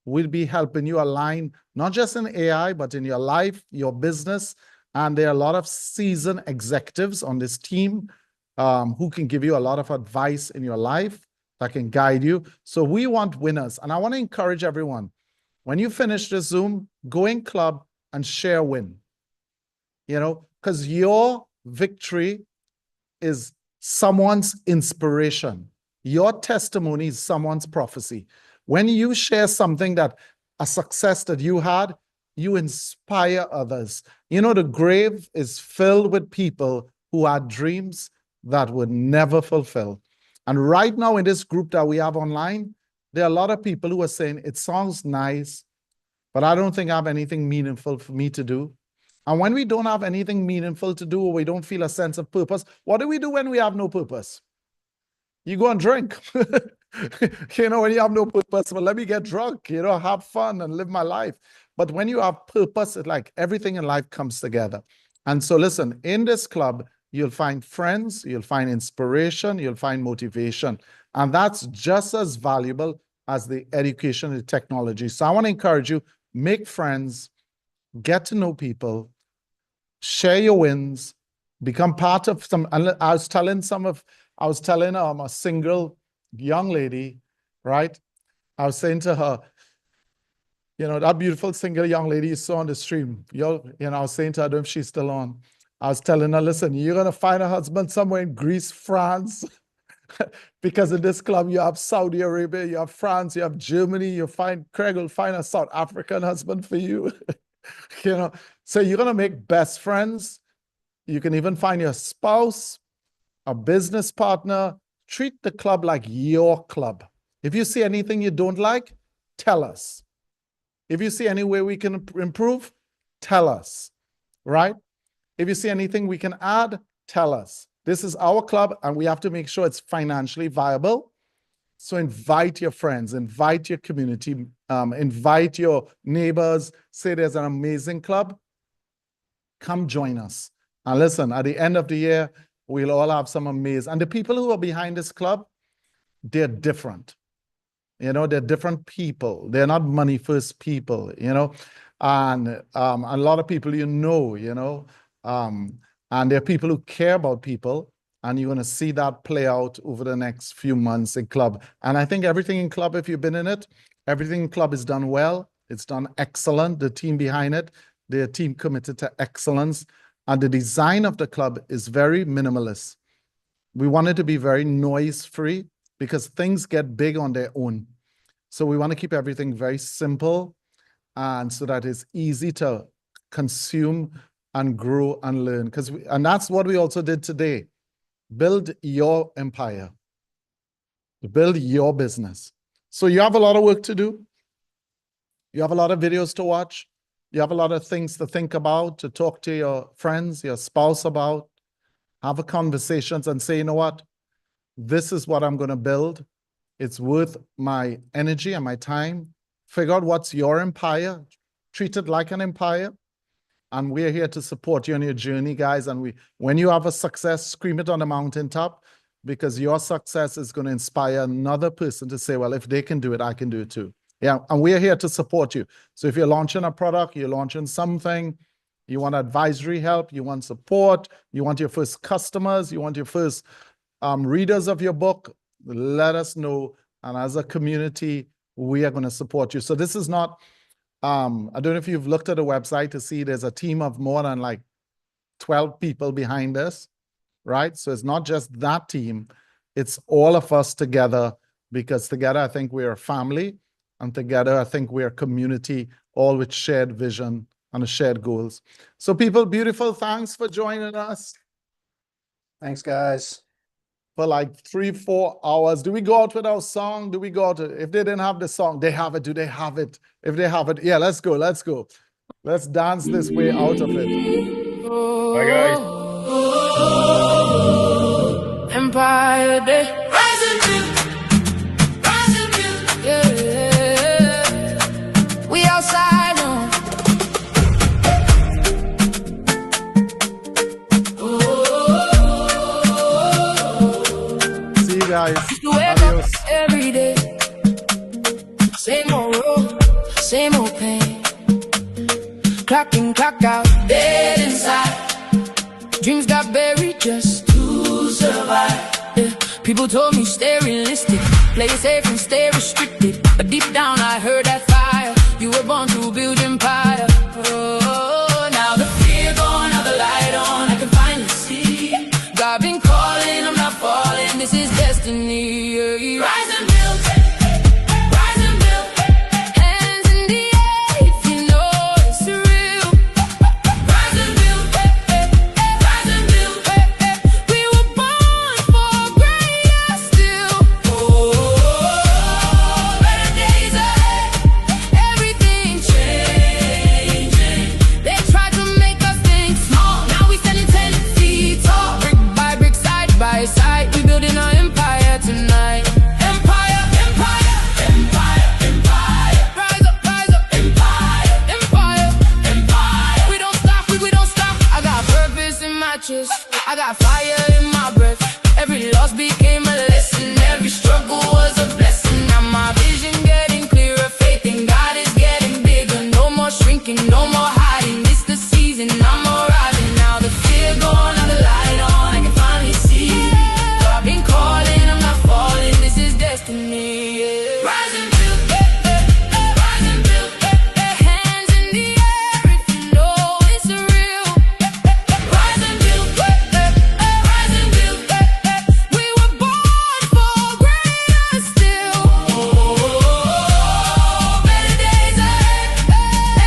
We'll be helping you align, not just in AI, but in your life, your business. And there are a lot of seasoned executives on this team who can give you a lot of advice in your life that can guide you. So we want winners. And I want to encourage everyone, when you finish the Zoom, go in club and share win. You know, because your victory is someone's inspiration. Your testimony is someone's prophecy. When you share something that a success that you had, you inspire others. You know, the grave is filled with people who had dreams that would never fulfill. And right now in this group that we have online, there are a lot of people who are saying, it sounds nice, but I don't think I have anything meaningful for me to do. And when we don't have anything meaningful to do, or we don't feel a sense of purpose, what do we do when we have no purpose? You go and drink. You know, when you have no purpose, well, let me get drunk, you know, have fun and live my life. But when you have purpose, it's like everything in life comes together. And so listen, in this club, you'll find friends, you'll find inspiration, you'll find motivation. And that's just as valuable as the education and technology. So I want to encourage you, make friends, get to know people, share your wins, become part of some. I was telling a single young lady, right? I was saying to her, you know, that beautiful single young lady you saw on the stream, I was saying to her, I don't know if she's still on. I was telling her, listen, you're going to find a husband somewhere in Greece, France, because in this club, you have Saudi Arabia, you have France, you have Germany, Craig will find a South African husband for you. You know, so you're going to make best friends. You can even find your spouse, a business partner. Treat the club like your club. If you see anything you don't like, tell us. If you see any way we can improve, tell us, right? If you see anything we can add, tell us. This is our club, and we have to make sure it's financially viable. So invite your friends, invite your community, invite your neighbors, say there's an amazing club. Come join us. And listen, at the end of the year, we'll all have some amazing, and the people who are behind this club, they're different. You know, they're different people. They're not money first people, you know, and a lot of people, you know, and there are people who care about people. And you're going to see that play out over the next few months in club. And I think everything in club, if you've been in it, everything in club is done well. It's done excellent. The team behind it, they're a team committed to excellence. And the design of the club is very minimalist. We want it to be very noise-free because things get big on their own. So we want to keep everything very simple and so that it's easy to consume and grow and learn. And that's what we also did today. Build your empire, build your business. So you have a lot of work to do. You have a lot of videos to watch. You have a lot of things to think about, to talk to your friends, your spouse about, have a conversations and say, you know what, this is what I'm going to build. It's worth my energy and my time. Figure out what's your empire, treat it like an empire. And we're here to support you on your journey, guys. And when you have a success, scream it on the mountaintop, because your success is going to inspire another person to say, well, if they can do it, I can do it too. Yeah, and we're here to support you. So if you're launching a product, you're launching something, you want advisory help, you want support, you want your first customers, you want your first readers of your book, let us know. And as a community, we are going to support you. So this is not... I don't know if you've looked at the website to see there's a team of more than like 12 people behind us, right? So it's not just that team, it's all of us together, because together I think we're a family And together, I think we're a community, all with shared vision and shared goals. So people, beautiful, thanks for joining us Thanks, guys. for like 3-4 hours. Do we go out with our song? Do we go out? If they didn't have the song, they have it. Do they have it? If they have it, yeah, let's go. Let's go. Let's dance this way out of it. Bye, guys. Empire Day. Rise and build. Rise and build. Yeah. We outside now. See you guys. You wake up Adios. every day. Same old road, same old pain. Clock in, clock out, dead inside. Dreams got buried just to survive. Yeah. People told me stay realistic, play it safe and stay restricted. But deep down I heard that fire. You were born to build empire. Oh, now the fear gone, now the light on. I can finally see. God been calling, I'm not falling. This is destiny. Yeah. Rise and build. Rise and build. Hands in the air if you know it's real. Rise and build. Rise and build. We were born for greater still. Oh, better days ahead. Everything changing. They tried to make us think small. Now we standing 10 feet tall. Brick by brick, side by side. We building our empire tonight. Empire, empire, empire, empire. Rise up, empire, empire, empire. We don't stop, we don't stop. I got purpose in my chest. I got fire in my breath. Every loss became a lesson. Every struggle was a blessing. Now my vision getting clearer. Faith in God is getting bigger. No more shrinking, no more hiding. It's the season, I'm arriving. Now the fear gone, now the light on. I can finally see. God been calling, I'm not falling. This is destiny. Yeah. Rise and build, rise and build. Hands in the air if you know it's real. Rise and build, rise and build. We were born for greater still. Oh, better days ahead.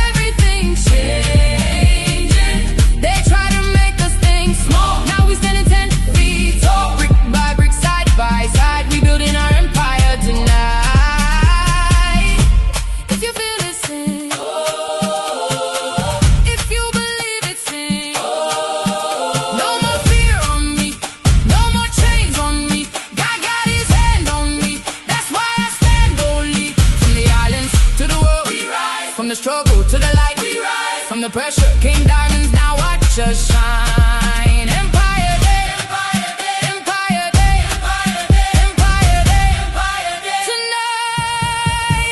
Everything's changing. They try to make us think small. Now we standing 10 feet tall. Brick by brick, side by side. We building our empire tonight. If you feel it, sing. If you believe it, sing. No more fear on me. No more chains on me. God got his hand on me. That's why I stand boldly. From the islands to the world, we rise. From the struggle to the light, we rise. From the pressure came diamonds. Now watch us shine. Empire Day, Empire Day, Empire Day, Empire Day, Empire Day, Empire Day. Tonight,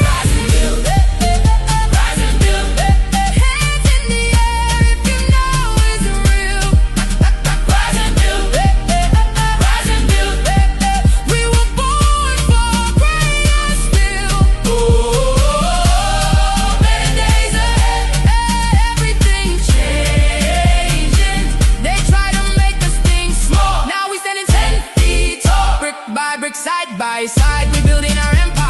rise and build, rise and build. Hands in the air if you know it's real. Rise and build, rise and build. We were born for greater still. Oh, better days ahead. Everything changing. They try to make us think small. Now we standing 10 feet tall. Brick by brick, side by side. We building our empire.